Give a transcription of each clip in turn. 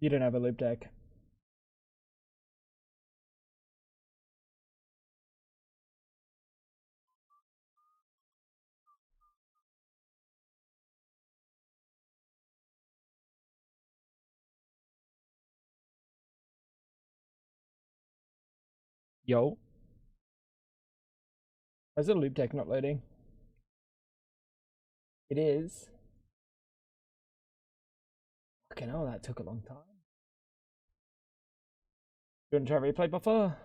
You don't have a loop deck. Yo. Why is the loop deck not loading? It is. Fucking hell, that took a long time. You want to try replay buffer?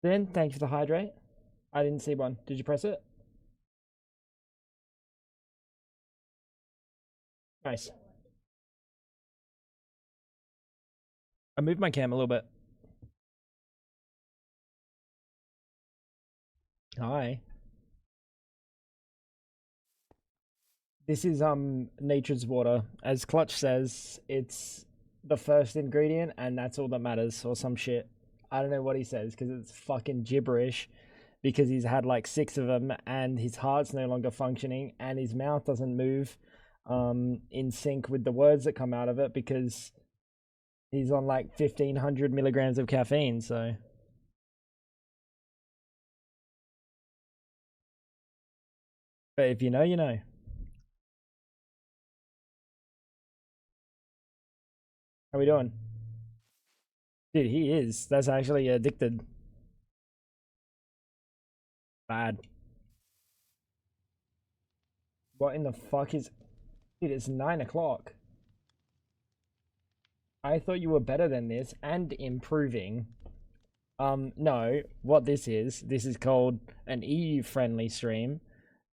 Then, thanks for the hydrate. I didn't see one. Did you press it? Nice. I moved my cam a little bit. Hi. This is nature's water. As Clutch says, it's the first ingredient and that's all that matters, or some shit. I don't know what he says because it's fucking gibberish, because he's had like 6 of them and his heart's no longer functioning and his mouth doesn't move in sync with the words that come out of it because he's on like 1500 milligrams of caffeine. So but if you know, you know. How we doing? Dude, he is. That's actually addicted. Bad. What in the fuck is... Dude, it's 9 o'clock. I thought you were better than this and improving. No, what this is called an EU-friendly stream,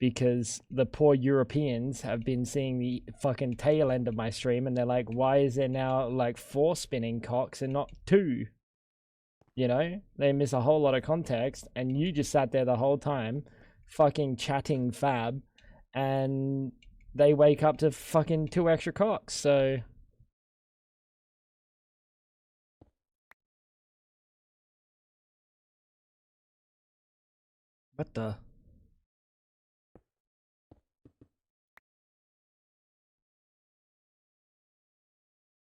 because the poor Europeans have been seeing the fucking tail end of my stream and they're like, why is there now like 4 spinning cocks and not 2? You know, they miss a whole lot of context, and you just sat there the whole time fucking chatting fab, and they wake up to fucking 2 extra cocks. So what the...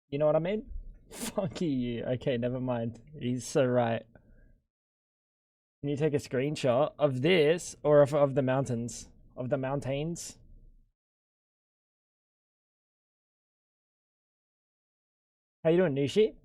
You know what I mean? Fuck you. Okay, never mind. He's so right. Can you take a screenshot of this, or of the mountains? Of the mountains? How you doing, Nishi?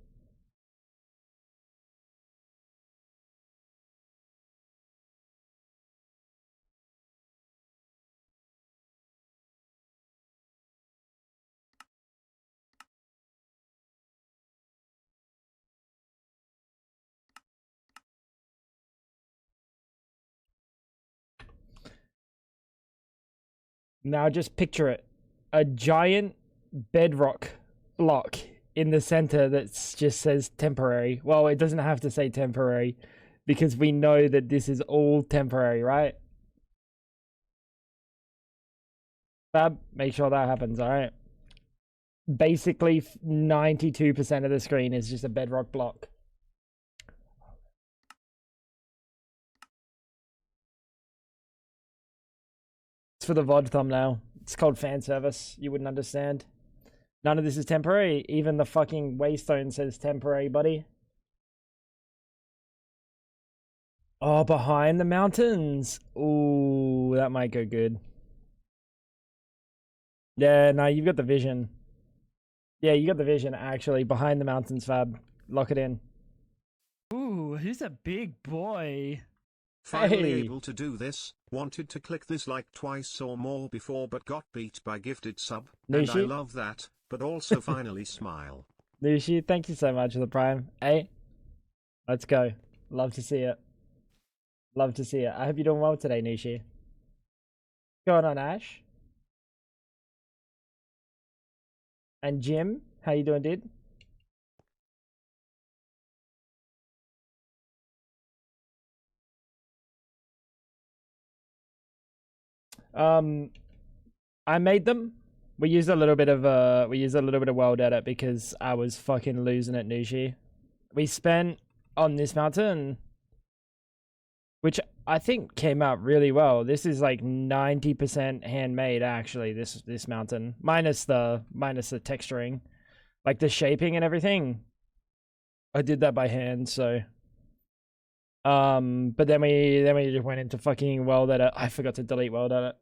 Now just picture it. A giant bedrock block in the center that just says temporary. Well, it doesn't have to say temporary, because we know that this is all temporary, right? Fab, make sure that happens, alright? Basically, 92% of the screen is just a bedrock block. It's for the VOD thumbnail. It's called fan service. You wouldn't understand. None of this is temporary. Even the fucking waystone says temporary, buddy. Oh, behind the mountains. Ooh, that might go good. Yeah, no, you've got the vision. Yeah, you got the vision, actually. Behind the mountains, Fab. Lock it in. Ooh, who's a big boy? Finally able to do this. Wanted to click this like twice or more before but got beat by gifted sub. And I love that, but also finally smile. Nushi, thank you so much for the prime. Hey, let's go. Love to see it. Love to see it. I hope you're doing well today, Nushi. What's going on, Ash? And Jim, how you doing, dude? I made them. We used a little bit of world edit because I was fucking losing at Nushi. We spent on this mountain, which I think came out really well. This is like 90% handmade actually, this mountain. Minus the texturing. Like the shaping and everything. I did that by hand, so but then we just went into fucking world edit. I forgot to delete world edit.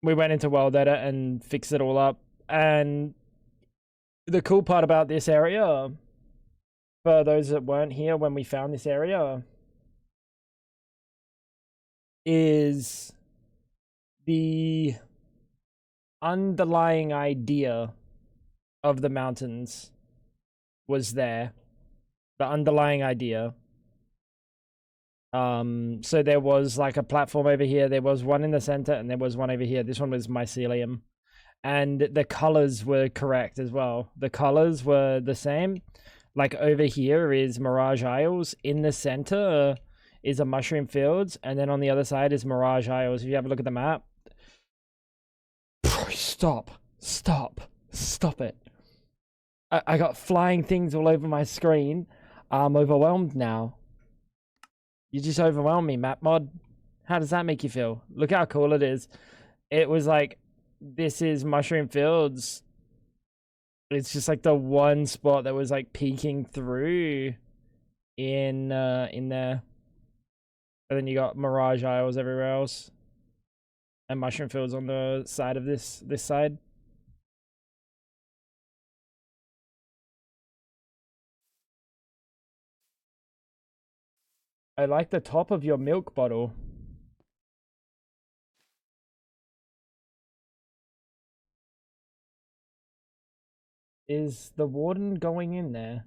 We went into world edit and fixed it all up. And the cool part about this area, for those that weren't here when we found this area, is the underlying idea of the mountains was there. The underlying idea. So there was like a platform over here, there was one in the center, and there was one over here. This one was mycelium. And the colors were correct as well. The colors were the same. Like over here is Mirage Isles. In the center is a mushroom fields. And then on the other side is Mirage Isles. If you have a look at the map. Stop it. I got flying things all over my screen. I'm overwhelmed now. You just overwhelmed me, map mod. How does that make you feel? Look how cool it is. It was like, this is mushroom fields. It's just like the one spot that was like peeking through in there. And then you got Mirage Isles everywhere else. And mushroom fields on the side of this side. I like the top of your milk bottle. Is the warden going in there?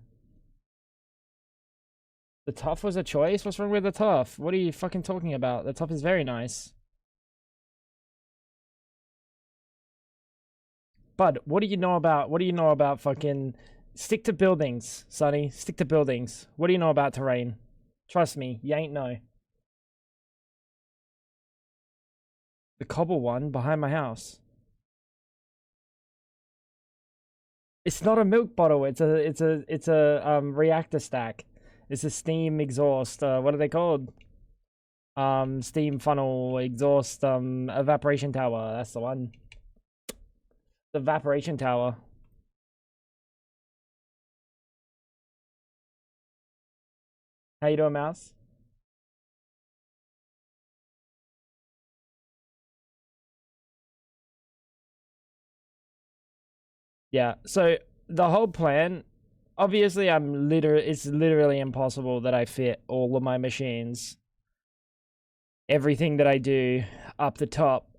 The tuff was a choice? What's wrong with the tuff? What are you fucking talking about? The tuff is very nice. Bud, what do you know about fucking... Stick to buildings, Sonny. Stick to buildings. What do you know about terrain? Trust me, you ain't know. The cobble one behind my house. It's not a milk bottle. It's a reactor stack. It's a steam exhaust. What are they called? Steam funnel exhaust. Evaporation tower. That's the one. The evaporation tower. How you doing, mouse? Yeah, so the whole plan, obviously it's literally impossible that I fit all of my machines, everything that I do up the top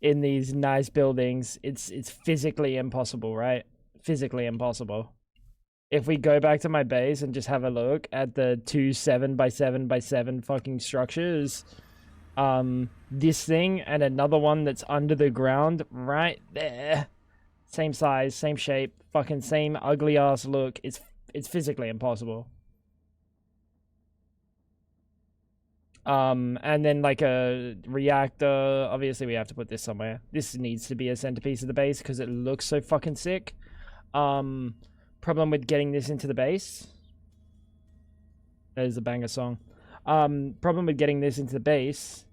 in these nice buildings. It's physically impossible, right? Physically impossible. If we go back to my base and just have a look at the 2 7x7x7 fucking structures, this thing and another one that's under the ground right there, same size, same shape, fucking same ugly ass look. It's physically impossible. And then like a reactor. Obviously, we have to put this somewhere. This needs to be a centerpiece of the base because it looks so fucking sick. Problem with getting this into the base. There's a banger song. Problem with getting this into the base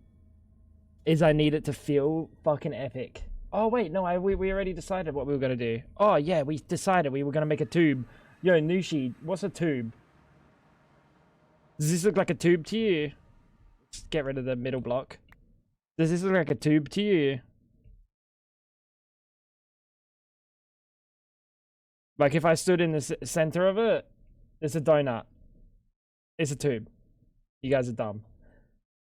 is I need it to feel fucking epic. Oh wait, no, we already decided what we were gonna do. Oh yeah, we decided we were gonna make a tube. Yo, Nushi, what's a tube? Does this look like a tube to you? Just get rid of the middle block. Does this look like a tube to you? Like if I stood in the center of it, it's a donut. It's a tube. You guys are dumb.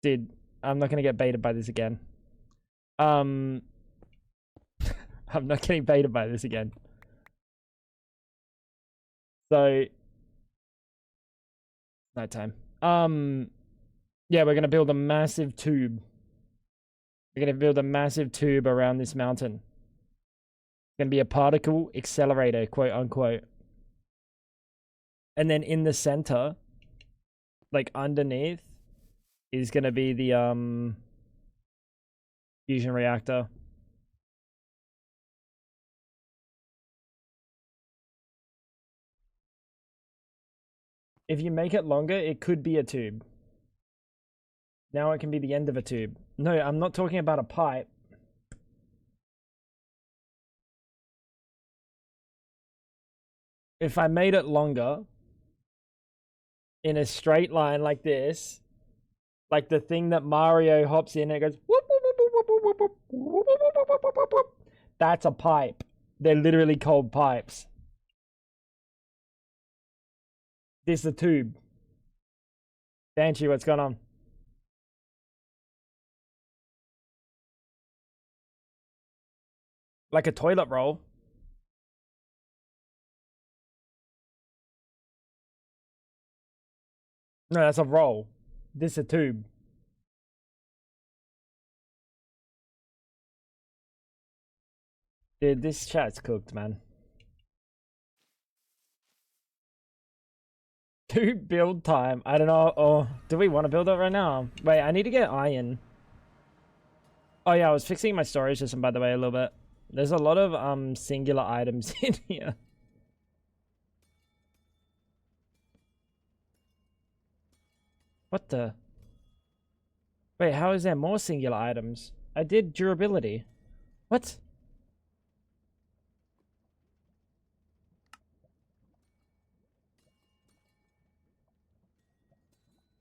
Dude, I'm not gonna get baited by this again. I'm not getting baited by this again. So, nighttime. Yeah, we're gonna build a massive tube. We're gonna build a massive tube around this mountain. It's gonna be a particle accelerator, quote unquote. And then in the center, like underneath, is gonna be the fusion reactor. If you make it longer, it could be a tube. Now it can be the end of a tube. No, I'm not talking about a pipe. If I made it longer in a straight line like this, like the thing that Mario hops in and it goes whoop, whoop, whoop, whoop, whoop, whoop, whoop, whoop, whoop, whoop, whoop, whoop, whoop. That's a pipe. They're literally called pipes. This is a tube. Banshee, what's going on? Like a toilet roll. No, that's a roll. This is a tube. Dude, this chat's cooked, man. Tube build time. I don't know. Oh, do we want to build it right now? Wait, I need to get iron. Oh yeah, I was fixing my storage system, by the way, a little bit. There's a lot of singular items in here. What the? Wait, how is there more singular items? I did durability. What?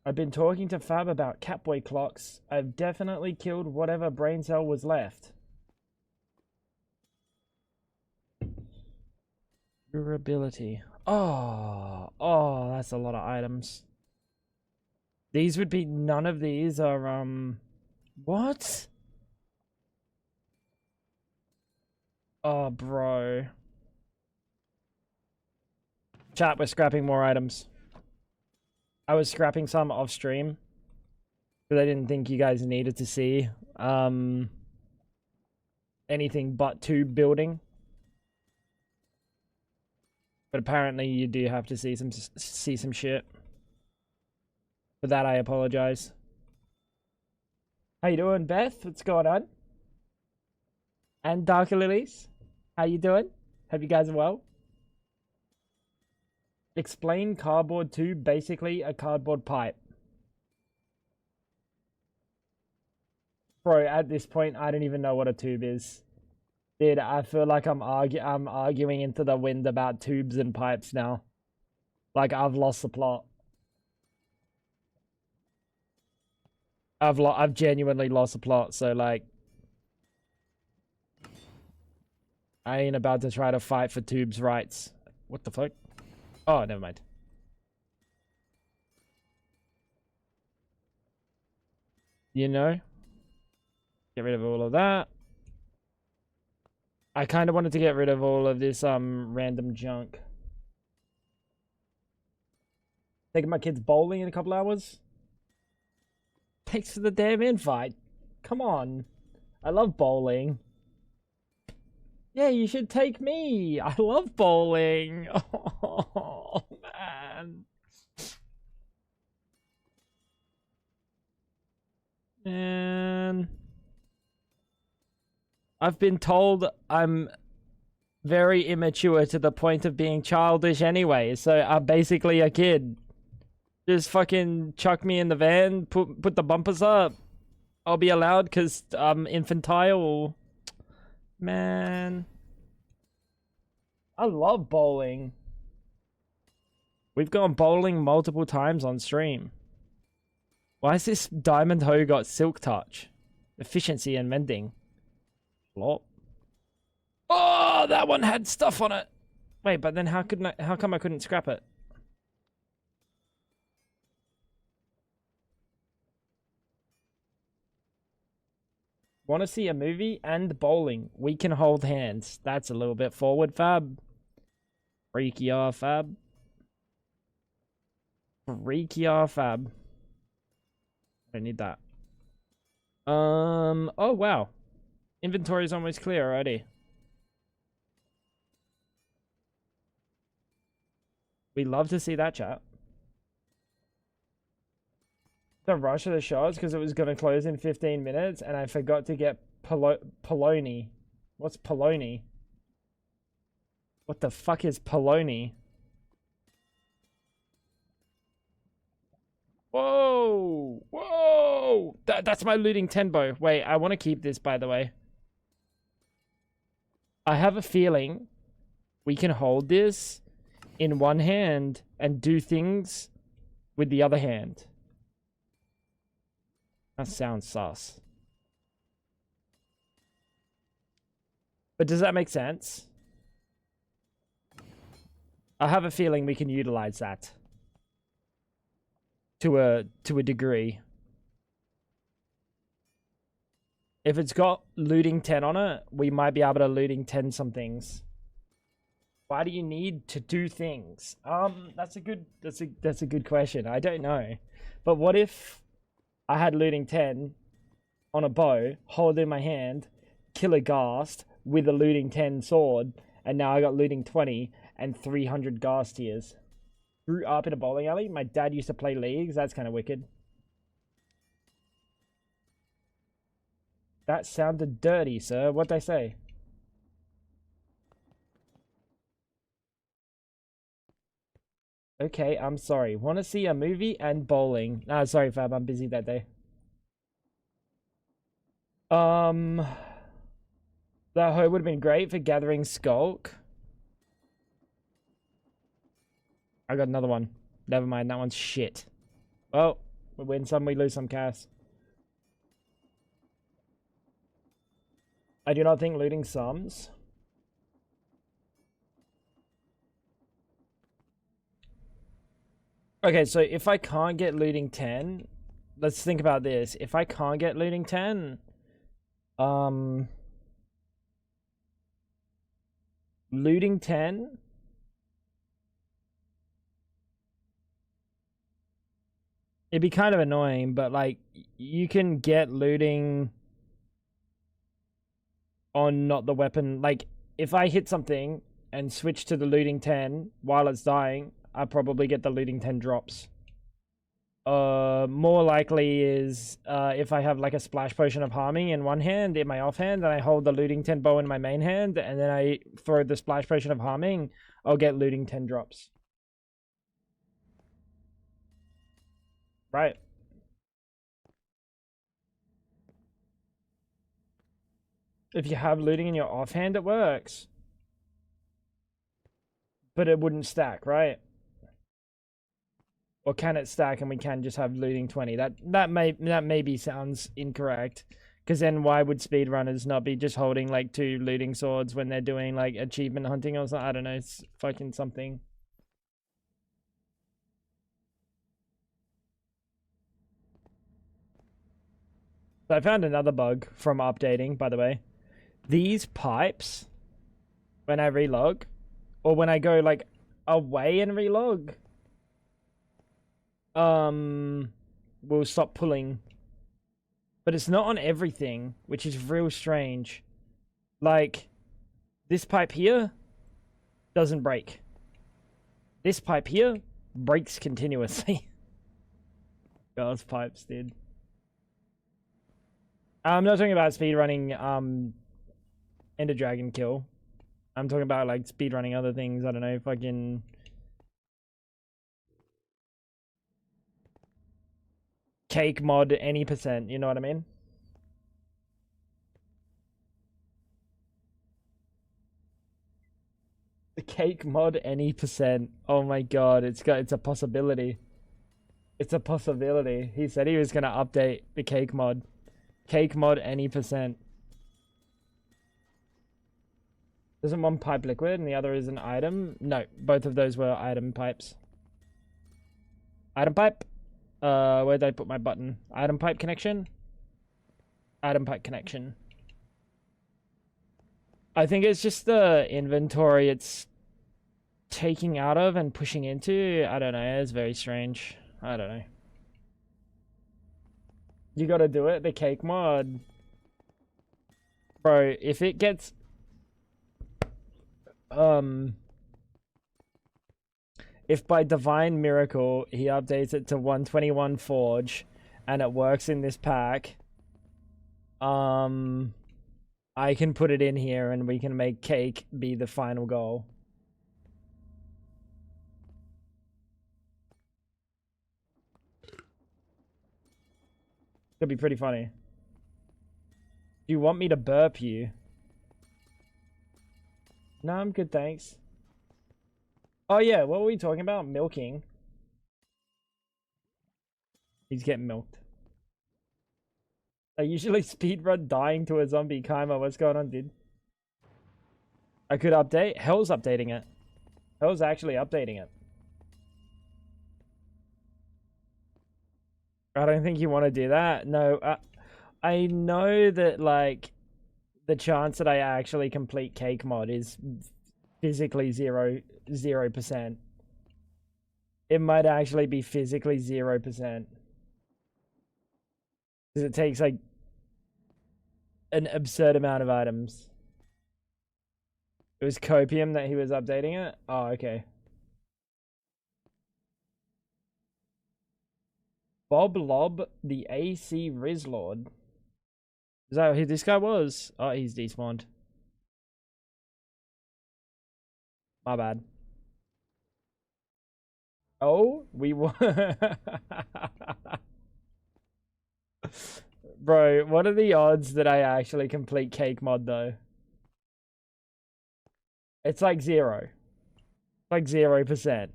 I've been talking to Fab about Catboy clocks. I've definitely killed whatever brain cell was left. Durability. Oh, that's a lot of items. These would be, none of these are, what? Oh, bro. Chat, we're scrapping more items. I was scrapping some off stream because I didn't think you guys needed to see anything but tube building. But apparently you do have to see some shit. For that I apologize. How you doing, Beth? What's going on? And Darker Lilies? How you doing? Hope you guys are well. Explain cardboard tube, basically a cardboard pipe. Bro, at this point, I don't even know what a tube is. Dude, I feel like I'm arguing into the wind about tubes and pipes now. Like, I've lost the plot. I've genuinely lost the plot, so, like... I ain't about to try to fight for tubes' rights. What the fuck? Oh, never mind. You know? Get rid of all of that. I kind of wanted to get rid of all of this random junk. Taking my kids bowling in a couple hours. Thanks for the damn invite. Come on. I love bowling. Yeah, you should take me. I love bowling. Oh, man. And I've been told I'm very immature to the point of being childish anyway, so I'm basically a kid. Just fucking chuck me in the van, put the bumpers up. I'll be allowed because I'm infantile. Man. I love bowling. We've gone bowling multiple times on stream. Why is this diamond hoe got silk touch? Efficiency and mending. Flop. Oh, that one had stuff on it. Wait, but then how come I couldn't scrap it? Want to see a movie and bowling? We can hold hands. That's a little bit forward, Fab. Freaky off, Fab. Freaky off, Fab. I need that. Oh, wow. Inventory is almost clear already. We love to see that, chat. The rush of the shots because it was going to close in 15 minutes and I forgot to get polony. What's polony? What the fuck is polony? Whoa! Whoa! That's my looting 10 bow. Wait, I want to keep this, by the way. I have a feeling we can hold this in one hand and do things with the other hand. That sounds sus. But does that make sense? I have a feeling we can utilize that to a degree. If it's got looting 10 on it, we might be able to looting 10 some things. Why do you need to do things? That's a good question. I don't know. But what if I had looting 10 on a bow, hold it in my hand, kill a ghast with a looting 10 sword, and now I got looting 20 and 300 ghast tiers. Grew up in a bowling alley. My dad used to play leagues. That's kind of wicked. That sounded dirty, sir. What'd I say? Okay, I'm sorry. Want to see a movie and bowling. Nah, sorry, Fab. I'm busy that day. That hoe would have been great for gathering skulk. I got another one. Never mind, that one's shit. Well, we win some, we lose some cash. I do not think looting sums. Okay, so if I can't get looting 10, let's think about this. If I can't get looting 10, looting 10, it'd be kind of annoying, but like you can get looting on not the weapon. Like if I hit something and switch to the looting 10 while it's dying, I probably get the looting 10 drops. More likely is if I have like a splash potion of harming in one hand, in my offhand, and I hold the looting 10 bow in my main hand, and then I throw the splash potion of harming, I'll get looting 10 drops. Right. If you have looting in your offhand, it works. But it wouldn't stack, right? Or can it stack and we can just have looting 20? That maybe sounds incorrect. Because then why would speedrunners not be just holding like 2 looting swords when they're doing like achievement hunting or something? I don't know, it's fucking something. So I found another bug from updating, by the way. These pipes, when I relog, or when I go like away and relog, will stop pulling. But it's not on everything, which is real strange. Like, this pipe here doesn't break. This pipe here breaks continuously. Those pipes, dude. I'm not talking about speedrunning Ender Dragon kill. I'm talking about like speedrunning other things. I don't know, fucking cake mod any percent, you know what I mean? The cake mod any percent. Oh my god, it's a possibility. It's a possibility. He said he was gonna update the cake mod. Cake mod any percent. Isn't one pipe liquid and the other is an item? No, both of those were item pipes. Item pipe? Where did I put my button? Item pipe connection? Item pipe connection. I think it's just the inventory it's taking out of and pushing into. I don't know, it's very strange. I don't know. You gotta do it, the cake mod. Bro, if it gets... if by divine miracle he updates it to 121 Forge and it works in this pack, I can put it in here and we can make cake be the final goal. Could be pretty funny. Do you want me to burp you? No, I'm good, thanks. Oh yeah, what were we talking about? Milking. He's getting milked. I usually speedrun dying to a zombie. Kaima, what's going on, dude? I could update. Hell's updating it. Hell's actually updating it. I don't think you want to do that. No, I know that, like, the chance that I actually complete cake mod is physically 0%. It might actually be physically 0%. Because it takes, like, an absurd amount of items. It was Copium that he was updating it? Oh, okay. Bob Lob, the AC Rizlord. Is that who this guy was? Oh, he's despawned. My bad. Oh, we won. Bro, what are the odds that I actually complete cake mod though? It's like 0. Like 0%.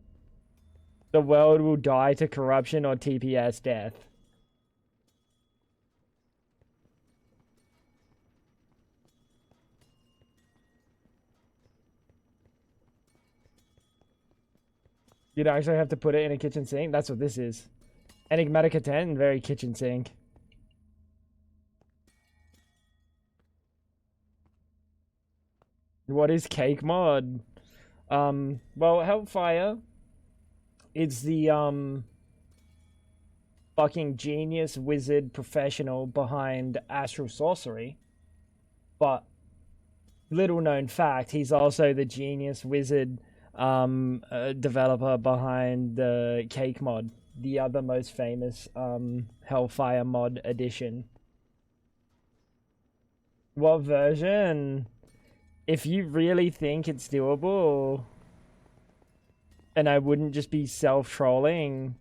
The world will die to corruption or TPS death. You'd actually have to put it in a kitchen sink? That's what this is. Enigmatica 10, very kitchen sink. What is cake mod? Well, Hellfire is the, fucking genius wizard professional behind Astral Sorcery. But, little known fact, he's also the genius wizard developer behind the cake mod, the other most famous Hellfire mod edition. What version? If you really think it's doable, and I wouldn't just be self-trolling,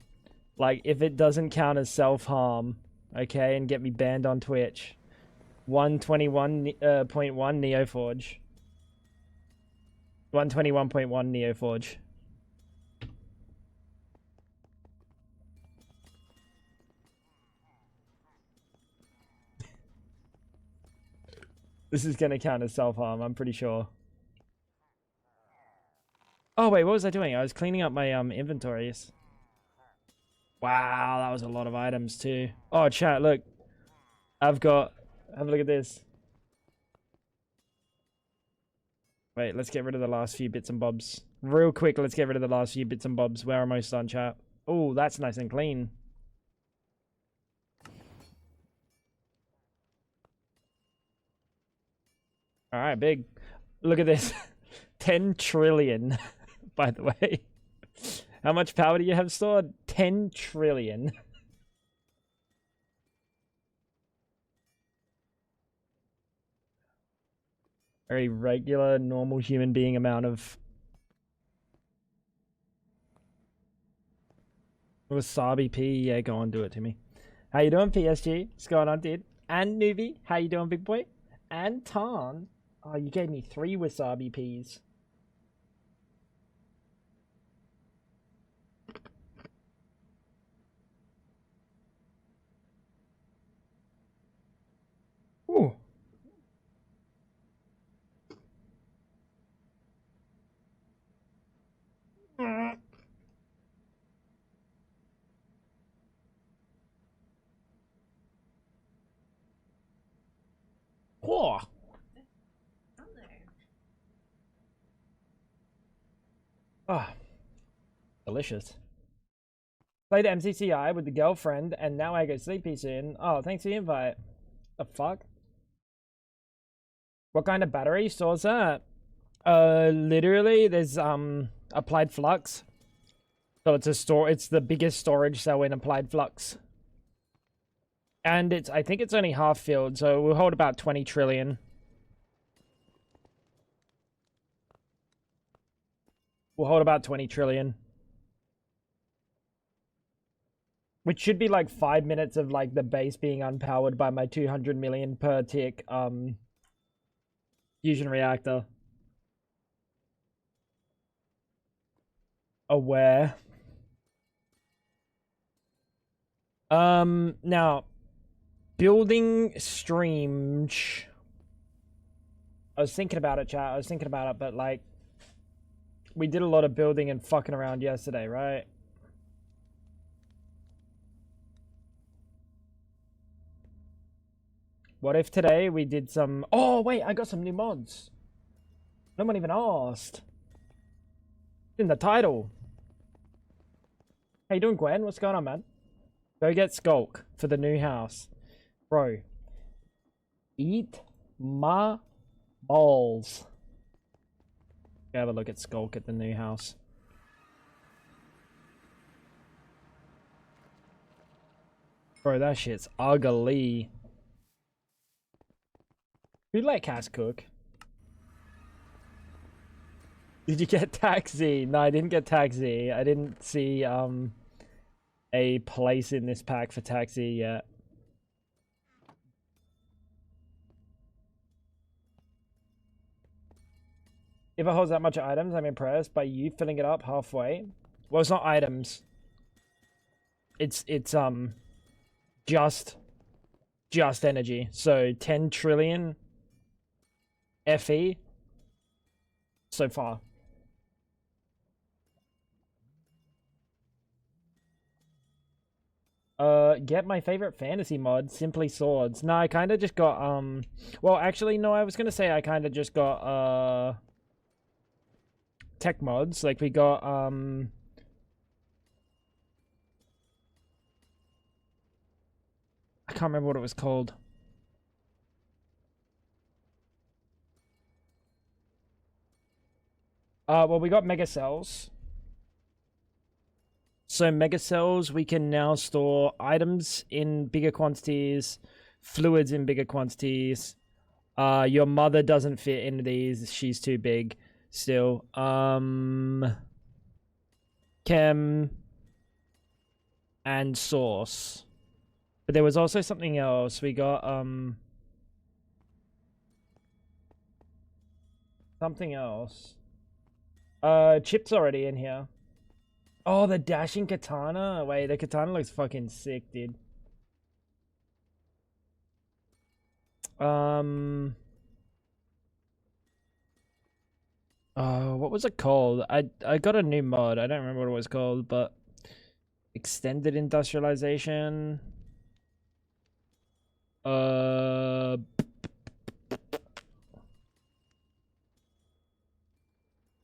like, if it doesn't count as self-harm, okay, and get me banned on Twitch, 121.1 Neoforge. 121.1 Neoforge. This is gonna count as self-harm, I'm pretty sure. Oh wait, what was I doing? I was cleaning up my inventories. Wow, that was a lot of items too. Oh chat, look. Have a look at this. Wait, let's get rid of the last few bits and bobs. Real quick, let's get rid of the last few bits and bobs. We're almost done, chat. Oh, that's nice and clean. Alright, big. Look at this. 10 trillion, by the way. How much power do you have stored? 10 trillion. Very regular, normal human being amount of wasabi P. Yeah, go on, do it to me. How you doing, PSG? What's going on, dude? And Newbie, how you doing, big boy? And Ton. Oh, you gave me 3 wasabi peas. Ooh. Oh. Oh. Delicious. Played MCCI with the girlfriend, and now I go sleepy soon. Oh, thanks for the invite. The fuck? What kind of battery stores that? Literally, there's Applied Flux. So it's the biggest storage cell in Applied Flux. And I think it's only half filled, so we'll hold about 20 trillion. We'll hold about 20 trillion. Which should be like 5 minutes of like the base being unpowered by my 200 million per tick fusion reactor. Aware. Now building streams. I was thinking about it, chat. I was thinking about it, but like we did a lot of building and fucking around yesterday, right? What if today we did some... Oh, wait, I got some new mods. No one even asked. In the title. How you doing, Gwen? What's going on, man? Go get Skulk for the new house. Bro. Eat my balls. Go have a look at Skulk at the new house. Bro, that shit's ugly. Who let Cass cook? Did you get Taxi? No, I didn't get Taxi. I didn't see a place in this pack for Taxi yet. If it holds that much items, I'm impressed by you filling it up halfway. Well, it's not items. It's just energy. So 10 trillion FE so far. Get my favorite fantasy mod, Simply Swords. No, I kind of just got, well, actually, no, I was gonna say I kind of just got, tech mods. Like, we got, I can't remember what it was called. Well, we got mega cells. So mega cells, we can now store items in bigger quantities, fluids in bigger quantities. Your mother doesn't fit into these. She's too big still. Chem and source. But there was also something else. We got something else. Chip's already in here. Oh, the dashing katana. Wait, the katana looks fucking sick, dude. Oh, what was it called? I got a new mod. I don't remember what it was called, but extended industrialization.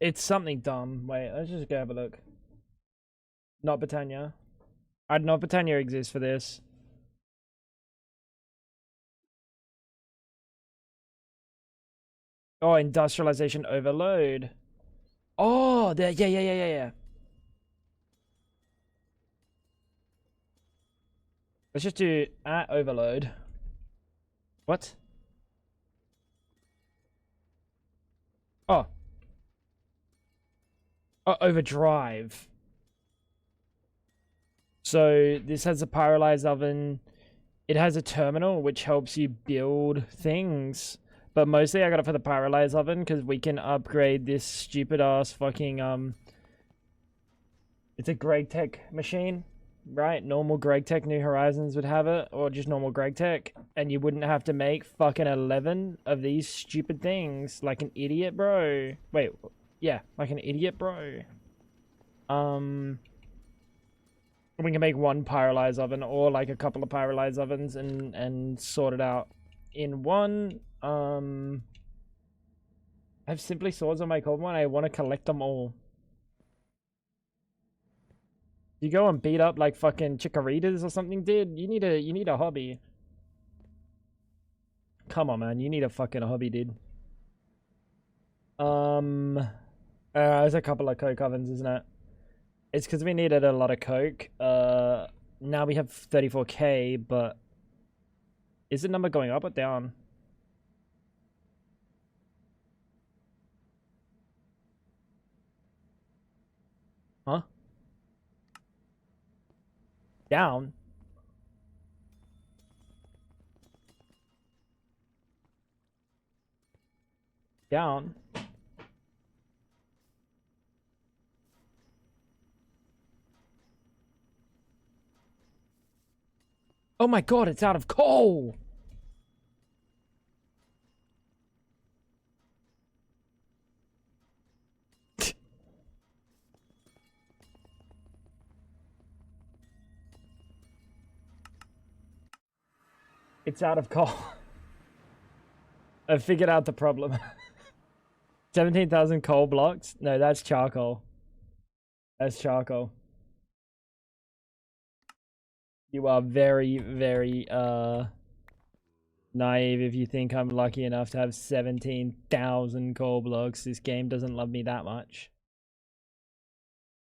It's something dumb. Wait, let's just go have a look. Not Britannia. I don't know if Britannia exists for this. Oh, industrialization overload. Oh, there. Yeah. Let's just do overload. What? Oh. Oh, overdrive. So this has a pyrolyzed oven. It has a terminal which helps you build things. But mostly I got it for the pyrolyzed oven because we can upgrade this stupid ass fucking it's a Greg Tech machine, right? Normal Greg Tech New Horizons would have it, or just normal Greg Tech, and you wouldn't have to make fucking 11 of these stupid things like an idiot, bro. Wait, yeah, like an idiot, bro. We can make one pyrolyzed oven or like a couple of pyrolyzed ovens and sort it out in one. I have simply swords on my cold one. I want to collect them all. You go and beat up like fucking chikaritas or something, dude. You need a hobby. Come on, man. You need a fucking hobby, dude. There's a couple of coke ovens, isn't it? It's because we needed a lot of coke. Now we have 34k, but is the number going up or down? Huh? Down. Down. Oh my god, it's out of coal! It's out of coal. I figured out the problem. 17,000 coal blocks? No, that's charcoal. That's charcoal. You are very, very, naive if you think I'm lucky enough to have 17,000 coal blocks. This game doesn't love me that much.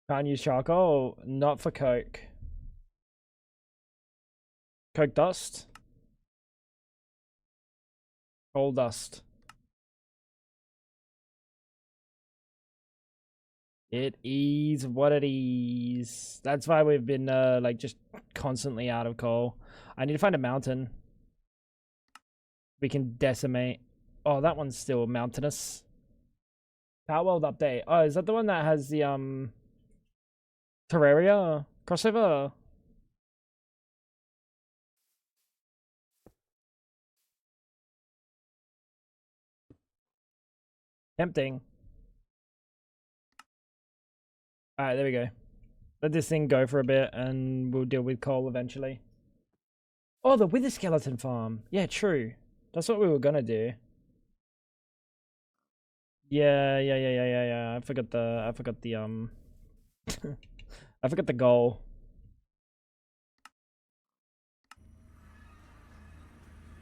Can't use charcoal? Not for coke. Coke dust? Coal dust. It is what it is. That's why we've been, like, just constantly out of coal. I need to find a mountain. We can decimate. Oh, that one's still mountainous. Power World update. Oh, is that the one that has the, Terraria crossover? Tempting. Alright, there we go. Let this thing go for a bit and we'll deal with coal eventually. Oh, the Wither Skeleton farm. Yeah, true. That's what we were gonna do. Yeah. I forgot the I forgot the goal.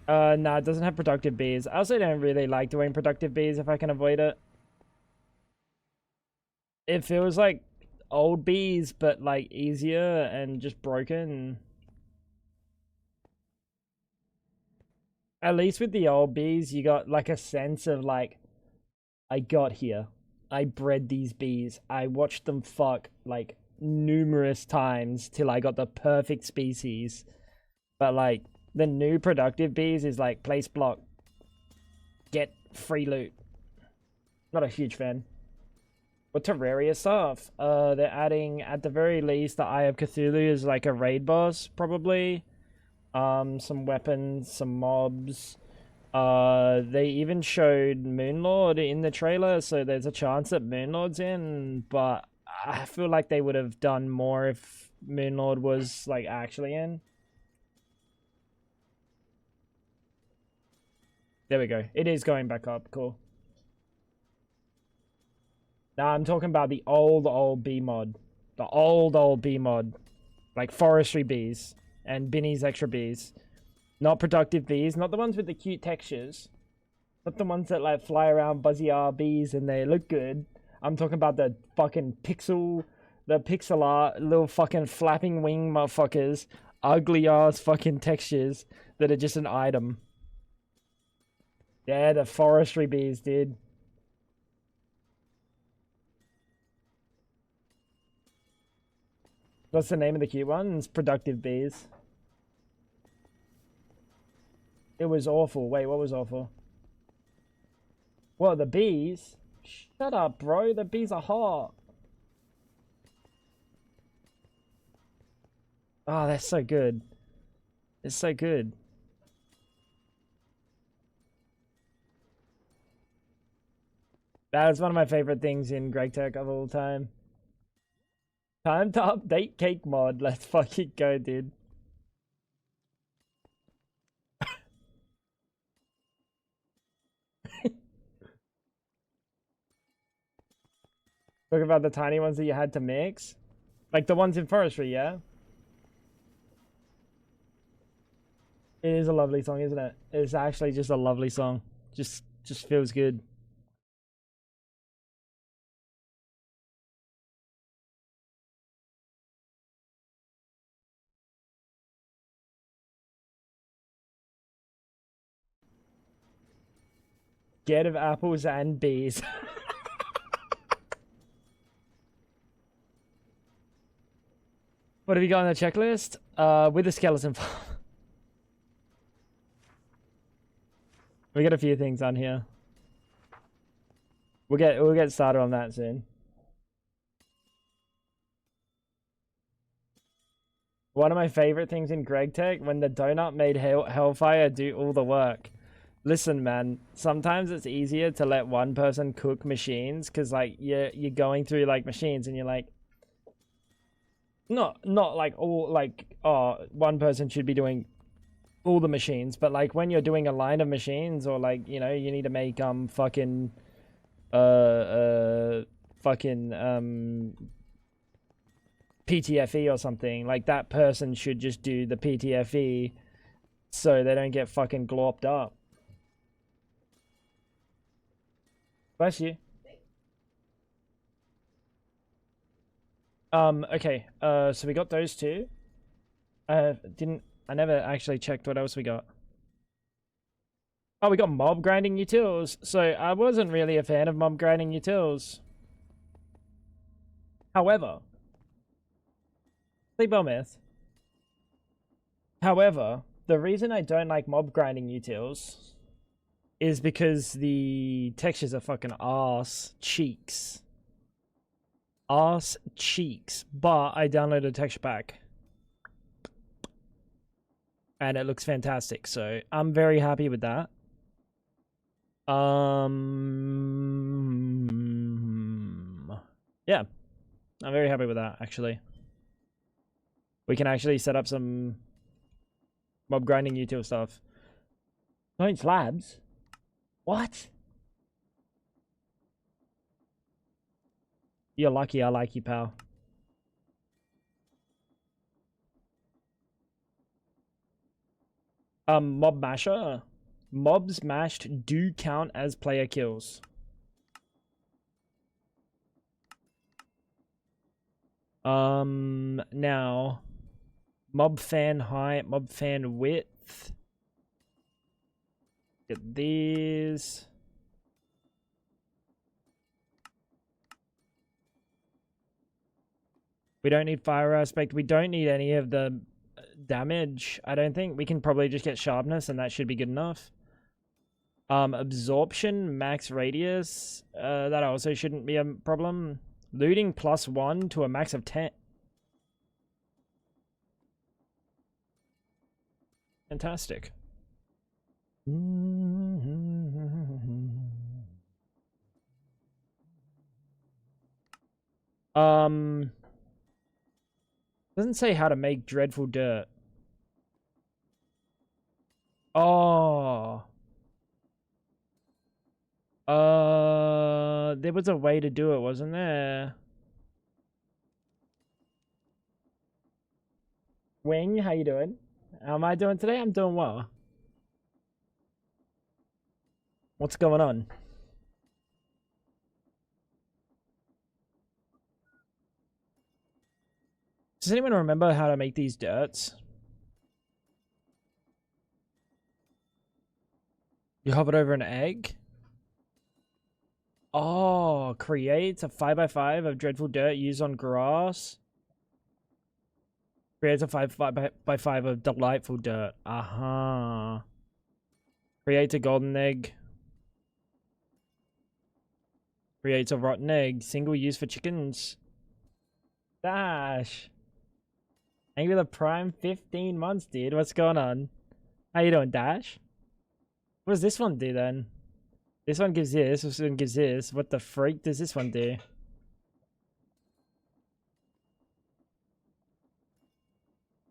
No, it doesn't have productive bees. I also don't really like doing productive bees if I can avoid it. It feels like old bees, but like easier and just broken. At least with the old bees, you got like a sense of like, I got here. I bred these bees. I watched them fuck like numerous times till I got the perfect species. But like the new productive bees is like place block, get free loot. Not a huge fan. What Terraria stuff? They're adding at the very least the Eye of Cthulhu is like a raid boss probably. Some weapons, some mobs. They even showed Moonlord in the trailer, so there's a chance that Moonlord's in, but I feel like they would have done more if Moonlord was like actually in. There we go. It is going back up. Cool. Now I'm talking about the old bee mod. The old bee mod. Like forestry bees and Binny's extra bees. Not productive bees, not the ones with the cute textures. Not the ones that like fly around buzzy bees and they look good. I'm talking about the fucking pixel art, little fucking flapping wing motherfuckers. Ugly ass fucking textures that are just an item. Yeah, the forestry bees, dude. What's the name of the cute ones? Productive bees. It was awful. Wait, what was awful? What, the bees? Shut up, bro. The bees are hot. Oh, that's so good. It's so good. That is one of my favorite things in Greg Tech of all time. Time to update cake mod. Let's fucking go, dude. Talk about the tiny ones that you had to mix. Like the ones in forestry, yeah? It is a lovely song, isn't it? It's actually just a lovely song. Just feels good. Scared of apples and bees. What have you got on the checklist? With the skeleton farm. We got a few things on here. We'll get started on that soon. One of my favorite things in Greg Tech, when the donut made Hellfire do all the work. Listen, man, sometimes it's easier to let one person cook machines, because like you're going through like machines and you're like, not like all like, oh, one person should be doing all the machines, but like when you're doing a line of machines, or like, you know, you need to make fucking PTFE or something, like that person should just do the PTFE so they don't get fucking glorped up. Bless you. Okay, so we got those two. I never actually checked what else we got. Oh, we got mob grinding utils. So I wasn't really a fan of mob grinding utils. However, sleep myth. However, the reason I don't like mob grinding utils is because the textures are fucking arse cheeks. Arse cheeks. But I downloaded a texture pack. And it looks fantastic. So I'm very happy with that. Yeah. I'm very happy with that, actually. We can actually set up some mob grinding util stuff. Don't slabs? What? You're lucky I like you, pal. Mob masher. Mobs mashed do count as player kills. Now, mob fan height, mob fan width. Get these. We don't need fire aspect. We don't need any of the damage. I don't think. We can probably just get sharpness and that should be good enough. Absorption, max radius. That also shouldn't be a problem. Looting +1 to a max of 10. Fantastic. Doesn't say how to make dreadful dirt. Oh. There was a way to do it, wasn't there? Wing, how you doing? How am I doing today? I'm doing well. What's going on? Does anyone remember how to make these dirts? You hovered over an egg? Oh, creates a 5x5 of dreadful dirt used on grass. Creates a 5x5 of delightful dirt. Aha. Creates a golden egg. Creates a rotten egg. Single use for chickens. Dash. Thank you for the prime 15 months, dude. What's going on? How you doing, Dash? What does this one do then? This one gives this one gives this. What the freak does this one do?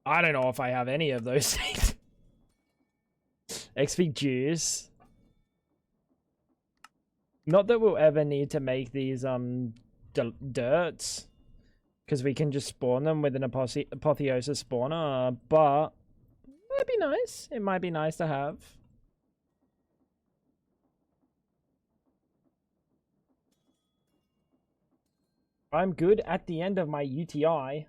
I don't know if I have any of those things. XP juice. Not that we'll ever need to make these dirts, because we can just spawn them with an apotheosis spawner, but it might be nice. It might be nice to have. I'm good at the end of my UTI.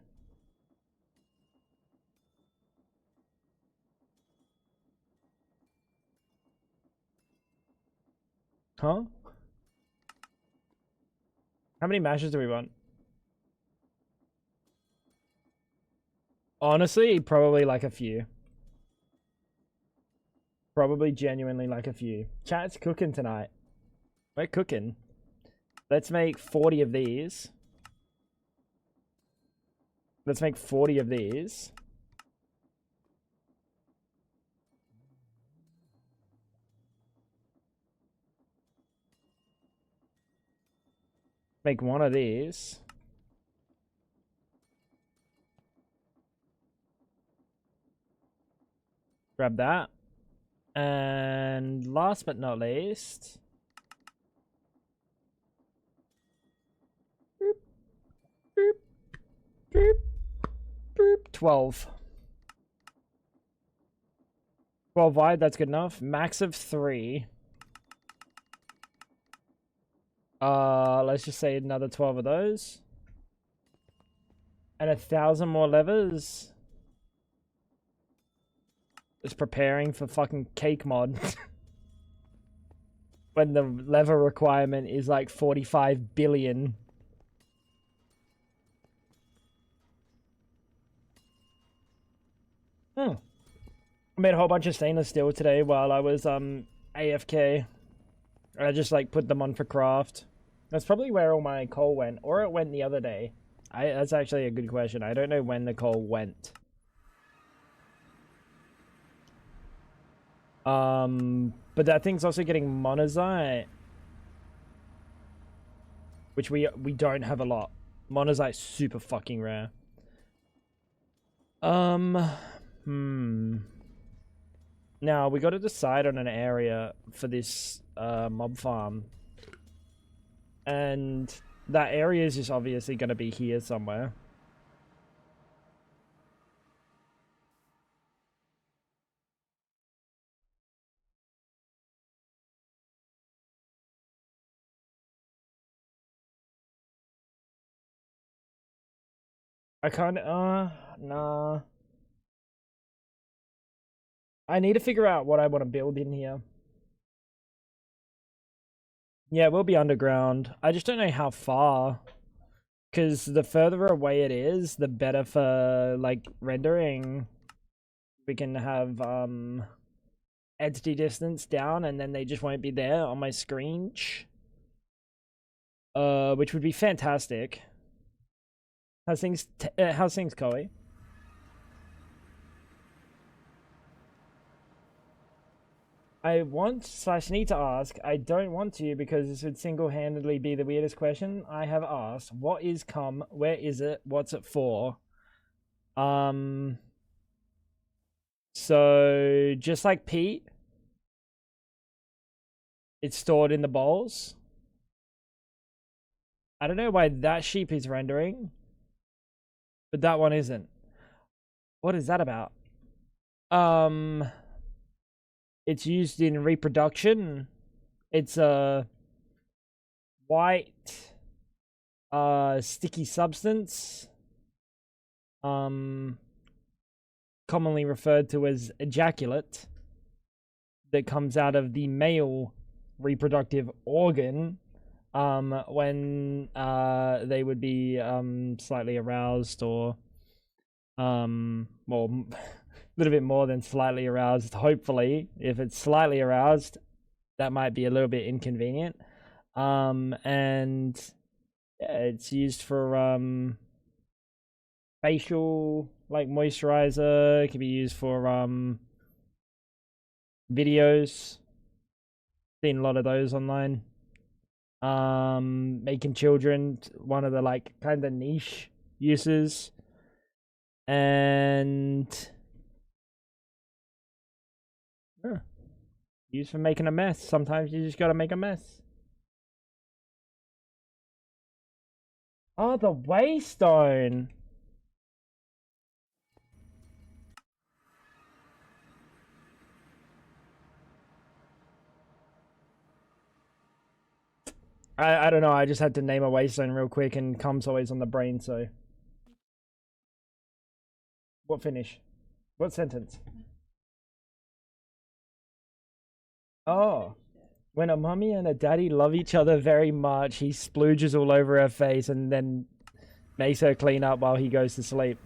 Huh? How many mashes do we want? Honestly, probably like a few. Probably genuinely like a few. Chat's cooking tonight. We're cooking. Let's make 40 of these. Let's make 40 of these. Make one of these. Grab that. And last but not least, boop, boop, boop, boop, 12. 12 wide, that's good enough. Max of 3. Let's just say another 12 of those. And 1,000 more levers. It's preparing for fucking cake mod. When the lever requirement is like 45 billion. I made a whole bunch of stainless steel today while I was AFK. I just like put them on for craft. That's probably where all my coal went, or it went the other day. That's actually a good question. I don't know when the coal went. But that thing's also getting monazite, which we don't have a lot. Monazite's super fucking rare. Now we got to decide on an area for this mob farm, and that area is just obviously going to be here somewhere. I can't, nah. I need to figure out what I want to build in here. Yeah, we'll be underground. I just don't know how far. Because the further away it is, the better for, like, rendering. We can have, entity distance down, and then they just won't be there on my screen. Which would be fantastic. How's things, Chloe? I want/need to ask. I don't want to because this would single-handedly be the weirdest question I have asked. What is cum? Where is it? What's it for? So just like Pete, it's stored in the bowls. I don't know why that sheep is rendering, but that one isn't. What is that about? It's used in reproduction. It's a white, sticky substance, commonly referred to as ejaculate, that comes out of the male reproductive organ, when they would be slightly aroused, or well, a little bit more than slightly aroused. Hopefully, if it's slightly aroused, that might be a little bit inconvenient. And yeah, it's used for facial, like, moisturizer. It can be used for videos. Seen a lot of those online. Making children, one of the, like, kind of niche uses. And used for making a mess. Sometimes you just gotta make a mess. Oh, the waystone. I don't know. I just had to name a waystone real quick, and cum's always on the brain. So, what finish? What sentence? Oh, when a mummy and a daddy love each other very much, he splooges all over her face and then makes her clean up while he goes to sleep.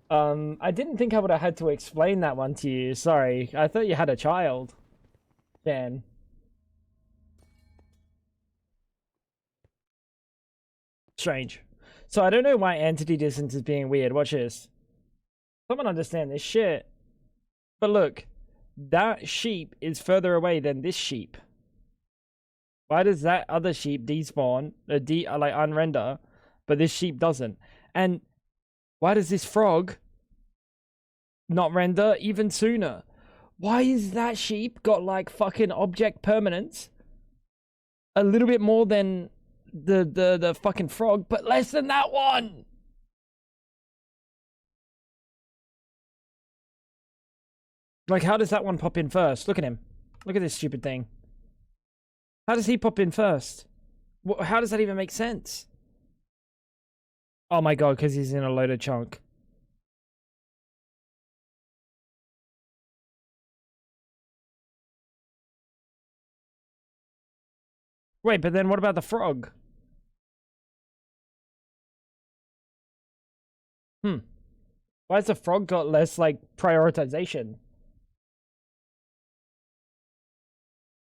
I didn't think I would have had to explain that one to you. Sorry. I thought you had a child. Dan. Strange. So I don't know why entity distance is being weird. Watch this. Someone understand this shit. But look, that sheep is further away than this sheep. Why does that other sheep despawn, like unrender, but this sheep doesn't? And why does this frog not render even sooner? Why is that sheep got like fucking object permanence a little bit more than the fucking frog, but less than that one? Like, how does that one pop in first? Look at him. Look at this stupid thing. How does he pop in first? How does that even make sense? Oh my god, because he's in a loaded chunk. Wait, but then what about the frog? Why has the frog got less, like, prioritization?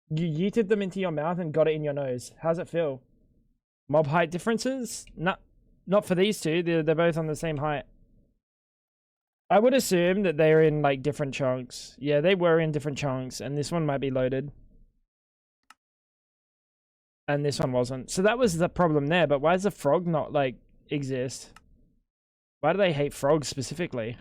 You yeeted them into your mouth and got it in your nose. How's it feel? Mob height differences? Not for these two. They're both on the same height. I would assume that they're in, like, different chunks. Yeah, they were in different chunks, and this one might be loaded. And this one wasn't. So that was the problem there, but why does the frog not, like, exist? Why do they hate frogs specifically?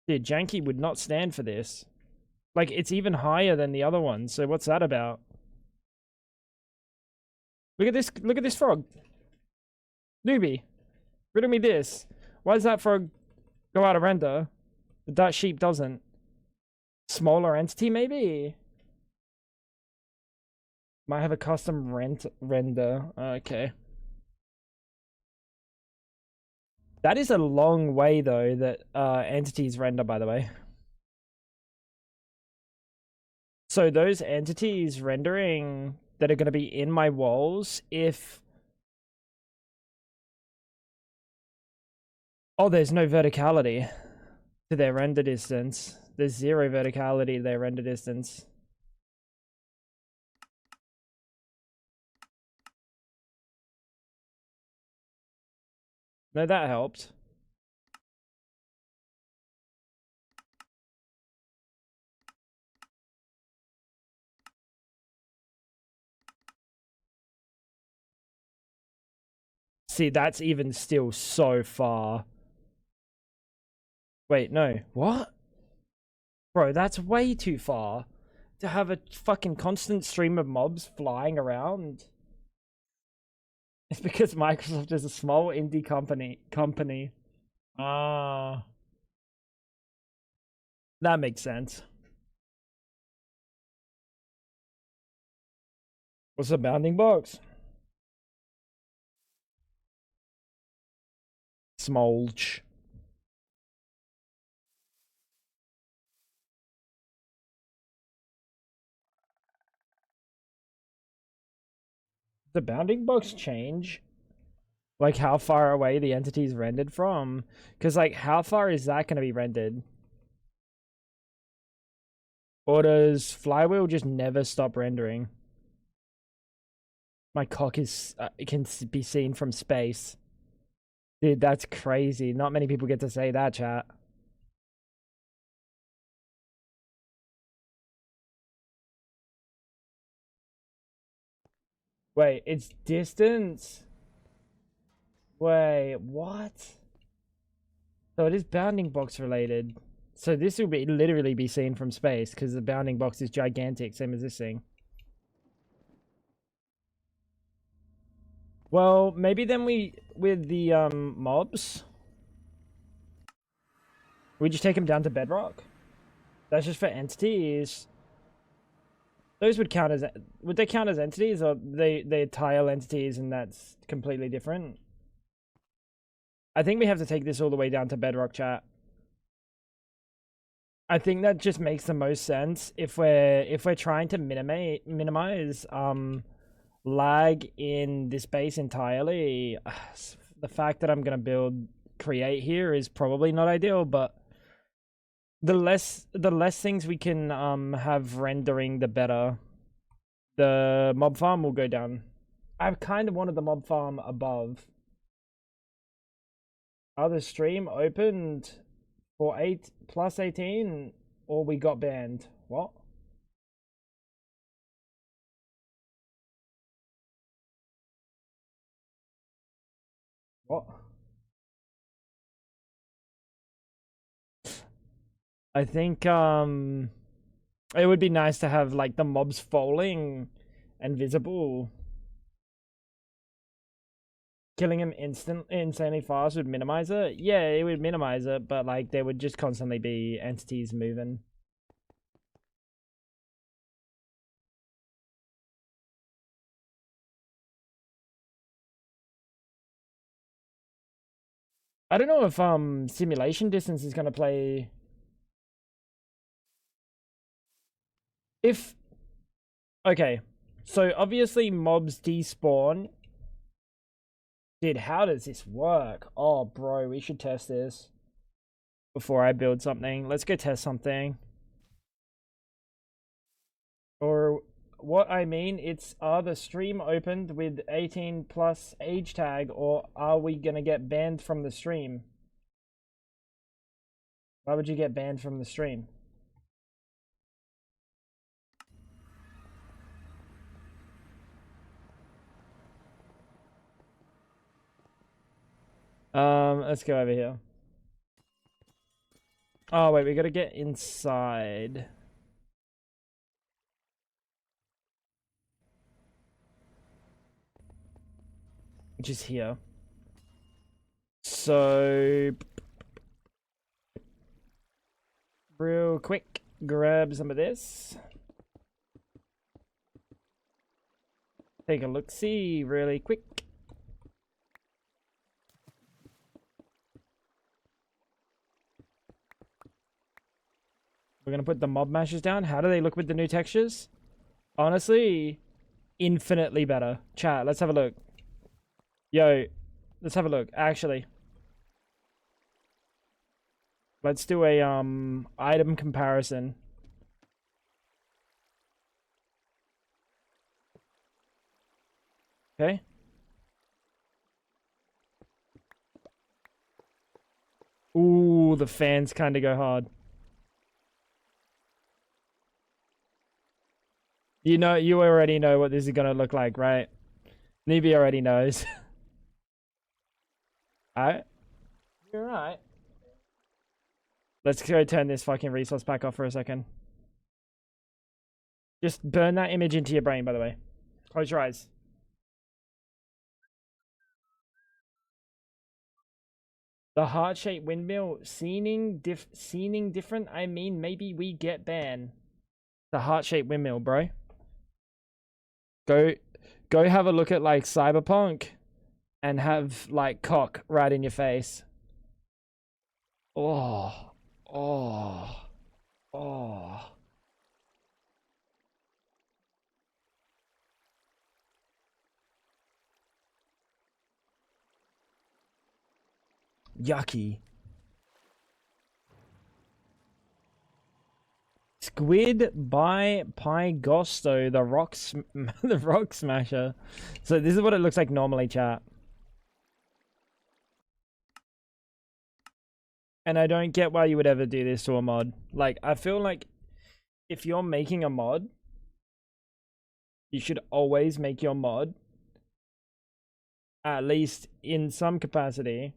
Dude, Janky would not stand for this. Like, it's even higher than the other one, so what's that about? Look at this frog. Newbie. Riddle me this. Why does that frog go out of render, but that sheep doesn't? Smaller entity, maybe? Might have a custom render. Okay. That is a long way, though, that entities render, by the way. So those entities rendering that are going to be in my walls, if... Oh, there's no verticality to their render distance. There's 0 verticality to their render distance. No, that helped. See, that's even still so far. Wait, no. What? Bro, that's way too far. To have a fucking constant stream of mobs flying around. It's because Microsoft is a small indie company. Ah. That makes sense. What's a bounding box? Smolch. The bounding box change? Like how far away the entity is rendered from? Because like how far is that going to be rendered? Or does Flywheel just never stop rendering? My cock is can be seen from space. Dude, that's crazy. Not many people get to say that, chat. Wait, it's distance? Wait, what? So it is bounding box related. So this will be literally be seen from space because the bounding box is gigantic, same as this thing. Well, maybe then with the mobs, we just take them down to bedrock. That's just for entities. Those would count as, would they count as entities, or they're tile entities and that's completely different? I think we have to take this all the way down to bedrock, chat. I think that just makes the most sense if we're trying to minimize lag in this base entirely. The fact that I'm gonna create here is probably not ideal, but the less things we can have rendering, the better. The mob farm will go down. I kind of wanted the mob farm above. Other stream opened for 8+18, or we got banned. What? What? I think it would be nice to have like the mobs falling and visible. Killing him insanely fast would minimize it. Yeah, it would minimize it, but like there would just constantly be entities moving. I don't know if simulation distance is gonna play. If okay, so obviously mobs despawn. Dude, how does this work? Oh, bro, we should test this before I build something. Let's go test something. Or what I mean, it's are the stream opened with 18+ age tag, or are we gonna get banned from the stream? Why would you get banned from the stream? Let's go over here. Oh wait, we gotta get inside. Which is here. So real quick, grab some of this. Take a look-see really quick. We're gonna put the mob mashers down. How do they look with the new textures? Honestly, infinitely better. Chat, let's have a look. Yo, let's have a look. Actually, let's do a item comparison. Okay. Ooh, the fans kind of go hard. You know, you already know what this is gonna look like, right? Newbie already knows. Alright. You're right. Let's go turn this fucking resource pack off for a second. Just burn that image into your brain, by the way. Close your eyes. The heart-shaped windmill scening different. I mean, maybe we get banned. The heart-shaped windmill, bro. Go have a look at like Cyberpunk and have like cock right in your face. Oh. Oh. Oh. Yucky. Squid by Pygosto, the the rock smasher. So this is what it looks like normally, chat. And I don't get why you would ever do this to a mod. Like, I feel like if you're making a mod, you should always make your mod, at least in some capacity,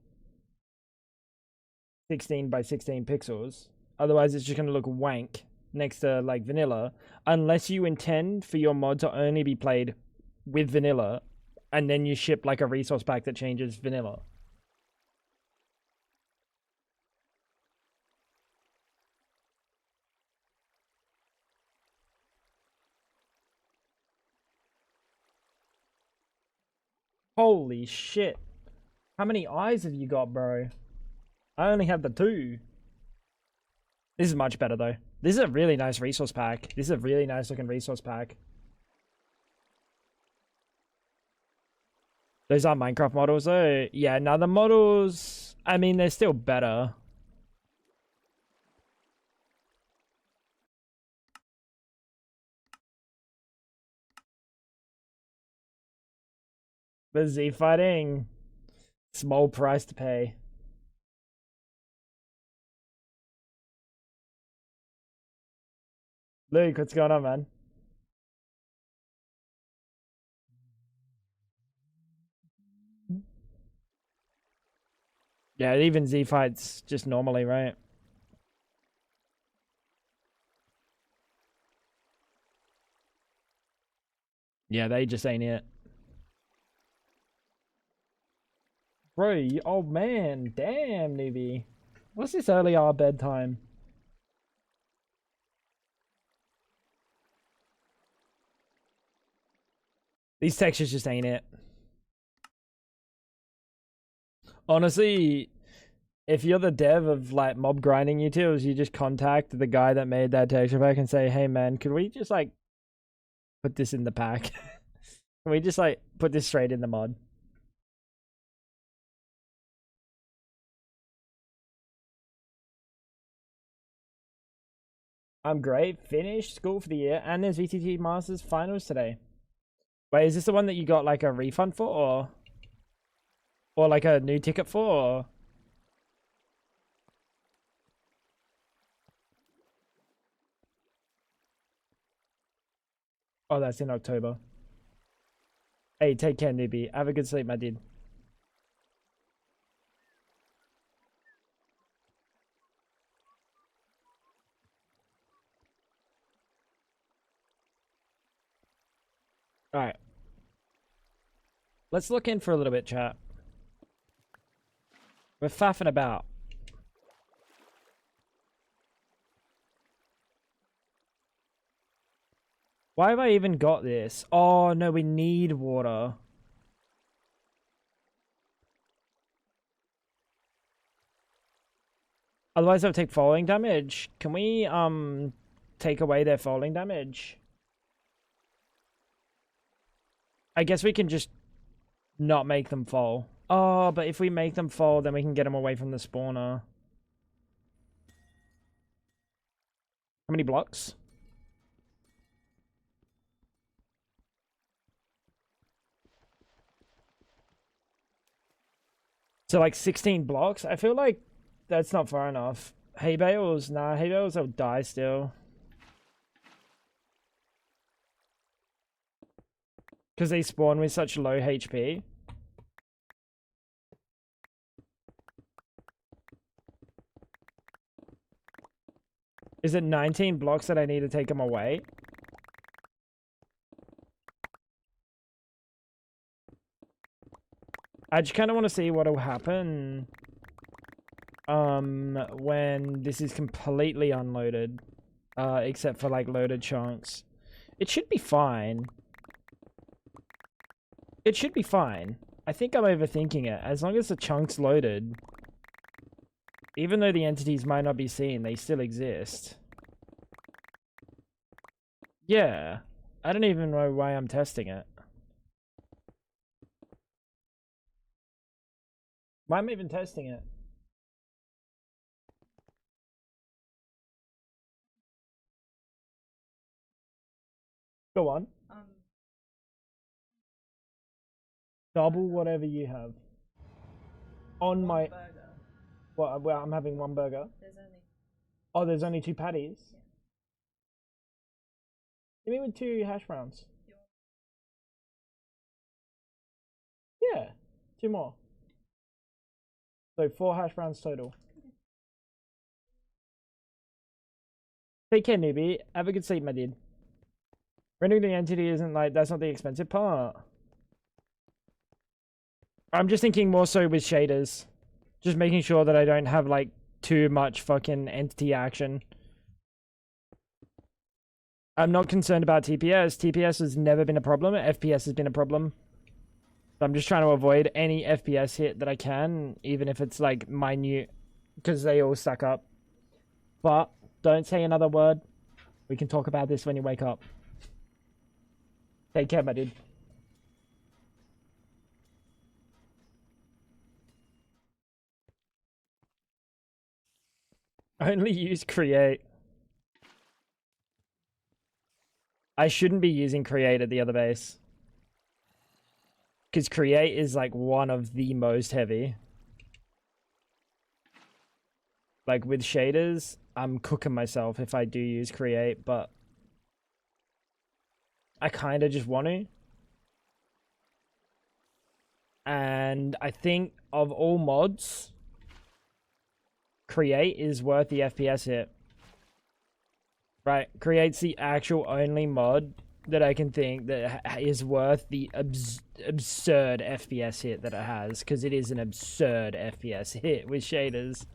16 by 16 pixels. Otherwise, it's just going to look wank next to, like, vanilla. Unless you intend for your mod to only be played with vanilla, and then you ship, like, a resource pack that changes vanilla. Holy shit. How many eyes have you got, bro? I only have the 2. This is much better, though. This is a really nice resource pack. This is a really nice looking resource pack. Those aren't Minecraft models though. Yeah, now the models, I mean, they're still better. But Z fighting, small price to pay. Luke, what's going on, man? Yeah, even Z fights just normally, right? Yeah, they just ain't it. Bro, you old man. Damn, newbie. What's this early hour bedtime? These textures just ain't it. Honestly, if you're the dev of like mob grinding utils, you just contact the guy that made that texture pack and say, hey man, could we just like put this in the pack? Can we just like put this straight in the mod? I'm great. Finished school for the year, and there's VTT Masters finals today. Wait, is this the one that you got like a refund for, or like a new ticket for? Or... Oh, that's in October. Hey, take care, newbie. Have a good sleep, my dude. All right. Let's look in for a little bit, chat. We're faffing about. Why have I even got this? Oh, no, we need water. Otherwise, they'll take falling damage. Can we, take away their falling damage? I guess we can just not make them fall. Oh, but if we make them fall, then we can get them away from the spawner. How many blocks? So like 16 blocks? I feel like that's not far enough. Hay bales? Nah, hay bales will die still. Because they spawn with such low HP. Is it 19 blocks that I need to take them away? I just kind of want to see what will happen when this is completely unloaded, except for like loaded chunks. It should be fine. It should be fine. I think I'm overthinking it. As long as the chunk's loaded, even though the entities might not be seen, they still exist. Yeah. I don't even know why I'm testing it. Why am I even testing it? Go on. Double whatever you have. On my... Burger. What? Well, I'm having one burger. Oh, there's only 2 patties? Yeah. Give me with 2 hash browns. Yeah. 2 more. So 4 hash browns total. Take care, newbie. Have a good sleep, my dude. Rendering the entity isn't like... That's not the expensive part. I'm just thinking more so with shaders. Just making sure that I don't have, like, too much fucking entity action. I'm not concerned about TPS. TPS has never been a problem. FPS has been a problem. So I'm just trying to avoid any FPS hit that I can, even if it's, like, minute, because they all stack up. But don't say another word. We can talk about this when you wake up. Take care, my dude. Only use create. I shouldn't be using create at the other base. Because create is like one of the most heavy. Like with shaders, I'm cooking myself if I do use create, but I kind of just want to. And I think of all mods, create is worth the FPS hit. Right, create's the actual only mod that I can think that is worth the absurd FPS hit that it has, because it is an absurd FPS hit with shaders.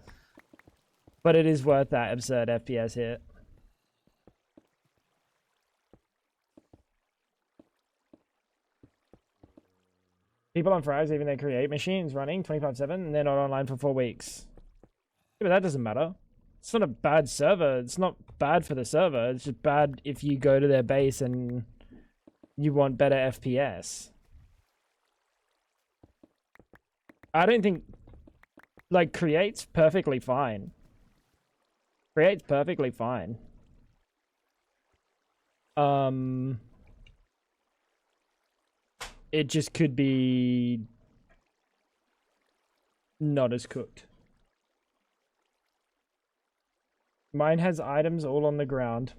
But it is worth that absurd FPS hit. People on Fries, even their create machines running 24/7, and they're not online for 4 weeks. Yeah, but that doesn't matter. It's not a bad server. It's not bad for the server. It's just bad if you go to their base and you want better FPS. I don't think... Like, create's perfectly fine. Create's perfectly fine. It just could be not as cooked. Mine has items all on the ground.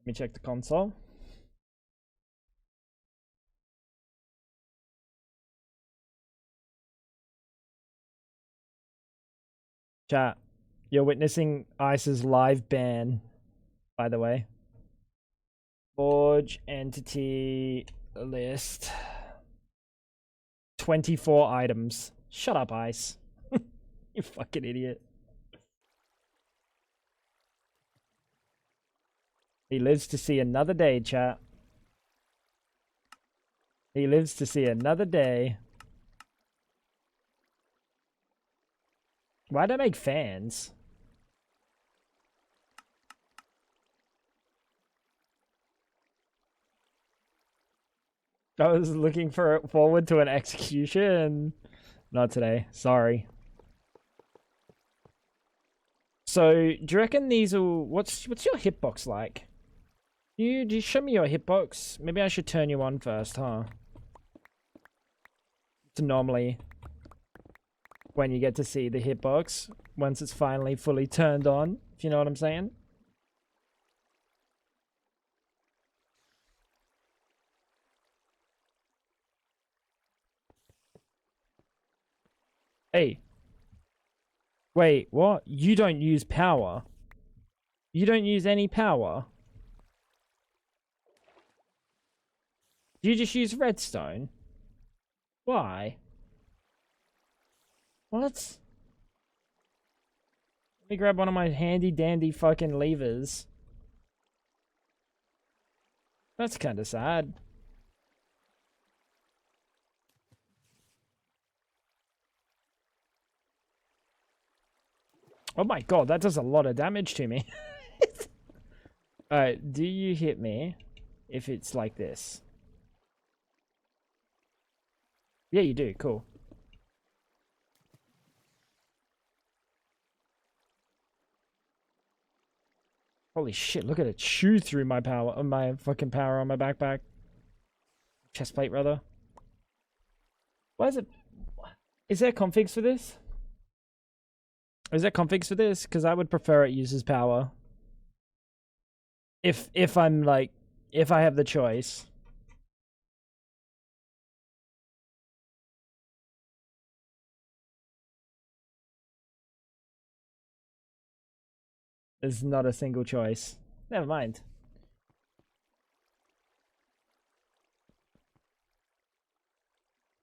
Let me check the console. Chat, you're witnessing ICE's live ban, by the way. Forge entity list. 24 items. Shut up, Ice. You fucking idiot. He lives to see another day, chat. He lives to see another day. Why'd I make fans? I was looking forward to an execution. Not today. Sorry. So, do you reckon these will... What's your hitbox like? Do you show me your hitbox? Maybe I should turn you on first, huh? It's normally when you get to see the hitbox once it's finally fully turned on, if you know what I'm saying. Hey. Wait, what? You don't use power? You don't use any power? You just use redstone? Why? What? Let me grab one of my handy dandy fucking levers. That's kind of sad. Oh my god, that does a lot of damage to me. Alright, do you hit me if it's like this? Yeah, you do. Cool. Holy shit, look at it chew through my power, my fucking power on my backpack. Chest plate, rather. Why is it... Is there configs for this? Is there configs for this? Because I would prefer it uses power. If I'm like... If I have the choice. There's not a single choice. Never mind.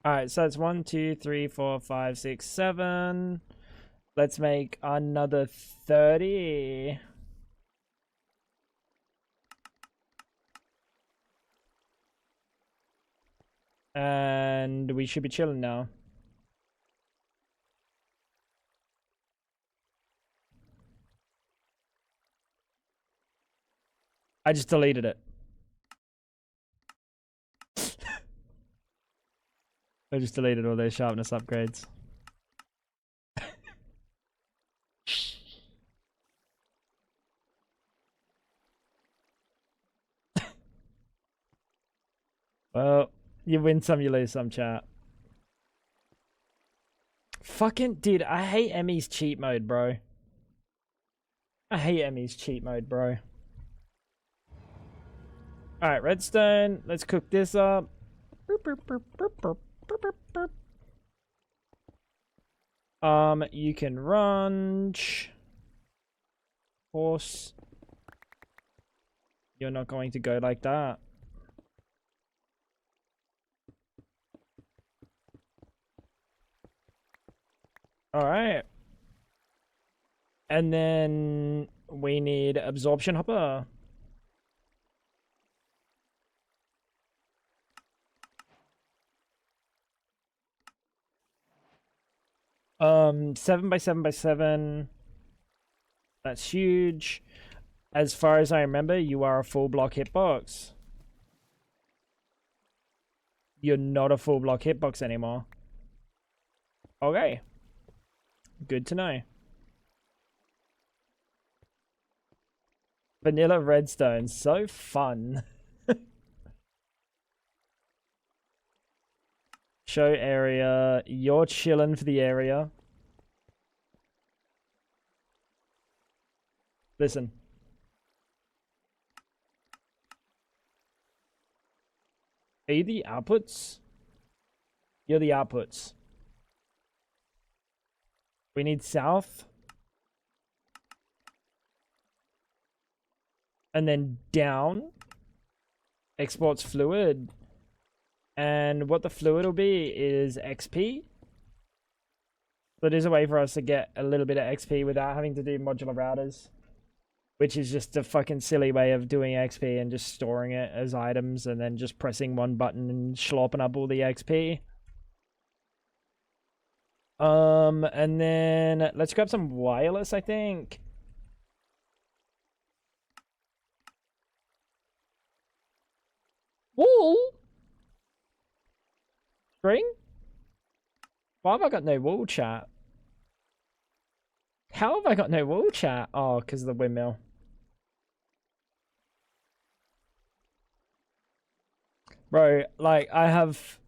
Alright, so it's 1, 2, 3, 4, 5, 6, 7. Let's make another 30. And we should be chilling now. I just deleted it. I just deleted all those sharpness upgrades. Well, you win some, you lose some, chat. Fucking, dude, I hate Emmy's cheat mode, bro. I hate Emmy's cheat mode, bro. Alright, redstone. Let's cook this up. You can run. Horse. You're not going to go like that. Alright. And then we need absorption hopper. 7x7x7. That's huge. As far as I remember, you are a full block hitbox. You're not a full block hitbox anymore. Okay. Good to know. Vanilla redstone, so fun. Show area. You're chilling for the area. Listen. Are you the outputs? You're the outputs. We need south. And then down. Exports fluid. And what the fluid will be is XP. So there's a way for us to get a little bit of XP without having to do modular routers. Which is just a fucking silly way of doing XP and just storing it as items and then just pressing one button and slopping up all the XP. And then let's grab some wireless, I think. Wool? String? Why have I got no wool, chat? How have I got no wool, chat? Oh, because of the windmill. Bro, like, I have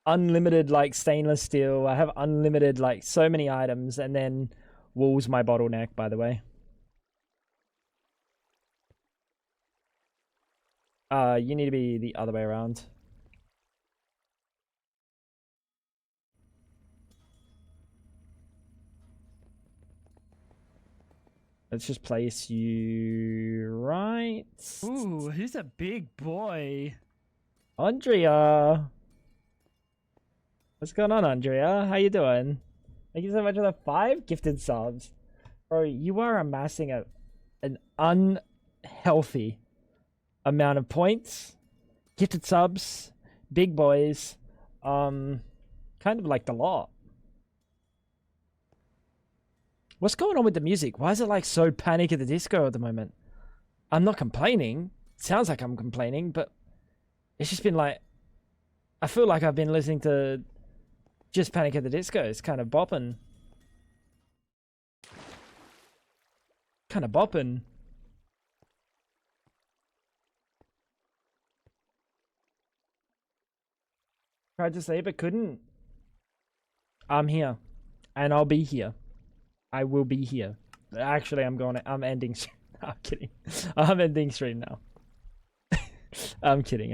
unlimited, like, stainless steel. I have unlimited, like, so many items. And then wool's my bottleneck, by the way. You need to be the other way around. Let's just place you right. Ooh, who's a big boy? Andrea. What's going on, Andrea? How you doing? Thank you so much for the 5 gifted subs. Bro, you are amassing an unhealthy amount of points. Gifted subs. Big boys. Kind of like the lot. What's going on with the music? Why is it like so Panic at the Disco at the moment? I'm not complaining. Sounds like I'm complaining, but it's just been like, I feel like I've been listening to just Panic at the Disco. It's kind of bopping. Kind of bopping. Tried to say but couldn't. I'm here. And I'll be here. I will be here. Actually, I'm ending. I'm kidding. I'm ending stream now. I'm kidding.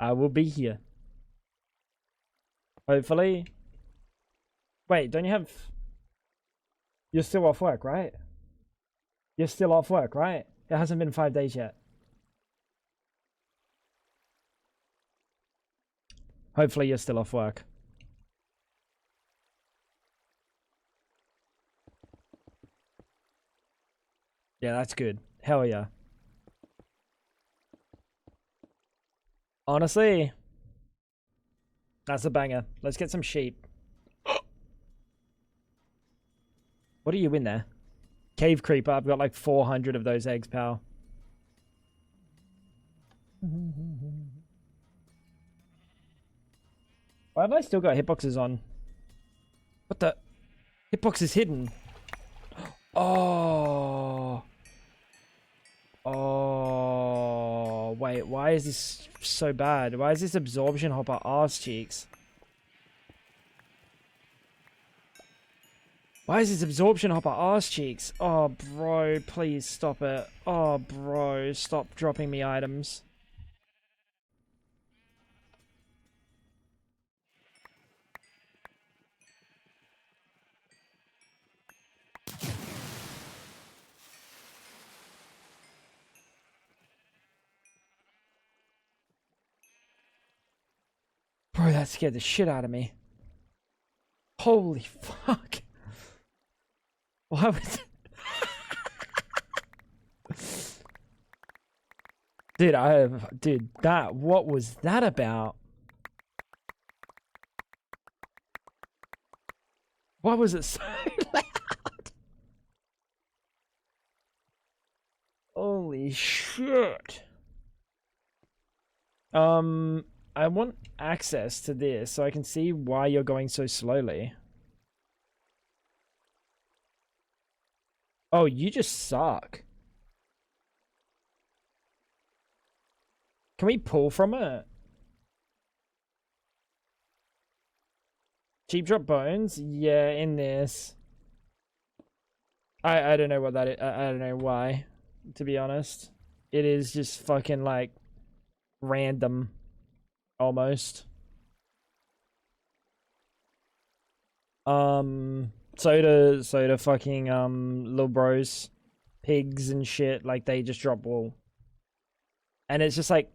I will be here. Hopefully. Wait, don't you have... You're still off work, right? You're still off work, right? It hasn't been 5 days yet. Hopefully you're still off work. Yeah, that's good. Hell yeah. Honestly, that's a banger. Let's get some sheep. What are you in there? Cave creeper. I've got like 400 of those eggs, pal. Why have I still got hitboxes on? What the? Hitbox is hidden. Oh. Oh, wait. Wait, why is this so bad? Why is this absorption hopper arse cheeks? Why is this absorption hopper arse cheeks? Oh, bro, please stop it. Oh, bro, stop dropping me items. Bro, that scared the shit out of me. Holy fuck. Why was... Dude, what was that about? Why was it so loud? Holy shit. I want access to this so I can see why you're going so slowly. Oh, you just suck. Can we pull from it? Cheap drop bones? Yeah, in this. I don't know what that is. I don't know why, to be honest. It is just fucking like random. Almost. Soda fucking little bros, pigs and shit, like they just drop wool. And it's just like,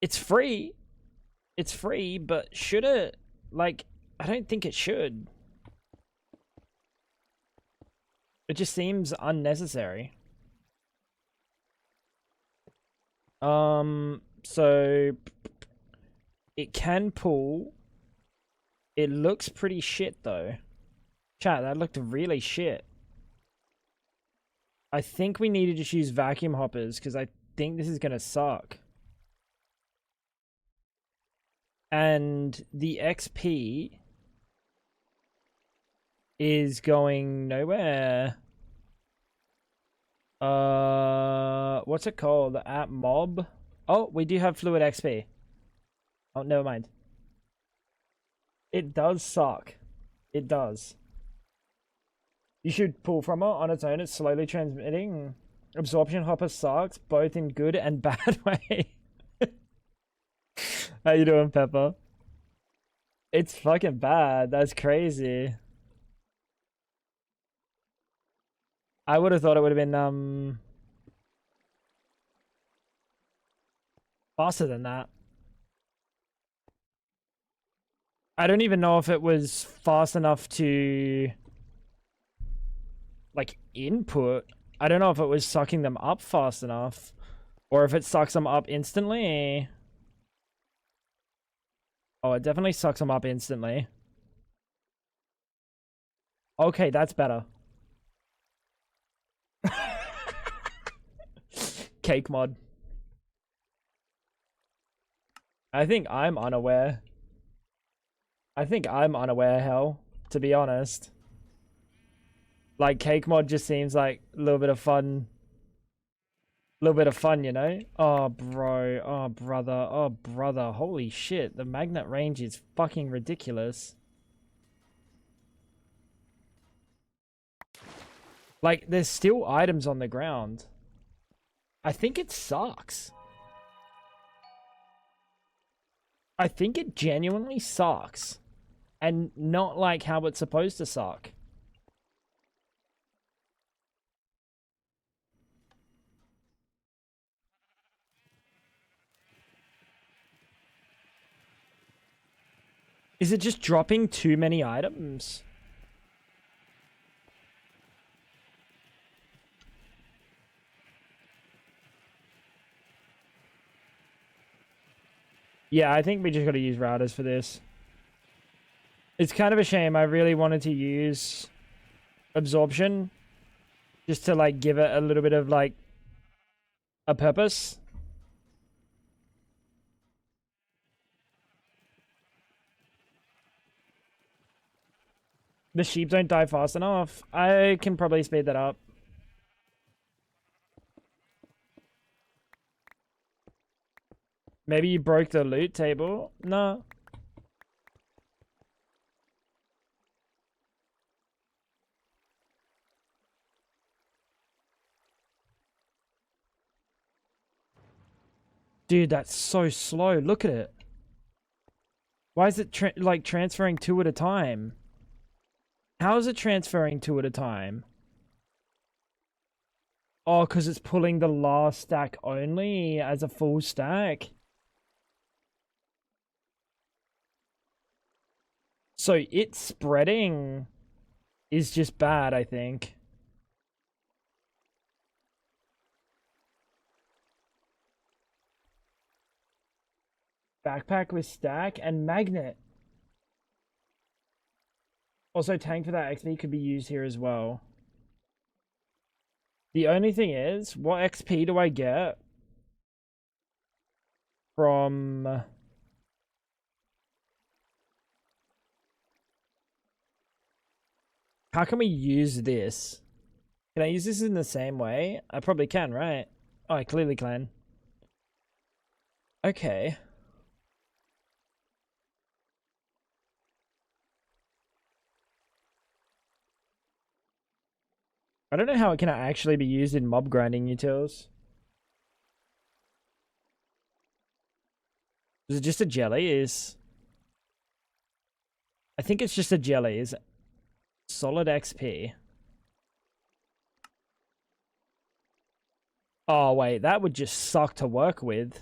it's free, but should it? Like, I don't think it should. It just seems unnecessary. So it can pull. It looks pretty shit though. Chat, that looked really shit. I think we need to just use vacuum hoppers because I think this is gonna suck. And the XP is going nowhere. What's it called? The app mob? Oh, we do have fluid XP. Oh, never mind. It does suck. It does. You should pull from it on its own. It's slowly transmitting. Absorption hopper sucks, both in good and bad way. How you doing, Pepper? It's fucking bad. That's crazy. I would have thought it would have been faster than that. I don't even know if it was fast enough to like input. I don't know if it was sucking them up fast enough or if it sucks them up instantly. Oh, it definitely sucks them up instantly. Okay, that's better. Cake mod. I think I'm unaware. Hell, to be honest. Like, cake mod just seems like a little bit of fun. A little bit of fun, you know? Oh, bro. Oh, brother. Oh, brother. Holy shit. The magnet range is fucking ridiculous. Like, there's still items on the ground. I think it sucks. I think it genuinely sucks. And not like how it's supposed to suck. Is it just dropping too many items? Yeah, I think we just gotta use routers for this. It's kind of a shame. I really wanted to use absorption just to like give it a little bit of like a purpose. The sheep don't die fast enough. I can probably speed that up. Maybe you broke the loot table? No. Dude, that's so slow. Look at it. Why is it like transferring 2 at a time? How is it transferring 2 at a time? Oh, because it's pulling the last stack only as a full stack. So its spreading is just bad, I think. Backpack with stack and magnet. Also, tank for that XP could be used here as well. The only thing is, what XP do I get from... How can we use this? Can I use this in the same way? I probably can, right? Oh, I clearly can. Okay. I don't know how it can actually be used in mob grinding utils. Is it just a jelly? I think it's just a jelly. Is solid XP. Oh wait, that would just suck to work with.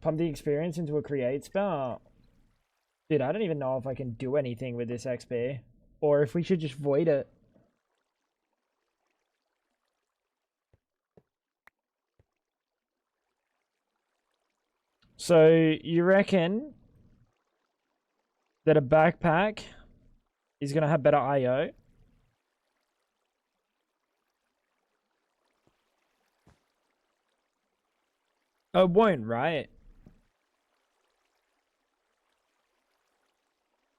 Pump the experience into a create spell. Dude, I don't even know if I can do anything with this XP. Or if we should just void it. So, you reckon that a backpack is going to have better IO? Oh, it won't, right?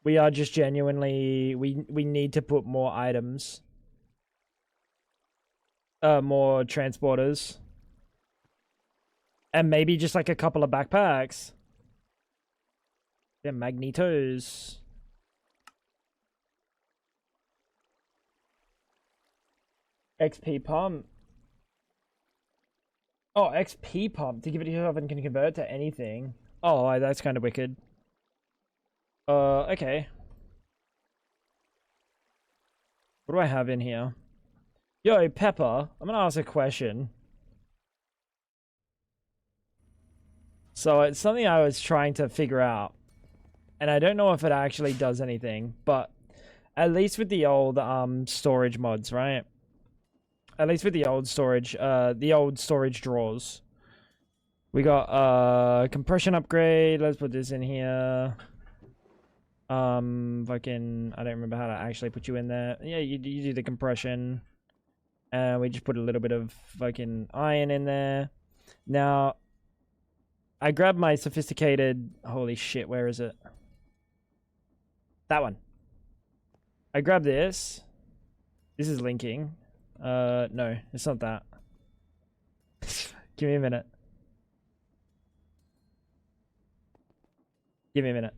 We are just genuinely... We need to put more items. More transporters. And maybe just like a couple of backpacks. Yeah, magnetos. XP pump. Oh, XP pump. To give it to yourself and can convert it to anything. Oh, that's kind of wicked. Okay. What do I have in here? Yo, Pepper, I'm gonna ask a question. So it's something I was trying to figure out. And I don't know if it actually does anything, but at least with the old storage mods, right? At least with the old storage drawers. We got compression upgrade. Let's put this in here. Fucking, I don't remember how to actually put you in there. Yeah, you do the compression. And we just put a little bit of fucking iron in there. Now, I grabbed my sophisticated... Holy shit, where is it? That one. I grabbed this. This is linking. No, it's not that. Give me a minute. Give me a minute.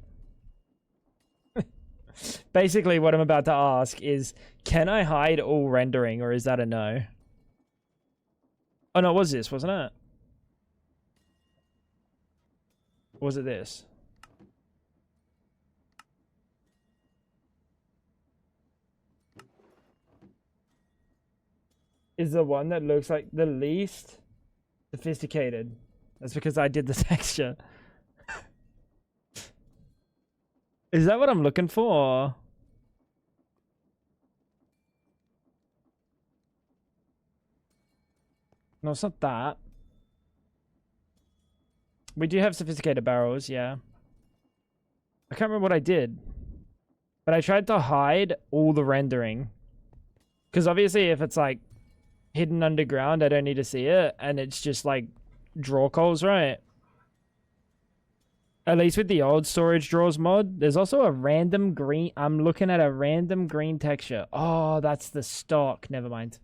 Basically, what I'm about to ask is, can I hide all rendering, or is that a no? Oh, no, it was this, wasn't it? Or was it this? Is the one that looks like the least sophisticated. That's because I did the texture. Is that what I'm looking for? No, it's not that. We do have sophisticated barrels, yeah. I can't remember what I did. But I tried to hide all the rendering. Because obviously if it's like hidden underground, I don't need to see it. And it's just like draw calls, right? At least with the old storage drawers mod, there's also a random green. I'm looking at a random green texture. Oh, that's the stock. Never mind.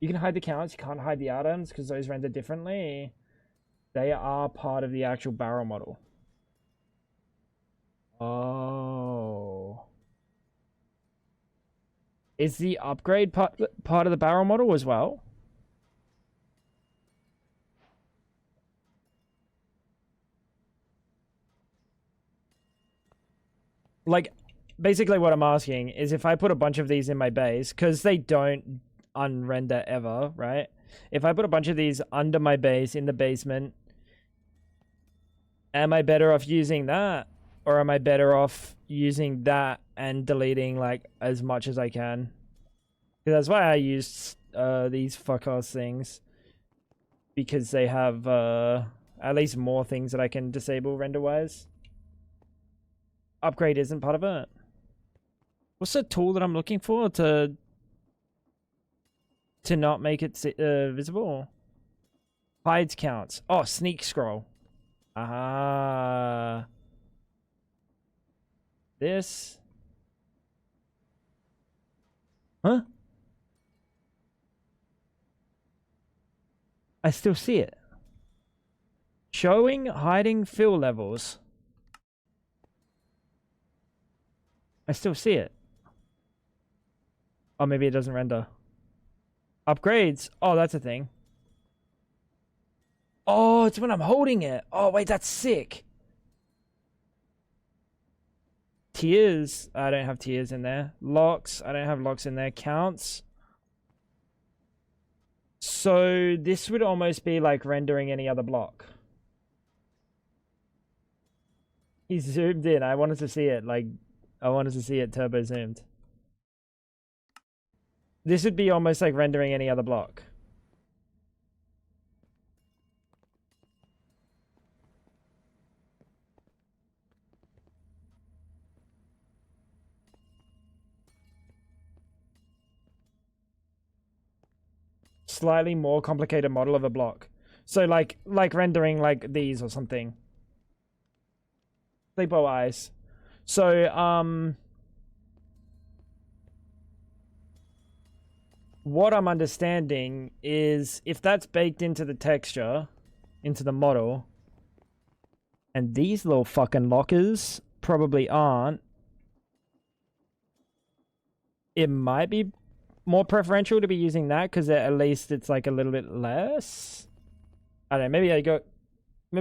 You can hide the counts, you can't hide the atoms because those render differently. They are part of the actual barrel model. Oh. Is the upgrade part of the barrel model as well? Like, basically what I'm asking is if I put a bunch of these in my base, because they don't unrender ever, right? If I put a bunch of these under my base in the basement, am I better off using that? Or am I better off using that and deleting, like, as much as I can? Because that's why I used these fuck-ass things. Because they have at least more things that I can disable render-wise. Upgrade isn't part of it. What's the tool that I'm looking for to not make it visible? Hides counts. Oh, sneak scroll. Ah. This. Huh? I still see it. Showing hiding fill levels. I still see it. Oh, maybe it doesn't render. Upgrades. Oh, that's a thing. Oh, it's when I'm holding it. Oh, wait, that's sick. Tiers. I don't have tiers in there. Locks. I don't have locks in there. Counts. So this would almost be like rendering any other block. He zoomed in. I wanted to see it. Like, I wanted to see it turbo zoomed. This would be almost like rendering any other block. Slightly more complicated model of a block. So like rendering like these or something. Sleepo eyes. So what I'm understanding is if that's baked into the texture, into the model, and these little fucking lockers probably aren't, it might be more preferential to be using that because at least it's like a little bit less. I don't know, maybe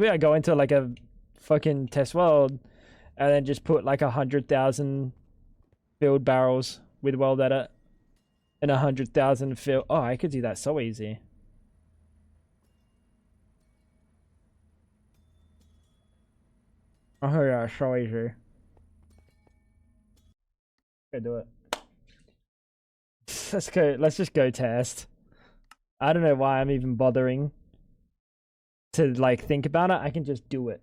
I go into like a fucking test world and then just put like 100,000 filled barrels with weld edit and 100,000 fill. Oh, I could do that so easy. Oh yeah, so easy. Go do it. Let's go. Let's just go test. I don't know why I'm even bothering to like think about it. I can just do it.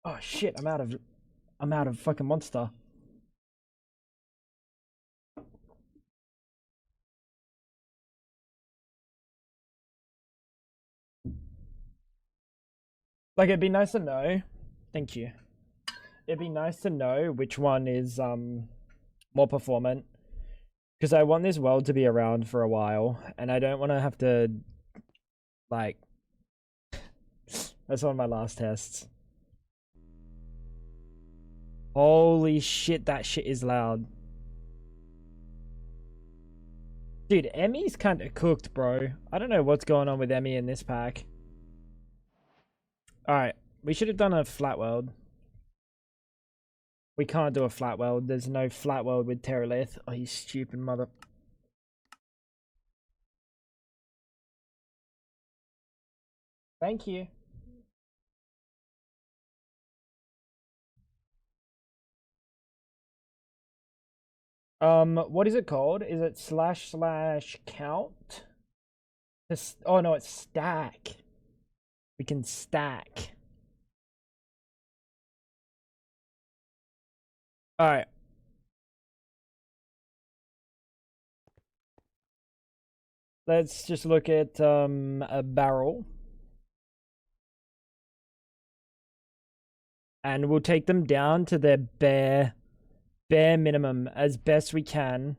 Oh shit! I'm out of fucking monster. Like it'd be nice to know. Thank you. It'd be nice to know which one is more performant. Because I want this world to be around for a while, and I don't want to have to, like, that's one of my last tests. Holy shit, that shit is loud. Dude, Emmy's kind of cooked, bro. I don't know what's going on with Emmy in this pack. Alright, we should have done a flat world. We can't do a flat world. There's no flat world with Terralith. Oh, you stupid mother... Thank you. What is it called? Is it / count? Oh no, it's stack. We can stack. Alright. Let's just look at a barrel. And we'll take them down to their bare minimum as best we can.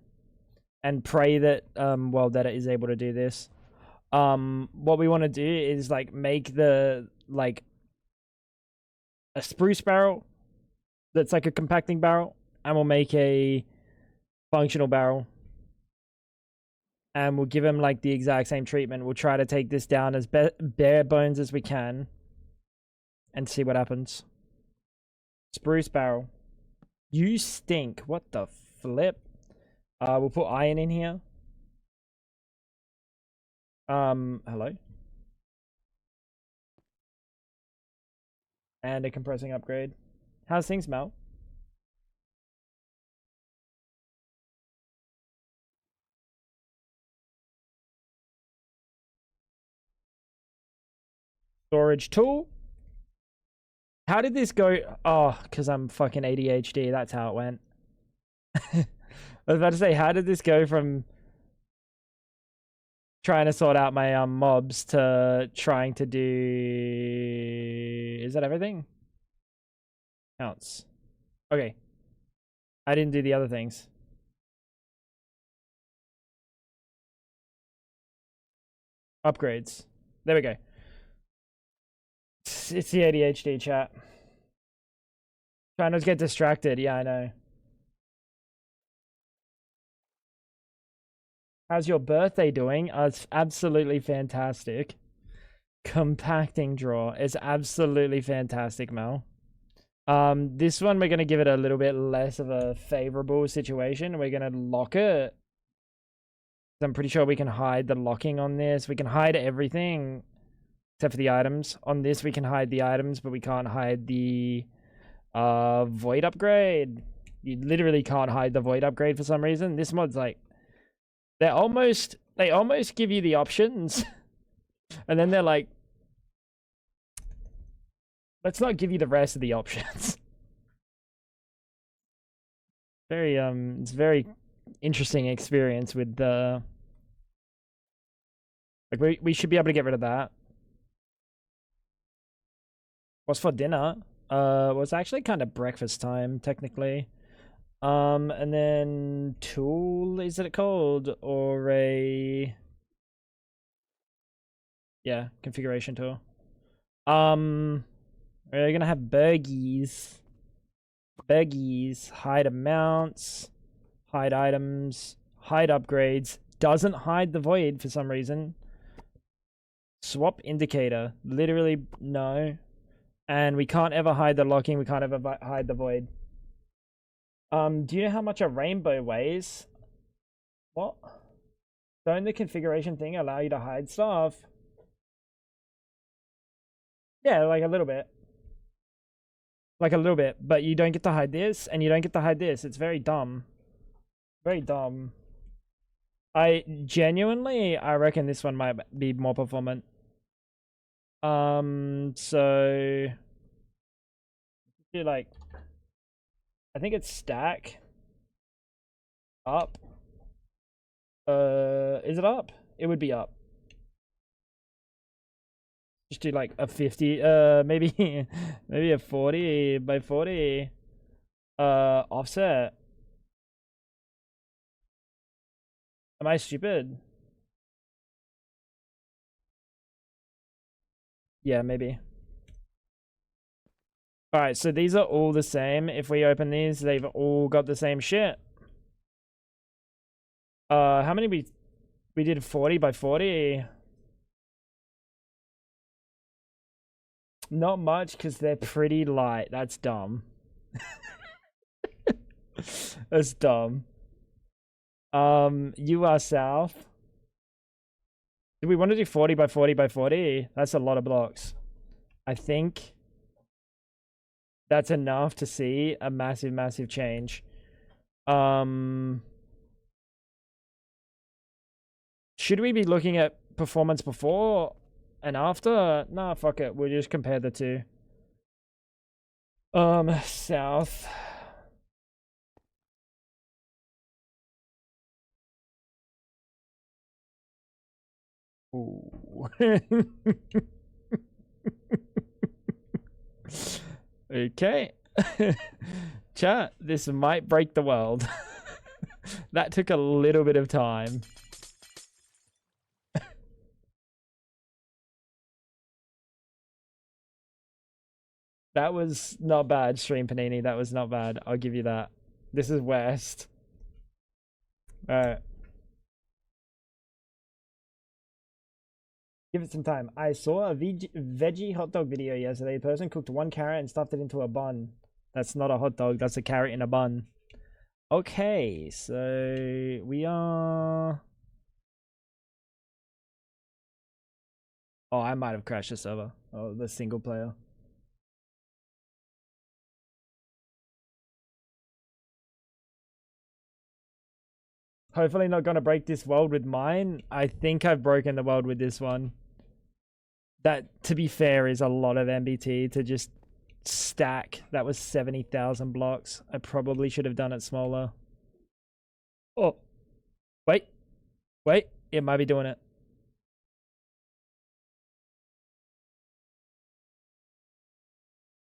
and pray that well that it is able to do this. What we want to do is like make the like a spruce barrel that's like a compacting barrel, and we'll make a functional barrel, and we'll give him like the exact same treatment. We'll try to take this down as bare bones as we can and see what happens. Spruce barrel. You stink. What the flip? We'll put iron in here. Hello. And a compressing upgrade. How's things, Mel? Storage tool. How did this go? Oh, because I'm fucking ADHD. That's how it went. I was about to say, how did this go from trying to sort out my mobs to trying to do... Is that everything? Counts. Okay. I didn't do the other things. Upgrades. There we go. It's the ADHD chat. Trying not to get distracted. Yeah, I know. How's your birthday doing? It's absolutely fantastic. Compacting draw is absolutely fantastic, Mel. This one we're gonna give it a little bit less of a favorable situation. We're gonna lock it. I'm pretty sure we can hide the locking on this. We can hide everything except for the items. On this we can hide the items, but we can't hide the void upgrade. You literally can't hide the void upgrade for some reason. This mod's like they almost give you the options and then they're like, let's not give you the rest of the options. It's very interesting experience with the like we should be able to get rid of that. What's for dinner? Was actually kind of breakfast time technically. And then tool, is it called? Or a... Yeah, configuration tool. We're gonna have burgies. Burgies, hide amounts, hide items, hide upgrades. Doesn't hide the void for some reason. Swap indicator, literally no. And we can't ever hide the locking, we can't ever hide the void. Do you know how much a rainbow weighs? What? Don't the configuration thing allow you to hide stuff? Yeah, like a little bit. Like a little bit, but you don't get to hide this, and you don't get to hide this. It's very dumb. Very dumb. I reckon this one might be more performant. So... do like... I think it's stack up. Is it up? It would be up. Just do like a 50, maybe maybe a 40 by 40 offset. Am I stupid? Yeah, maybe. Alright, so these are all the same. If we open these, they've all got the same shit. How many we did 40 by 40? Not much, because they're pretty light. That's dumb. That's dumb. You are south. Do we want to do 40 by 40 by 40? That's a lot of blocks. I think that's enough to see a massive, massive change. Should we be looking at performance before and after? Nah, fuck it. We'll just compare the two. South. Ooh. Okay. Chat, this might break the world. That took a little bit of time. That was not bad, Stream Panini. That was not bad. I'll give you that. This is West. Alright. Give it some time. I saw a veggie hot dog video yesterday. The person cooked one carrot and stuffed it into a bun. That's not a hot dog. That's a carrot in a bun. Okay, so we are... Oh, I might have crashed the server. Oh, the single player. Hopefully not gonna break this world with mine. I think I've broken the world with this one. That, to be fair, is a lot of MBT to just stack. That was 70,000 blocks. I probably should have done it smaller. Oh, wait, it might be doing it.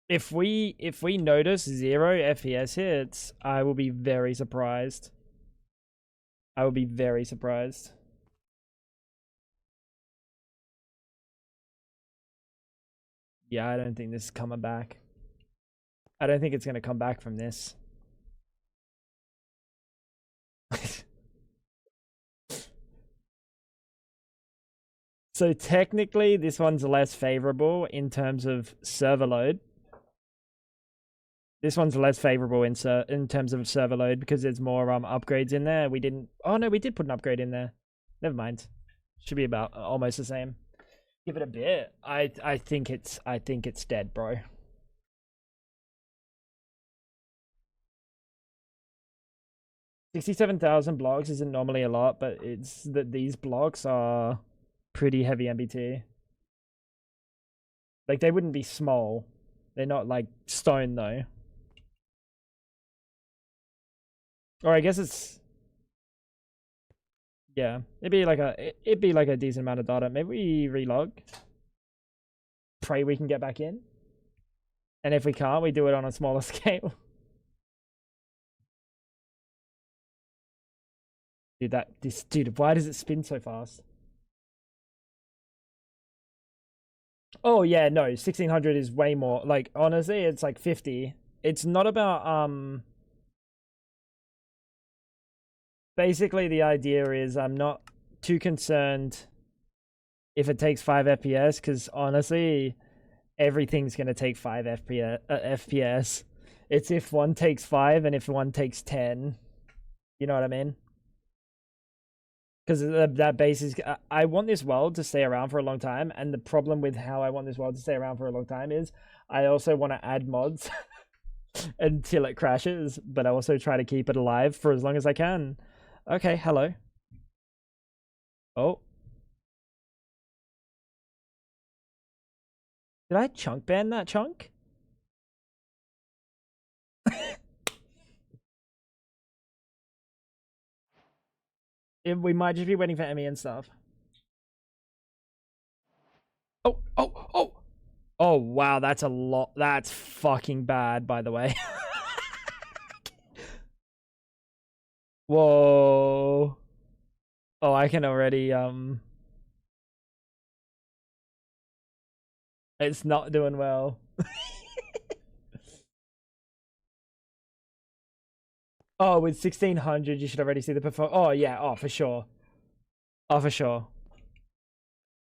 If we notice 0 FPS hits, I will be very surprised. I will be very surprised. Yeah, I don't think this is coming back. I don't think it's going to come back from this. So technically, this one's less favorable in terms of server load. This one's less favorable in terms of server load because there's more upgrades in there. We didn't... Oh, no, we did put an upgrade in there. Never mind. Should be about almost the same. Give it a bit. I think it's dead, bro. $67,000 blocks isn't normally a lot, but it's that these blocks are pretty heavy MBT. Like, they wouldn't be small. They're not like stone though. Or I guess it's... Yeah, it'd be like a decent amount of data. Maybe we relog. Pray we can get back in. And if we can't, we do it on a smaller scale. Dude, why does it spin so fast? Oh yeah, no, 1600 is way more. Like, honestly, it's like 50. It's not about basically the idea is I'm not too concerned if it takes 5 FPS, because honestly everything's going to take 5 FPS. It's if one takes 5 and if one takes 10. You know what I mean? Because that base is... I want this world to stay around for a long time, and the problem with how I want this world to stay around for a long time is I also want to add mods until it crashes, but I also try to keep it alive for as long as I can. Okay, hello. Oh. Did I chunk ban that chunk? We might just be waiting for Emmy and stuff. Oh. Oh, wow, that's a lot. That's fucking bad, by the way. Whoa. Oh, I can already, it's not doing well. Oh, with 1600, you should already see the performance. Oh, yeah. Oh, for sure. Oh, for sure.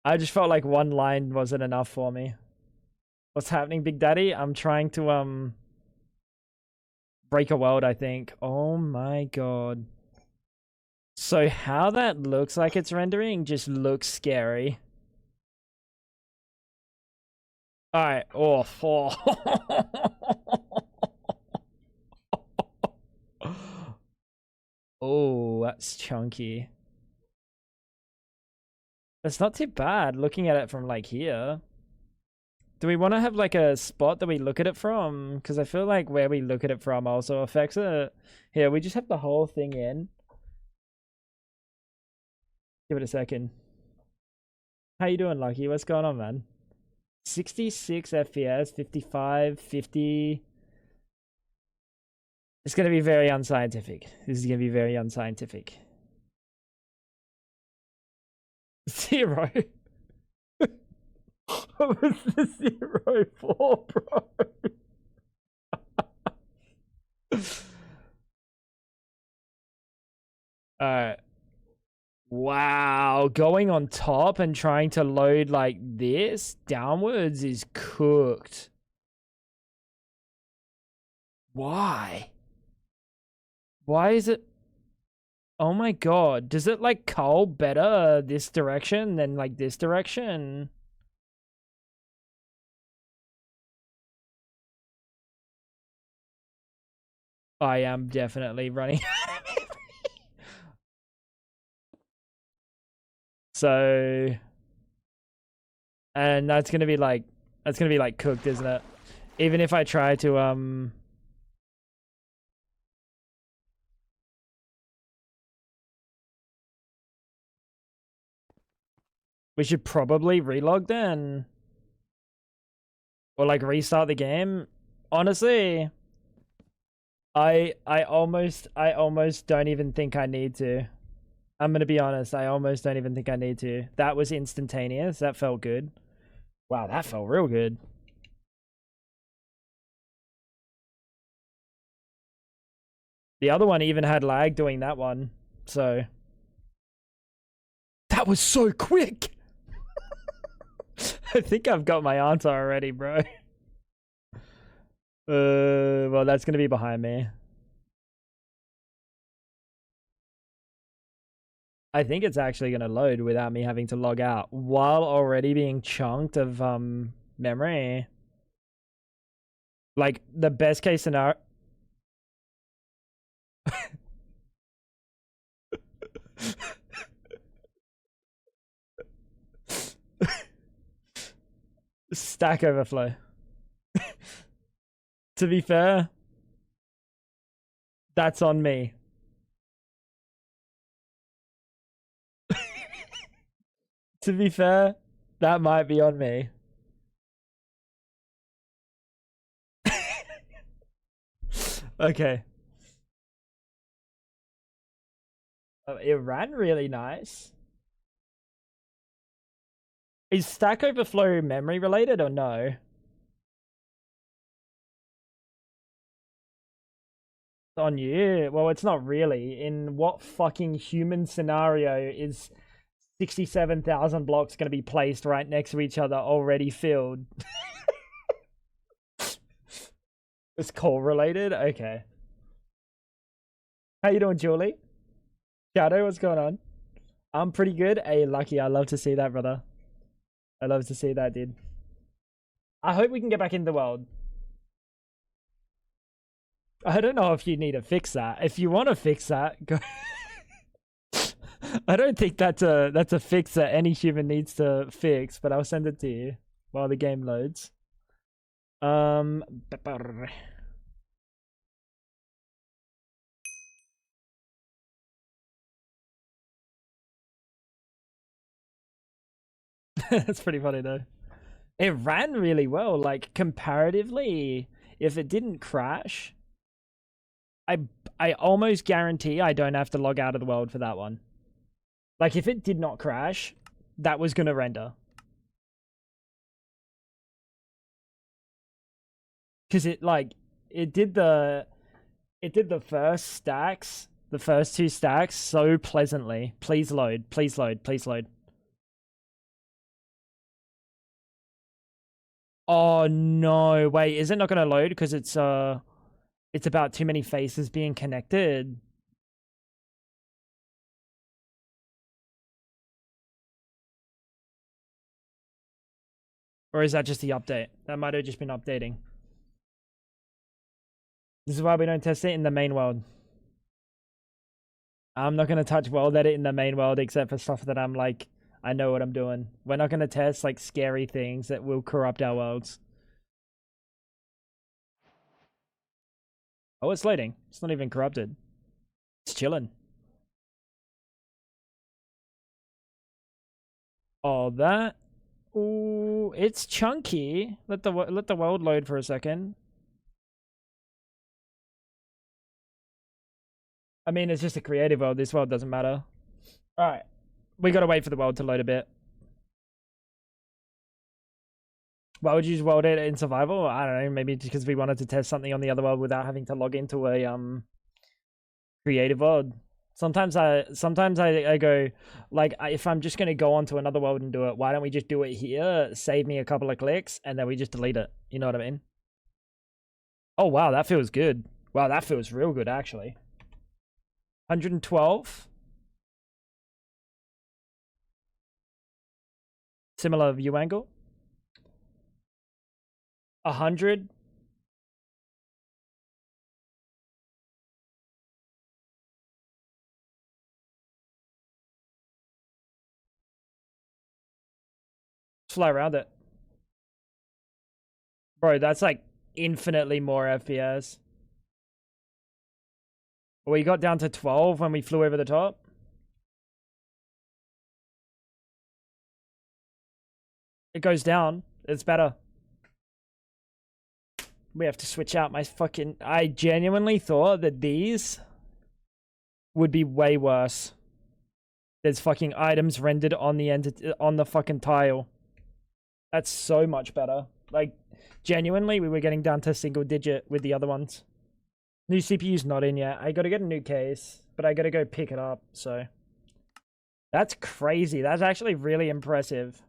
I just felt like one line wasn't enough for me. What's happening, Big Daddy? I'm trying to, break a world, I think. Oh my god. So how that looks like it's rendering just looks scary. Alright. Oh. Oh, that's chunky. It's not too bad looking at it from like here. Do we want to have like a spot that we look at it from? Because I feel like where we look at it from also affects it. Here, we just have the whole thing in. Give it a second. How you doing, Lucky? What's going on, man? 66 FPS, 55, 50. It's going to be very unscientific. This is going to be very unscientific. 0. What was the 0 for, bro? Alright. Wow, going on top and trying to load like this downwards is cooked. Why? Why is it? Oh my god, does it like cull better this direction than like this direction? I am definitely running. So, and that's gonna be like cooked, isn't it? Even if I try to we should probably relog then, or like restart the game. Honestly, I almost don't even think I need to. I'm gonna be honest, I almost don't even think I need to. That was instantaneous. That felt good. Wow, that felt real good. The other one even had lag doing that one, so that was so quick. I think I've got my answer already, bro. Well, that's gonna be behind me. I think it's actually gonna load without me having to log out while already being chunked of memory. Like the best case scenario. Stack Overflow. To be fair, that's on me. To be fair, that might be on me. Okay. It ran really nice. Is Stack Overflow memory related or no? On you? Well, it's not really. In what fucking human scenario is 67,000 blocks going to be placed right next to each other already filled? It's coal related? Okay. How you doing, Julie? Shadow, what's going on? I'm pretty good. Hey, Lucky, I love to see that, brother. I love to see that, dude. I hope we can get back in the world. I don't know if you need to fix that. If you want to fix that, go. I don't think that's a fix that any human needs to fix, but I'll send it to you while the game loads. That's pretty funny though. It ran really well, like comparatively. If it didn't crash, I almost guarantee I don't have to log out of the world for that one. Like if it did not crash, that was gonna render. Cause it did the first stacks, the first 2 stacks so pleasantly. Please load, please load, please load. Oh no, wait, is it not gonna load because it's about too many faces being connected? Or is that just the update? That might have just been updating. This is why we don't test it in the main world. I'm not going to touch world edit in the main world except for stuff that I'm like, I know what I'm doing. We're not going to test like scary things that will corrupt our worlds. Oh, it's loading. It's not even corrupted. It's chilling. Oh, that. Ooh, it's chunky. Let the world load for a second. I mean, it's just a creative world. This world doesn't matter. All right. We got to wait for the world to load a bit. Why would you use world data in survival? I don't know. Maybe because we wanted to test something on the other world without having to log into a creative world. Sometimes I go, like, if I'm just going to go onto another world and do it, why don't we just do it here, save me a couple of clicks, and then we just delete it? You know what I mean? Oh, wow, that feels good. Wow, that feels real good, actually. 112. Similar view angle. 100. Fly around it. Bro, that's like infinitely more FPS. We got down to 12 when we flew over the top. It goes down. It's better. We have to switch out my fucking... I genuinely thought that these would be way worse. There's fucking items rendered on the fucking tile. That's so much better. Like, genuinely, we were getting down to single digit with the other ones. New CPU's not in yet. I gotta get a new case, but I gotta go pick it up, so... That's crazy. That's actually really impressive.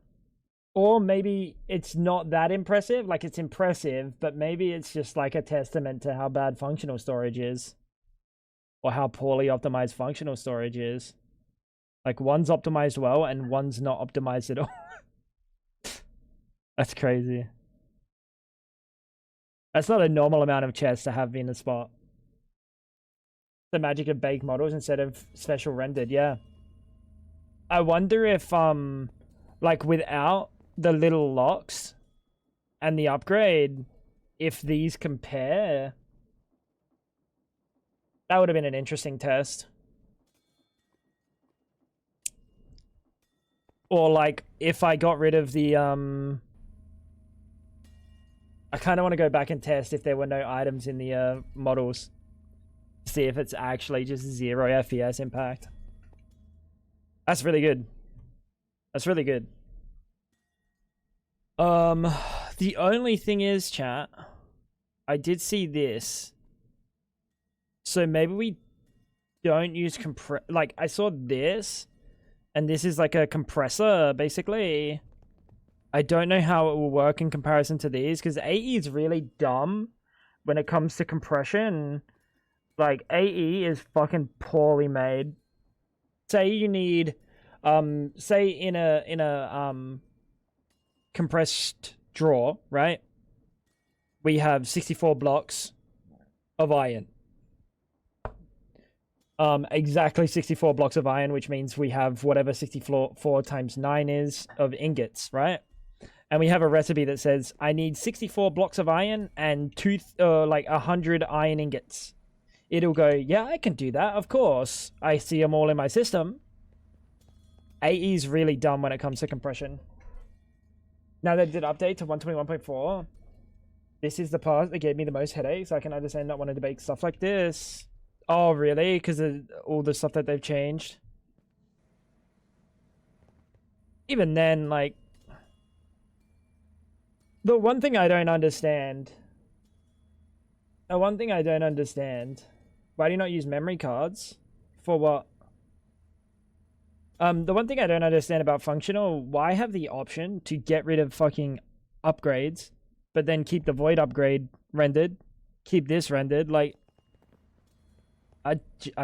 Or maybe it's not that impressive. Like, it's impressive, but maybe it's just like a testament to how bad functional storage is. Or how poorly optimized functional storage is. Like, one's optimized well and one's not optimized at all. That's crazy. That's not a normal amount of chests to have in a spot. The magic of baked models instead of special rendered, yeah. I wonder if, like, without the little locks and the upgrade, if these compare. That would have been an interesting test. Or, like, if I got rid of the, I kind of want to go back and test if there were no items in the models. See if it's actually just 0 FPS impact. That's really good. That's really good. The only thing is, chat, I did see this. So maybe we don't use like, I saw this, and this is like a compressor, basically. I don't know how it will work in comparison to these, because AE is really dumb when it comes to compression. Like, AE is fucking poorly made. Say you need, say in a compressed drawer, right? We have 64 blocks of iron. Exactly 64 blocks of iron, which means we have whatever 64 times 9 is of ingots, right? And we have a recipe that says, I need 64 blocks of iron and like 100 iron ingots. It'll go, yeah, I can do that, of course. I see them all in my system. AE is really dumb when it comes to compression. Now they did update to 121.4. This is the part that gave me the most headaches. I can understand not wanting to bake stuff like this. Oh, really? Because of all the stuff that they've changed. Even then, like... The one thing I don't understand... Why do you not use memory cards? For what? The one thing I don't understand about functional, why have the option to get rid of fucking upgrades, but then keep the void upgrade rendered? Keep this rendered, like... I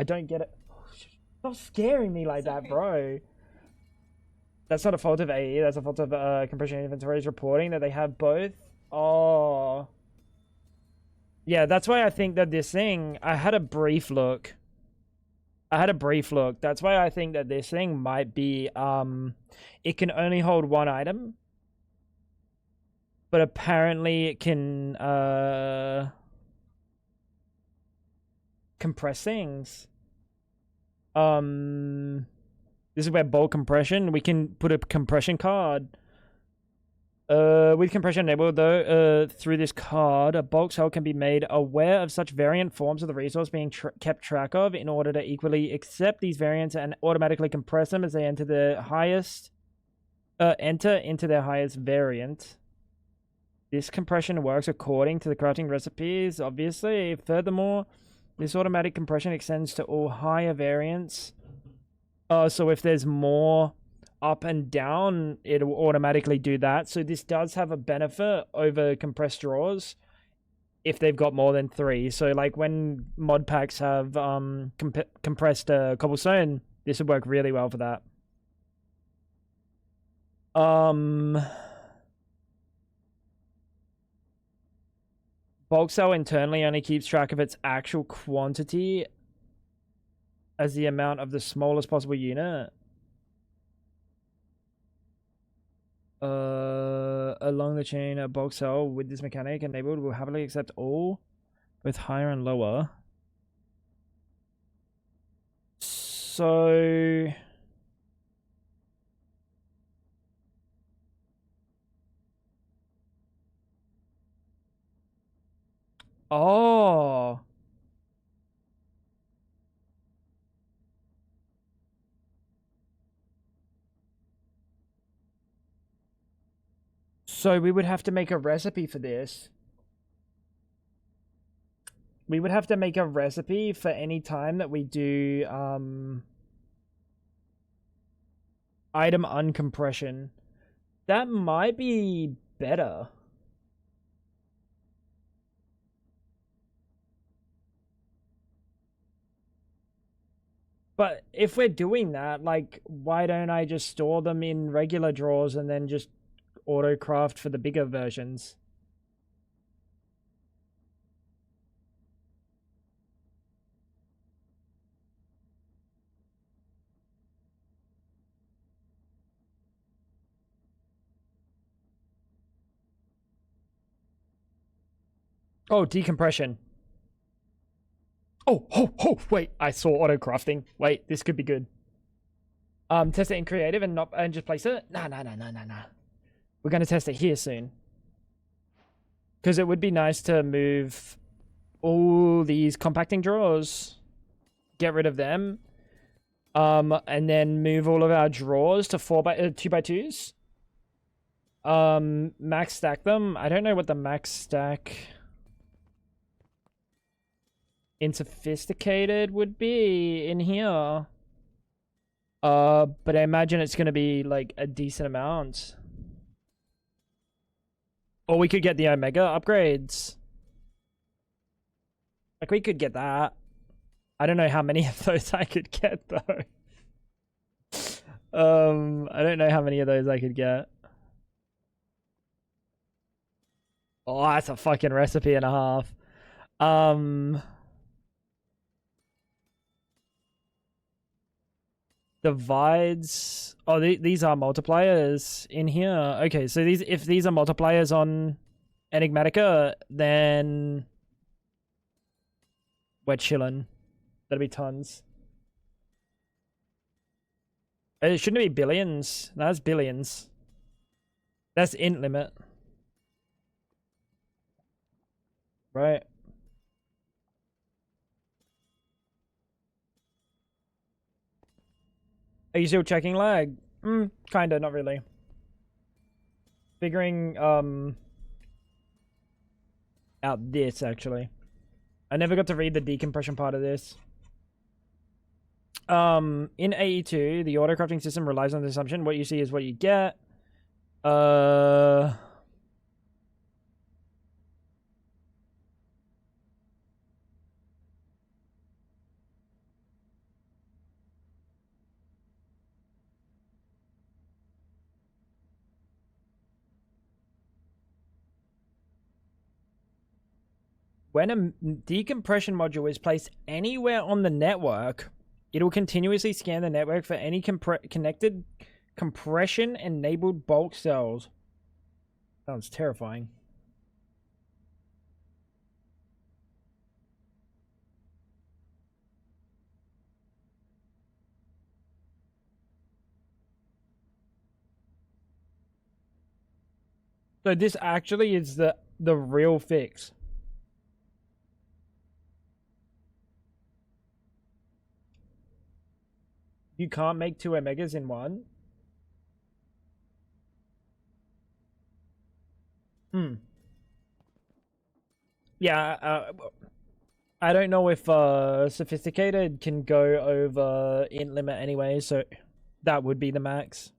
don't get it. Stop scaring me like that, bro. That's not a fault of AE, that's a fault of compression inventories reporting that they have both. Oh. Yeah, that's why I think that this thing, I had a brief look. That's why I think that this thing might be, it can only hold one item. But apparently it can, compress things. This is where bulk compression, we can put a compression card. With compression enabled, though, through this card, a bulk cell can be made aware of such variant forms of the resource being kept track of in order to equally accept these variants and automatically compress them as they enter the highest, enter into their highest variant. This compression works according to the crafting recipes, obviously. Furthermore, this automatic compression extends to all higher variants. So if there's more up and down, it'll automatically do that. So this does have a benefit over compressed drawers if they've got more than 3. So like when mod packs have compressed cobblestone, this would work really well for that. Bulk cell internally only keeps track of its actual quantity as the amount of the smallest possible unit. Along the chain, a bulk cell with this mechanic enabled will happily accept all, both higher and lower. So oh, so we would have to make a recipe for this. We would have to make a recipe for any time that we do item uncompression. That might be better. But if we're doing that, like, why don't I just store them in regular drawers and then just auto craft for the bigger versions? Oh, decompression. Oh, wait, I saw auto crafting. Wait, this could be good. Test it in creative and just place it. Nah. We're gonna test it here soon. Because it would be nice to move all these compacting drawers. Get rid of them. And then move all of our drawers to 2x2s. Max stack them. I don't know what the max stack in sophisticated would be in here. But I imagine it's gonna be like a decent amount. Or we could get the Omega upgrades. Like we could get that. I don't know how many of those I could get though. I don't know how many of those I could get. Oh, that's a fucking recipe and a half. Divides. Oh, these are multipliers in here. Okay, so if these are multipliers on Enigmatica, then we're chilling. That'll be tons. It shouldn't be billions. No, that's billions. That's int limit. Right. Are you still checking lag? Kinda, not really. Figuring out this actually. I never got to read the decompression part of this. In AE2, the auto crafting system relies on the assumption what you see is what you get. When a decompression module is placed anywhere on the network, it will continuously scan the network for any connected compression-enabled bulk cells. Sounds terrifying. So this actually is the real fix. You can't make 2 Omegas in one? Yeah, I don't know if Sophisticated can go over int limit anyway, so that would be the max.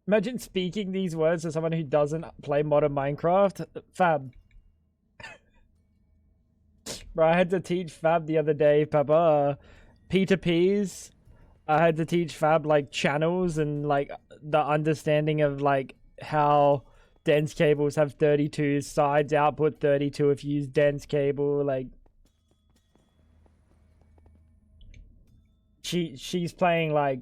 Imagine speaking these words to someone who doesn't play modern Minecraft. Fab. Bro, I had to teach Fab the other day, Papa. P2Ps. I had to teach Fab like channels and like the understanding of like how dense cables have 32 sides, output 32 if you use dense cable. Like she's playing like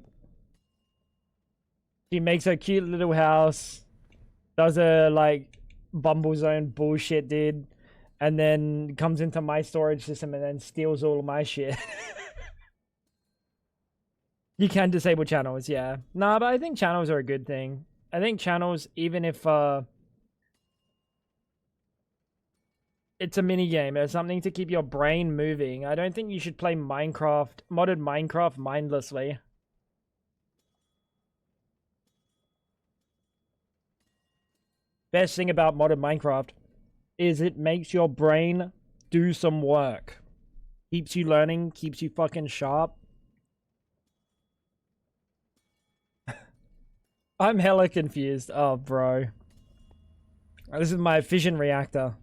she makes her cute little house, does a like Bumble Zone bullshit, dude, and then comes into my storage system and then steals all of my shit. You can disable channels, yeah. Nah, but I think channels are a good thing. I think channels, even if it's a mini game, it's something to keep your brain moving. I don't think you should play Minecraft, modded Minecraft mindlessly. Best thing about modded Minecraft is it makes your brain do some work. Keeps you learning, keeps you fucking sharp. I'm hella confused. Oh, bro. This is my fission reactor.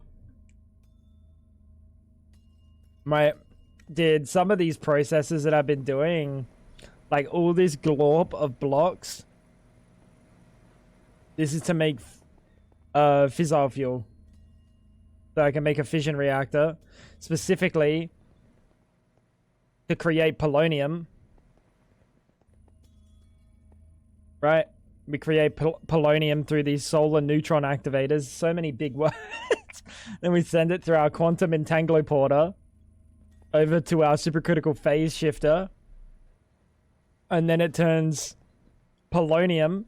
Dude, some of these processes that I've been doing, like all this glorp of blocks, this is to make fissile fuel. So I can make a fission reactor, specifically to create polonium. Right? We create polonium through these solar neutron activators. So many big words. Then we send it through our quantum entangloporter over to our supercritical phase shifter. And then it turns polonium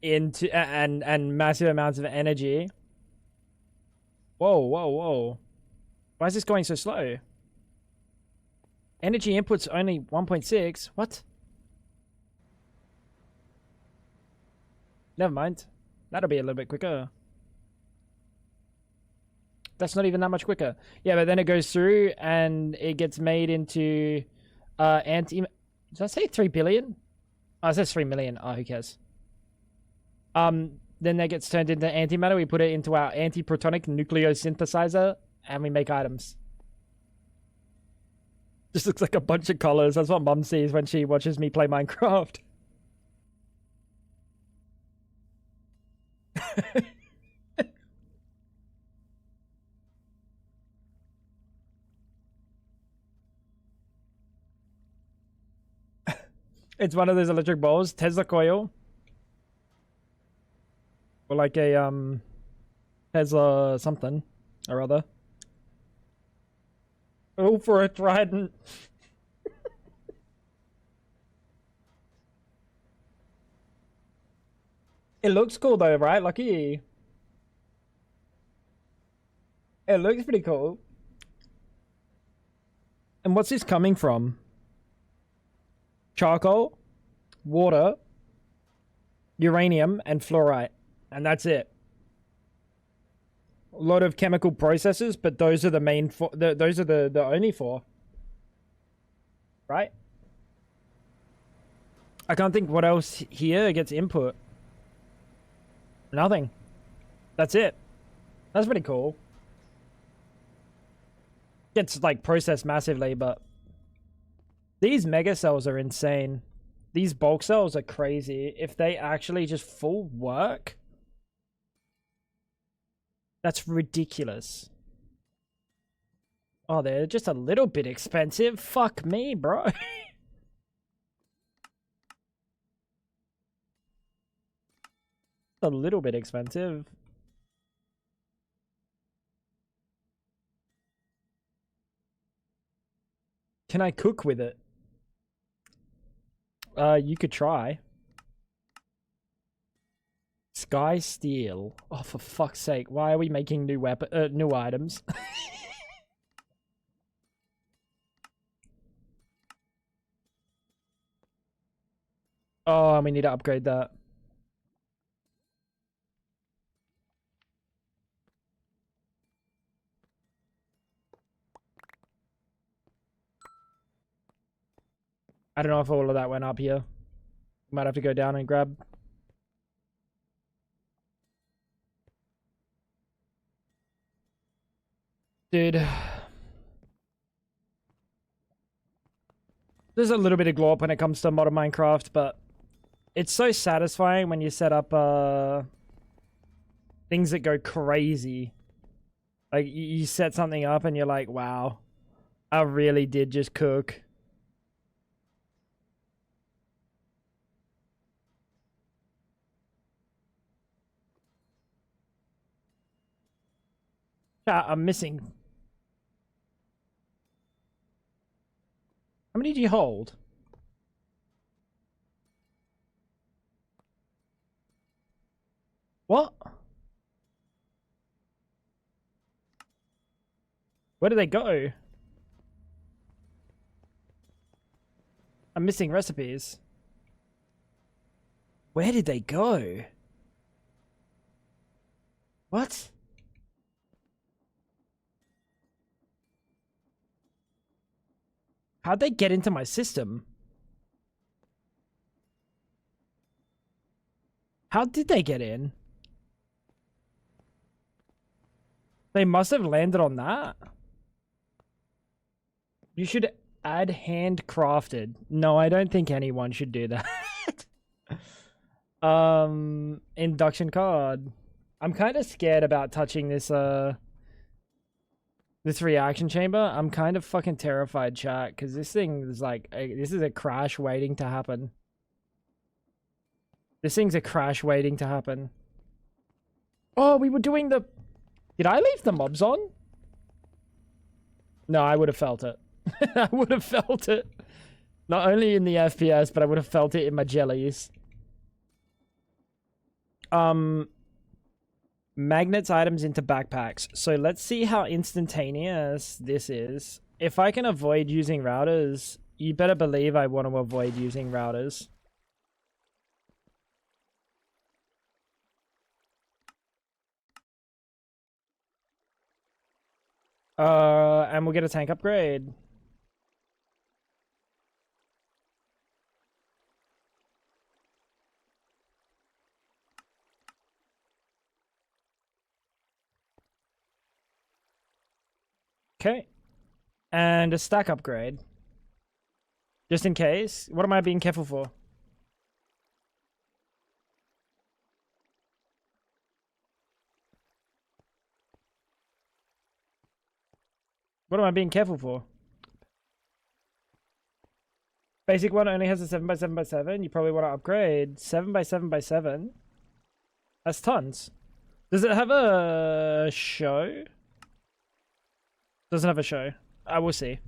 into and massive amounts of energy. Whoa, whoa, whoa. Why is this going so slow? Energy input's only 1.6. What? Never mind. That'll be a little bit quicker. That's not even that much quicker. Yeah, but then it goes through and it gets made into did I say 3 billion? Oh, it says 3 million. Oh, who cares? Then that gets turned into antimatter. We put it into our antiprotonic nucleosynthesizer and we make items. Just looks like a bunch of colors. That's what Mum sees when she watches me play Minecraft. It's one of those electric balls, Tesla coil. Or like a Tesla something or other. Oh, for a trident. It looks cool though, right? Lucky. It looks pretty cool. And what's this coming from? Charcoal, water, uranium, and fluorite. And that's it. A lot of chemical processes, but those are the main four. Those are the only four. Right? I can't think what else here gets input. Nothing. That's it. That's pretty cool. Gets like processed massively, but these mega cells are insane. These bulk cells are crazy. If they actually just full work, that's ridiculous. Oh, they're just a little bit expensive. Fuck me, bro. A little bit expensive. Can I cook with it? You could try. Sky Steel. Oh, for fuck's sake. Why are we making new new items? Oh, we need to upgrade that. I don't know if all of that went up here. Might have to go down and grab. Dude. There's a little bit of glorp when it comes to modern Minecraft, but it's so satisfying when you set up things that go crazy. Like, you set something up and you're like, wow, I really did just cook. I'm missing. How many do you hold? What? Where do they go? I'm missing recipes. Where did they go? What? How'd they get into my system? How did they get in? They must have landed on that. You should add handcrafted. No, I don't think anyone should do that. Induction card. I'm kind of scared about touching this this reaction chamber. I'm kind of fucking terrified, chat, because this thing is like this is a crash waiting to happen. This thing's a crash waiting to happen. Oh, we were doing the... Did I leave the mobs on? No, I would have felt it. I would have felt it. Not only in the FPS, but I would have felt it in my jellies. Magnets items into backpacks. So let's see how instantaneous this is. If I can avoid using routers, you better believe I want to avoid using routers. And we'll get a tank upgrade. Okay. And a stack upgrade. Just in case. What am I being careful for? What am I being careful for? Basic one only has a 7x7x7. You probably want to upgrade 7x7x7. That's tons. Does it have a show? Doesn't have a show. I will see.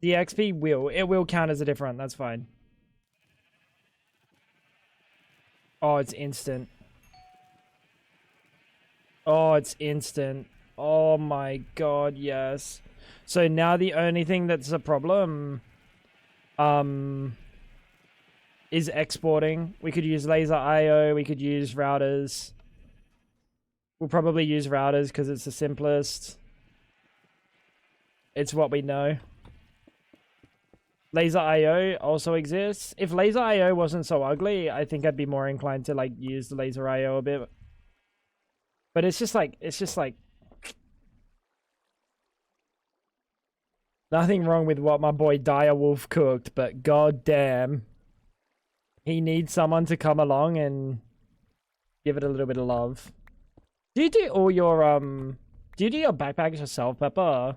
The XP will. It will count as a different. That's fine. Oh, it's instant. Oh, it's instant. Oh my god, yes. So now the only thing that's a problem is exporting. We could use laser IO, we could use routers. We'll probably use routers because it's the simplest. It's what we know. Laser IO also exists. If laser IO wasn't so ugly, I think I'd be more inclined to like use the laser IO a bit. But it's just like nothing wrong with what my boy Direwolf cooked, but god damn, he needs someone to come along and give it a little bit of love. Do you do all your do you do your backpacks yourself, Pepper?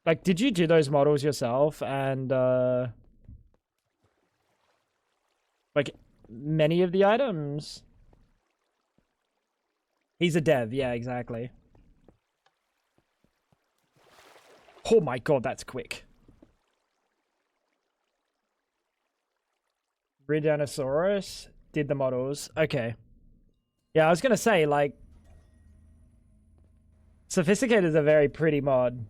Like, did you do those models yourself? And like many of the items? He's a dev, yeah, exactly. Oh my god, that's quick. Ridanosaurus did the models. Okay. Yeah, I was gonna say, like, Sophisticated is a very pretty mod.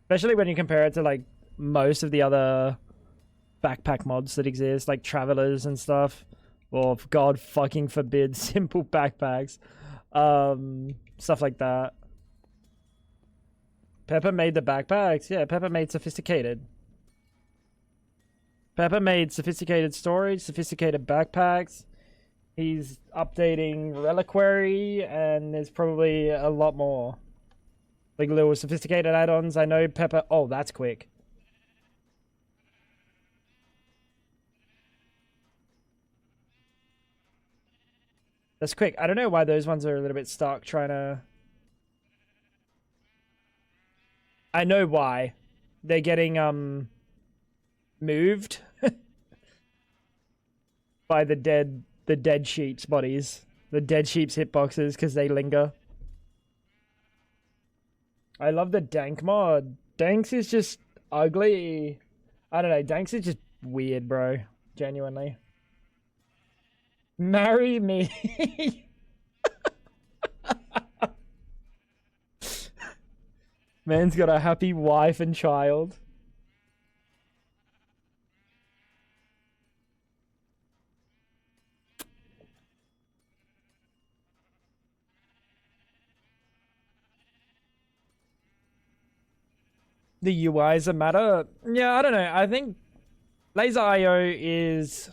Especially when you compare it to, like, most of the other backpack mods that exist, like Travelers and stuff. Or, God fucking forbid, simple backpacks. Stuff like that. Pepper made the backpacks. Yeah, Pepper made Sophisticated. Pepper made Sophisticated storage, Sophisticated backpacks. He's updating Reliquary, and there's probably a lot more. Like little Sophisticated add-ons. I know Pepper... Oh, that's quick. That's quick. I don't know why those ones are a little bit stuck trying to... I know why. They're getting, moved by the dead sheep's bodies. The dead sheep's hitboxes, because they linger. I love the Dank mod. Danks is just ugly. I don't know. Danks is just weird, bro. Genuinely. Marry me. Man's got a happy wife and child. The UIs a matter. Yeah, I don't know. I think Laser IO is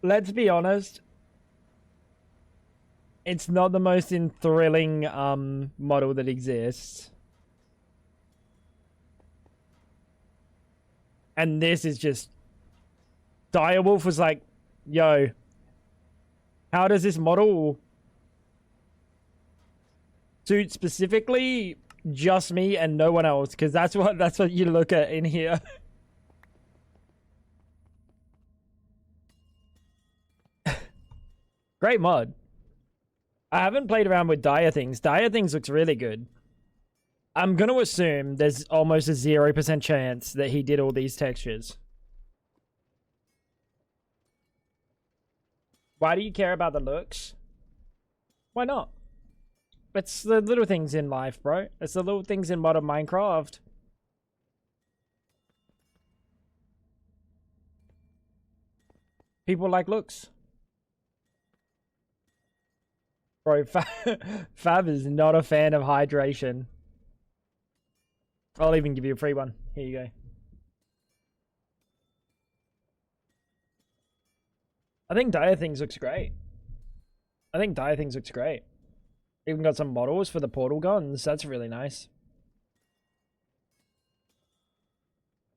let's be honest, it's not the most thrilling model that exists. And this is just... Direwolf was like, yo, how does this model suit specifically just me and no one else? Because that's what you look at in here. Great mod. I haven't played around with Dire Things. Dire Things looks really good. I'm going to assume there's almost a 0% chance that he did all these textures. Why do you care about the looks? Why not? It's the little things in life, bro. It's the little things in modern Minecraft. People like looks. Bro, Fab is not a fan of hydration. I'll even give you a free one. Here you go. I think Dire Things looks great. Even got some models for the portal guns. That's really nice.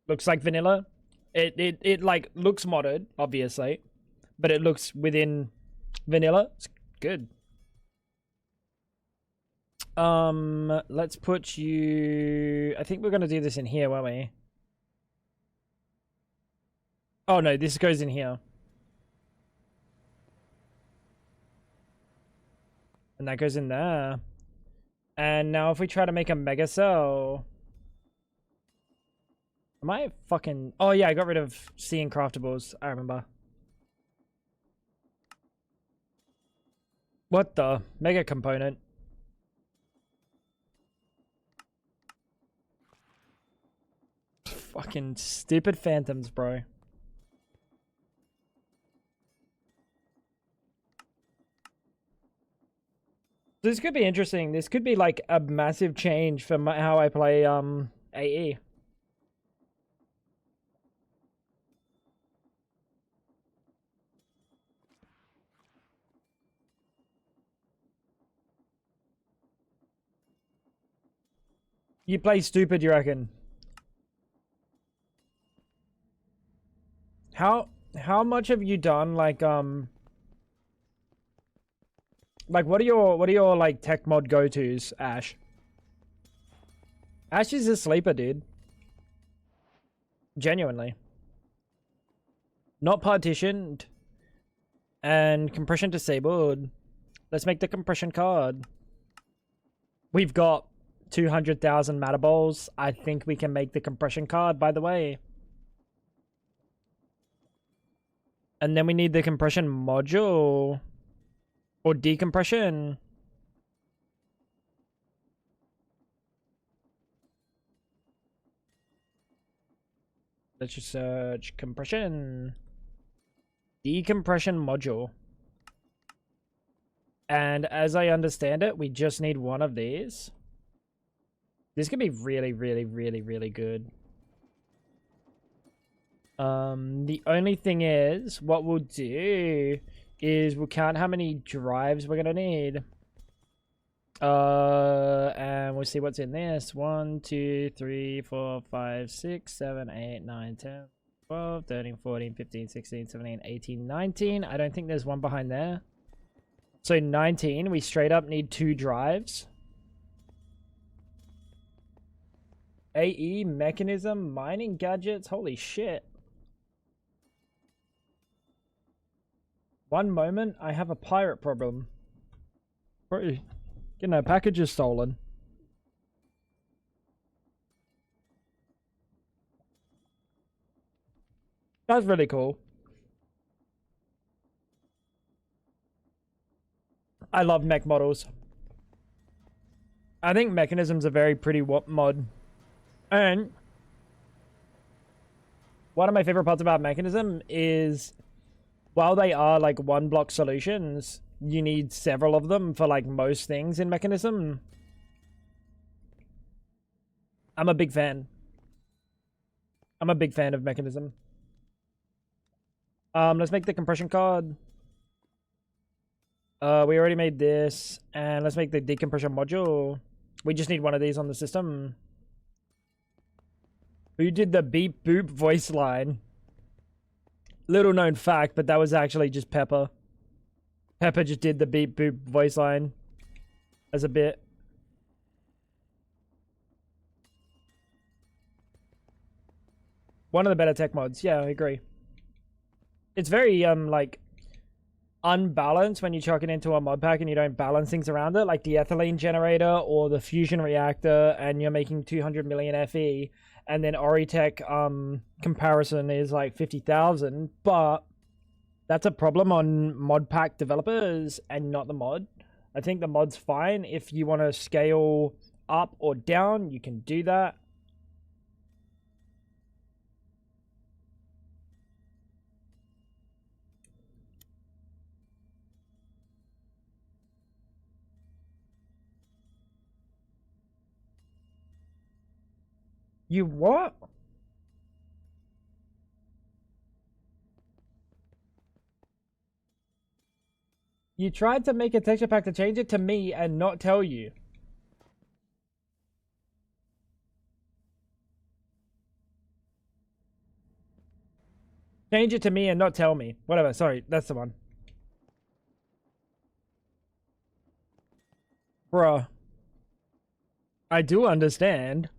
Looks like vanilla. It like looks modded, obviously, but it looks within vanilla. It's good. Let's put you... I think we're gonna do this in here, won't we? Oh no, this goes in here. And that goes in there. And now if we try to make a mega cell... Am I fucking... Oh yeah, I got rid of seeing craftables. I remember. What the? Mega component. Fucking stupid phantoms, bro. This could be interesting. This could be like a massive change for how I play AE. You play stupid, you reckon? How much have you done like what are your like tech mod go-tos, Ash? Ash is a sleeper, dude. Genuinely. Not partitioned. And compression disabled. Let's make the compression card. We've got 200,000 matter balls. I think we can make the compression card, by the way. And then we need the compression module. Or decompression. Let's just search compression. Decompression module. And as I understand it, we just need one of these. This could be really, really, really, really good. The only thing is, what we'll do is we'll count how many drives we're gonna need. And we'll see what's in this. 1, 2, 3, 4, 5, 6, 7, 8, 9, 10, 12, 13, 14, 15, 16, 17, 18, 19. I don't think there's one behind there. So 19, we straight up need 2 drives. AE, mechanism, mining gadgets, holy shit. One moment, I have a pirate problem. Bro, you know, packages stolen. That's really cool. I love mech models. I think mechanism's a very pretty mod. And one of my favorite parts about mechanism is, while they are like one block solutions, you need several of them for like most things in mechanism. I'm a big fan. I'm a big fan of mechanism. Let's make the compression card. We already made this, and let's make the decompression module. We just need one of these on the system. Who did the beep boop voice line? Little known fact, but that was actually just Pepper. Pepper just did the beep boop voice line as a bit. One of the better tech mods. Yeah, I agree. It's very, like, unbalanced when you chuck it into a mod pack and you don't balance things around it, like the ethylene generator or the fusion reactor, and you're making 200 million FE, and then Oritech comparison is like 50,000, but that's a problem on mod pack developers and not the mod. I think the mod's fine. If you want to scale up or down, you can do that. You what? You tried to make a texture pack to change it to me and not tell you. Change it to me and not tell me. Whatever, sorry, that's the one. Bruh. I do understand.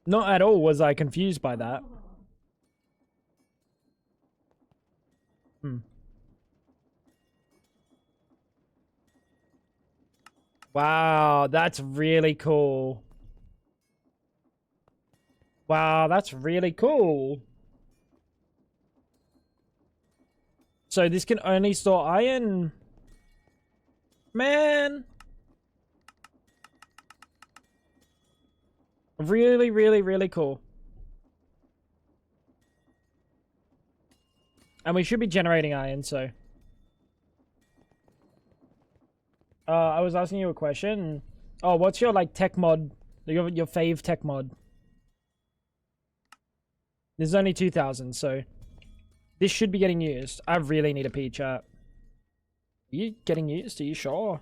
Not at all was I confused by that. Wow, that's really cool. Wow, that's really cool. So this can only store iron? Man. Really, really, really cool. And we should be generating iron, so. I was asking you a question. Oh, what's your, like, tech mod? Your fave tech mod? There's only 2,000, so. This should be getting used. I really need a pee, chat. Are you getting used? Are you sure?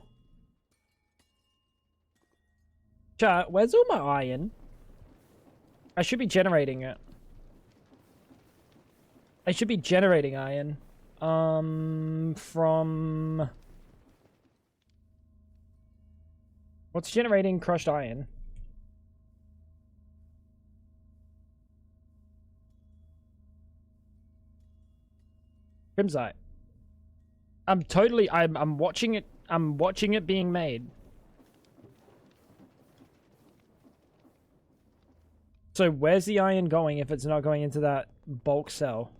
Chat, where's all my iron? I should be generating it. I should be generating iron. From... What's generating crushed iron? Crimsite. I'm watching it. I'm watching it being made. So where's the iron going if it's not going into that bulk cell?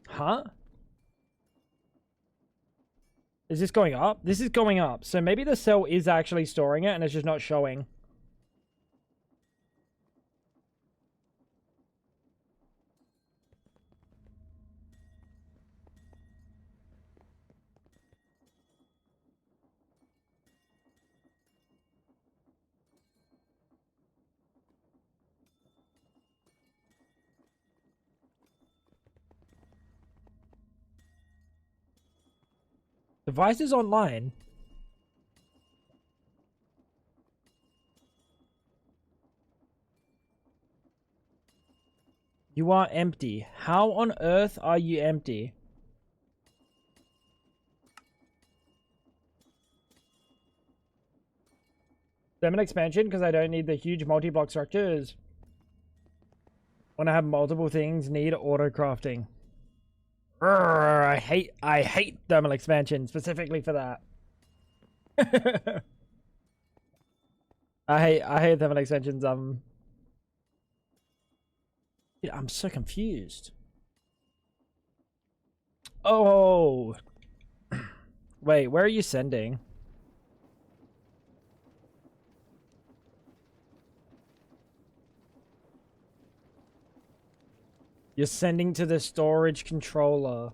Huh? Is this going up? This is going up. So maybe the cell is actually storing it and it's just not showing. Device is online. You are empty. How on earth are you empty? Them expansion because I don't need the huge multi-block structures. When I have multiple things, need auto crafting. I hate thermal expansion specifically for that. I hate thermal expansions. Dude, I'm so confused. Oh, wait, where are you sending? You're sending to the storage controller.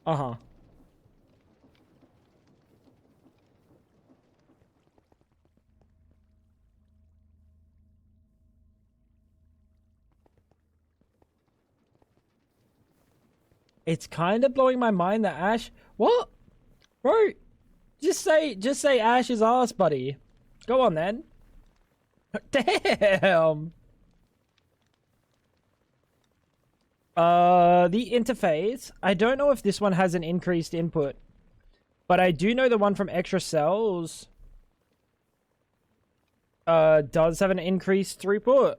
Uh-huh. It's kind of blowing my mind that Ash... What? Bro, just say Ash's ass, buddy. Go on then. Damn. The interface. I don't know if this one has an increased input, but I do know the one from Extra Cells does have an increased throughput.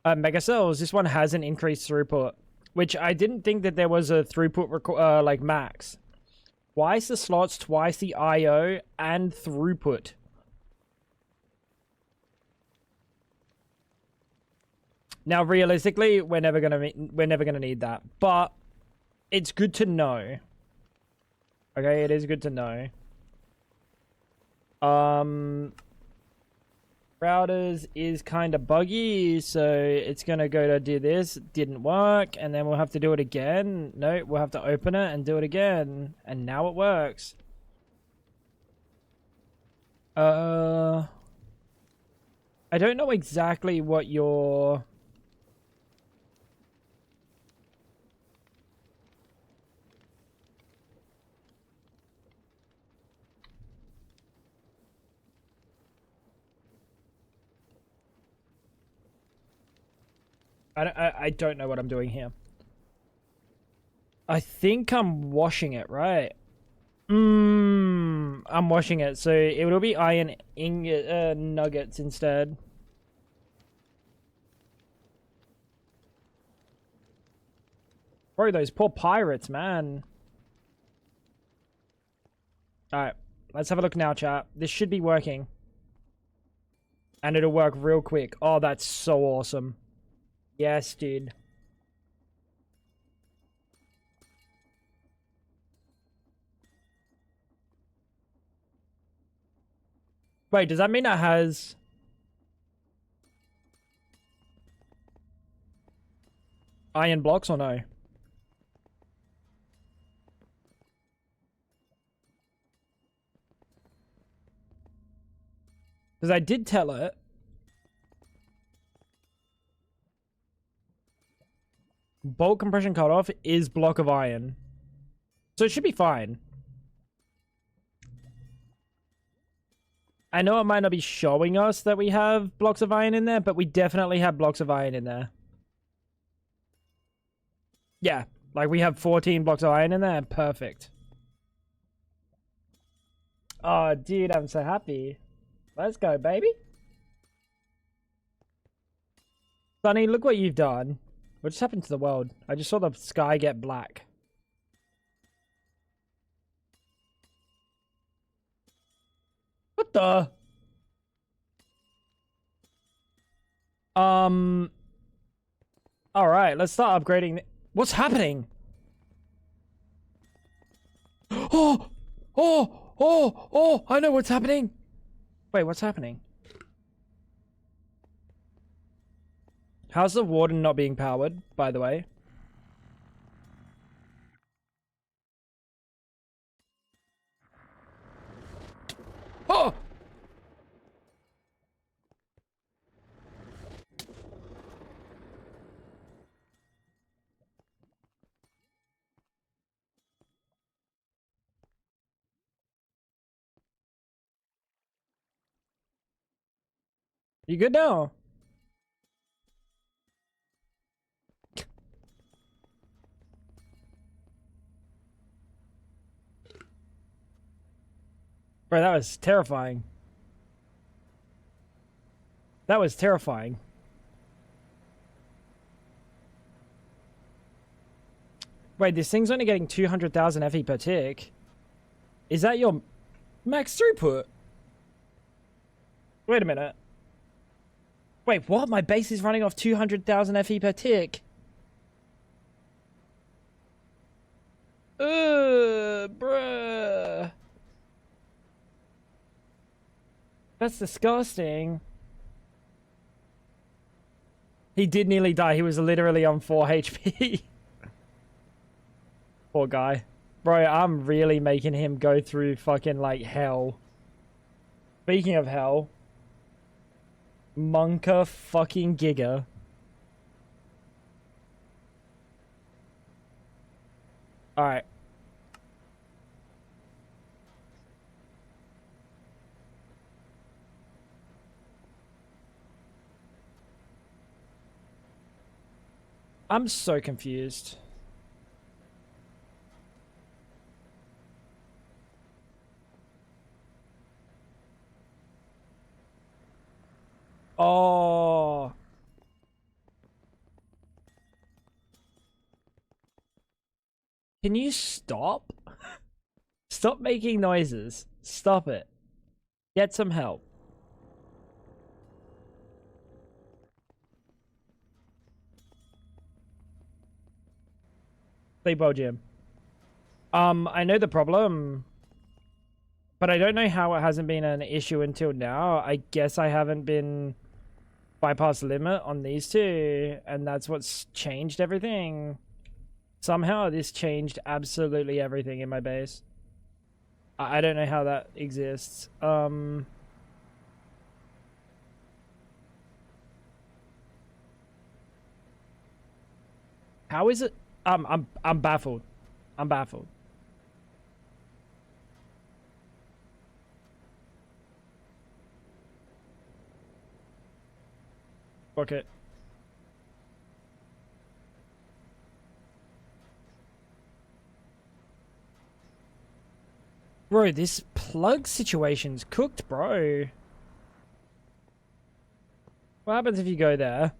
Mega Cells, this one has an increased throughput, which I didn't think that there was a throughput like max. Twice the slots, twice the IO, and throughput. Now, realistically, we're never gonna need that, but it's good to know. Okay, it is good to know. Routers is kind of buggy, so it's gonna go to do this. Didn't work, and then we'll have to do it again. No, we'll have to open it and do it again, and now it works. I don't know exactly what your... I don't know what I'm doing here. I think I'm washing it, right? I'm washing it, so it will be iron ingot nuggets instead. Bro, those poor pirates, man. Alright, let's have a look now, chat. This should be working. And it'll work real quick. Oh, that's so awesome. Yes, dude. Wait, does that mean it has... iron blocks or no? Because I did tell it. Bulk compression cutoff is block of iron. So it should be fine. I know it might not be showing us that we have blocks of iron in there, but we definitely have blocks of iron in there. Yeah, like we have 14 blocks of iron in there. Perfect. Oh, dude, I'm so happy. Let's go, baby. Sonny, look what you've done. What just happened to the world? I just saw the sky get black. What the? Alright, let's start upgrading. What's happening? Oh! Oh! Oh! Oh! I know what's happening! Wait, what's happening? How's the warden not being powered, by the way? Oh! You good now? Bro, that was terrifying. That was terrifying. Wait, this thing's only getting 200,000 FE per tick. Is that your max throughput? Wait a minute. Wait, what? My base is running off 200,000 FE per tick. Bruh. That's disgusting. He did nearly die. He was literally on 4 HP. Poor guy. Bro, I'm really making him go through fucking, like, hell. Speaking of hell. Monka fucking Giga. Alright. I'm so confused. Oh. Can you stop? Stop making noises. Stop it. Get some help. Sleep well, Jim. I know the problem, but I don't know how it hasn't been an issue until now. I guess I haven't been bypass limit on these two, and that's what's changed everything. Somehow this changed absolutely everything in my base. I don't know how that exists. How is it? I'm baffled. I'm baffled. Fuck it. Bro, this plug situation's cooked, bro. What happens if you go there?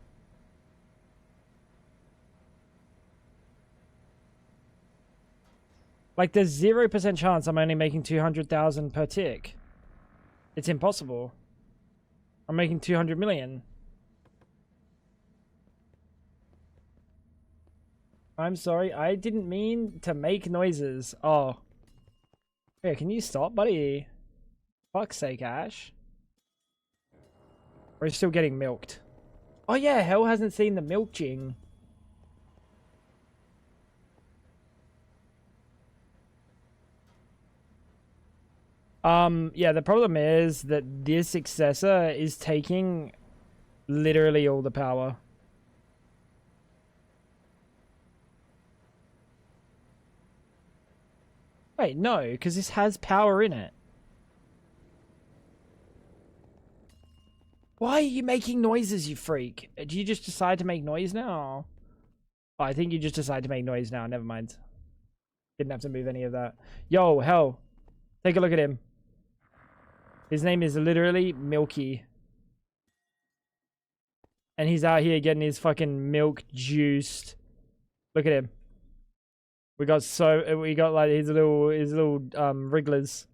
Like, there's 0% chance I'm only making 200,000 per tick. It's impossible. I'm making 200 million. I'm sorry, I didn't mean to make noises. Oh. Yeah, can you stop, buddy? Fuck's sake, Ash. We're still getting milked. Oh yeah, hell hasn't seen the milking. Yeah, the problem is that this successor is taking literally all the power. Wait, no, because this has power in it. Why are you making noises, you freak? Do you just decide to make noise now? Oh, I think you just decide to make noise now. Never mind. Didn't have to move any of that. Yo, hell. Take a look at him. His name is literally Milky. And he's out here getting his fucking milk juiced. Look at him. We got like his little wrigglers.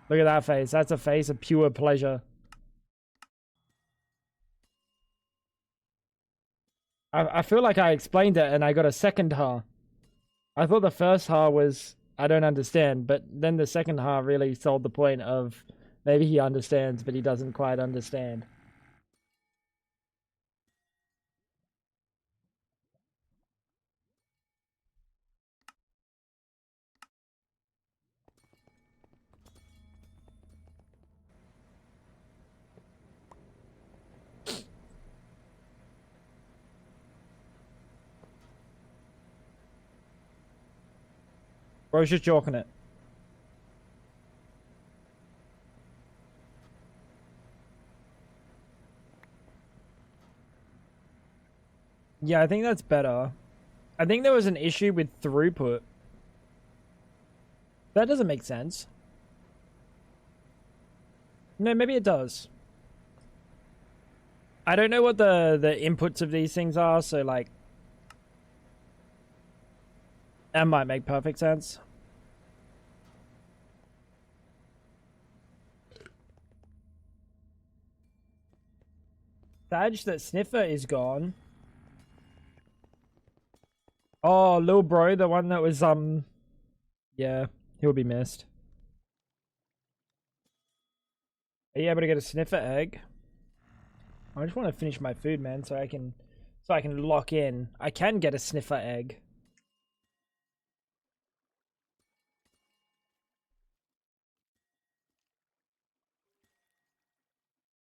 Look at that face. That's a face of pure pleasure. I feel like I explained it and I got a second ha. I thought the first ha was I don't understand, but then the second ha really sold the point of maybe he understands, but he doesn't quite understand. Bro's just joking it. Yeah, I think that's better. I think there was an issue with throughput. That doesn't make sense. No, maybe it does. I don't know what the inputs of these things are, so like that might make perfect sense. Badge that Sniffer is gone. Oh, little bro, the one that was yeah, he'll be missed. Are you able to get a Sniffer egg? I just want to finish my food, man, so I can lock in. I can get a Sniffer egg.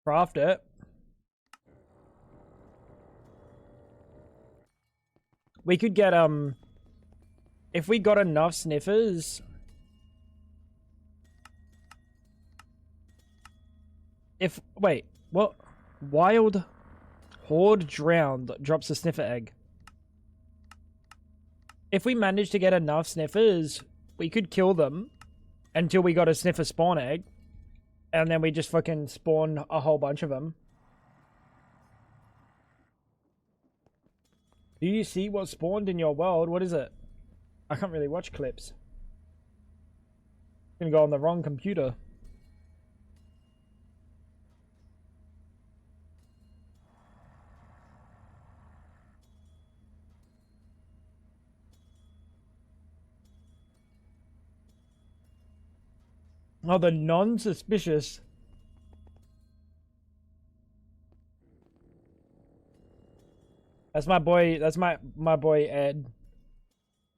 Craft it. We could get if we got enough sniffers. Wait, what? Wild Horde drowned drops a sniffer egg. If we managed to get enough sniffers, we could kill them until we got a sniffer spawn egg, and then we just fucking spawn a whole bunch of them. Do you see what spawned in your world? What is it? I can't really watch clips. I'm gonna go on the wrong computer. Oh, the non-suspicious. That's my boy. That's my boy Ed.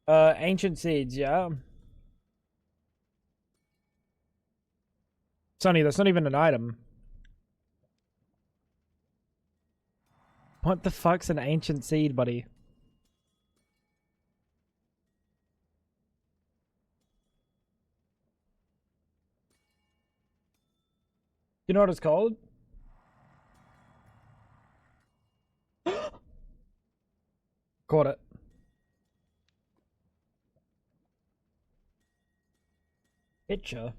Ancient seeds, yeah. Sonny, that's not even an item. What the fuck's an ancient seed, buddy? You know what it's called? Caught it. Picture.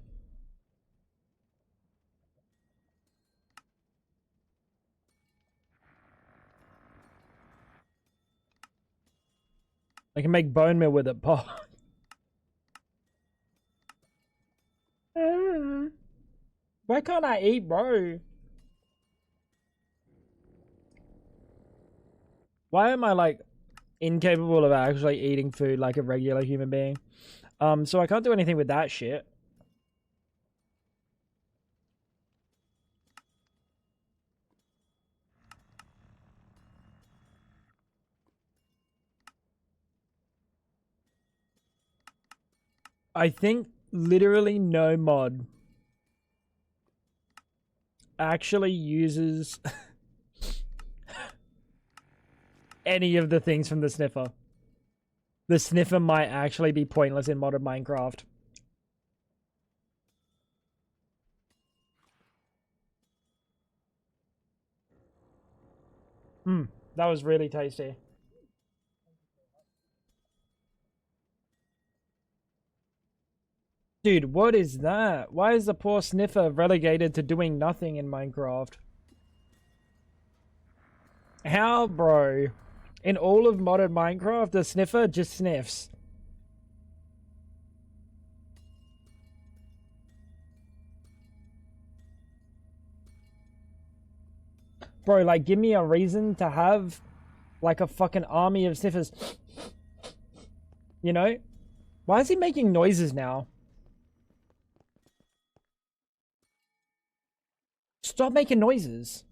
I can make bone meal with it, Paul. Why can't I eat, bro? Why am I like incapable of actually eating food like a regular human being? So I can't do anything with that shit. I think literally no mod actually uses any of the things from the sniffer. The sniffer might actually be pointless in modern Minecraft. That was really tasty. Dude, what is that? Why is the poor sniffer relegated to doing nothing in Minecraft? How, bro? In all of modern Minecraft, the sniffer just sniffs. Bro, like, give me a reason to have, like, a fucking army of sniffers. You know? Why is he making noises now? Stop making noises.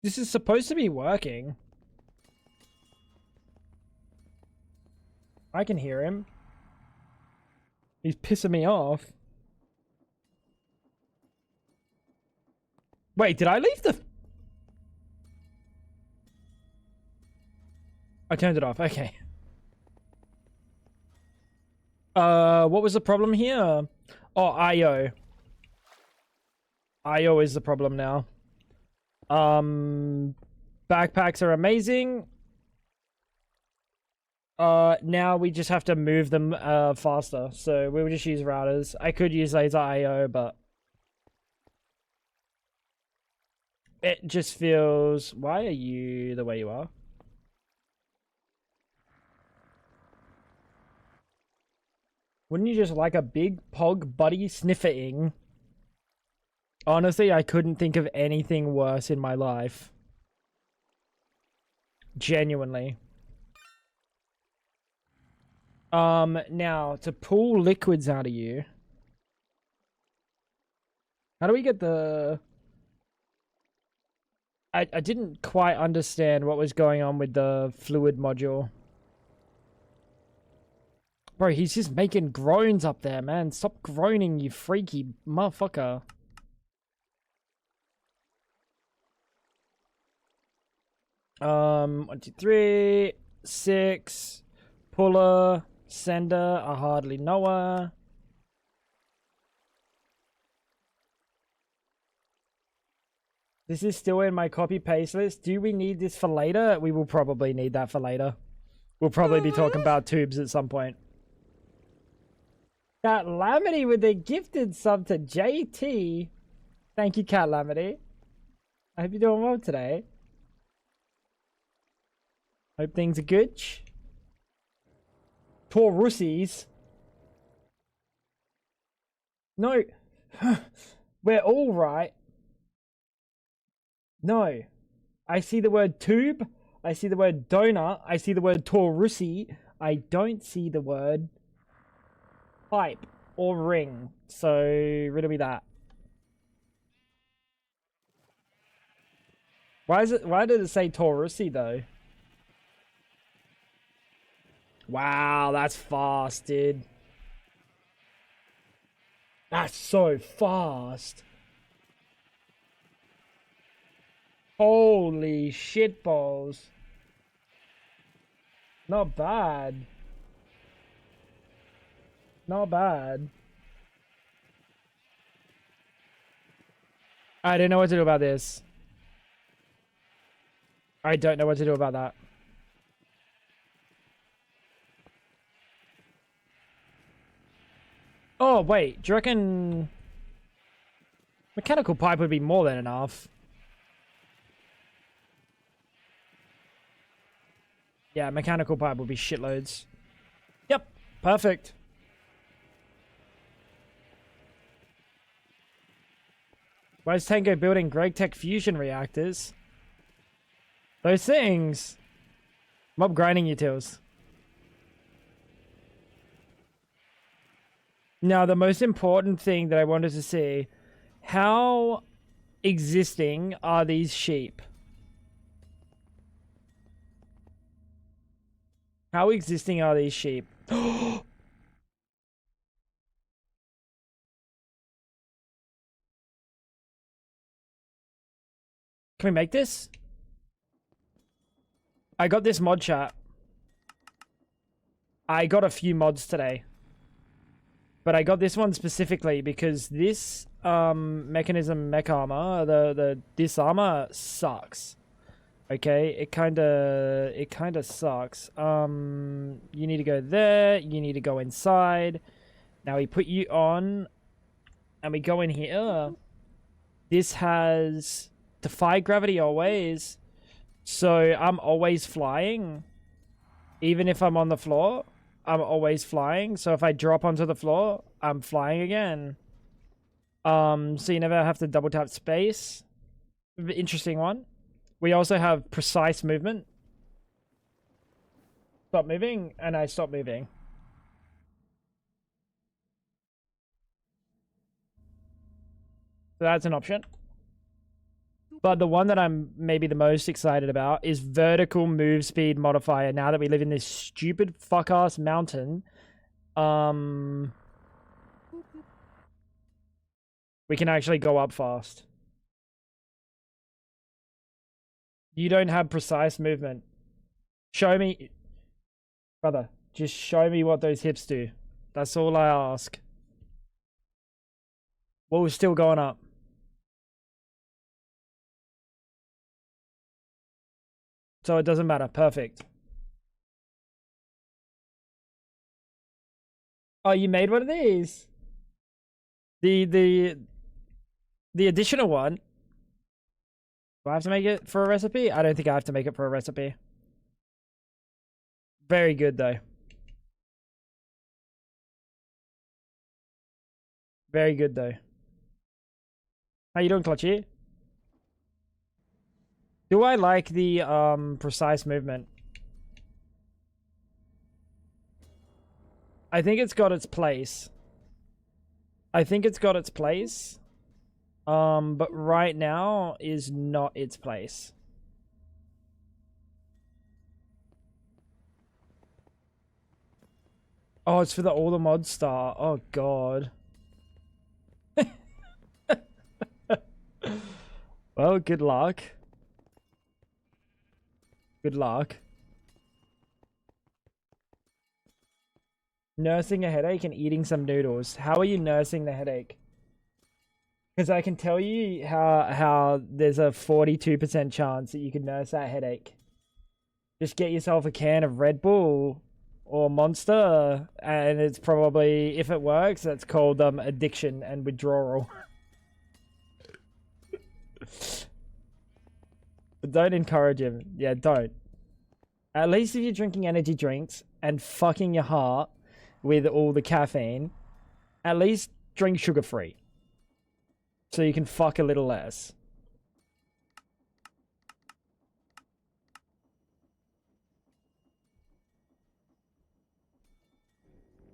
This is supposed to be working. I can hear him. He's pissing me off. Wait, did I leave the... I turned it off, okay. What was the problem here? Oh, IO. IO is the problem now. Backpacks are amazing. Now we just have to move them, faster. So we'll just use routers. I could use laser IO, but... it just feels... Why are you the way you are? Wouldn't you just like a big pog buddy sniffer-ing? Honestly, I couldn't think of anything worse in my life. Genuinely. Now, to pull liquids out of you... How do we get the... I didn't quite understand what was going on with the fluid module. Bro, he's just making groans up there, man. Stop groaning, you freaky motherfucker. 1, 2, 3, 6. Puller, sender, I hardly know her. This is still in my copy paste list. Do we need this for later? We will probably need that for later. We'll probably be talking about tubes at some point. Cat Lamity with a gifted sub to JT. Thank you, Cat Lamity. I hope you're doing well today. Hope things are good. Poor Russies. No. We're all right. No. I see the word tube. I see the word donut. I see the word Taurusi. I don't see the word pipe or ring. So, riddle me that. Why did it say Taurusi though? Wow, that's fast, dude. That's so fast. Holy shitballs. Not bad. Not bad. I don't know what to do about this. I don't know what to do about that. Oh, wait. Do you reckon... mechanical pipe would be more than enough? Yeah, mechanical pipe would be shitloads. Yep. Perfect. Why is Tango building GregTech fusion reactors? Those things. Mob grinding utils. Now, the most important thing that I wanted to see, how existing are these sheep? How existing are these sheep? Can we make this? I got this mod chat. I got a few mods today. But I got this one specifically because this mechanism mech armor, this armor sucks. Okay, it kinda sucks. You need to go there, you need to go inside. Now we put you on and we go in here. This has defy gravity always. So I'm always flying. Even if I'm on the floor, I'm always flying. So if I drop onto the floor, I'm flying again. So you never have to double tap space. Interesting one. We also have precise movement. Stop moving, and I stop moving. So that's an option. But the one that I'm maybe the most excited about is vertical move speed modifier. Now that we live in this stupid fuck-ass mountain, we can actually go up fast. You don't have precise movement. Show me, brother, just show me what those hips do. That's all I ask. Well, we're still going up. So it doesn't matter. Perfect. Oh, you made one of these? The additional one. Do I have to make it for a recipe? I don't think I have to make it for a recipe. Very good, though. Very good, though. How you doing, Clutchy? Do I like the precise movement? I think it's got its place. But right now is not its place. Oh, it's for the all the mods star. Oh god. Well, good luck. Good luck. Nursing a headache and eating some noodles. How are you nursing the headache? Because I can tell you how there's a 42% chance that you could nurse that headache. Just get yourself a can of Red Bull or Monster, and it's probably, if it works, that's called addiction and withdrawal. But don't encourage him. Yeah, don't. At least if you're drinking energy drinks and fucking your heart with all the caffeine, at least drink sugar-free. So you can fuck a little less.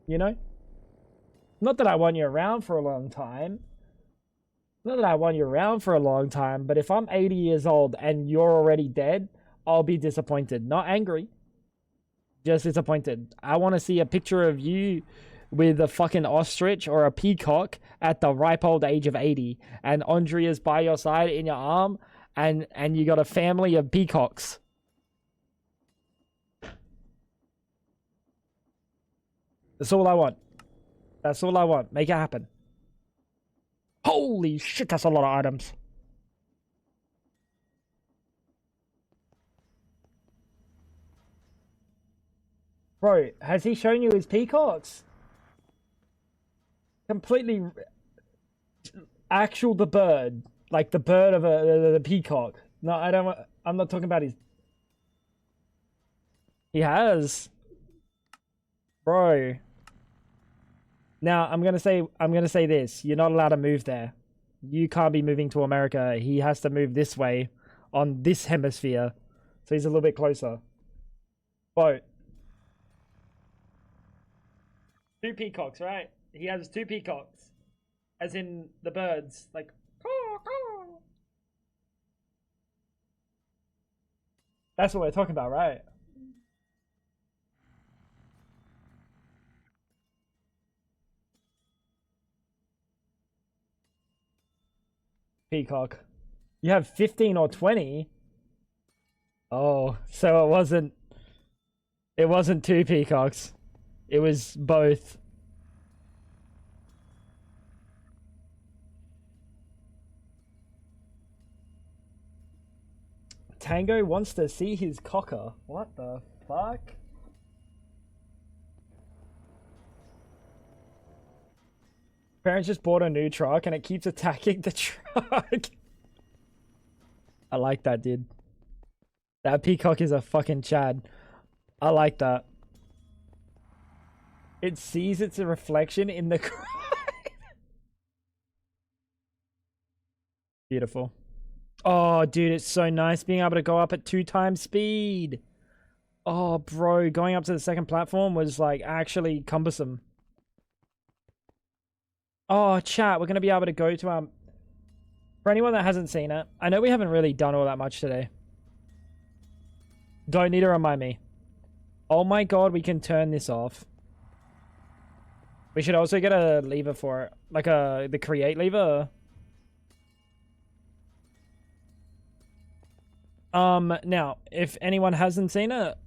You know? Not that I want you around for a long time. Not that I want you around for a long time, but if I'm 80 years old and you're already dead, I'll be disappointed. Not angry. Just disappointed. I want to see a picture of you with a fucking ostrich or a peacock at the ripe old age of 80, and Andrea's by your side in your arm, and you got a family of peacocks. That's all I want. That's all I want. Make it happen. Holy shit, that's a lot of items. Bro, has he shown you his peacocks? Completely actual the bird, like the bird of the peacock. No, I don't. I'm not talking about his. He has, bro. Now I'm gonna say this. You're not allowed to move there. You can't be moving to America. He has to move this way, on this hemisphere, so he's a little bit closer. Boat. Two peacocks, right? He has two peacocks, as in the birds, like. That's what we're talking about, right? Peacock. You have 15 or 20? Oh, so it wasn't two peacocks. It was both. Tango wants to see his cocker. What the fuck? Parents just bought a new truck and it keeps attacking the truck. I like that, dude. That peacock is a fucking Chad. I like that. It sees its reflection in the crowd. Beautiful. Oh, dude, it's so nice being able to go up at 2 times speed. Oh, bro, going up to the second platform was like actually cumbersome. Oh, chat, we're going to be able to go to for anyone that hasn't seen it, I know we haven't really done all that much today. Don't need to remind me. Oh my god, we can turn this off. We should also get a lever for it. Like the create lever. Now, if anyone hasn't seen it.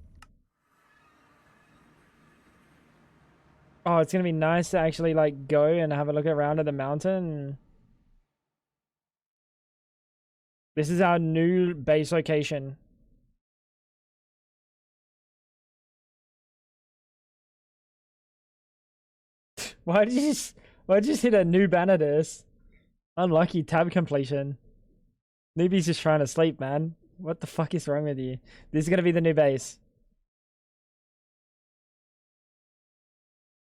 Oh, it's gonna be nice to actually like go and have a look around at the mountain. This is our new base location. Why did you just hit a new banner this? Unlucky tab completion. Newbie's just trying to sleep, man. What the fuck is wrong with you? This is gonna be the new base.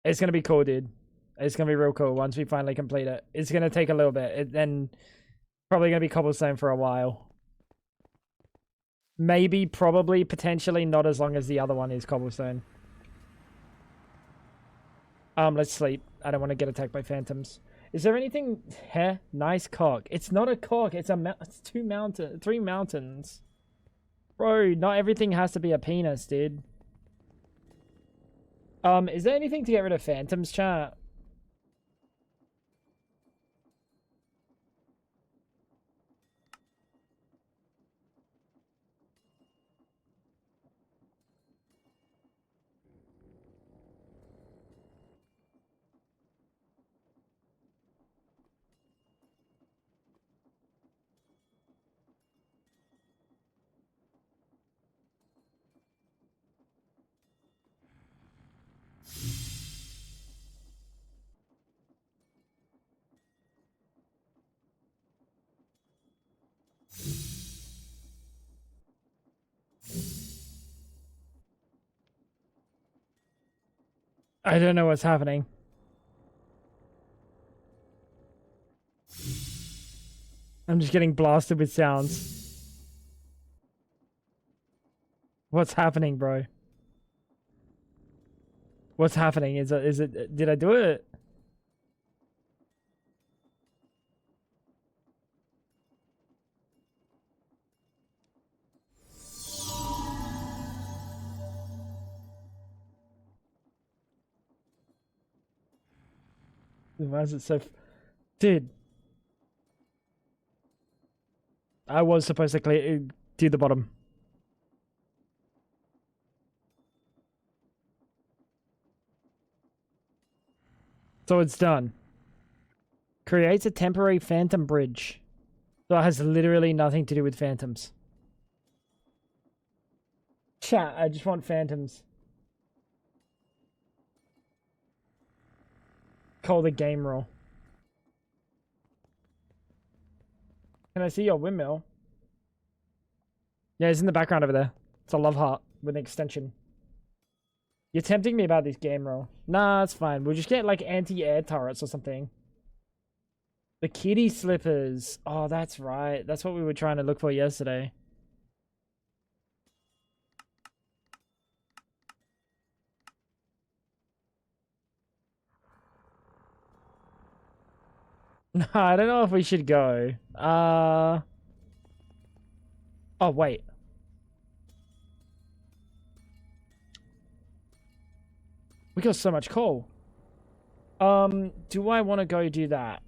It's gonna be cool, dude. It's gonna be real cool once we finally complete it. It's gonna take a little bit. Then probably gonna be cobblestone for a while. Maybe, probably, potentially not as long as the other one is cobblestone. Let's sleep. I don't want to get attacked by phantoms. Is there anything? Heh, nice cock. It's not a cock. It's it's 3 mountains. Bro, not everything has to be a penis, dude. Is there anything to get rid of phantoms, chat? I don't know what's happening. I'm just getting blasted with sounds. What's happening, bro? What's happening? Is it, did I do it? Why is it so... Dude. I was supposed to do the bottom. So it's done. Creates a temporary phantom bridge. So it has literally nothing to do with phantoms. Chat, I just want phantoms. Call the game roll. Can I see your windmill? Yeah, it's in the background over there. It's a love heart with an extension. You're tempting me about this game roll. Nah, it's fine. We'll just get like anti-air turrets or something. The kitty slippers. Oh, that's right. That's what we were trying to look for yesterday. No, I don't know if we should go. Oh, wait. We got so much coal. Do I want to go do that?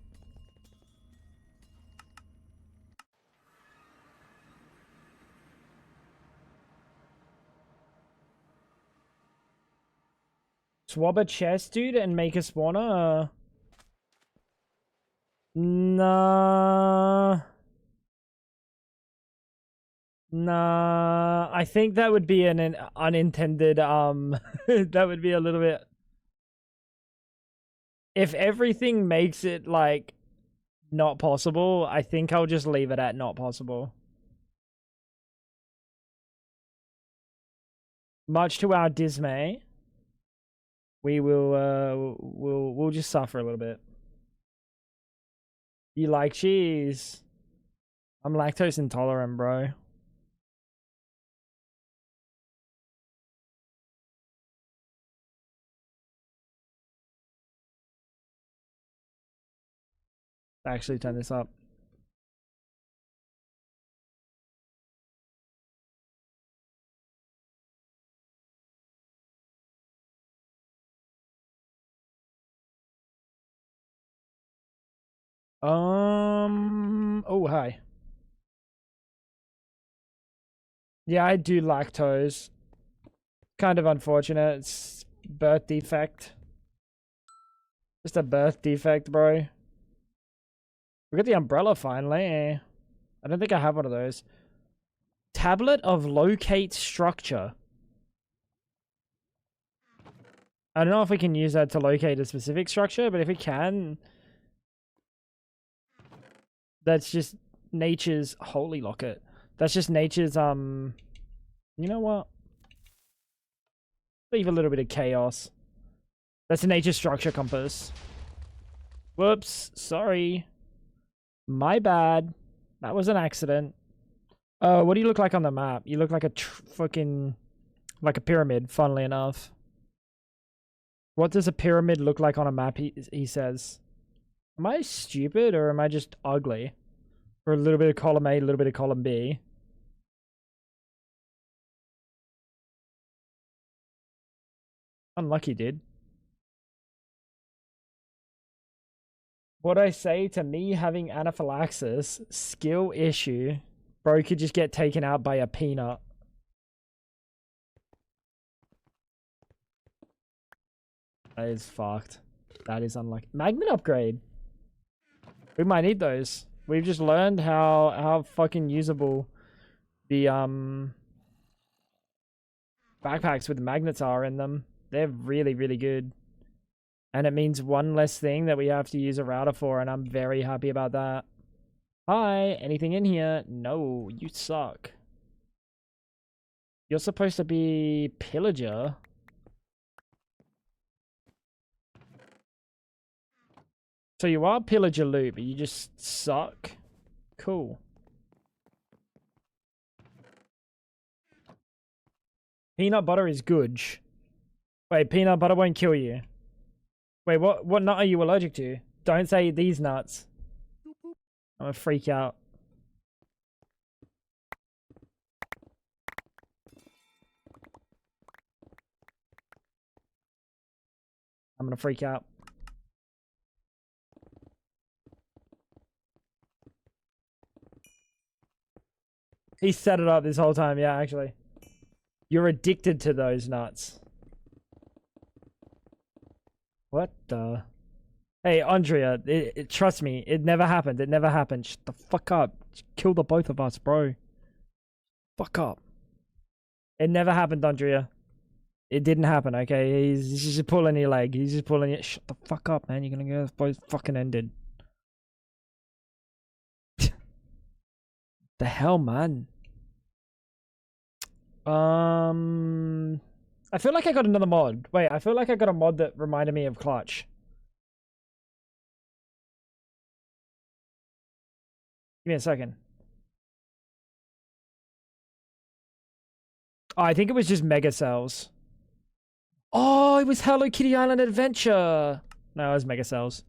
Swab a chest, dude, and make a spawner? Nah. Nah, I think that would be an unintended that would be a little bit, if everything makes it like not possible, I think I'll just leave it at not possible. Much to our dismay, we will we'll just suffer a little bit. You like cheese? I'm lactose intolerant, bro. Actually turn this up. Oh, hi. Yeah, I do lactose. Kind of unfortunate. It's birth defect. Just a birth defect, bro. We got the umbrella finally. I don't think I have one of those. Tablet of locate structure. I don't know if we can use that to locate a specific structure, but if we can, that's just nature's holy locket. That's just nature's you know what? Leave a little bit of chaos. That's a nature structure compass. Whoops, sorry. My bad. That was an accident. What do you look like on the map? You look like a fucking like a pyramid, funnily enough. What does a pyramid look like on a map, he says? Am I stupid or am I just ugly? Or a little bit of column A, a little bit of column B. Unlucky, dude. What I say to me having anaphylaxis, skill issue, bro could just get taken out by a peanut. That is fucked. That is unlucky. Magnet upgrade. We might need those. We've just learned how fucking usable the backpacks with magnets are in them. They're really, really good. And it means one less thing that we have to use a router for, and I'm very happy about that. Hi, anything in here? No, you suck. You're supposed to be pillager. So you are pillager loot, but you just suck? Cool. Peanut butter is good. Wait, peanut butter won't kill you. Wait, what nut are you allergic to? Don't say these nuts. I'm gonna freak out. I'm gonna freak out. He set it up this whole time, yeah, actually. You're addicted to those nuts. What the? Hey, Andrea, trust me, it never happened. It never happened. Shut the fuck up. Kill the both of us, bro. Fuck up. It never happened, Andrea. It didn't happen, okay? He's just pulling your leg. He's just pulling it. Shut the fuck up, man. You're gonna get us both fucking ended. The hell, man? I feel like I got another mod. Wait, I feel like I got a mod that reminded me of Clutch. Give me a second. Oh, I think it was just Mega Cells. Oh, it was Hello Kitty Island Adventure. No, it was Mega Cells.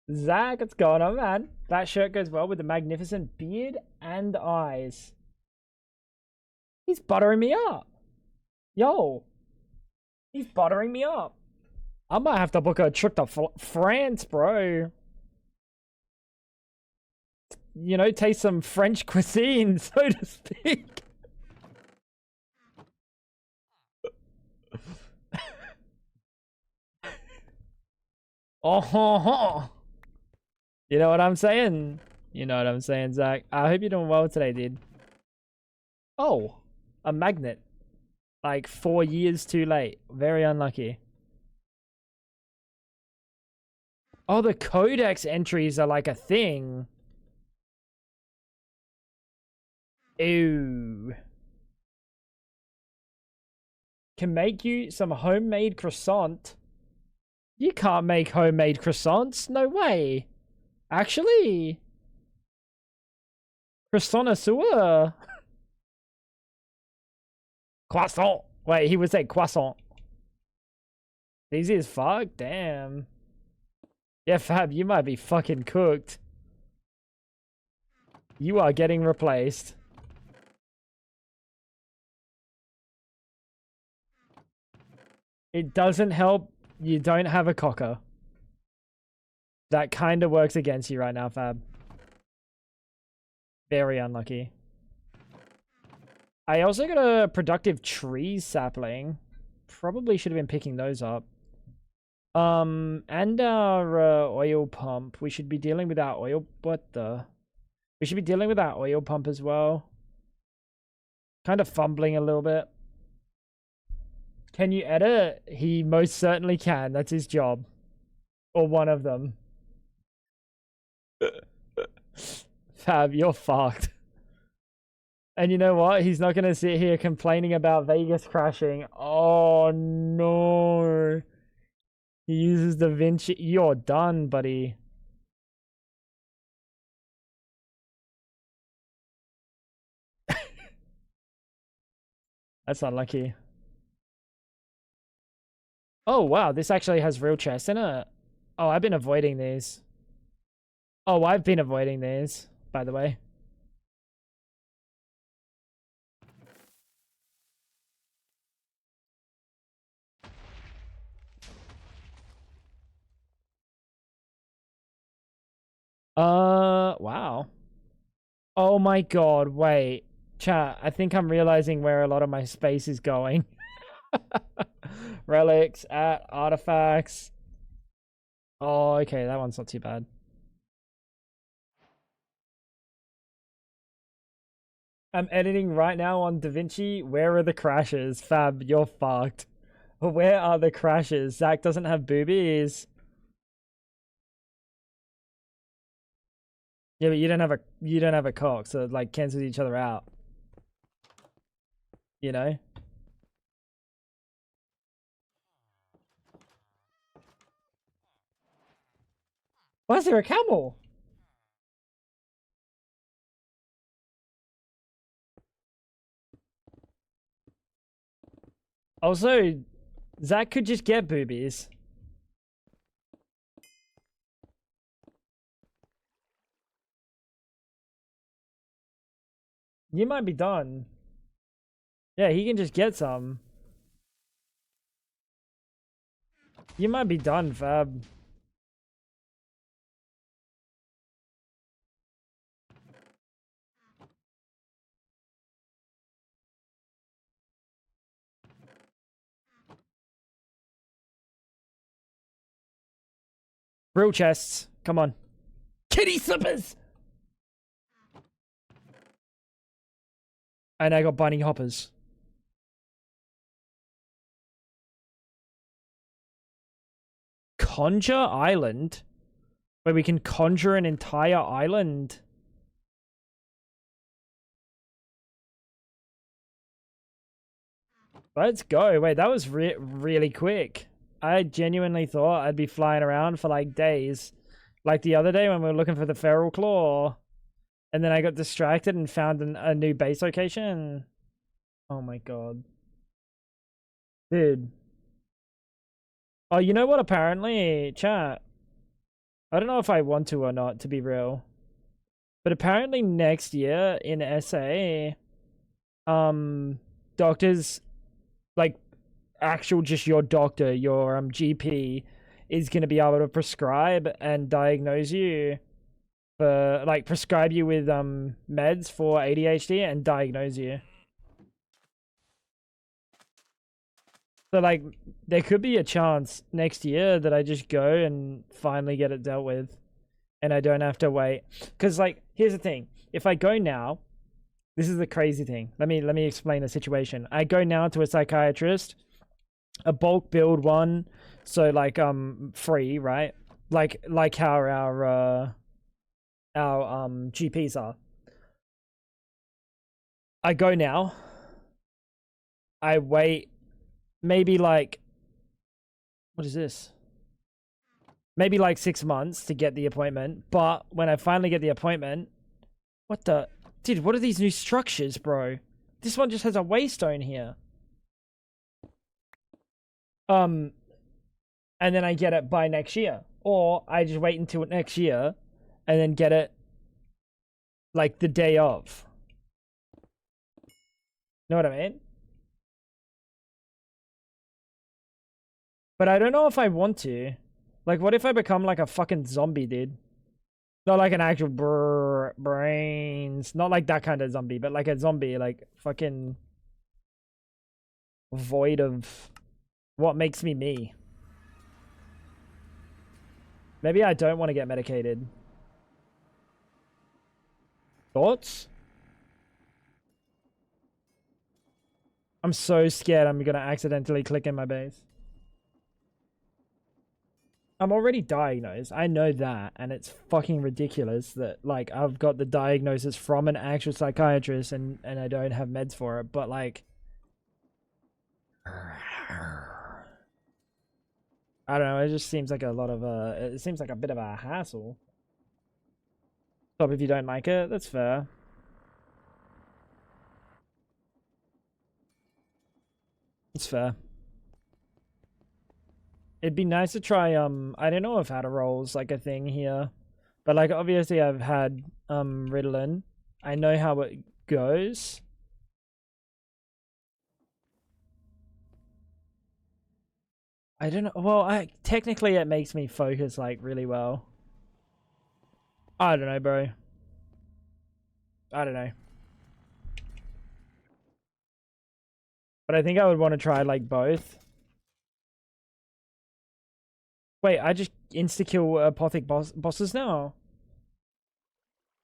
Zach, what's going on, man? That shirt goes well with the magnificent beard and eyes. He's buttering me up. Yo. He's buttering me up. I might have to book a trip to France, bro. You know, taste some French cuisine, so to speak. Oh, you know what I'm saying? You know what I'm saying, Zach. I hope you're doing well today, dude. Oh, a magnet. Like 4 years too late. Very unlucky. Oh, the codex entries are like a thing. Ew. Can make you some homemade croissant. You can't make homemade croissants. No way. Actually. Croissant. Croissant. Wait, he would say croissant. Easy as fuck? Damn. Yeah, Fab, you might be fucking cooked. You are getting replaced. It doesn't help you don't have a cocker. That kind of works against you right now, Fab. Very unlucky. I also got a productive tree sapling. Probably should have been picking those up. And our oil pump. We should be dealing with our oil... What the... We should be dealing with our oil pump as well. Kind of fumbling a little bit. Can you edit? He most certainly can. That's his job. Or one of them. Fab, you're fucked. And you know what? He's not going to sit here complaining about Vegas crashing. Oh, no. He uses DaVinci. You're done, buddy. That's unlucky. Oh, wow. This actually has real chests in it. Oh, I've been avoiding these. Oh, I've been avoiding these, by the way. Wow. Oh my god, wait. Chat, I think I'm realizing where a lot of my space is going. Relics, artifacts. Oh, okay, that one's not too bad. I'm editing right now on DaVinci. Where are the crashes? Fab, you're fucked. Where are the crashes? Zach doesn't have boobies. Yeah, but you don't have a cock, so it like cancels each other out. You know? Why is there a camel? Also, Zach could just get boobies. You might be done. Yeah, he can just get some. You might be done, Fab. Real chests. Come on. Kitty slippers! And I got bunny hoppers. Conjure Island? Where we can conjure an entire island? Let's go. Wait, that was really quick. I genuinely thought I'd be flying around for like days. Like the other day when we were looking for the feral claw. And then I got distracted and found a new base location. Oh my god. Dude. Oh, you know what? Apparently, chat. I don't know if I want to or not, to be real. But apparently next year in SA, doctors, like actual just your doctor, your GP, is going to be able to prescribe and diagnose you for, like, prescribe you with meds for ADHD and diagnose you. So like, there could be a chance next year that I just go and finally get it dealt with, and I don't have to wait. Because like, here's the thing: if I go now, this is the crazy thing. Let me explain the situation. I go now to a psychiatrist, a bulk build one, so like free, right? Like how our GPs are. I go now. I wait maybe like, what is this? Maybe like 6 months to get the appointment. But when I finally get the appointment, what the? Dude, what are these new structures, bro? This one just has a waystone here. And then I get it by next year. Or I just wait until next year and then get it like the day of. Know what I mean? But I don't know if I want to. Like, what if I become like a fucking zombie, dude? Not like an actual brains. Not like that kind of zombie, but like a zombie, like fucking void of what makes me me. Maybe I don't want to get medicated. Thoughts? I'm so scared I'm gonna accidentally click in my base. I'm already diagnosed. I know that, and it's fucking ridiculous that like I've got the diagnosis from an actual psychiatrist and I don't have meds for it, but like I don't know, it just seems like a lot of it seems like a bit of a hassle. Stop if you don't like it, that's fair. It's fair. It'd be nice to try I don't know if Adderall's like a thing here. But like obviously I've had Ritalin. I know how it goes. I don't know. Well, technically it makes me focus like really well. I don't know, bro. I don't know. But I think I would want to try like both. Wait, I just insta-kill apothic bosses now.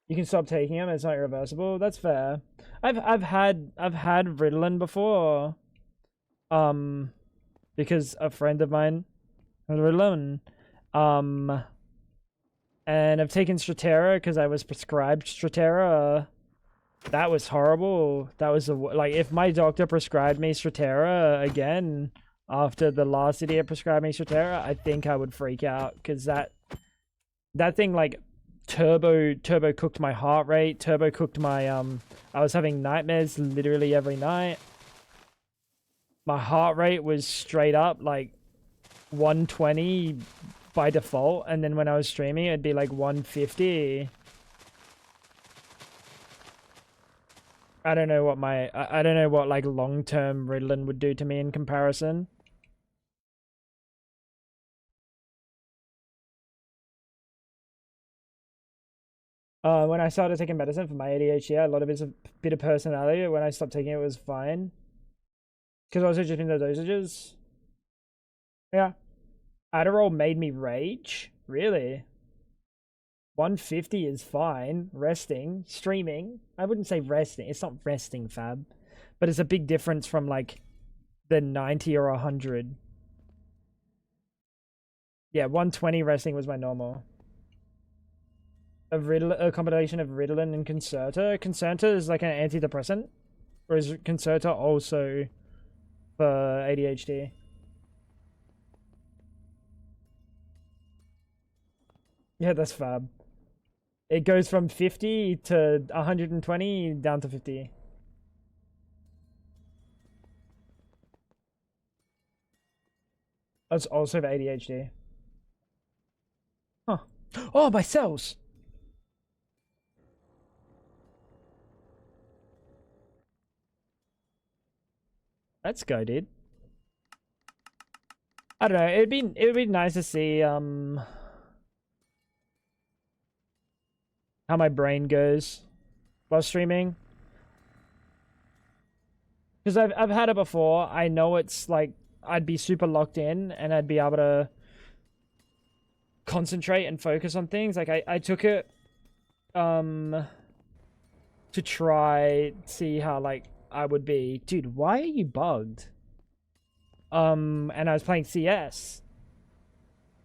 You can stop taking them. It's not irreversible. That's fair. I've had Ritalin before. Because a friend of mine had Ritalin. And I've taken Strattera because I was prescribed Strattera. That was horrible. That was like if my doctor prescribed me Strattera again after the last idiot prescribed me Strattera, I think I would freak out because that thing like turbo cooked my heart rate, turbo cooked my I was having nightmares literally every night. My heart rate was straight up like 120 by default, and then when I was streaming it'd be like 150. I don't know what I don't know what like long-term Ritalin would do to me in comparison. When I started taking medicine for my ADHD, a lot of it's a bit of personality. When I stopped taking it, it was fine. Because I was adjusting the dosages. Yeah. Adderall made me rage. Really? 150 is fine. Resting. Streaming. I wouldn't say resting. It's not resting, fab. But it's a big difference from like the 90 or 100. Yeah, 120 resting was my normal. A combination of Ritalin and Concerta. Concerta is like an antidepressant. Or is Concerta also for ADHD? Yeah, that's fab. It goes from 50 to 120 down to 50. That's also for ADHD. Huh. Oh, my cells! Let's go, dude. I don't know. It would be nice to see how my brain goes while streaming. Because I've had it before. I know it's like I'd be super locked in and I'd be able to concentrate and focus on things. Like I took it to try see how like I would be. Dude, why are you bugged? And I was playing CS.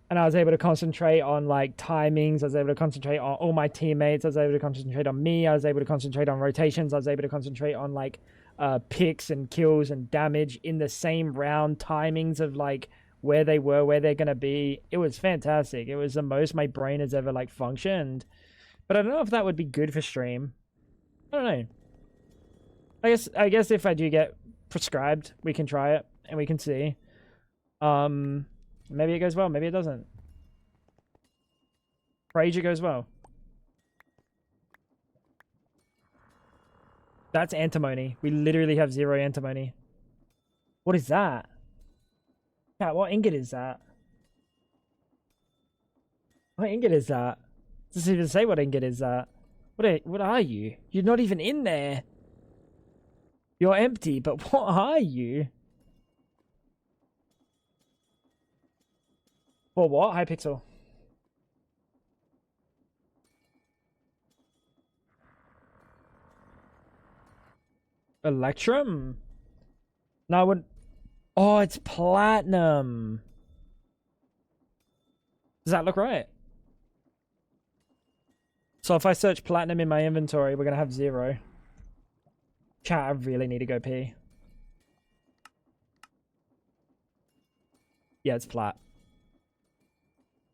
And I was able to concentrate on like timings. I was able to concentrate on all my teammates. I was able to concentrate on me. I was able to concentrate on rotations. I was able to concentrate on like picks and kills and damage in the same round, timings of like where they were, where they're gonna be. It was fantastic. It was the most my brain has ever like functioned. But I don't know if that would be good for stream. I don't know. I guess if I do get prescribed, we can try it and we can see. Maybe it goes well, maybe it doesn't. Prager goes well. That's antimony. We literally have 0 antimony. What is that? Cat, what ingot is that? What ingot is that? It doesn't even say what ingot is that. What are you? You're not even in there. You're empty, but what are you? For what? Hypixel. Electrum? No, I wouldn't. Oh, it's platinum. Does that look right? So if I search platinum in my inventory, we're going to have 0. Chat, I really need to go pee. Yeah, it's plat.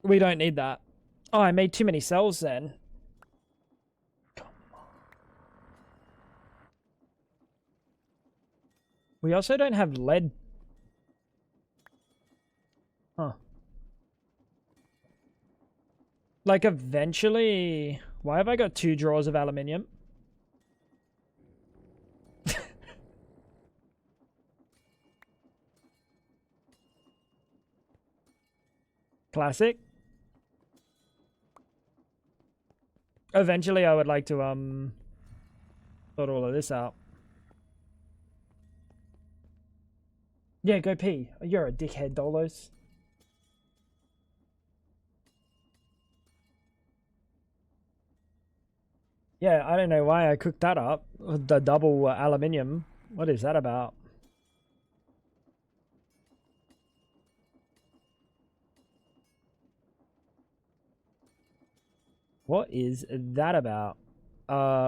We don't need that. Oh, I made too many cells then. Come on. We also don't have lead. Huh. Like eventually... Why have I got 2 drawers of aluminium? Classic. Eventually I would like to sort all of this out. Yeah, go pee. You're a dickhead, Dolos. Yeah, I don't know why I cooked that up. The double aluminium. What is that about? What is that about?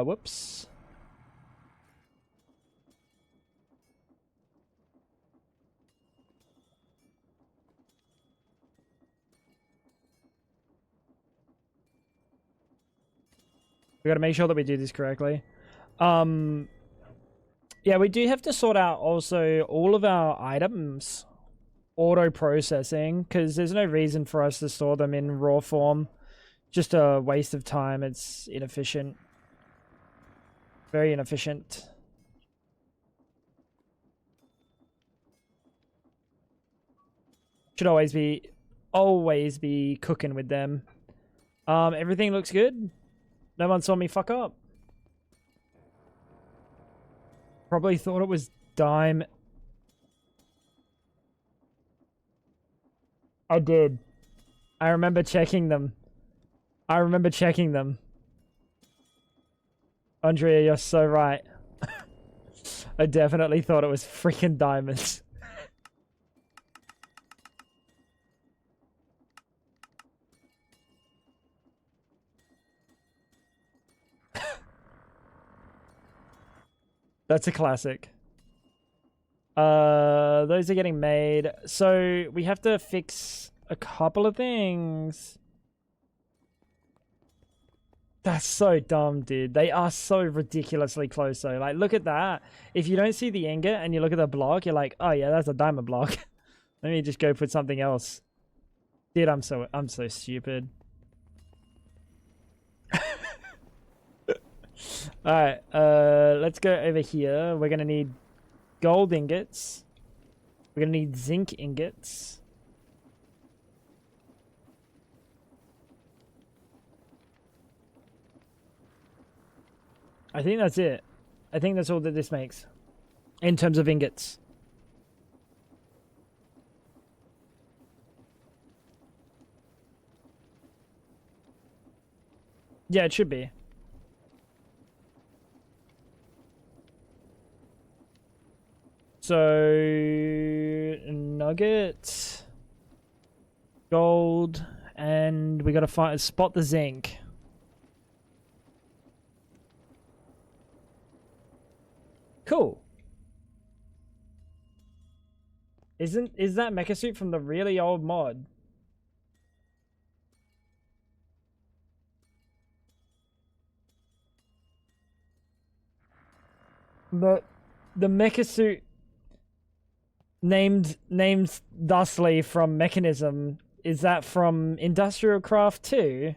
Whoops. We gotta make sure that we do this correctly. Yeah, we do have to sort out also all of our items auto-processing, because there's no reason for us to store them in raw form. Just a waste of time. It's inefficient. Very inefficient. Should always be cooking with them. Everything looks good. No one saw me fuck up. Probably thought it was dime. I did. I remember checking them. Andrea, you're so right. I definitely thought it was freaking diamonds. That's a classic. Those are getting made. So we have to fix a couple of things. That's so dumb, dude. They are so ridiculously close though. Like, look at that. If you don't see the ingot and you look at the block, you're like, oh yeah, that's a diamond block. Let me just go put something else. Dude, I'm so stupid. Alright, let's go over here. We're gonna need gold ingots. We're gonna need zinc ingots. I think that's it. I think that's all that this makes in terms of ingots. Yeah, it should be. So, nugget, gold, and we gotta find spot the zinc. Cool. Is that mecha suit from the really old mod? The mecha suit named thusly from Mechanism, is that from Industrial Craft 2?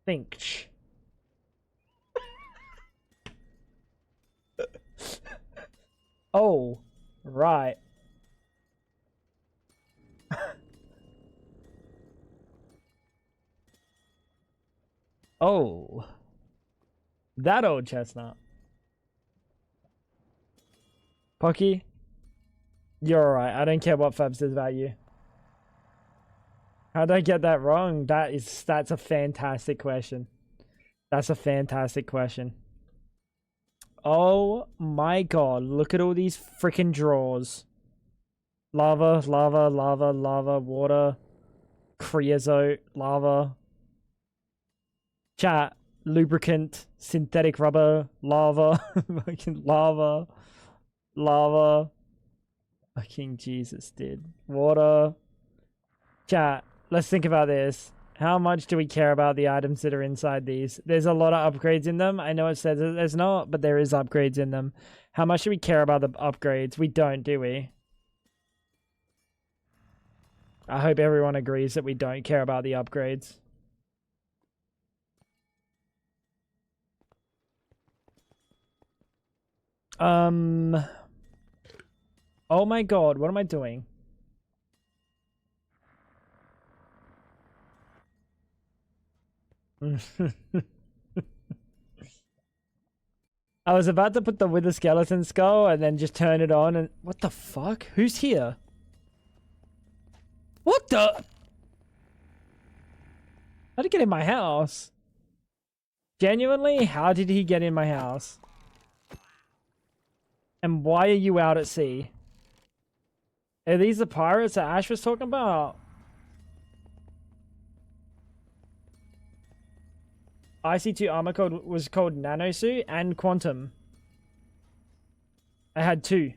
Think. Oh, right. Oh. That old chestnut. Pocky, you're alright. I don't care what Fab says about you. How'd I get that wrong? That's a fantastic question. That's a fantastic question. Oh my god, look at all these freaking drawers. Lava, lava, lava, lava, water, creosote, lava. Chat, lubricant, synthetic rubber, lava, fucking lava, lava. Fucking Jesus, dude. Water. Chat, let's think about this. How much do we care about the items that are inside these? There's a lot of upgrades in them. I know it says there's not, but there is upgrades in them. How much do we care about the upgrades? We don't, do we? I hope everyone agrees that we don't care about the upgrades. Oh my god, what am I doing? I was about to put the Wither Skeleton skull and then just turn it on and... What the fuck? Who's here? What the... How did he get in my house? Genuinely, how did he get in my house? And why are you out at sea? Are these the pirates that Ash was talking about? IC2 armor code was called Nanosuit and Quantum. I had two.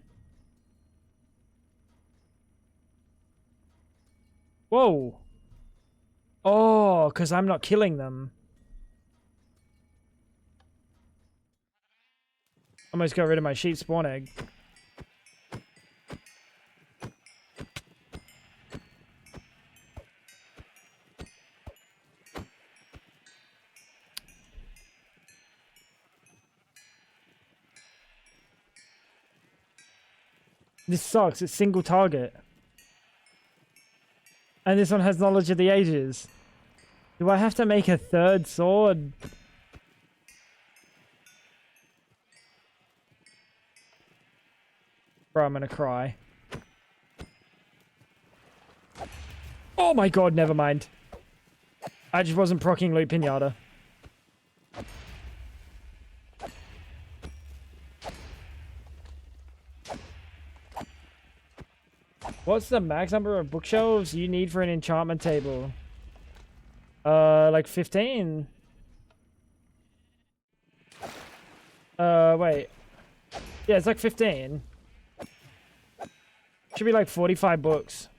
Whoa. Oh, because I'm not killing them. Almost got rid of my sheep spawn egg. This sucks. It's single target. And this one has knowledge of the ages. Do I have to make a third sword? Bro, I'm gonna cry. Oh my god, never mind. I just wasn't proccing Loot Pinata. What's the max number of bookshelves you need for an enchantment table? Like 15. Wait. Yeah, it's like 15. Should be like 45 books.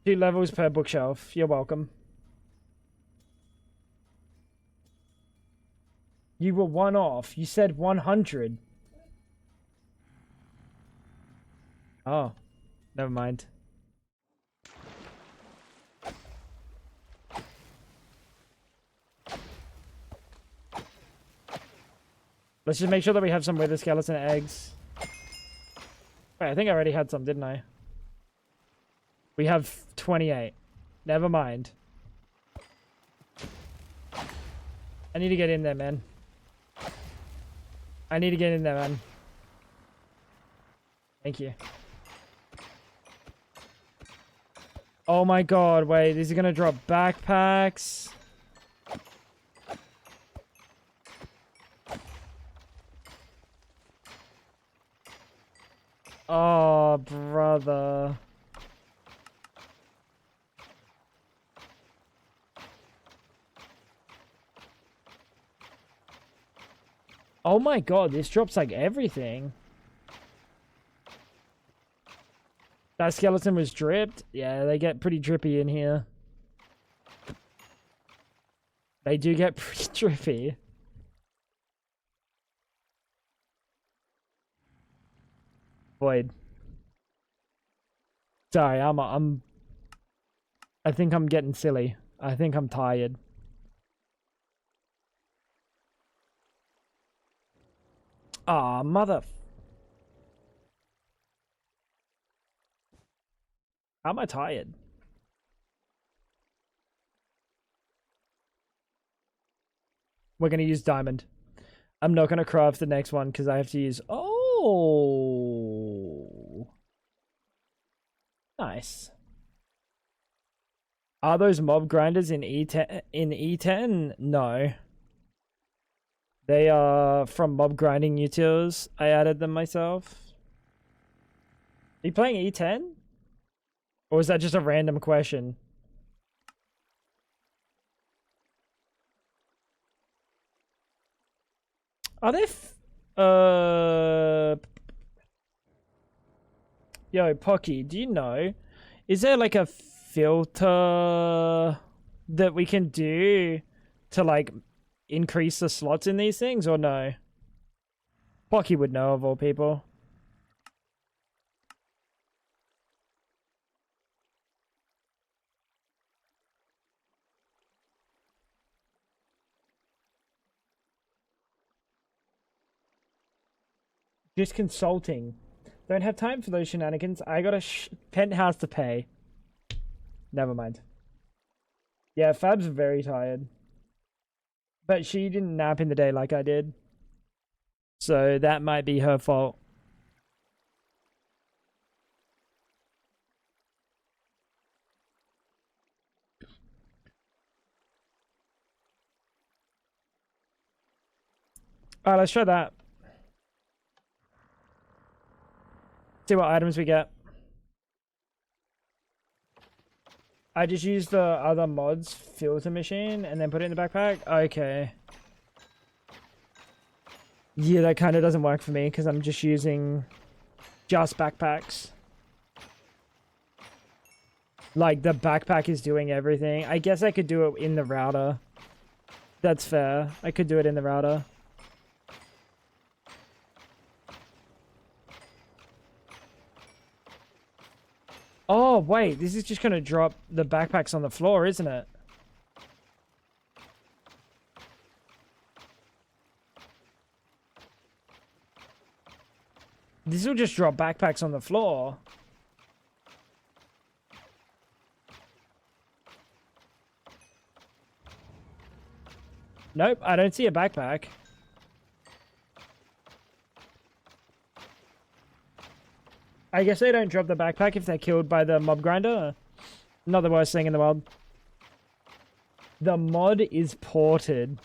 Two levels per bookshelf. You're welcome. You were one off. You said 100. Oh, never mind. Let's just make sure that we have some Wither Skeleton eggs. Wait, I think I already had some, didn't I? We have 28. Never mind. I need to get in there, man. I need to get in there, man. Thank you. Oh my god, wait, is he gonna drop backpacks? Oh, brother. Oh my god, this drops like everything. That skeleton was dripped. Yeah, they get pretty drippy in here. They do get pretty drippy. Void. Sorry, I think I'm getting silly. I think I'm tired. Ah, mother. How am I tired? We're gonna use diamond. I'm not gonna craft the next one because I have to use. Oh, nice. Are those mob grinders in E10? In E10? No. They are from mob grinding utils. I added them myself. Are you playing E10? Or is that just a random question? Are there Yo, Pocky, do you know? Is there like a filter that we can do to like increase the slots in these things or no? Pocky would know of all people. Just consulting. Don't have time for those shenanigans. I got a penthouse to pay. Never mind. Yeah, Fab's very tired. But she didn't nap in the day like I did. So that might be her fault. Alright, let's try that. See what items we get. I just used the other mods filter machine and then put it in the backpack. Okay. Yeah, that kind of doesn't work for me because I'm just using just backpacks. Like the backpack is doing everything. I guess I could do it in the router. That's fair. I could do it in the router. Oh, wait. This is just going to drop the backpacks on the floor, isn't it? This will just drop backpacks on the floor. Nope, I don't see a backpack. I guess they don't drop the backpack if they're killed by the mob grinder. Not the worst thing in the world. The mod is ported.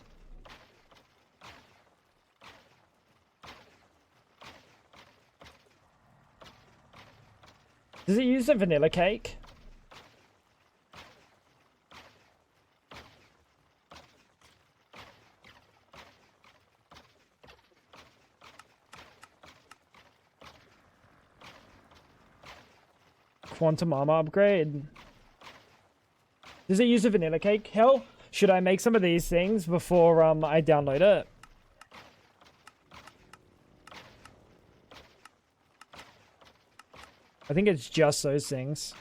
Does it use a vanilla cake? Quantum armor upgrade. Does it use a vanilla cake? Hell, should I make some of these things before I download it? I think it's just those things.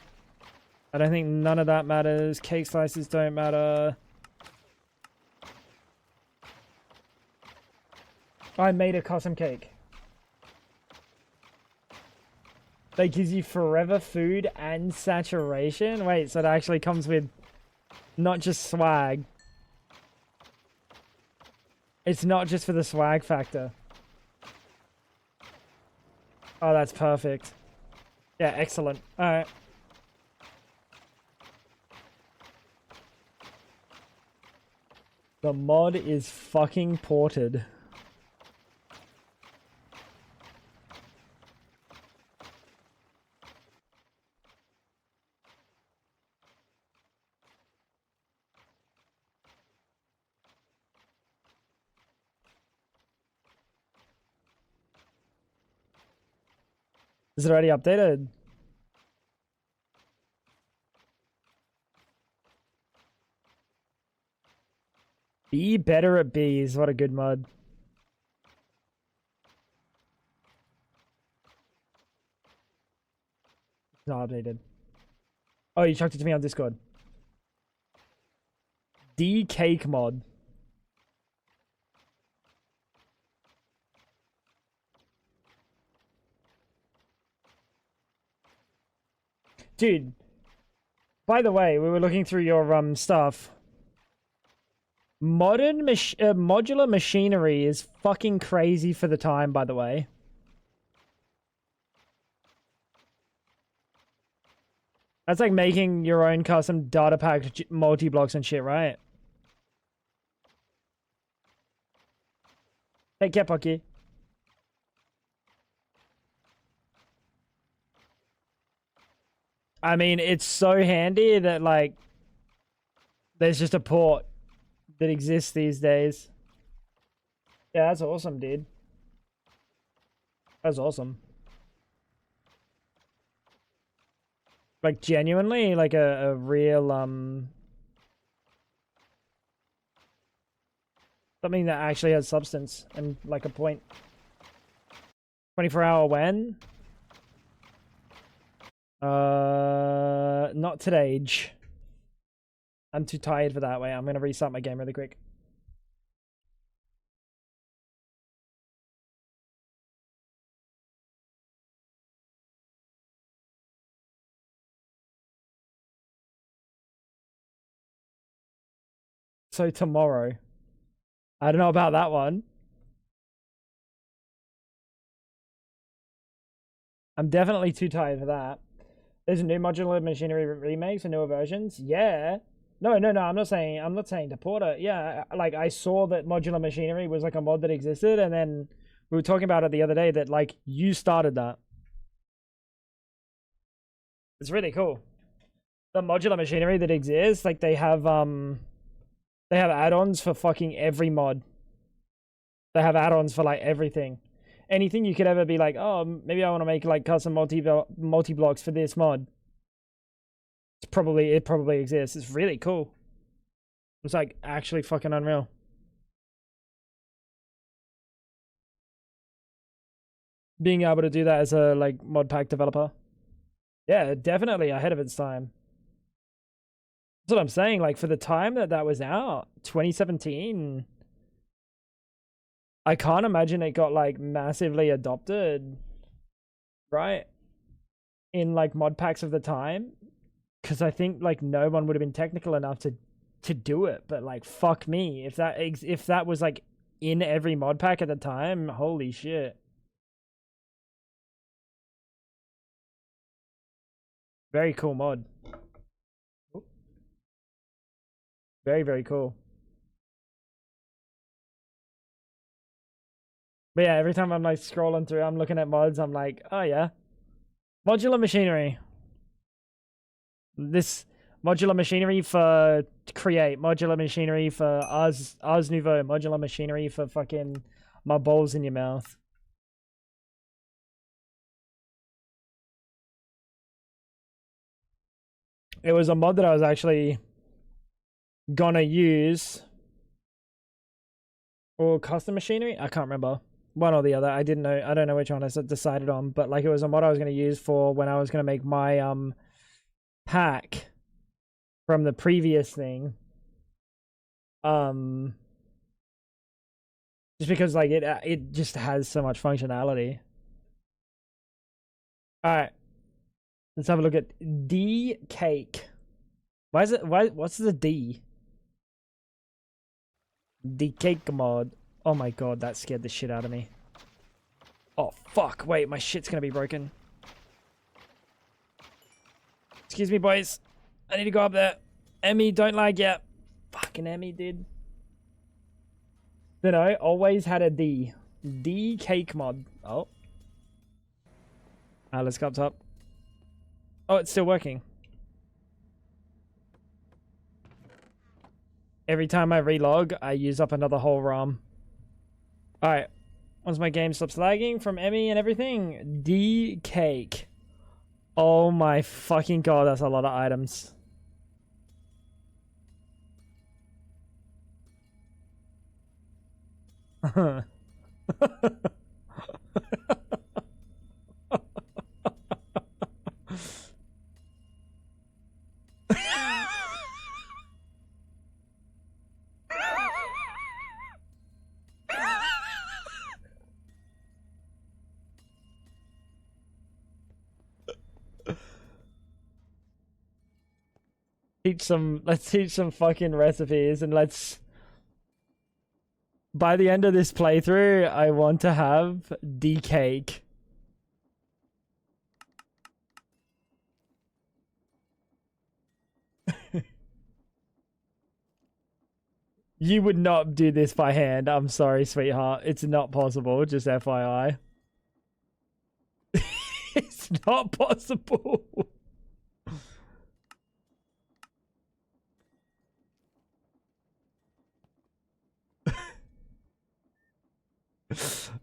I don't think none of that matters. Cake slices don't matter. I made a custom cake. That gives you forever food and saturation? Wait, so it actually comes with not just swag. It's not just for the swag factor. Oh, that's perfect. Yeah, excellent. Alright. The mod is fucking ported. Is it already updated? Be better at bees. What a good mod. It's not updated. Oh, you chucked it to me on Discord. D-Cake mod. Dude, by the way, we were looking through your stuff. Modular machinery is fucking crazy for the time, by the way. That's like making your own custom data pack multi-blocks and shit, right? Take care, Pucky. I mean, it's so handy that, like, there's just a port that exists these days. Yeah, that's awesome, dude. That's awesome. Like, genuinely, like a real, something that actually has substance and, like, a point. 24-hour when? Not today. I'm too tired for that. Wait, I'm gonna restart my game really quick. So tomorrow. I don't know about that one. I'm definitely too tired for that. There's new modular machinery remakes and newer versions. Yeah. No. I'm not saying to port it. Yeah, like I saw that modular machinery was like a mod that existed, and then we were talking about it the other day that like you started that. It's really cool. The modular machinery that exists, like they have add-ons for fucking every mod. They have add-ons for like everything. Anything you could ever be like, oh, maybe I want to make like custom multi-blocks for this mod. It probably exists. It's really cool. It's like actually fucking unreal. Being able to do that as a like mod pack developer. Yeah, definitely ahead of its time. That's what I'm saying. Like for the time that was out, 2017. I can't imagine it got like massively adopted, right? In like mod packs of the time, because I think like no one would have been technical enough to do it. But like fuck me, if that was like in every mod pack at the time, holy shit. Very cool mod. Very cool. But yeah, every time I'm like scrolling through, I'm looking at mods, I'm like, oh yeah. Modular machinery. This modular machinery for create, modular machinery for Ars Nouveau, modular machinery for fucking my balls in your mouth. It was a mod that I was actually gonna use. Or custom machinery? I can't remember. One or the other. I don't know which one I decided on, but like it was a mod I was gonna use for when I was gonna make my pack from the previous thing. Just because like it just has so much functionality. All right, let's have a look at D cake. What's the D? D cake mod. Oh my god, that scared the shit out of me. Oh, fuck. Wait, my shit's gonna be broken. Excuse me, boys. I need to go up there. Emmy, don't lag yet. Fucking Emmy, dude. You know, always had a D. D cake mod. Oh. Let's go up top. Oh, it's still working. Every time I relog, I use up another whole ROM. Alright. Once my game stops lagging from Emmy and everything, D cake. Oh my fucking god, that's a lot of items. Let's teach some fucking recipes, and let's, by the end of this playthrough, I want to have D cake. You would not do this by hand. I'm sorry, sweetheart. It's not possible, just FYI. It's not possible.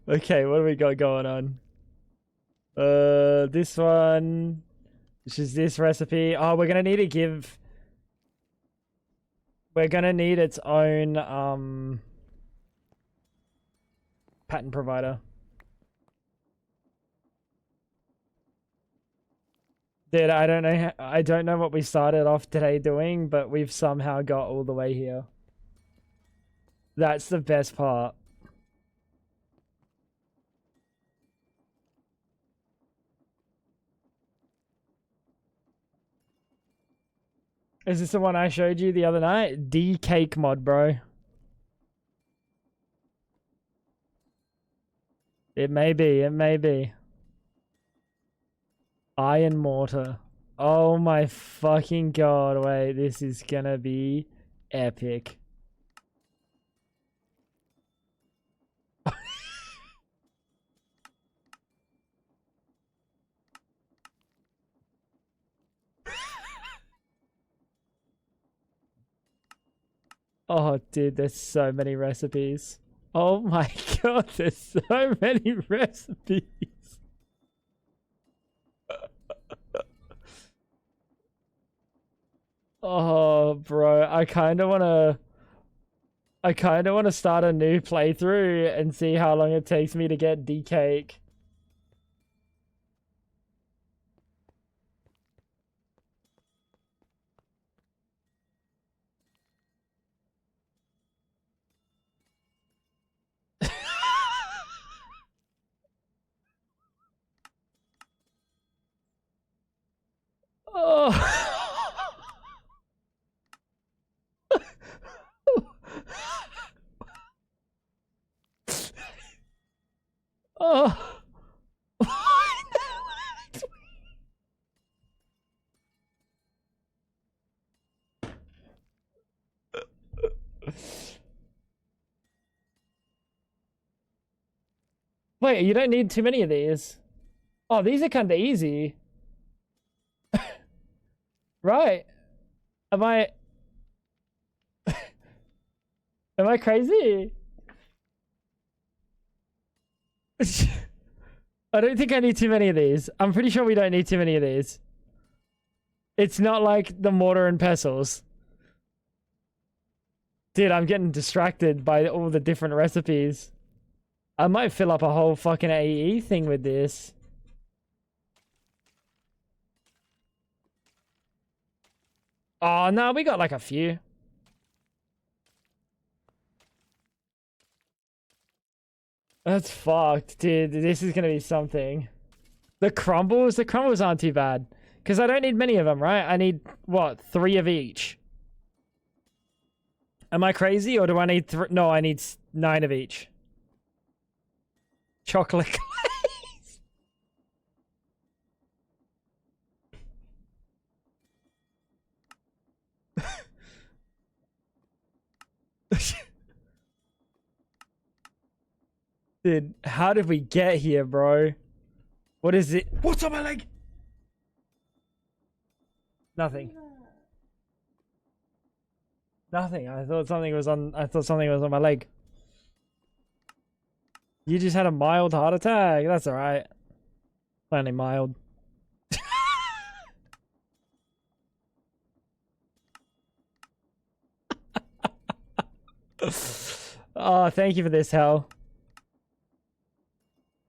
Okay, what do we got going on? This one, which is this recipe. Oh, we're gonna need to give. We're gonna need its own patent provider. Dude, I don't know what we started off today doing, but we've somehow got all the way here. That's the best part. Is this the one I showed you the other night? D cake mod, bro. It may be, it may be. Iron mortar. Oh my fucking god, wait, this is gonna be epic. Oh, dude, there's so many recipes. Oh my god, there's so many recipes. Oh, bro, I kind of want to start a new playthrough and see how long it takes me to get D cake. Oh. Oh. Wait, you don't need too many of these. Oh, these are kind of easy. Right. Am I... Am I crazy? I don't think I need too many of these. I'm pretty sure we don't need too many of these. It's not like the mortar and pestles. Dude, I'm getting distracted by all the different recipes. I might fill up a whole fucking AE thing with this. Oh, no, we got like a few. That's fucked, dude. This is gonna be something. The crumbles aren't too bad. Because I don't need many of them, right? I need, what, 3 of each? Am I crazy, or do I need no, I need 9 of each. Chocolate clay. Dude, how did we get here, bro? What is it? What's on my leg? Nothing. Nothing. I thought something was on my leg. You just had a mild heart attack. That's alright. Only mild. Oh, thank you for this, Hell.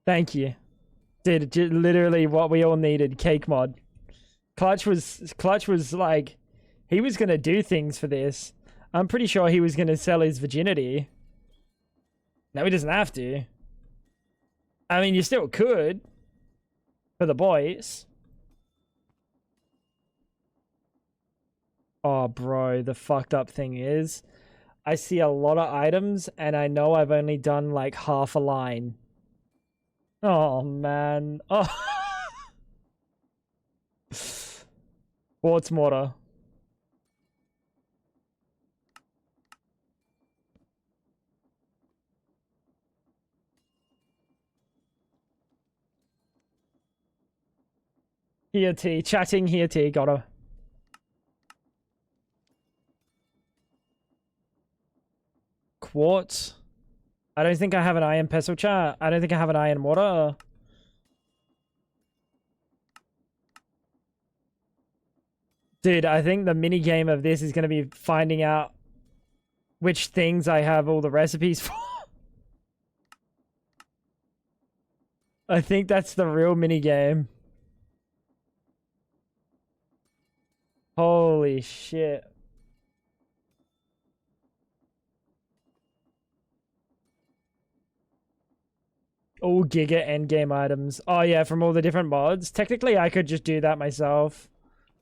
Thank you. Dude, literally what we all needed. Cake mod. Clutch was like, he was gonna do things for this. I'm pretty sure he was gonna sell his virginity. Now he doesn't have to. I mean, you still could. For the boys. Oh, bro, the fucked up thing is, I see a lot of items, and I know I've only done like half a line. Oh, man. Oh. Quartz mortar. Here, T. Chatting here, T. Got her. Quartz. I don't think I have an iron pestle chat. I don't think I have an iron mortar. Dude, I think the mini game of this is going to be finding out which things I have all the recipes for. I think that's the real mini game. Holy shit. All Giga endgame items. Oh yeah, from all the different mods. Technically, I could just do that myself.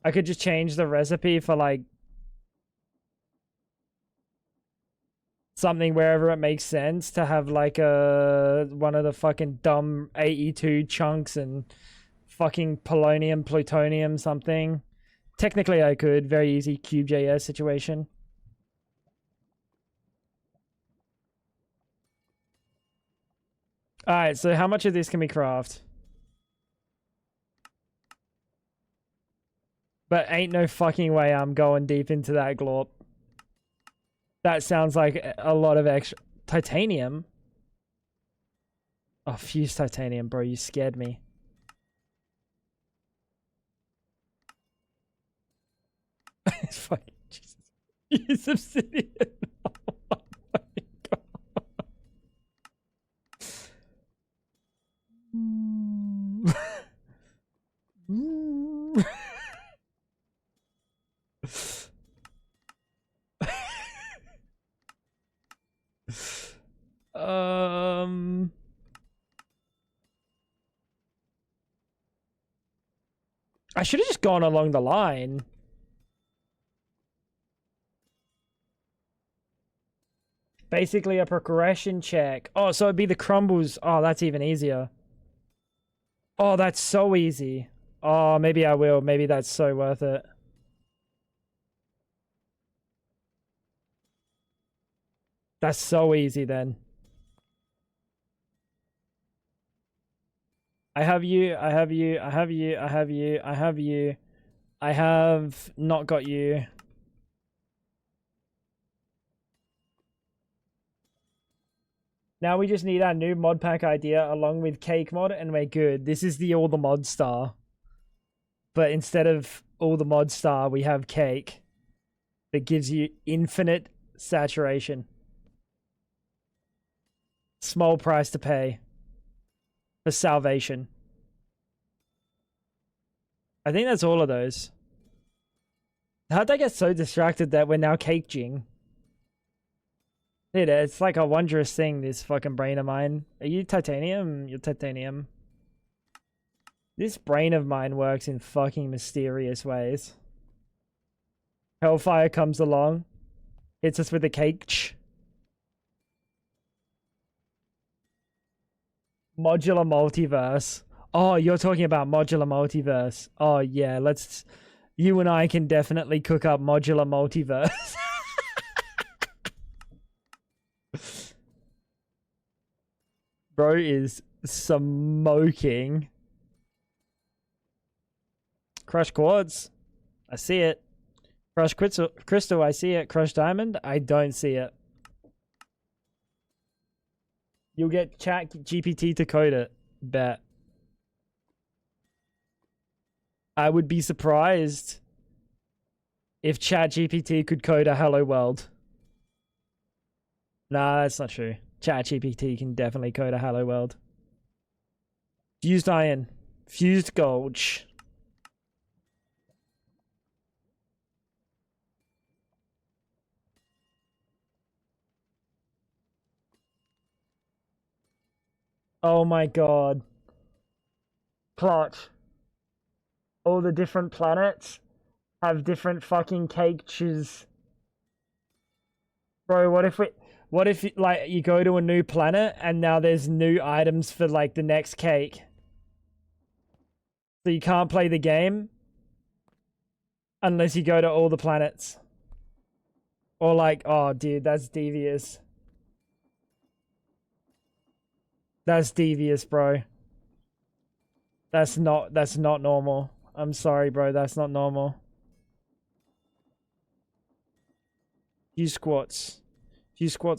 I could just change the recipe for like something wherever it makes sense to have like one of the fucking dumb 82 chunks and fucking polonium, plutonium something. Technically, I could. Very easy Cube.js situation. Alright, so how much of this can we craft? But ain't no fucking way I'm going deep into that glorp. That sounds like a lot of extra... Titanium? Oh, fused titanium, bro. You scared me. It's fucking... Jesus. Use obsidian. Oh my god. I should have just gone along the line. Basically a progression check. Oh, so it'd be the crumbles. Oh, that's even easier. Oh, that's so easy. Oh, maybe I will. Maybe that's so worth it. That's so easy then. I have you, I have you, I have you, I have you, I have you. I have not got you. Now we just need our new mod pack idea along with cake mod and we're good. This is the all the mod star. But instead of all the mod star, we have cake that gives you infinite saturation. Small price to pay for salvation. I think that's all of those. How'd I get so distracted that we're now cake-jing? Dude, it's like a wondrous thing, this fucking brain of mine. Are you titanium? You're titanium. This brain of mine works in fucking mysterious ways. Hellfire comes along. Hits us with a cake. Modular multiverse. Oh, you're talking about modular multiverse. Oh, yeah, let's... You and I can definitely cook up modular multiverse. Bro is smoking. Crush quartz. I see it. Crush crystal. I see it. Crush diamond. I don't see it. You'll get chat GPT to code it. Bet. I would be surprised if chat GPT could code a hello world. Nah, that's not true. Chat GPT can definitely code a hello world. Fused iron. Fused gold. Oh my god. Clutch. All the different planets have different fucking cakes. Bro, what if like you go to a new planet and now there's new items for like the next cake? So you can't play the game unless you go to all the planets. Or like, oh dude, that's devious. That's devious, bro. That's not normal. I'm sorry, bro, that's not normal. Fuse quartz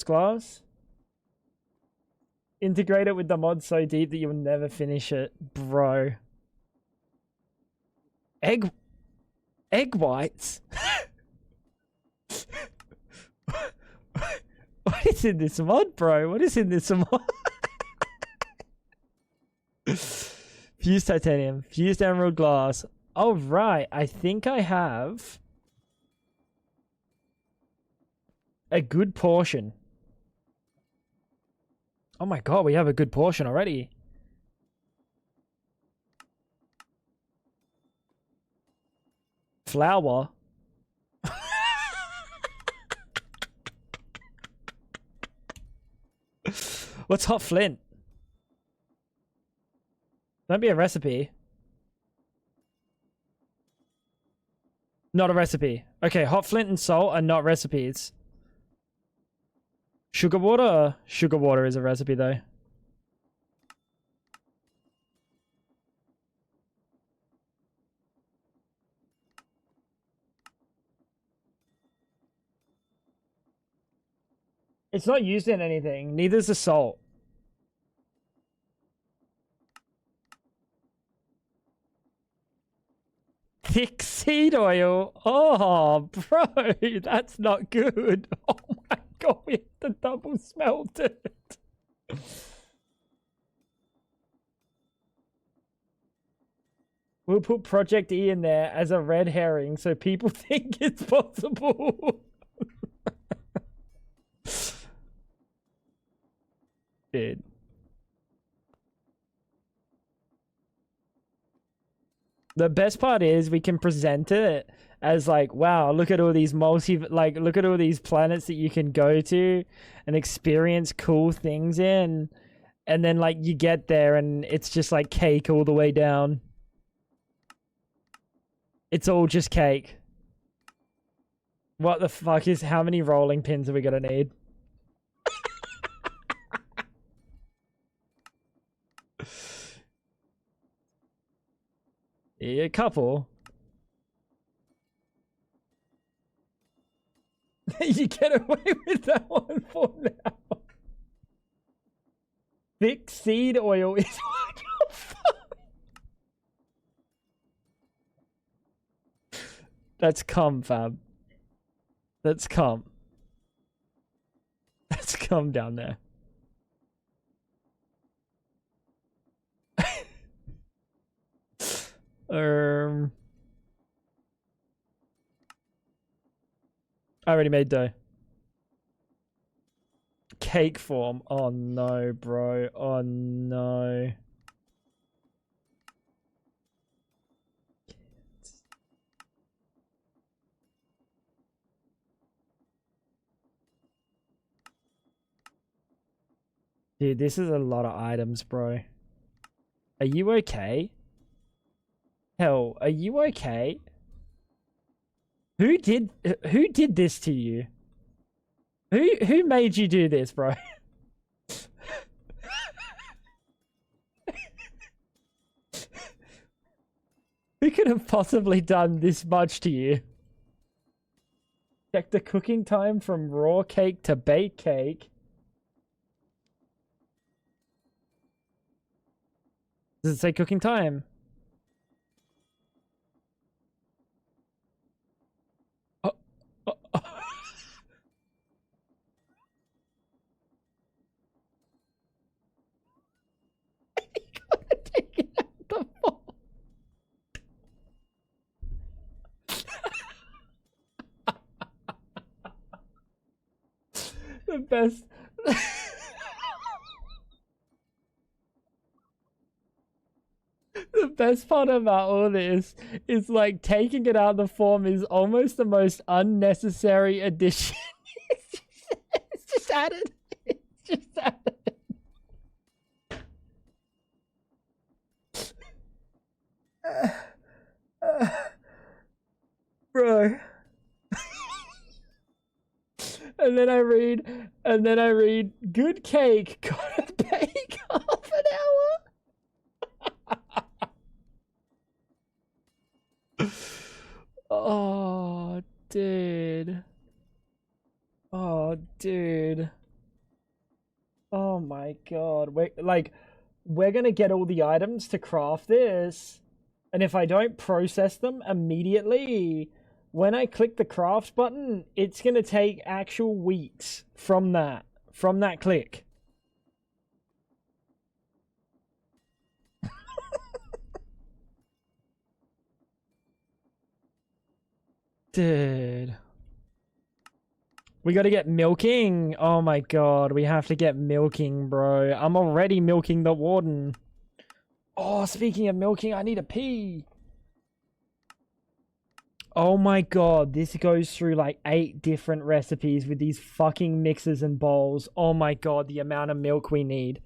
glass. Integrate it with the mod so deep that you'll never finish it, bro. Egg whites? What is in this mod, bro? What is in this mod? Fused titanium, fused emerald glass. Oh, right. I think I have a good portion. Oh my god, we have a good portion already. Flour. What's hot flint? Don't be a recipe. Not a recipe. Okay, hot flint and salt are not recipes. Sugar water? Sugar water is a recipe though. It's not used in anything. Neither is the salt. Thick seed oil. Oh, bro, that's not good. Oh my god, we have to double smelt it. We'll put Project E in there as a red herring so people think it's possible. Dude. The best part is we can present it as like, wow, look at all these look at all these planets that you can go to and experience cool things in. And then like you get there and it's just like cake all the way down. It's all just cake. What the fuck is, how many rolling pins are we gonna need? Yeah, a couple. You get away with that one for now. Thick seed oil is what the fuck? That's cum, fam. That's cum. That's cum down there. I already made dough. Cake form. Oh no, bro. Oh no. Dude, this is a lot of items, bro. Are you okay? Hell, are you okay? Who did this to you? Who made you do this, bro? Who could have possibly done this much to you? Check the cooking time from raw cake to baked cake. Does it say cooking time? Oh, oh, oh. Take it out the bowl. The best. The best part about all this is like taking it out of the form is almost the most unnecessary addition. It's just added. It's just added. Bro. And then I read, good cake, gotta bake half an hour. Oh, dude. Oh, dude. Oh my god. We're gonna get all the items to craft this. And if I don't process them immediately, when I click the craft button, it's gonna take actual weeks from that click. Dude. We gotta get milking. Oh my god, we have to get milking, bro. I'm already milking the warden. Oh, speaking of milking, I need a pee. Oh my god, this goes through like 8 different recipes with these fucking mixers and bowls. Oh my god, the amount of milk we need.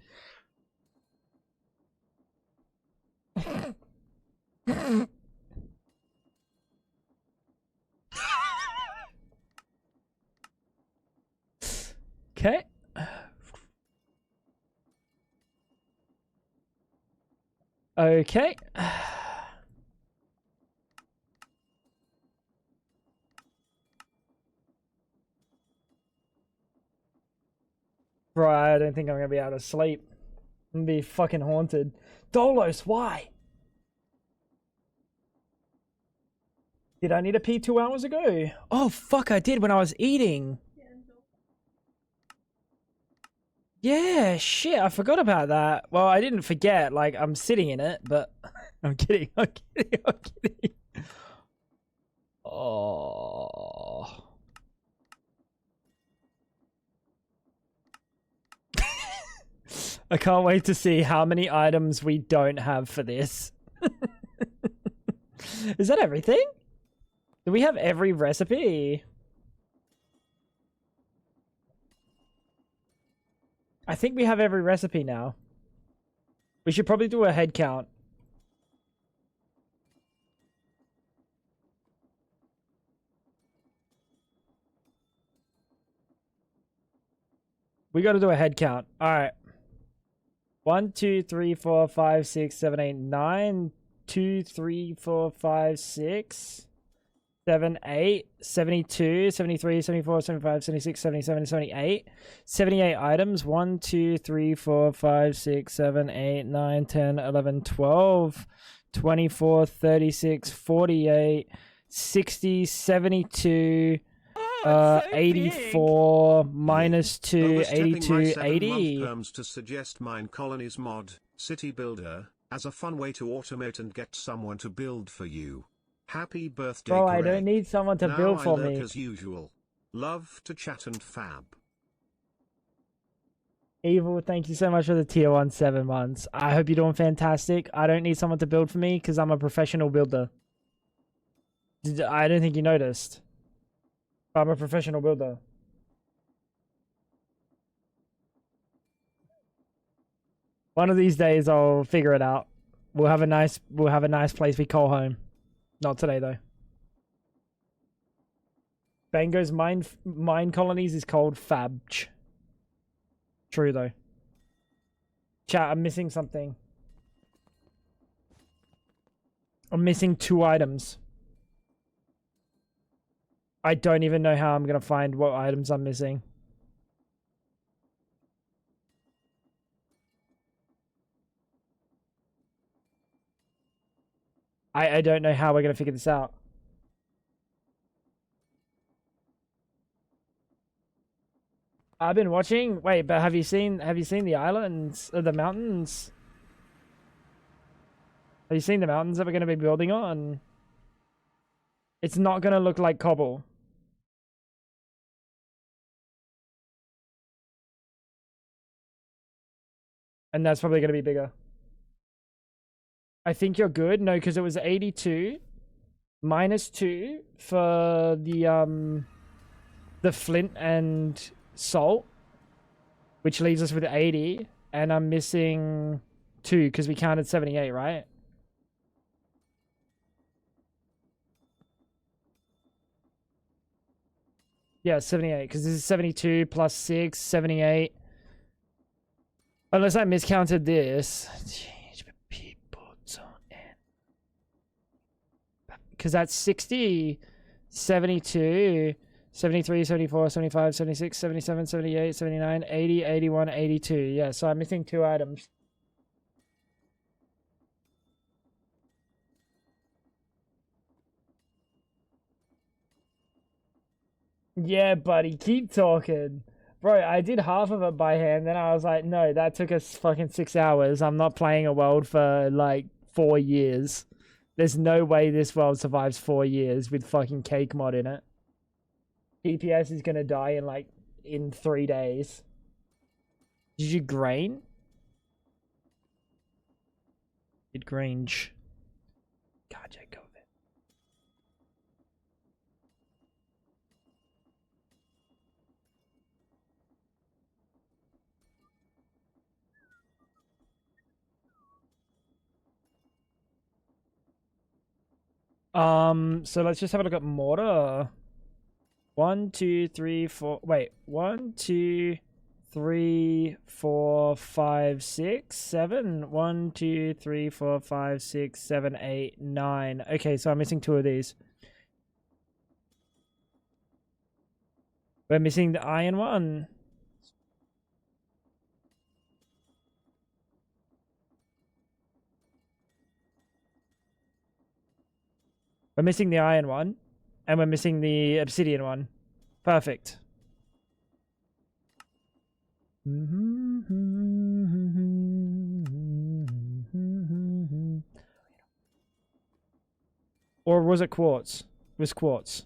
Okay. Okay. Bro, I don't think I'm gonna be able to sleep. I'm gonna be fucking haunted. Dolos, why? Did I need a pee 2 hours ago? Oh, fuck, I did when I was eating. Yeah, shit, I forgot about that. Well, I didn't forget, like, I'm sitting in it, but... I'm kidding, I'm kidding, I'm kidding. Oh... I can't wait to see how many items we don't have for this. Is that everything? Do we have every recipe? I think we have every recipe now. We should probably do a head count. We got to do a head count. All right. 1, 2, 3, 4, 5, 6, 7, 8, 9. 2, 3, 4, 5, 6, 7, 8, 72, 73, 74, 75, 76, 77, 78. 78 items. 1, 2, 3, 4, 5, 6, 7, 8, 9, 10, 11, 12, 24, 36, 48, 60, 72. 84 minus 2, 82, 80. To suggest Mine Colonies mod, City Builder, as a fun way to automate and get someone to build for you. Happy birthday, Bro, Greg. I don't need someone to build for me. As usual. Love to chat and fab. Evil, thank you so much for the tier 1 7 months. I hope you're doing fantastic. I don't need someone to build for me because I'm a professional builder. I don't think you noticed. I'm a professional builder. One of these days I'll figure it out. We'll have a nice place we call home. Not today though. Bango's mine colonies is called Fabch. True though. Chat, I'm missing something. I'm missing 2 items. I don't even know how I'm gonna find what items I'm missing. I don't know how we're gonna figure this out. I've been watching. Wait, but have you seen the islands or the mountains? Have you seen the mountains that we're gonna be building on? It's not gonna look like cobble. And that's probably gonna be bigger. I think you're good. No, because it was 82 minus 2 for the flint and salt, which leaves us with 80, and I'm missing 2 because we counted 78, right? Yeah, 78, because this is 72 plus 6, 78. Unless I miscounted this. Because that's 60, 72, 73, 74, 75, 76, 77, 78, 79, 80, 81, 82. Yeah, so I'm missing 2 items. Yeah, buddy, keep talking. Bro, I did half of it by hand, then I was like, no, that took us fucking 6 hours. I'm not playing a world for, like, 4 years. There's no way this world survives 4 years with fucking cake mod in it. DPS is gonna die in, like, in 3 days. Did you grain? Did Grange. God, Jacob. So let's just have a look at mortar. 1, 2, 3, 4. Wait, 1, 2, 3, 4, 5, 6, 7. 1, 2, 3, 4, 5, 6, 7, 8, 9. Okay, so I'm missing 2 of these. We're missing the iron one. We're missing the iron one. And we're missing the obsidian one. Perfect. Or was it quartz? It was quartz.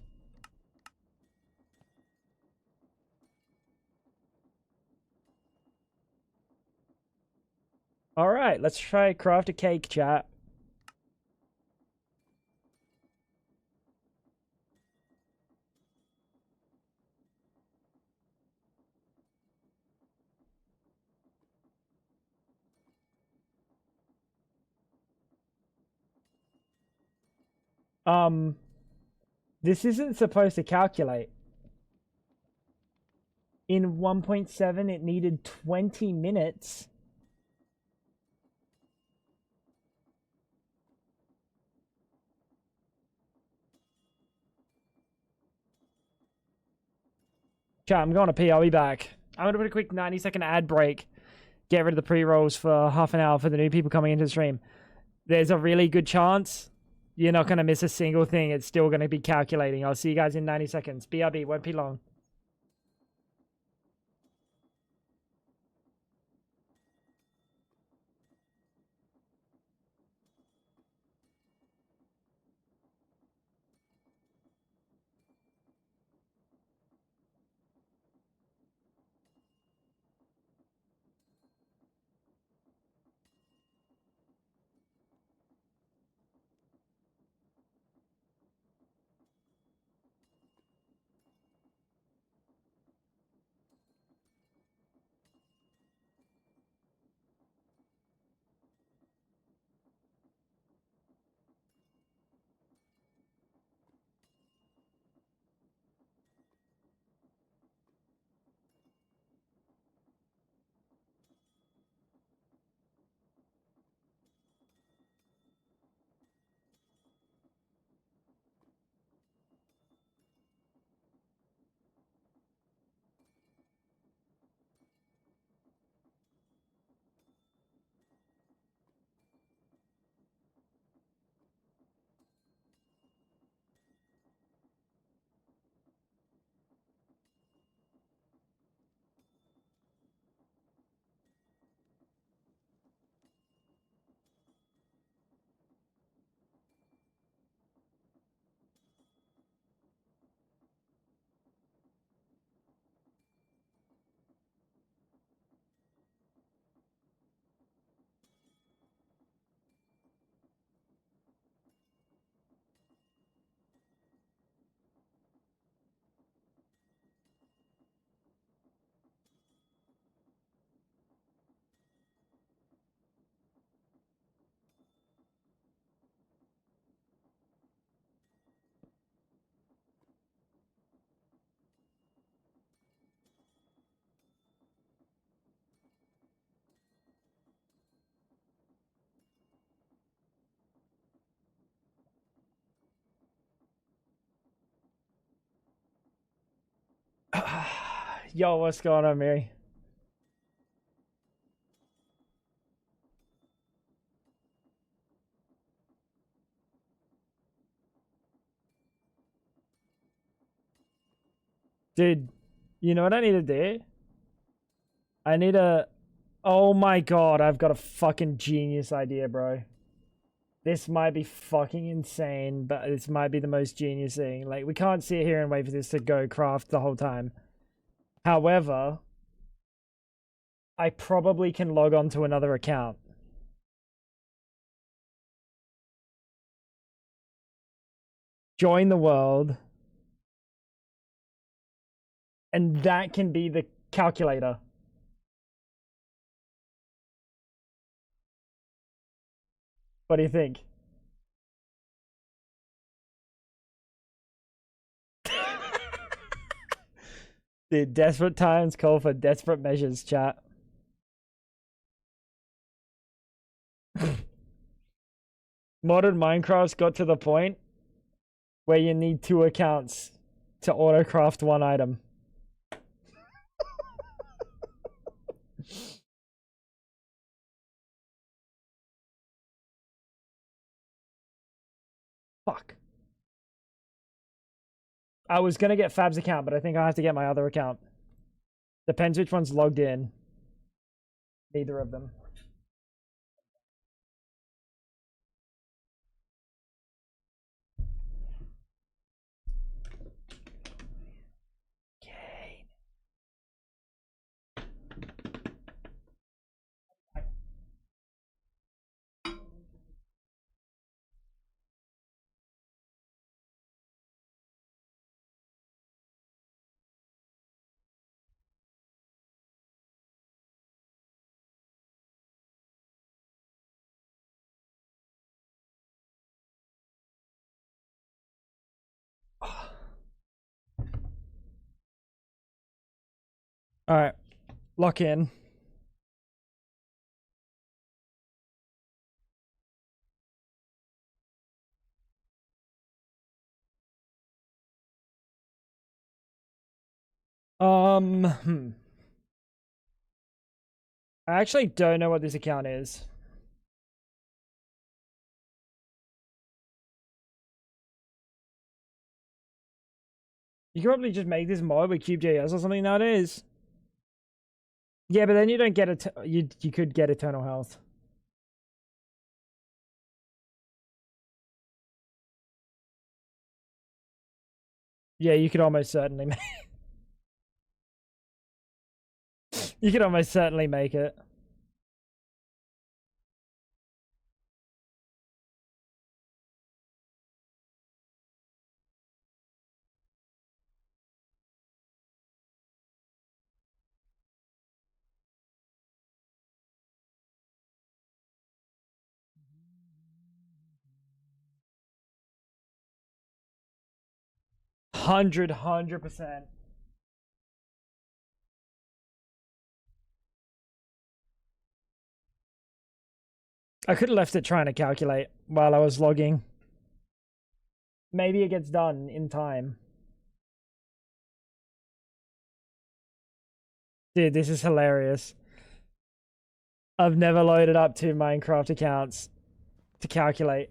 Alright, let's try craft a cake, chat. This isn't supposed to calculate. In 1.7, it needed 20 minutes. Chat, I'm going to pee. I'll be back. I'm going to put a quick 90-second ad break. Get rid of the pre-rolls for half an hour for the new people coming into the stream. There's a really good chance you're not going to miss a single thing. It's still going to be calculating. I'll see you guys in 90 seconds. BRB, won't be long. Yo, what's going on, Mary? Dude, you know what I need to do? I need a... Oh my god, I've got a fucking genius idea, bro. This might be fucking insane, but this might be the most genius thing. Like, we can't sit here and wait for this to go craft the whole time. However, I probably can log on to another account. Join the world. And that can be the calculator. What do you think? The desperate times call for desperate measures, chat. Modern Minecraft's got to the point where you need 2 accounts to autocraft 1 item. Fuck. I was gonna get Fab's account, but I think I have to get my other account. Depends which one's logged in. Neither of them. Okay. All right, lock in. I actually don't know what this account is. You could probably just make this mod with CubeJS or something nowadays. Yeah, but then you don't get you could get eternal health. Yeah, you could almost certainly make you could almost certainly make it. Hundred percent. I could have left it trying to calculate while I was logging. Maybe it gets done in time. Dude, this is hilarious. I've never loaded up 2 Minecraft accounts to calculate.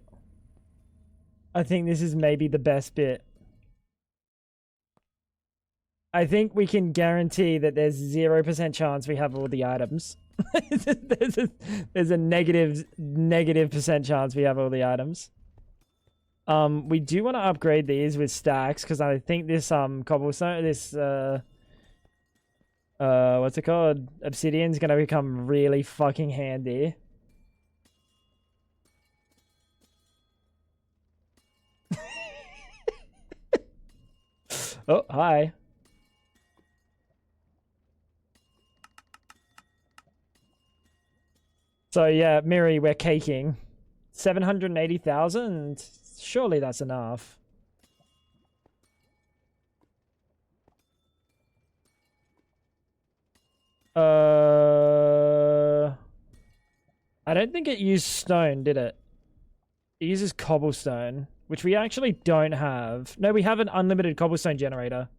I think this is maybe the best bit. I think we can guarantee that there's 0% chance we have all the items. there's a negative percent chance we have all the items. We do want to upgrade these with stacks because I think this cobblestone, this what's it called? Obsidian's gonna become really fucking handy. Oh, hi. So yeah, Miri, we're caking. 780,000? Surely that's enough. I don't think it used stone, did it? It uses cobblestone, which we actually don't have. No, we have an unlimited cobblestone generator.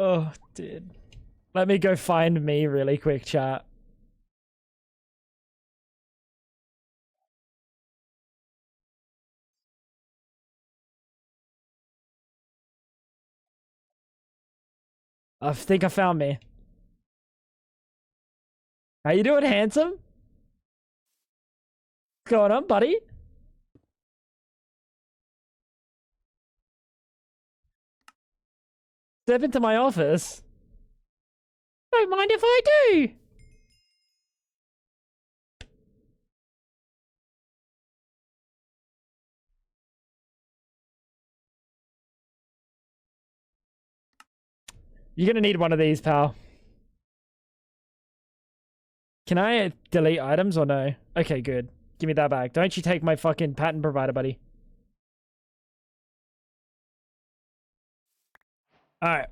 Oh, dude. Let me go find me really quick, chat. I think I found me. How you doing, handsome? What's going on, buddy? Step into my office. Don't mind if I do. You're gonna need one of these, pal. Can I delete items or no? Okay, good. Give me that back. Don't you take my fucking patent provider, buddy. Alright.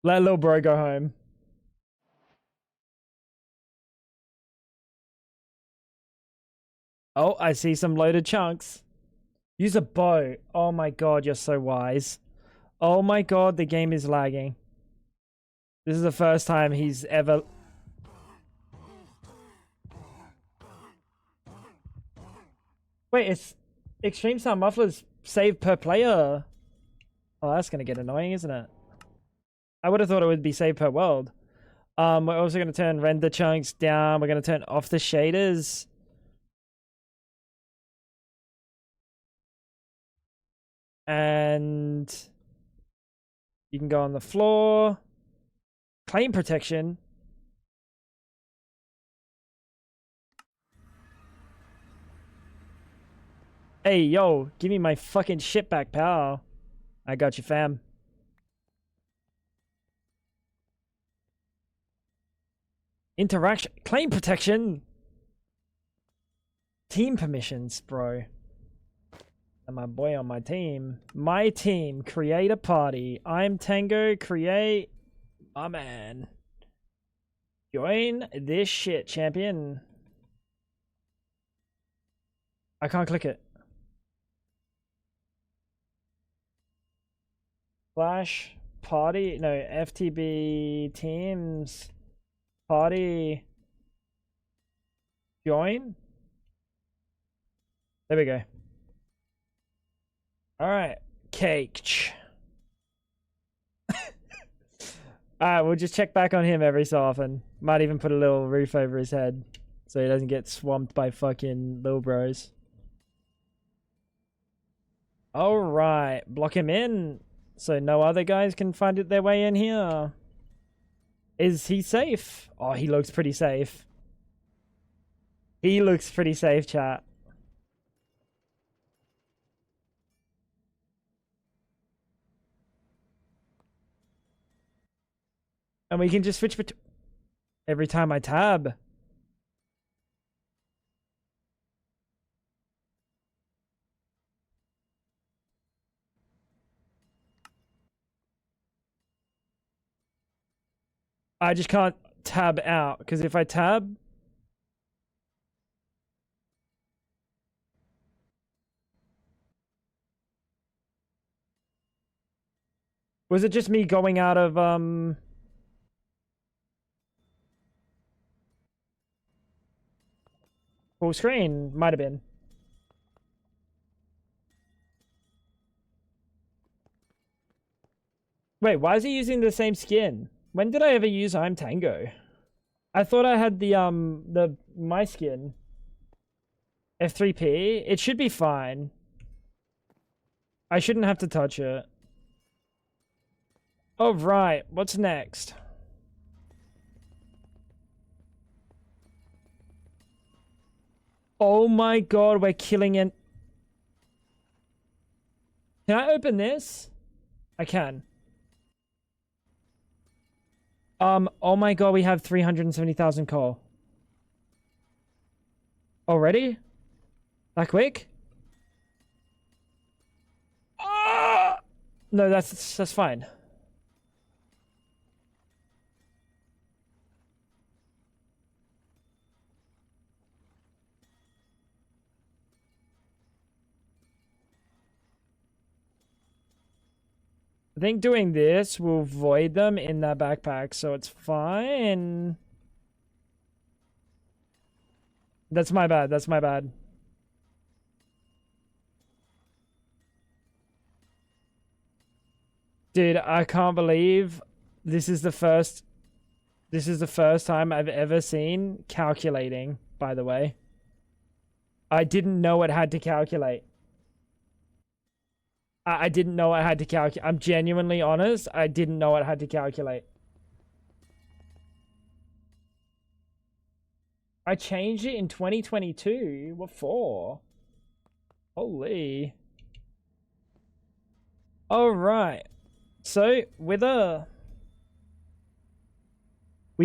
Let little bro go home. Oh, I see some loaded chunks. Use a bow. Oh my god, you're so wise. Oh my god, the game is lagging. This is the first time he's ever... Wait, it's... Extreme Sound Mufflers save per player. Oh, that's gonna get annoying, isn't it? I would have thought it would be save per world. We're also gonna turn render chunks down. We're gonna turn off the shaders. And... You can go on the floor. Claim protection. Hey, yo, give me my fucking shit back, pal. I got you, fam. Interaction. Claim protection. Team permissions, bro. And my boy on my team. My team. Create a party. I'm Tango. Create. My man. Join this shit, champion. I can't click it. Flash. Party. No, FTB teams. Party. Join. There we go. Alright. Cake. Alright, we'll just check back on him every so often. Might even put a little roof over his head so he doesn't get swamped by fucking little bros. Alright, block him in so no other guys can find it their way in here. Is he safe? Oh, he looks pretty safe. He looks pretty safe, chat. And we can just switch between every time I tab. I just can't tab out because if I tab, was it just me going out of full screen? Might have been. Wait, why is he using the same skin? When did I ever use I'm Tango? I thought I had the my skin. F3P. It should be fine. I shouldn't have to touch it. Oh, right. What's next? Oh my god, we're killing it. Can I open this? I can. Oh my god, we have 370,000 coal. Already? That quick? Ah! No, that's fine. I think doing this will void them in that backpack, so it's fine. That's my bad. That's my bad. Dude, I can't believe this is the first time I've ever seen calculating, by the way. I didn't know it had to calculate. I didn't know it had to calculate. I'm genuinely honest. I didn't know it had to calculate. I changed it in 2022. What for? Holy. All right. So, we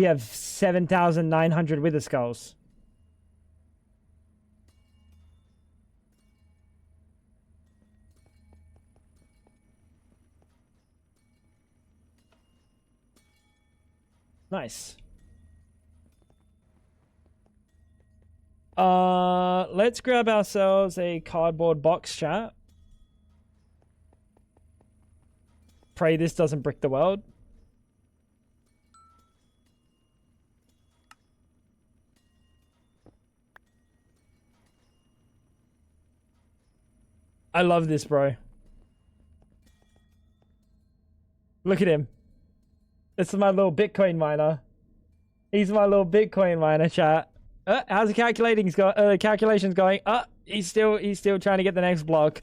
have 7,900 wither skulls. Nice. Let's grab ourselves a cardboard box, chat. Pray this doesn't brick the world. I love this, bro. Look at him. This is my little Bitcoin miner. He's my little Bitcoin miner, chat. How's the calculations going? He's still trying to get the next block.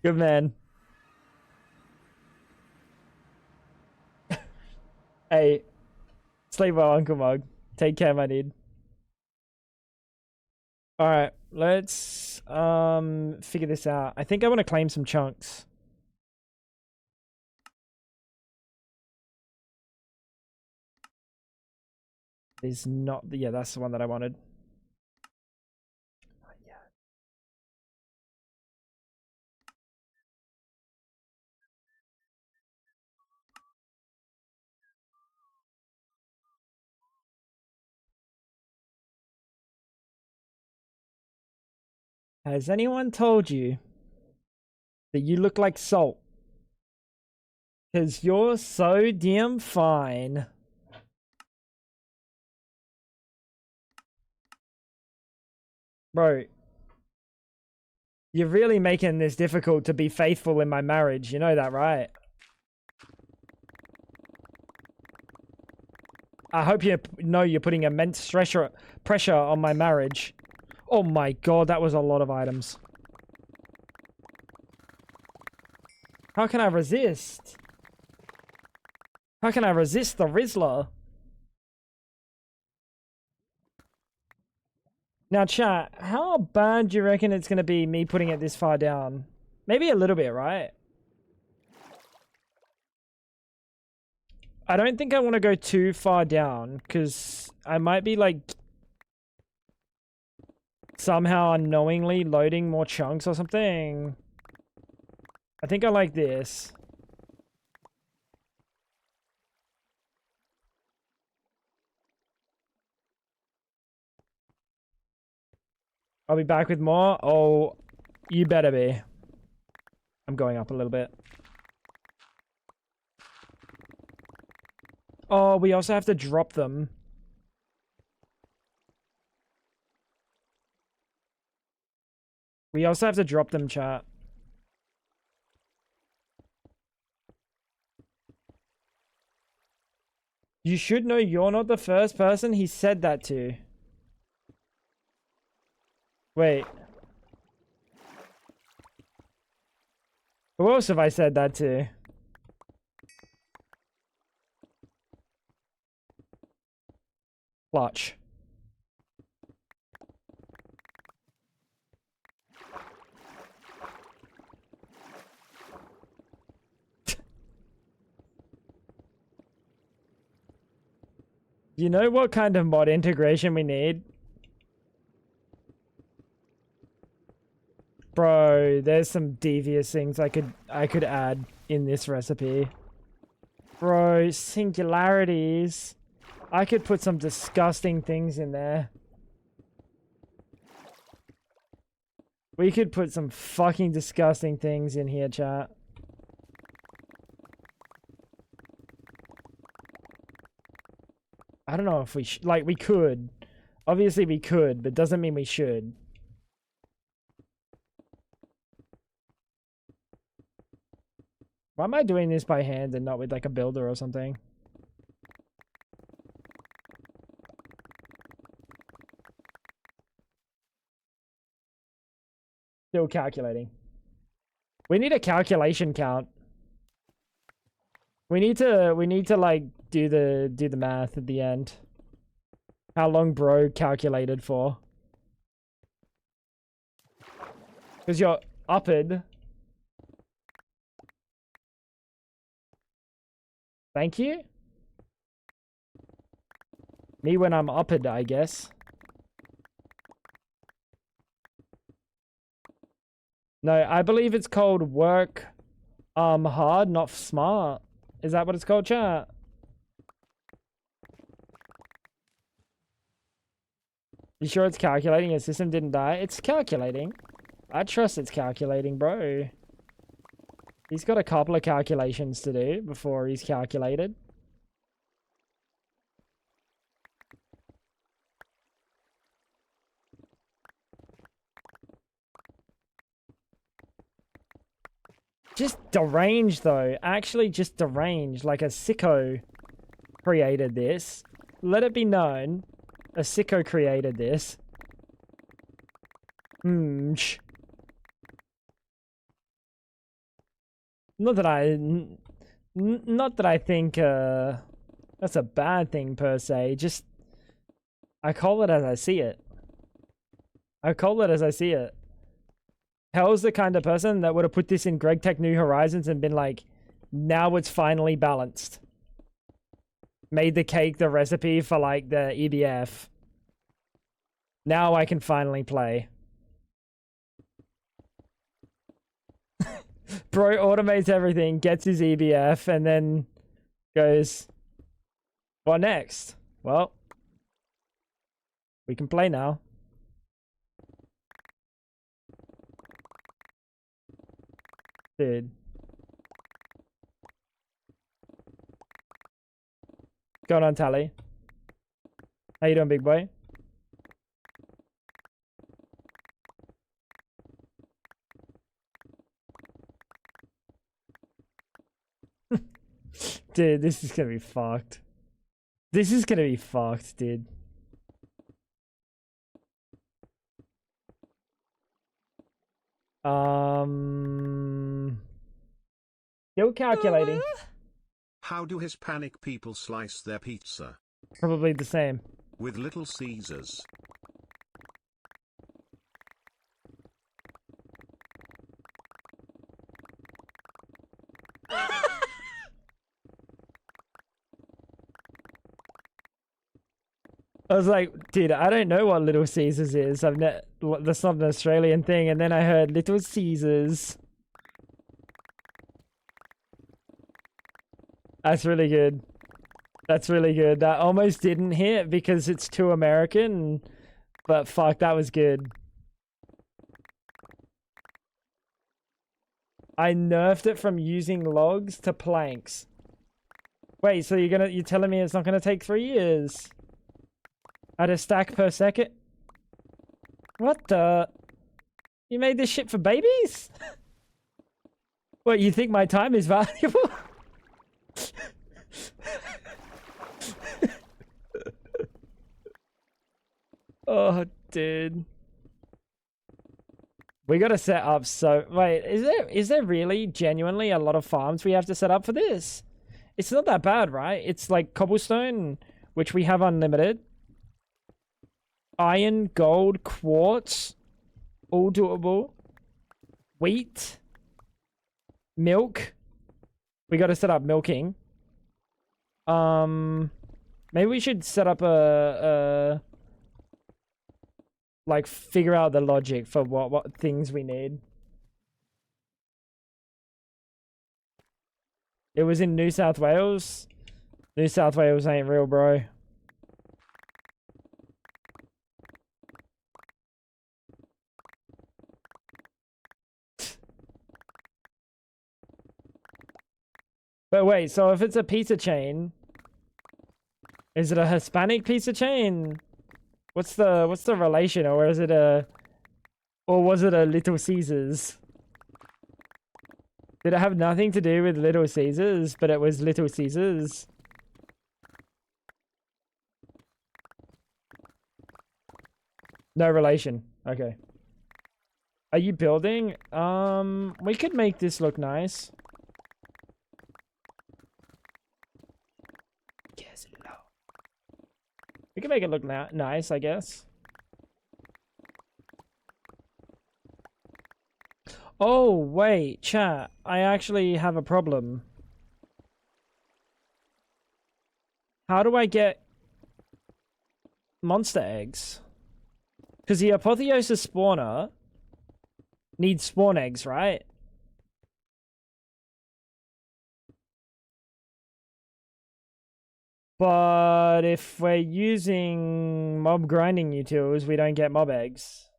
Good man. Hey, sleep well, Uncle Mug. Take care, my dude. All right, let's figure this out. I think I want to claim some chunks. Is not the, yeah, that's the one that I wanted. Not yet. Has anyone told you that you look like salt? Because you're so damn fine. Bro, you're really making this difficult to be faithful in my marriage. You know that, right? I hope you know you're putting immense pressure on my marriage. Oh my god, that was a lot of items. How can I resist? How can I resist the Rizzler? Now, chat, how bad do you reckon it's going to be me putting it this far down? Maybe a little bit, right? I don't think I want to go too far down, because I might be, like, somehow unknowingly loading more chunks or something. I think I like this. I'll be back with more. Oh, you better be. I'm going up a little bit. Oh, we also have to drop them. We also have to drop them, chat. You should know you're not the first person he said that to. Wait. Who else have I said that to? Clutch. You know what kind of mod integration we need? Bro, there's some devious things I could add in this recipe. Bro, singularities. I could put some disgusting things in there. We could put some fucking disgusting things in here, chat. I don't know if we like we could. Obviously we could, but doesn't mean we should. Why am I doing this by hand and not with like a builder or something? Still calculating. We need a calculation count. We need to like do the math at the end. How long bro calculated for? Because you're upped. Thank you. Me when I'm upped, I guess. No, I believe it's called work hard, not smart. Is that what it's called, chat? You sure it's calculating? Your system didn't die? It's calculating. I trust it's calculating, bro. He's got a couple of calculations to do before he's calculated. Just deranged, though. Actually, just deranged. Like a sicko created this. Let it be known. A sicko created this. Not that I think that's a bad thing per se. Just I call it as I see it. I call it as I see it. Hell's the kind of person that would have put this in Greg Tech New Horizons and been like, now it's finally balanced. Made the cake the recipe for like the EBF. Now I can finally play. Bro automates everything, gets his EBF, and then goes, what next? Well, we can play now. Dude. What's going on, Tally? How you doing, big boy? Dude, this is gonna be fucked. This is gonna be fucked, dude. Still calculating. How do Hispanic people slice their pizza? Probably the same. With Little Caesars. I was like, dude, I don't know what Little Caesars is. That's not an Australian thing. And then I heard Little Caesars. That's really good. That's really good. That almost didn't hit because it's too American. But fuck, that was good. I nerfed it from using logs to planks. Wait, so you're telling me it's not gonna take 3 years? At a stack per second? What the? You made this shit for babies? What, you think my time is valuable? Oh, dude. We gotta set up so... Wait, is there really genuinely a lot of farms we have to set up for this? It's not that bad, right? It's like cobblestone, which we have unlimited. Iron, gold, quartz. All doable. Wheat. Milk. We gotta set up milking. Maybe we should set up like figure out the logic for what things we need. It was in New South Wales. New South Wales ain't real, bro. But wait, so if it's a pizza chain, Is it a Hispanic pizza chain? What's the relation, or is it or was it a Little Caesars? Did it have nothing to do with Little Caesars, but it was Little Caesars? No relation. Okay. Are you building? We could make this look nice. We can make it look nice, I guess. Oh, wait, chat. I actually have a problem. How do I get monster eggs? Because the apotheosis spawner needs spawn eggs, right? But if we're using mob grinding utils, we don't get mob eggs.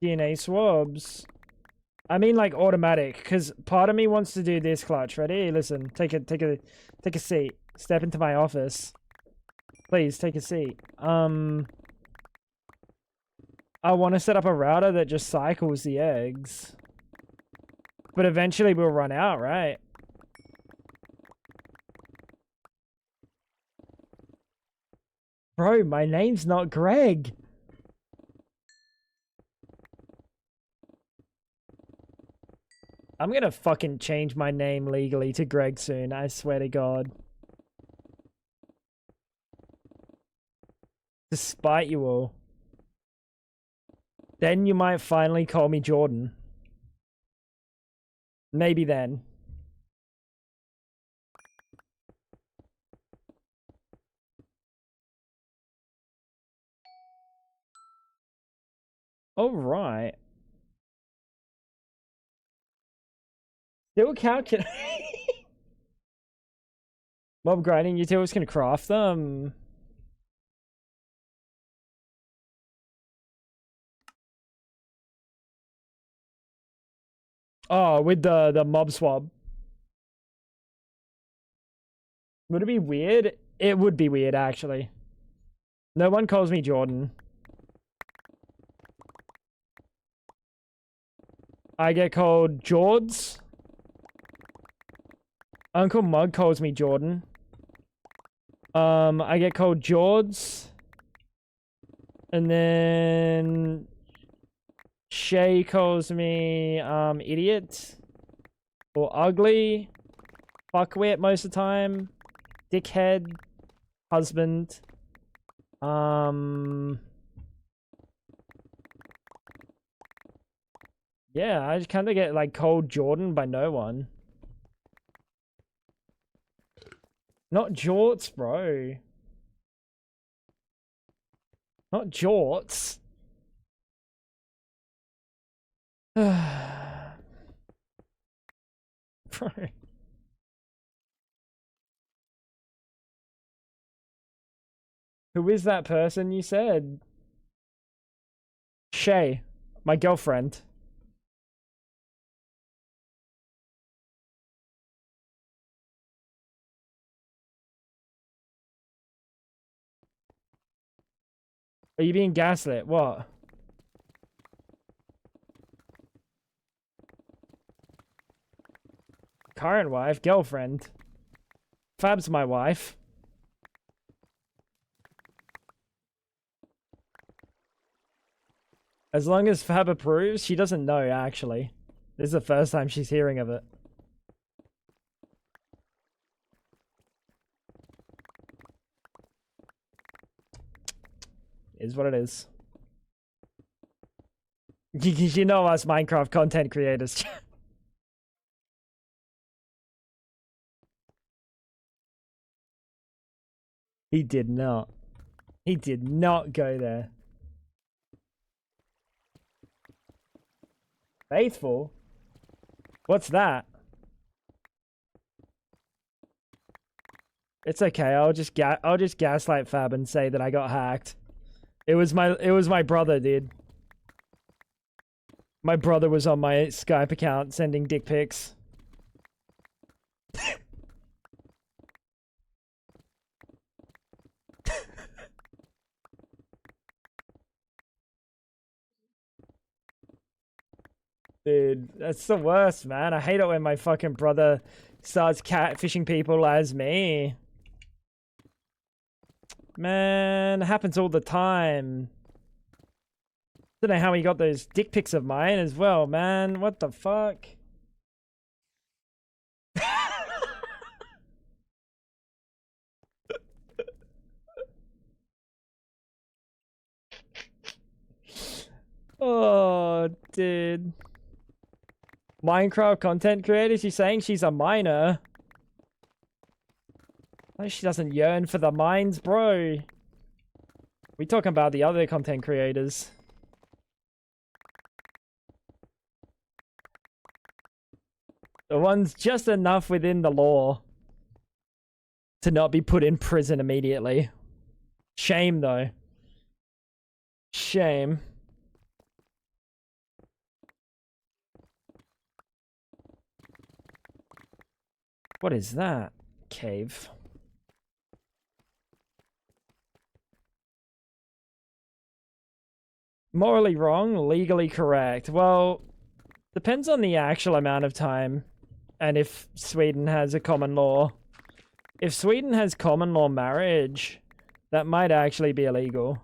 DNA swabs. I mean, like, automatic, because part of me wants to do this clutch. Ready? Listen, take a seat. Step into my office. Please, take a seat. I want to set up a router that just cycles the eggs. But eventually we'll run out, right? Bro, my name's not Greg. I'm gonna fucking change my name legally to Greg soon, I swear to God. Despite you all. Then you might finally call me Jordan. Maybe then. Alright. Still calculate. Mob grinding utils can craft them. Oh, with the mob swab. Would it be weird? It would be weird, actually. No one calls me Jordan. I get called Jords. Uncle Mug calls me Jordan. I get called Jords. And then Shay calls me idiot or ugly, fuckwit most of the time, dickhead, husband. Yeah, I just kind of get like called Jordan by no one. Not jorts, bro. Not jorts. Bro. Who is that person you said? Shay, my girlfriend. Are you being gaslit? What? Current wife? Girlfriend? Fab's my wife. As long as Fab approves, she doesn't know, actually. This is the first time she's hearing of it. Is what it is. You know us Minecraft content creators. He did not. He did not go there. Faithful? What's that? It's okay. I'll just gaslight Fab and say that I got hacked. It was my brother, dude. My brother was on my Skype account sending dick pics. Dude, that's the worst, man. I hate it when my fucking brother starts catfishing people as me. Man, it happens all the time. Don't know how he got those dick pics of mine as well, man. What the fuck? Oh, dude. Minecraft content creator? She's saying she's a miner. No, she doesn't yearn for the mines, bro. We talking about the other content creators. The ones just enough within the law to not be put in prison immediately. Shame, though. Shame. What is that? Cave. Morally wrong, legally correct. Well, depends on the actual amount of time and if Sweden has a common law. If Sweden has common law marriage, that might actually be illegal.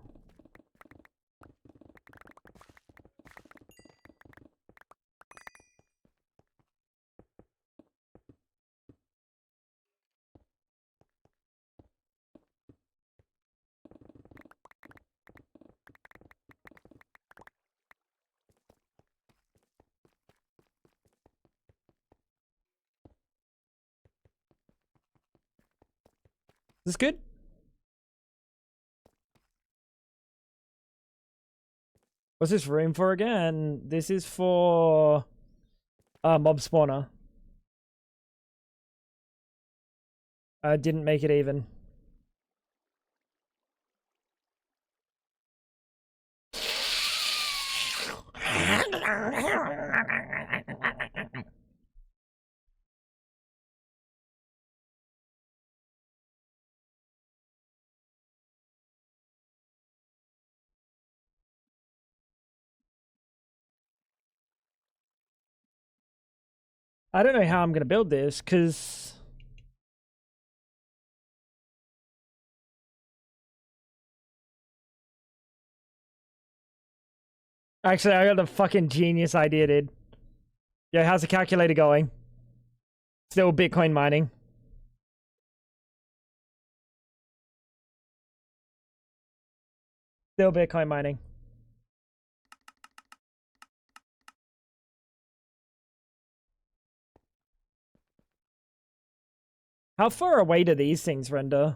Is this good? What's this room for again? This is for mob spawner. I didn't make it even. I don't know how I'm gonna build this, because actually I got the fucking genius idea, dude. Yeah, how's the calculator going? Still Bitcoin mining. Still Bitcoin mining. How far away do these things render?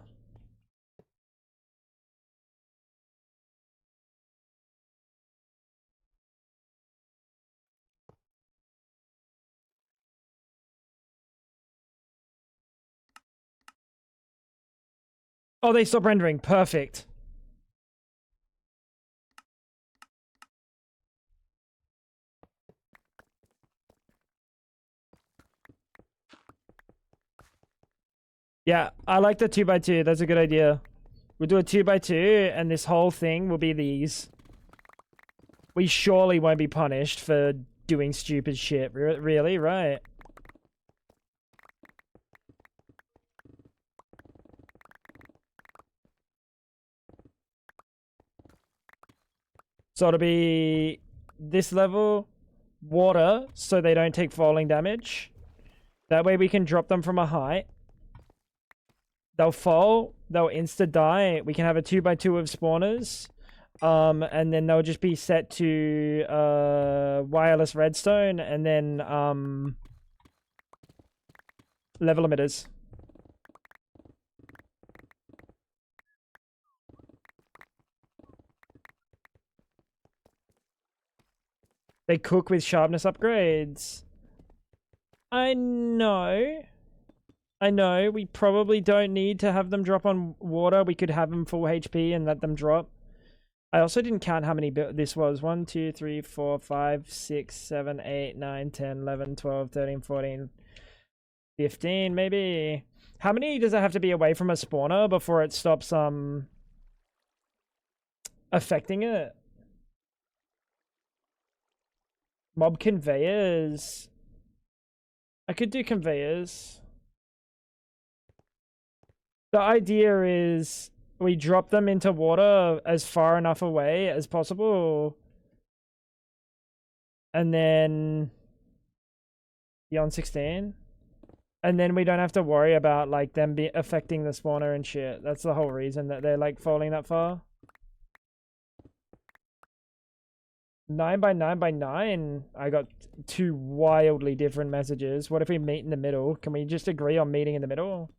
Oh, they stop rendering. Perfect. Yeah, I like the 2x2. That's a good idea. We'll do a 2x2, and this whole thing will be these. We surely won't be punished for doing stupid shit. Really? Right. So it'll be this level, water, so they don't take falling damage. That way we can drop them from a height. They'll fall, they'll insta-die. We can have a 2x2 of spawners. And then they'll just be set to wireless redstone, and then level emitters. They cook with sharpness upgrades. I know. We probably don't need to have them drop on water. We could have them full HP and let them drop. I also didn't count how many this was. 1, 2, 3, 4, 5, 6, 7, 8, 9, 10, 11, 12, 13, 14, 15, maybe. How many does it have to be away from a spawner before it stops affecting it? Mob conveyors. I could do conveyors. The idea is we drop them into water as far enough away as possible. And then beyond 16. And then we don't have to worry about like them affecting the spawner and shit. That's the whole reason that they're like falling that far. 9 by 9 by 9. I got 2 wildly different messages. What if we meet in the middle? Can we just agree on meeting in the middle?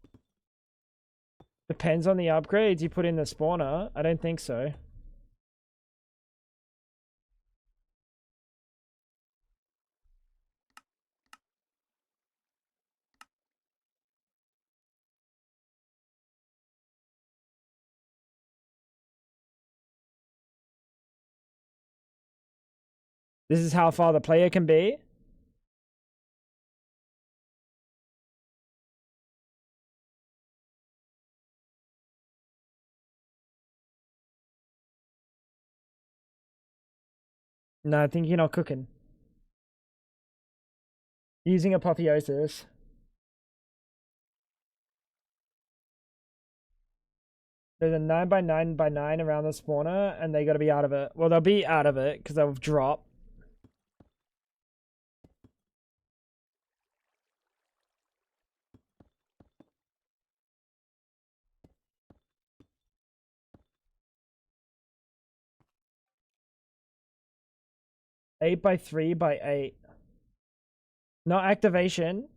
Depends on the upgrades you put in the spawner. I don't think so. This is how far the player can be. No, I think you're not cooking. Using apotheosis. There's a 9 by 9 by 9 around the spawner, and they gotta be out of it. Well, they'll be out of it, because they'll drop. Eight by 3 by 8. Not activation.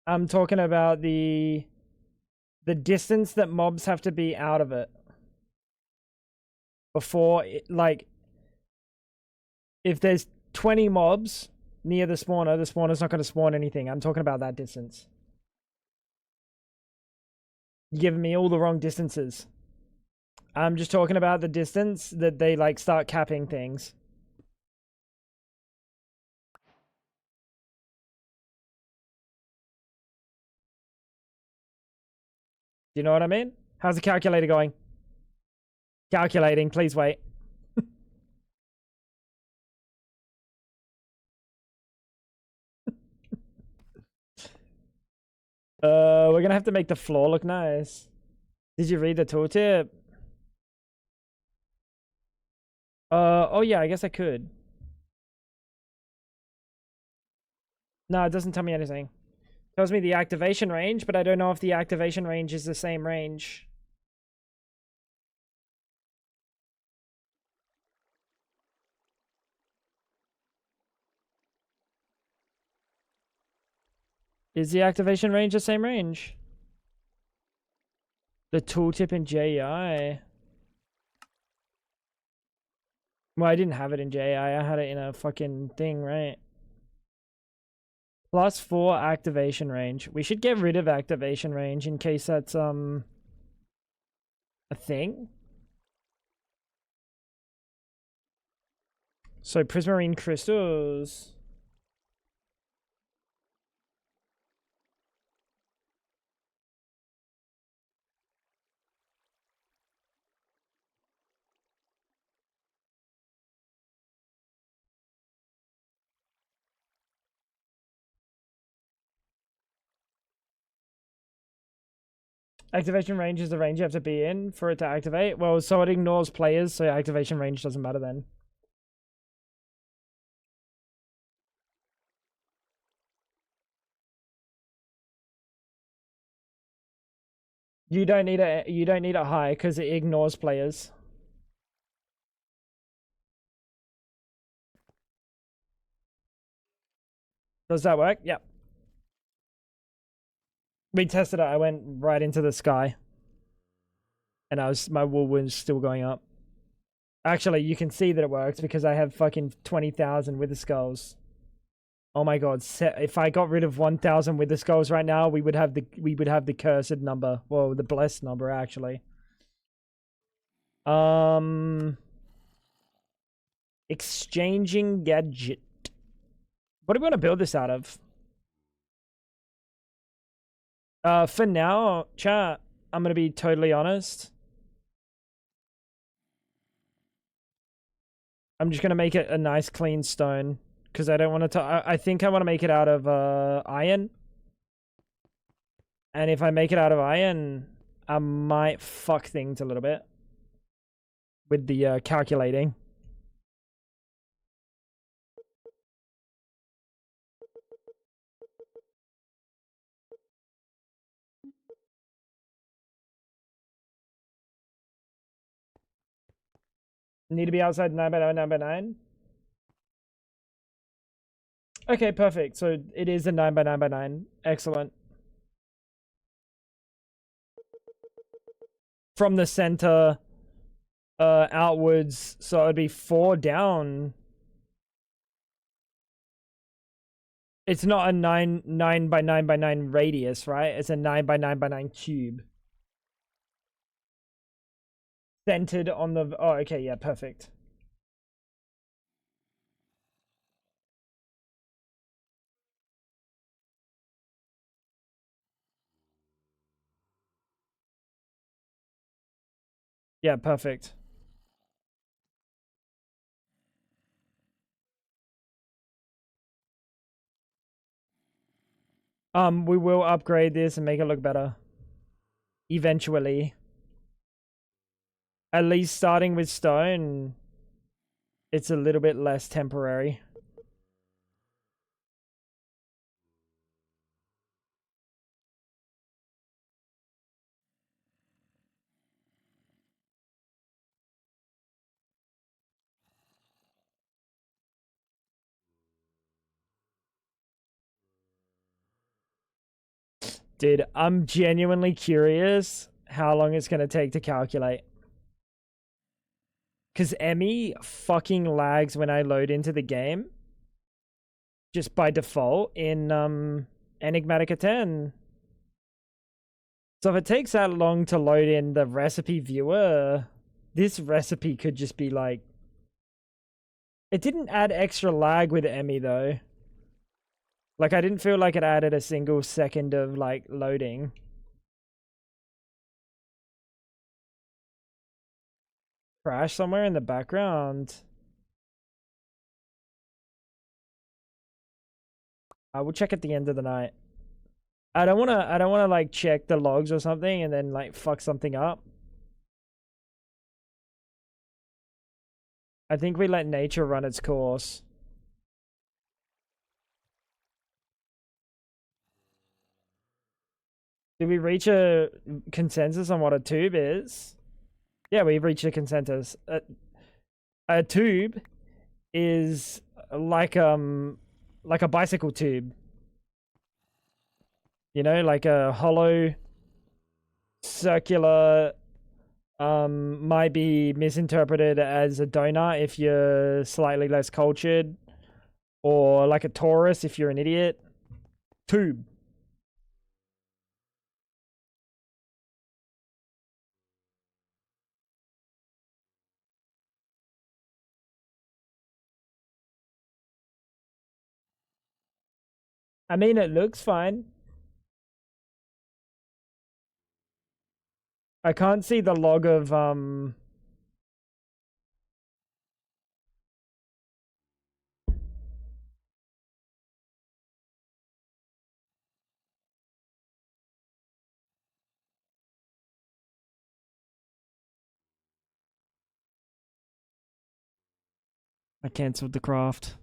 I'm talking about the distance that mobs have to be out of it before like if there's 20 mobs near the spawner's not going to spawn anything. I'm talking about that distance. You're giving me all the wrong distances. I'm just talking about the distance that they like start capping things. Do you know what I mean? How's the calculator going? Calculating, please wait. We're gonna have to make the floor look nice. Did you read the tooltip? Oh yeah, I guess I could. No, it doesn't tell me anything. It tells me the activation range, but I don't know if the activation range is the same range. Is the activation range the same range? The tooltip in JEI. Well, I didn't have it in JEI. I had it in a fucking thing, right? +4 activation range. We should get rid of activation range in case that's a thing. So prismarine crystals. Activation range is the range you have to be in for it to activate. Well, so it ignores players, so activation range doesn't matter then. You don't need it high because it ignores players. Does that work? Yep. We tested it. I went right into the sky. And my wool was still going up. Actually, you can see that it works because I have fucking 20,000 wither skulls. Oh my god, if I got rid of 1,000 wither skulls right now, we would have the cursed number. Well, the blessed number actually. Exchanging gadget. What do we want to build this out of? For now, chat, I'm gonna be totally honest. I'm just gonna make it a nice clean stone because I don't want to. I think I want to make it out of iron. And if I make it out of iron, I might fuck things a little bit with the calculating. Need to be outside 9 by 9, 9 by 9. Okay, perfect. So it is a 9 by 9 by 9. Excellent. From the center outwards, so it'd be 4 down. It's not a 9 by 9 by 9 radius, right? It's a 9 by 9 by 9 cube. Centered on the... Oh, okay, yeah, perfect. Yeah, perfect. We will upgrade this and make it look better. Eventually. At least starting with stone, it's a little bit less temporary. Dude, I'm genuinely curious how long it's going to take to calculate. Because Emmy fucking lags when I load into the game. Just by default in Enigmatica 10. So if it takes that long to load in the recipe viewer, this recipe could just be like... It didn't add extra lag with Emmy though. Like, I didn't feel like it added a single second of, like, loading. Crash somewhere in the background. I will check at the end of the night. I don't wanna, like, check the logs or something and then, like, fuck something up. I think we let nature run its course. Did we reach a consensus on what a tube is? Yeah, we've reached a consensus. A tube is like a bicycle tube. You know, like a hollow, circular, might be misinterpreted as a donut if you're slightly less cultured, or like a torus if you're an idiot. Tube. I mean, it looks fine. I can't see the log of I cancelled the craft.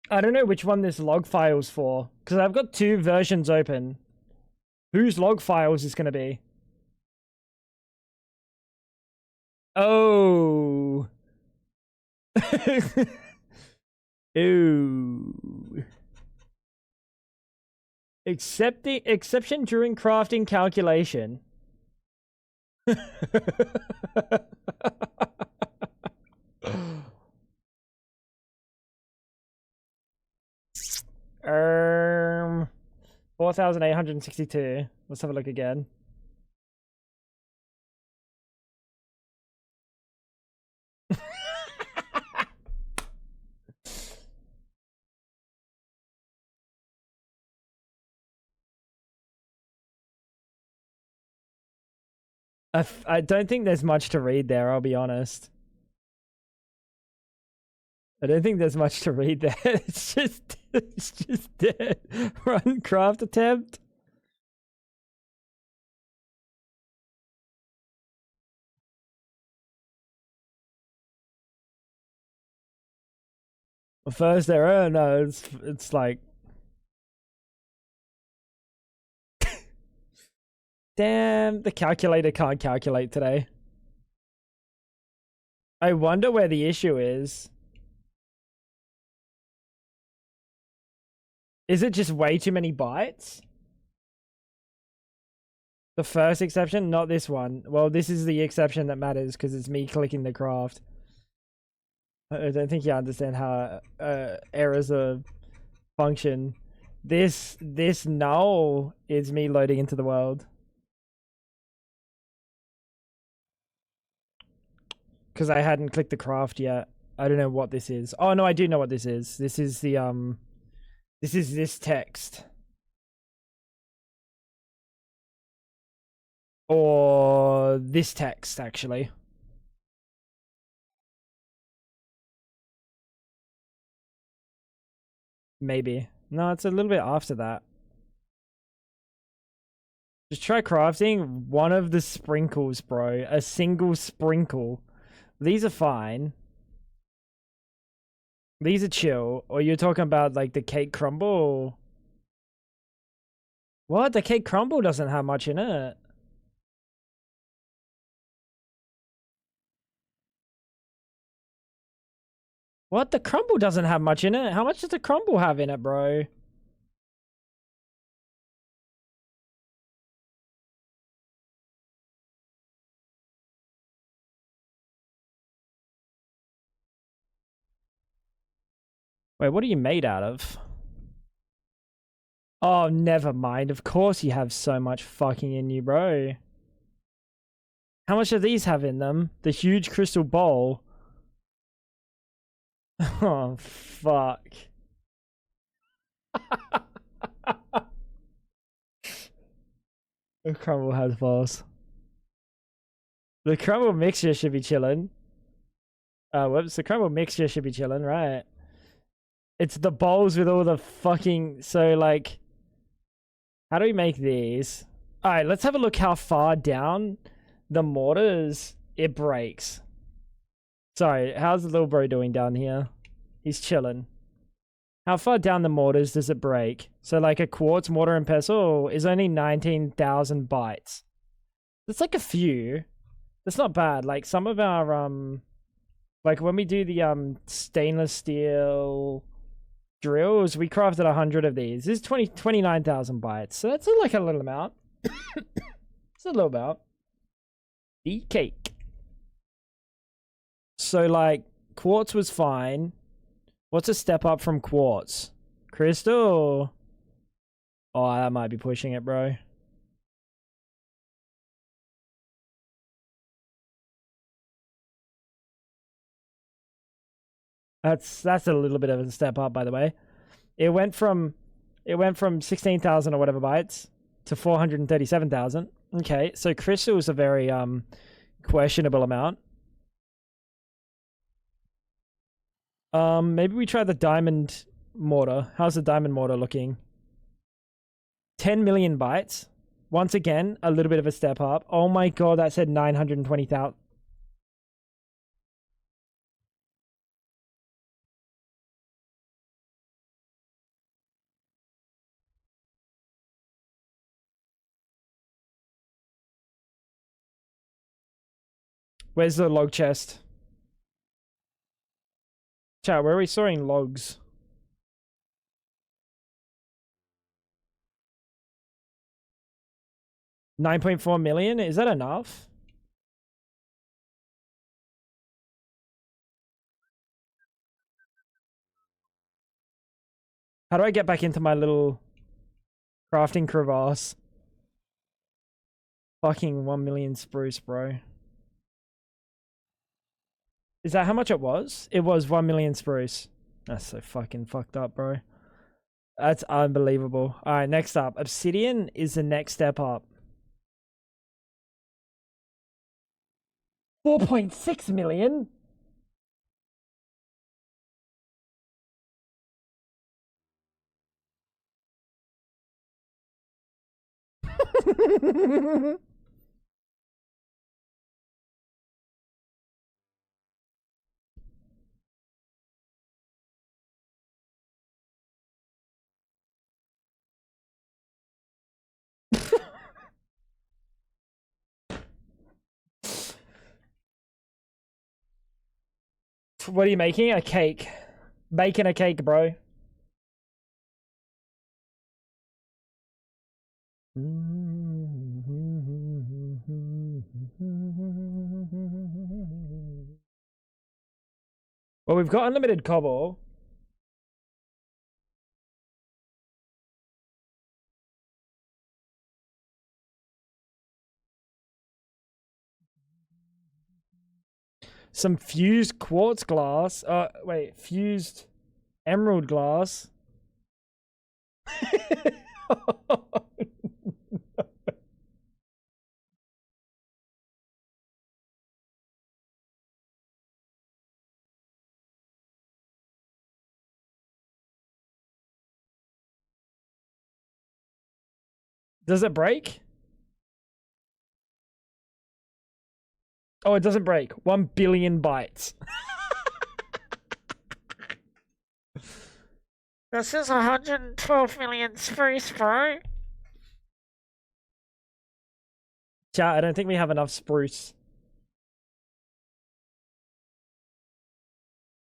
I don't know which one this log file's for, because I've got 2 versions open. Whose log files is going to be? Oh. Ooh. Exception during crafting calculation. um 4,862. Let's have a look again. I don't think there's much to read there, I'll be honest. I don't think there's much to read there. It's just dead. Run craft attempt. First error? No, it's like damn, the calculator can't calculate today. I wonder where the issue is. Is it just way too many bytes? The first exception, not this one. Well, this is the exception that matters because it's me clicking the craft. I don't think you understand how errors are function. This null is me loading into the world. Because I hadn't clicked the craft yet. I don't know what this is. Oh no, I do know what this is. This is the this is this text. Or this text, actually. Maybe. No, it's a little bit after that. Just try crafting one of the sprinkles, bro. A single sprinkle. These are fine. These are chill. Or you're talking about like the cake crumble? What? The cake crumble doesn't have much in it. What? The crumble doesn't have much in it? How much does the crumble have in it, bro? Wait, what are you made out of? Oh, never mind. Of course you have so much fucking in you, bro. How much do these have in them? The huge crystal bowl. Oh, fuck. The crumble has balls. The crumble mixture should be chilling. Whoops. The crumble mixture should be chilling, right? It's the bowls with all the fucking... So, like... How do we make these? Alright, let's have a look how far down the mortars it breaks. Sorry, how's the little bro doing down here? He's chilling. How far down the mortars does it break? So like a quartz mortar and pestle is only 19,000 bytes. That's like a few. That's not bad. Like some of our like when we do the stainless steel drills, we crafted 100 of these. This is 29,000 bytes. So that's like a little amount. It's a little amount. The cake. So like quartz was fine. What's a step up from quartz? Crystal. Oh, that might be pushing it, bro. That's a little bit of a step up, by the way. It went from 16,000 or whatever bytes to 437,000. Okay, so crystal is a very questionable amount. Maybe we try the diamond mortar. How's the diamond mortar looking? 10 million bytes. Once again, a little bit of a step up. Oh my god, that said 920,000. Where's the log chest? Chat, where are we storing logs? 9.4 million? Is that enough? How do I get back into my little crafting crevasse? Fucking 1 million spruce, bro. Is that how much it was? It was 1 million spruce. That's so fucking fucked up, bro. That's unbelievable. Alright, next up. Obsidian is the next step up. 4.6 million? What are you making? A cake. Baking a cake, bro. Well, we've got unlimited cobble. Some fused quartz glass. Wait, fused emerald glass. Does it break? Oh, it doesn't break. 1 billion bytes. This is 112 million spruce, bro. Chat, I don't think we have enough spruce.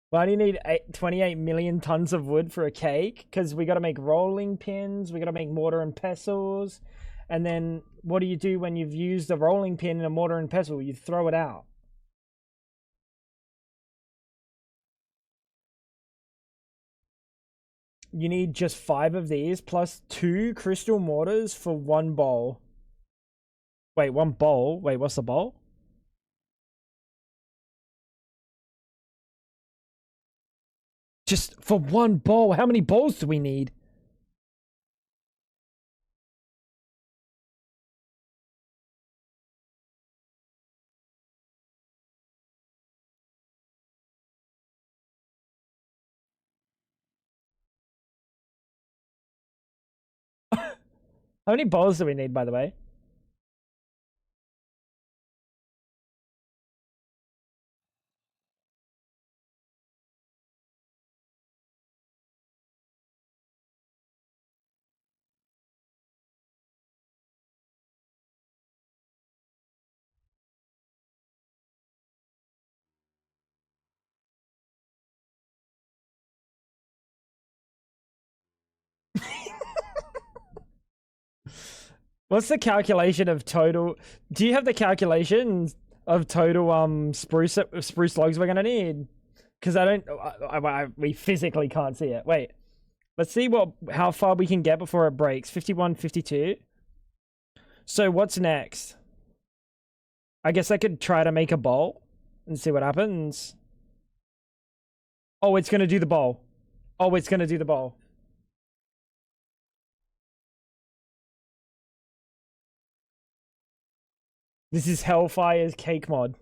Why do you need 28 million tons of wood for a cake? Because we got to make rolling pins, we got to make mortar and pestles. And then what do you do when you've used a rolling pin and a mortar and pestle? You throw it out. You need just 5 of these plus 2 crystal mortars for 1 bowl. Wait, 1 bowl? Wait, what's the bowl? Just for 1 bowl? How many bowls do we need? How many bowls do we need, by the way? What's the calculation of total? Do you have the calculation of total spruce logs we're gonna need? Because I don't. We physically can't see it. Wait, let's see how far we can get before it breaks. 51, 52. So what's next? I guess I could try to make a bowl and see what happens. Oh, it's gonna do the bowl. Oh, it's gonna do the bowl. This is Hellfire's cake mod.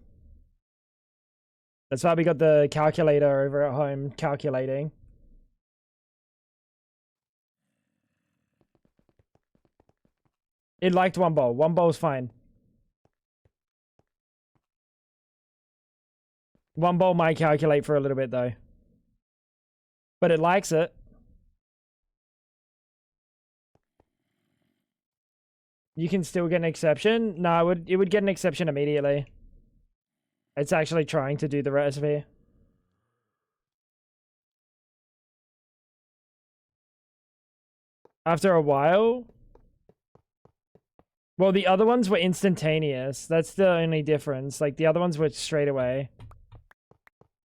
That's why we got the calculator over at home calculating. It liked 1 bowl. 1 bowl's fine. 1 bowl might calculate for a little bit though. But it likes it. You can still get an exception? No, it would get an exception immediately. It's actually trying to do the recipe. After a while, Well, the other ones were instantaneous. That's the only difference. Like, the other ones were straight away.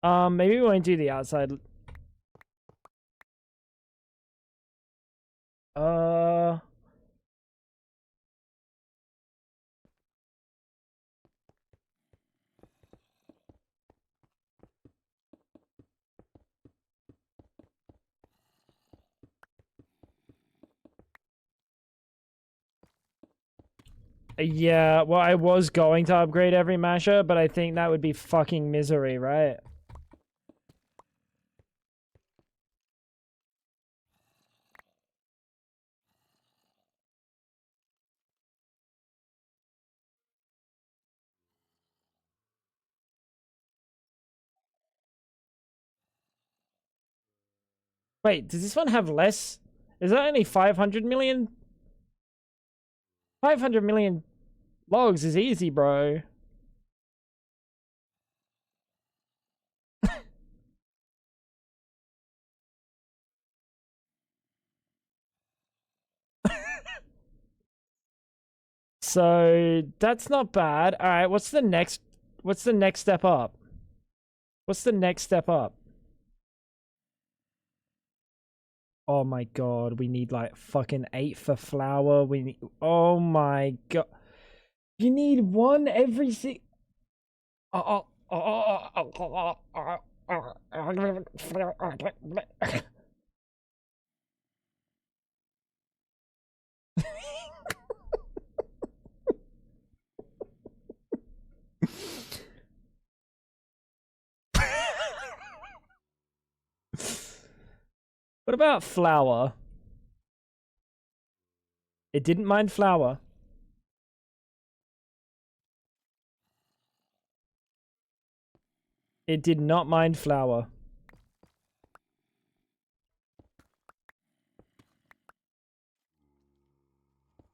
Maybe we won't do the outside. Yeah, well, I was going to upgrade every masher, but I think that would be fucking misery, right? Wait, does this one have less? Is that only 500 million? 500 million logs is easy, bro. So that's not bad. All right, what's the next step up? What's the next step up? Oh my god, we need like fucking 8 for flour. We need, oh my god. You need one every What about flour? It didn't mind flour. It did not mind flour.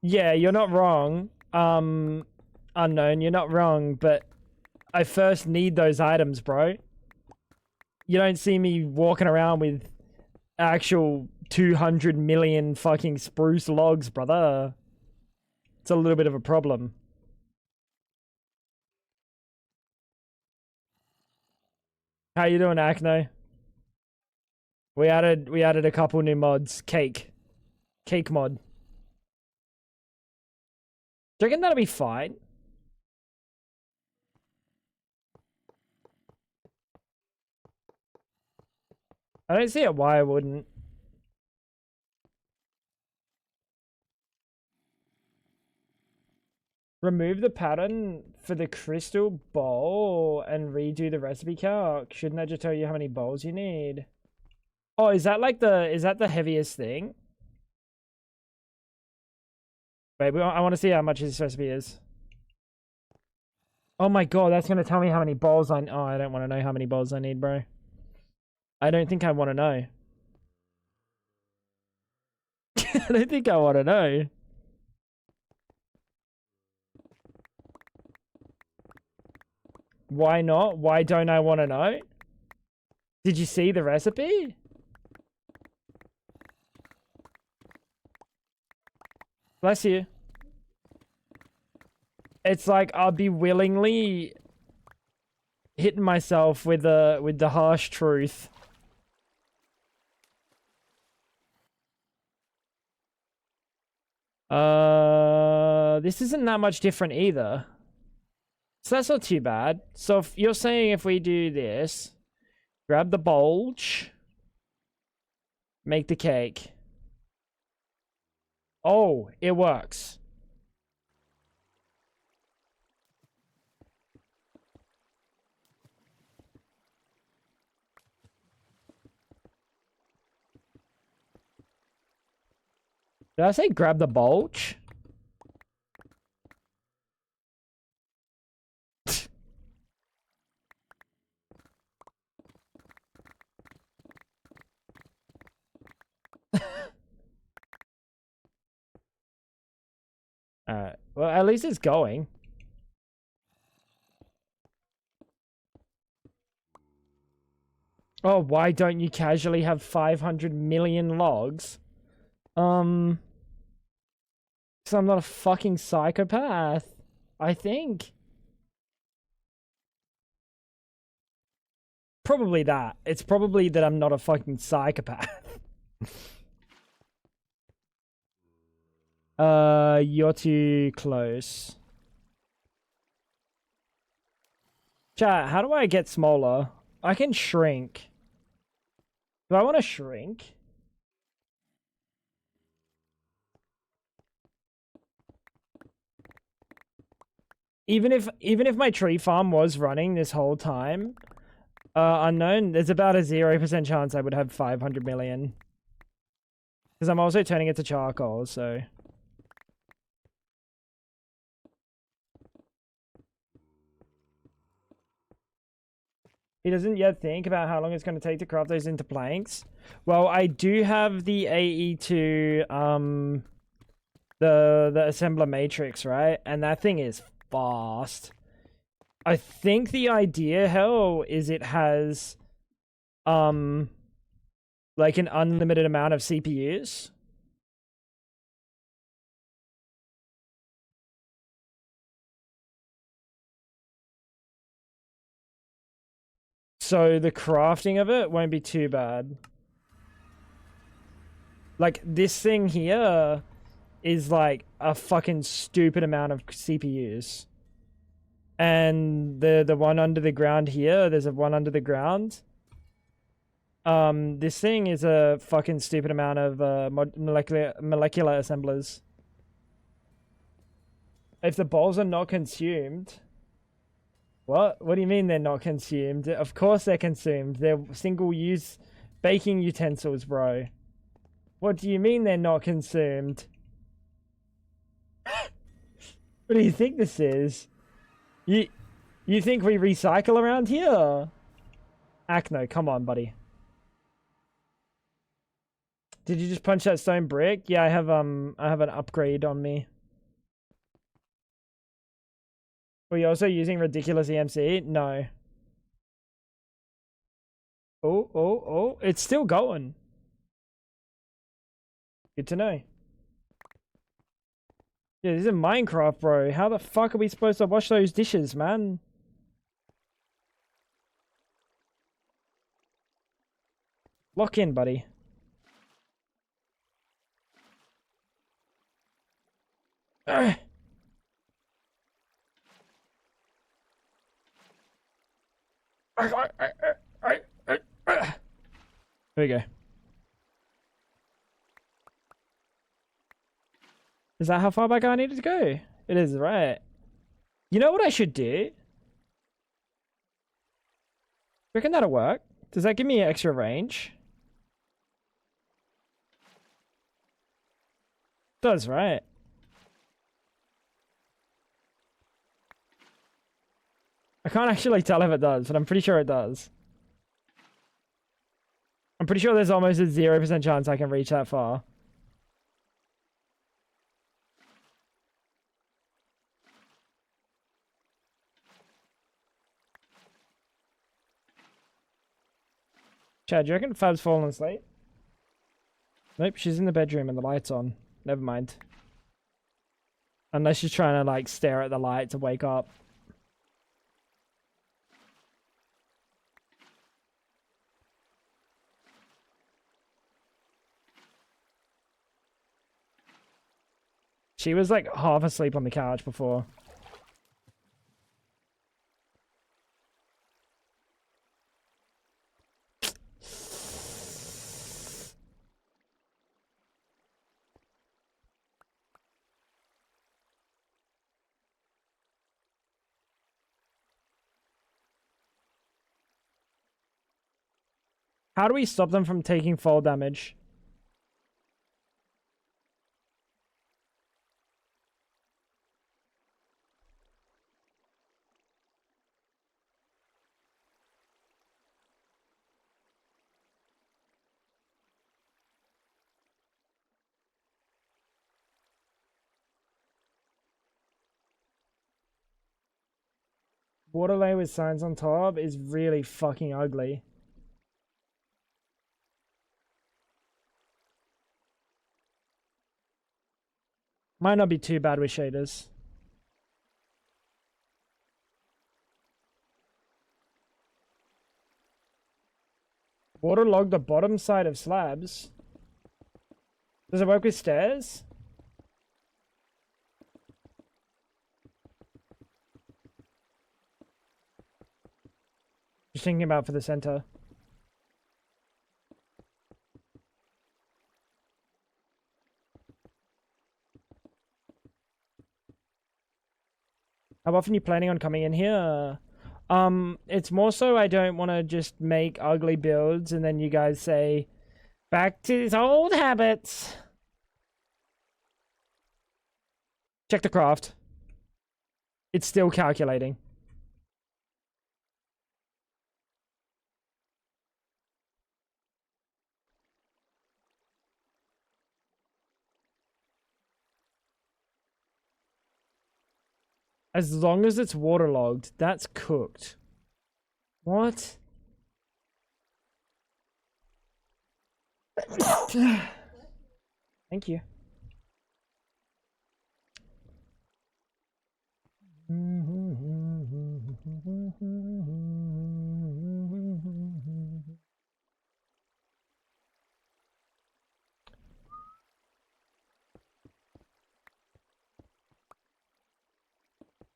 Yeah, you're not wrong. Unknown, you're not wrong, but I first need those items, bro. You don't see me walking around with actual 200 million fucking spruce logs, brother. It's a little bit of a problem. How you doing, Acno? We added a couple new mods. Cake mod. Do you reckon that'll be fine? I don't see it why I wouldn't. Remove the pattern for the crystal bowl and redo the recipe calc. Shouldn't that just tell you how many bowls you need? Oh, is that the heaviest thing? Wait, I want to see how much this recipe is. Oh my god, that's gonna tell me how many bowls I... Oh, I don't want to know how many bowls I need, bro. I don't think I want to know. I don't think I want to know. Why not? Why don't I want to know? Did you see the recipe? Bless you. It's like I'll be willingly hitting myself with the harsh truth. This isn't that much different either. So that's not too bad. So if you're saying if we do this, grab the bulge, make the cake. Oh, it works. Did I say grab the bulge? Alright. Well, at least it's going. Oh, why don't you casually have 500 million logs? So I'm not a fucking psychopath. I think. Probably that. It's probably that I'm not a fucking psychopath. You're too close. Chat, how do I get smaller? I can shrink. Do I want to shrink? Even if my tree farm was running this whole time, unknown, there's about a 0% chance I would have 500 million. Because I'm also turning it to charcoal, so. He doesn't yet think about how long it's going to take to craft those into planks. Well, I do have the AE2, the assembler matrix, right? And that thing is fast. I think the idea, hell, is it has, like an unlimited amount of CPUs. So the crafting of it won't be too bad. Like, this thing here is like a fucking stupid amount of CPUs. And the one under the ground here, there's a one under the ground. This thing is a fucking stupid amount of molecular assemblers. If the bowls are not consumed... What? What do you mean they're not consumed? Of course they're consumed. They're single-use baking utensils, bro. What do you mean they're not consumed? What do you think this is? You think we recycle around here? Acno, come on, buddy. Did you just punch that stone brick? Yeah, I have an upgrade on me. Were you also using ridiculous EMC? No. Oh, it's still going. Good to know. Yeah, this is Minecraft, bro. How the fuck are we supposed to wash those dishes, man? Lock in, buddy. There we go. Is that how far back I needed to go? It is, right? You know what I should do? Reckon that'll work. Does that give me extra range? Does, right? I can't actually tell if it does, but I'm pretty sure it does. I'm pretty sure there's almost a 0% chance I can reach that far. Chad, do you reckon Fab's fallen asleep? Nope, she's in the bedroom and the light's on. Never mind. Unless she's trying to, like, stare at the light to wake up. She was, like, half asleep on the couch before. How do we stop them from taking fall damage? Waterlay with signs on top is really fucking ugly. Might not be too bad with shaders. Waterlog the bottom side of slabs. Does it work with stairs? Just thinking about for the center. How often are you planning on coming in here? It's more so I don't want to just make ugly builds and then you guys say, back to his old habits. Check the craft. It's still calculating. As long as it's waterlogged, that's cooked. What? Thank you.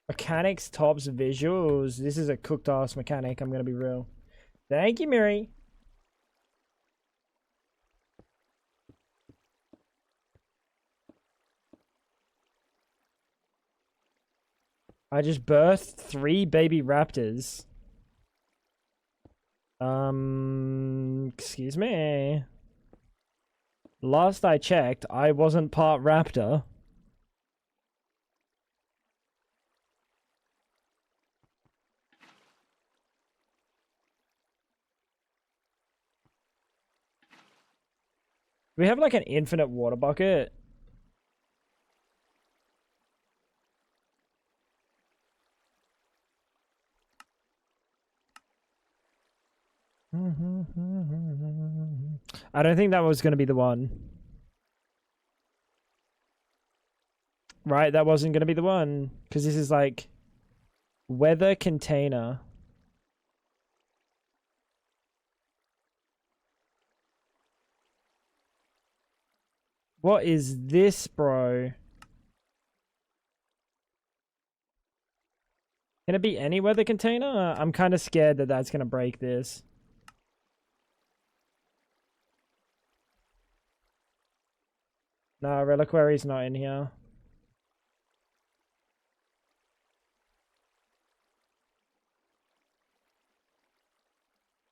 Mechanics tops visuals. This is a cooked ass mechanic, I'm gonna be real. Thank you, Miri. I just birthed 3 baby raptors. Excuse me. Last I checked, I wasn't part raptor. We have like an infinite water bucket. I don't think that was going to be the one. Right, that wasn't going to be the one. Because this is like... weather container. What is this, bro? Can it be any weather container? I'm kind of scared that that's going to break this. No, reliquary's not in here.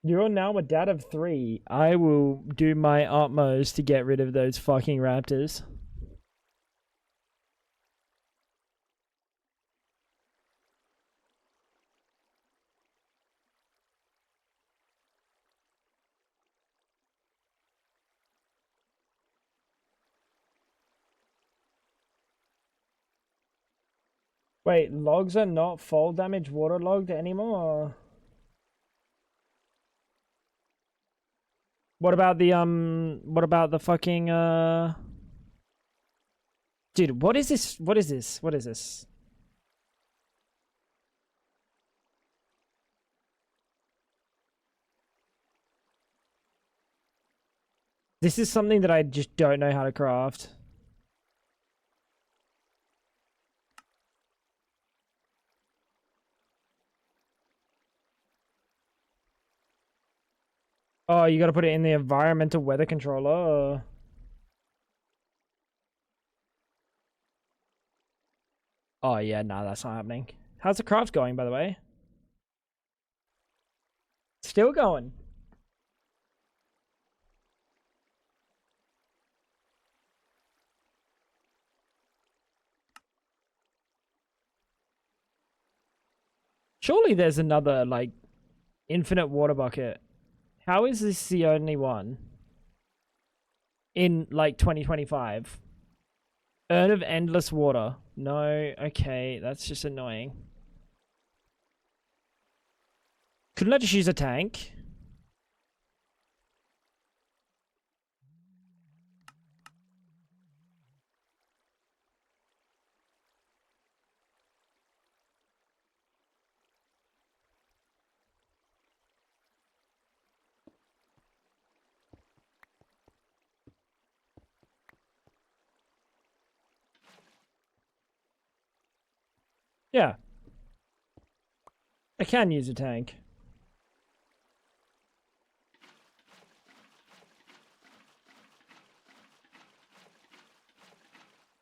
You're now a dad of 3. I will do my utmost to get rid of those fucking raptors. Wait, logs are not fall damage waterlogged anymore? What about the fucking dude, what is this? What is this? What is this? This is something that I just don't know how to craft. Oh, you gotta put it in the environmental weather controller. Oh yeah, no, that's not happening. How's the craft going, by the way? Still going. Surely there's another, like, infinite water bucket. How is this the only one? In, like, 2025? Urn of endless water. No, okay, that's just annoying. Couldn't I just use a tank? Yeah. I can use a tank.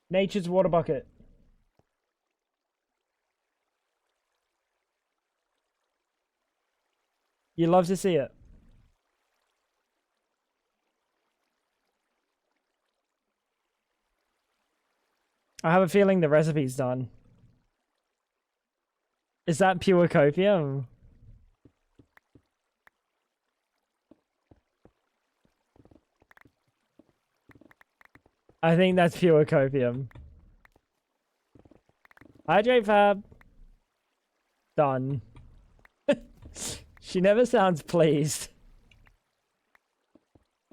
Nature's water bucket. You love to see it. I have a feeling the recipe's done. Is that pure copium? I think that's pure copium. Hydrate Fab. Done. She never sounds pleased.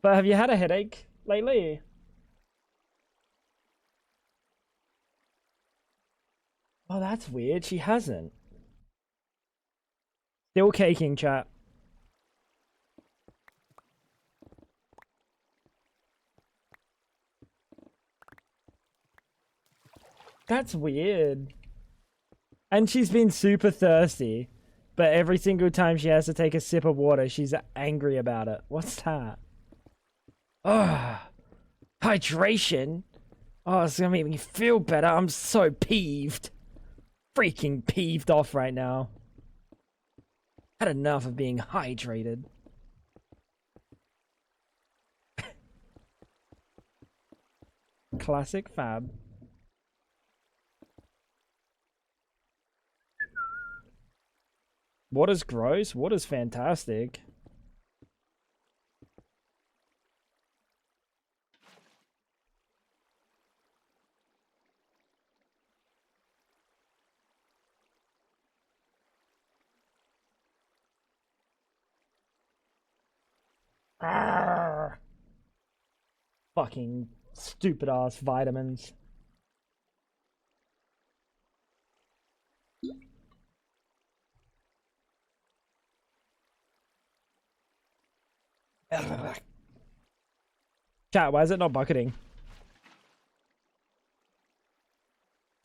But have you had a headache lately? Oh, that's weird. She hasn't. Still caking, chat. That's weird. And she's been super thirsty. But every single time she has to take a sip of water, she's angry about it. What's that? Oh, hydration? Oh, it's gonna make me feel better. I'm so peeved. Freaking peeved off right now. Had enough of being hydrated. Classic Fab. Water's gross. Water's fantastic. Arrgh. Fucking stupid ass vitamins. Chat, why is it not bucketing?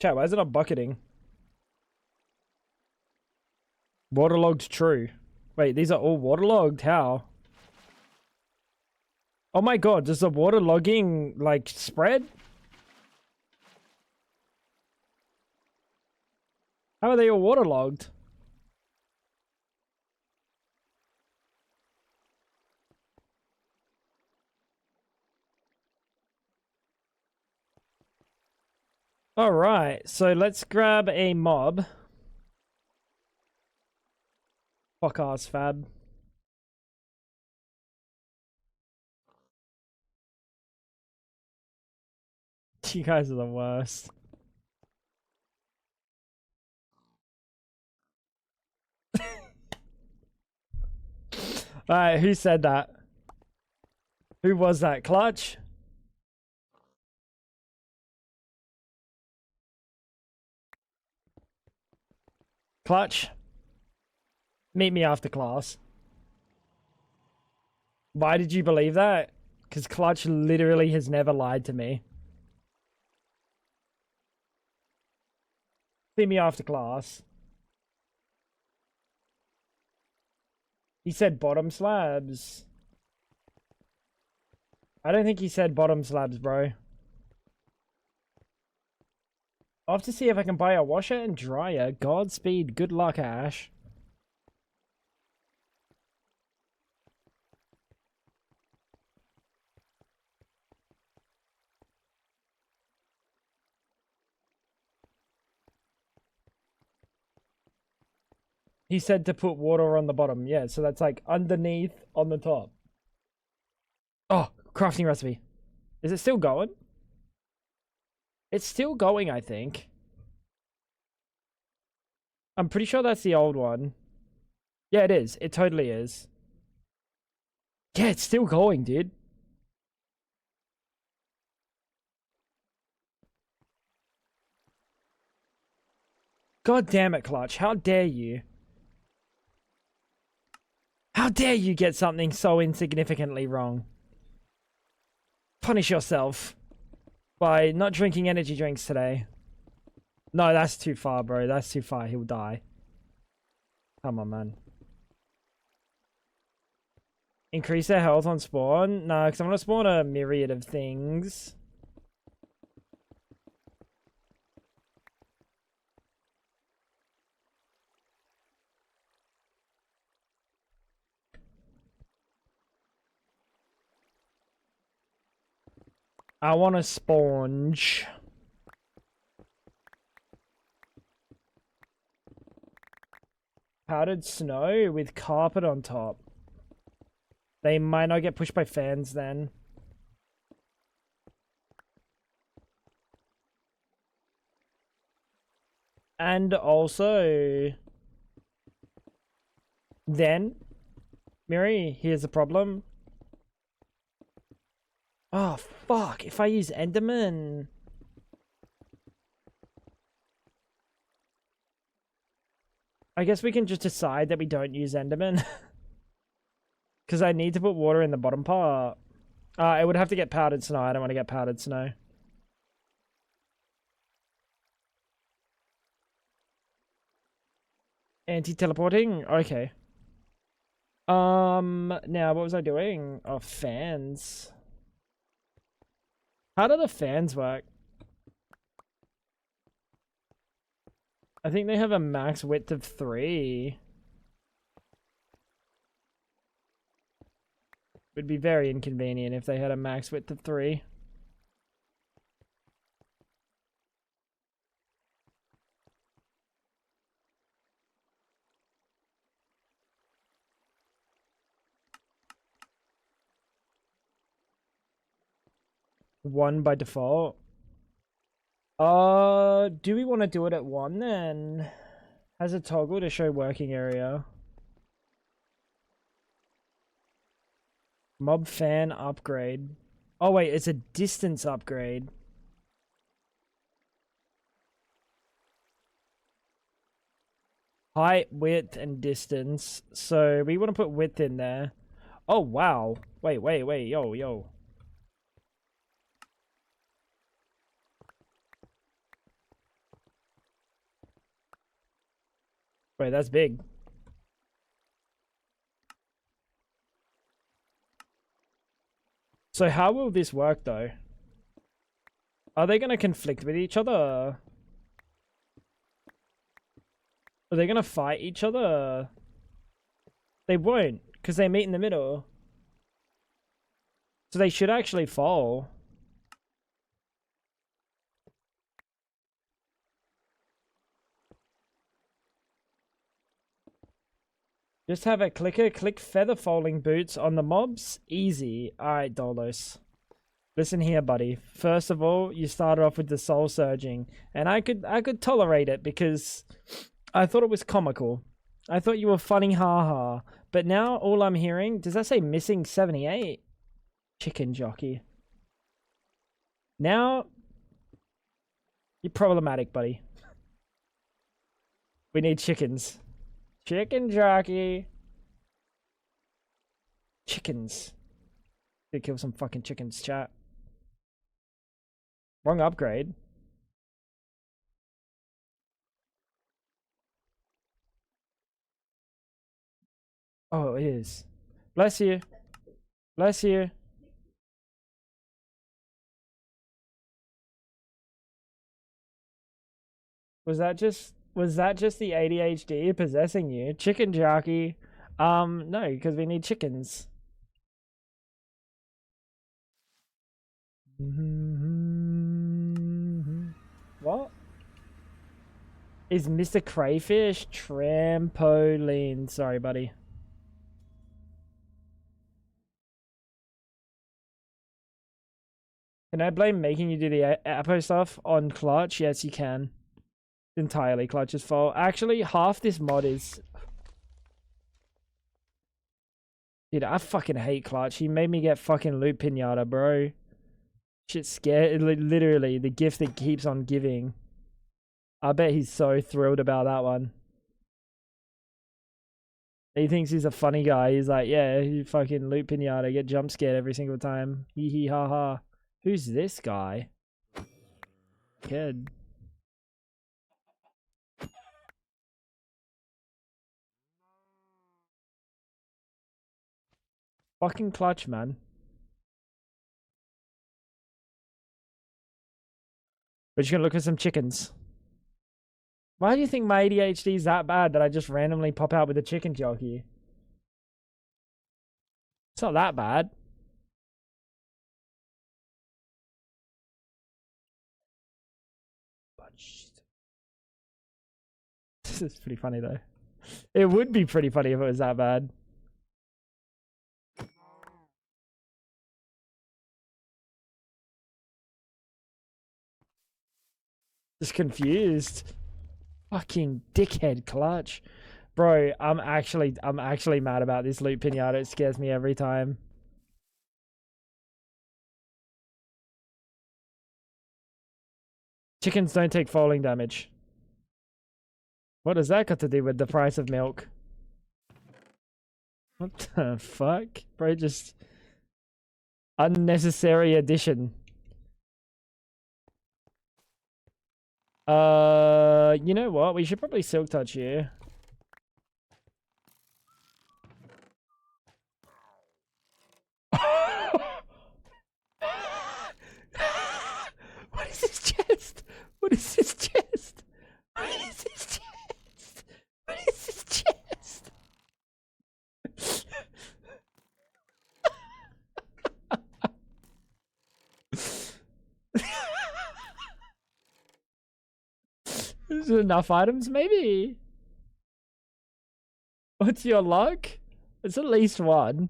Chat, why is it not bucketing? Waterlogged true. Wait, these are all waterlogged? How? Oh my god, does the waterlogging, like, spread? How are they all waterlogged? Alright, so let's grab a mob. Fuck ass Fab. You guys are the worst. Alright, who said that? Who was that? Clutch? Clutch? Meet me after class. Why did you believe that? Because Clutch literally has never lied to me. See me after class. He said bottom slabs. I don't think he said bottom slabs, bro. I'll have to see if I can buy a washer and dryer. Godspeed. Good luck, Ash. He said to put water on the bottom. Yeah, so that's like underneath on the top. Oh, crafting recipe. Is it still going? It's still going, I think. I'm pretty sure that's the old one. Yeah, it is. It totally is. Yeah, it's still going, dude. God damn it, Clutch. How dare you? How dare you get something so insignificantly wrong? Punish yourself by not drinking energy drinks today. No, that's too far, bro. That's too far. He'll die. Come on, man. Increase their health on spawn? No, because I'm going to spawn a myriad of things. I want a sponge. Powdered snow with carpet on top. They might not get pushed by fans then. And also... Then... Miri, here's the problem. Oh, fuck. If I use Enderman... I guess we can just decide that we don't use Enderman. Because I need to put water in the bottom part. It would have to get powdered snow. I don't want to get powdered snow. Anti-teleporting? Okay. Now, what was I doing? Oh, fans. How do the fans work? I think they have a max width of 3. Would be very inconvenient if they had a max width of 3. One by default. Do we want to do it at 1 then? Has a toggle to show working area. Mob fan upgrade. Oh wait, it's a distance upgrade. Height, width, and distance. So we want to put width in there. Oh wow. Wait, yo. Wait, that's big. So how will this work though? Are they going to conflict with each other? Are they going to fight each other? They won't, because they meet in the middle. So they should actually fall. Just have a clicker, click feather falling boots on the mobs. Easy. Alright, Dolos. Listen here, buddy. First of all, you started off with the soul surging. And I could tolerate it because I thought it was comical. I thought you were funny, haha. But now all I'm hearing, does that say missing 78? Chicken jockey. Now, you're problematic, buddy. We need chickens. Chicken jockey. Chickens. Gonna kill some fucking chickens, chat. Wrong upgrade. Oh, it is. Bless you. Bless you. Was that just the ADHD possessing you? Chicken jockey. No, because we need chickens. What? Is Mr. Crayfish trampoline? Sorry, buddy. Can I blame making you do the Apo stuff on Clutch? Yes, you can. Entirely Clutch's fault. Actually, half this mod is... Dude, I fucking hate Clutch. He made me get fucking loot pinata, bro. Shit's scared. Literally, the gift that keeps on giving. I bet he's so thrilled about that one. He thinks he's a funny guy. He's like, yeah, you fucking loot pinata, get jump scared every single time. Hee hee ha ha. Who's this guy? Kid. Fucking clutch, man. We're just gonna look for some chickens. Why do you think my ADHD is that bad that I just randomly pop out with a chicken jockey? It's not that bad. But this is pretty funny though. It would be pretty funny if it was that bad. Just confused. Fucking dickhead clutch. Bro, I'm actually mad about this loot pinata. It scares me every time. Chickens don't take falling damage. What does that got to do with the price of milk? What the fuck? Bro, just unnecessary addition. You know what? We should probably silk touch you. What is this chest? What is this chest? What is this chest? What is this chest? Is there enough items? Maybe. What's your luck? It's at least one.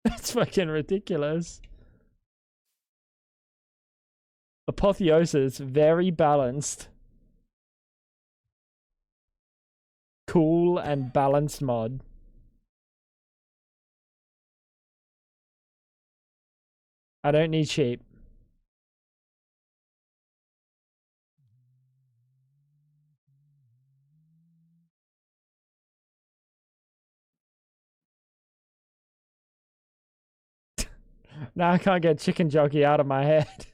That's fucking ridiculous. Apotheosis, very balanced. Cool and balanced mod. I don't need sheep. Now I can't get chicken jockey out of my head.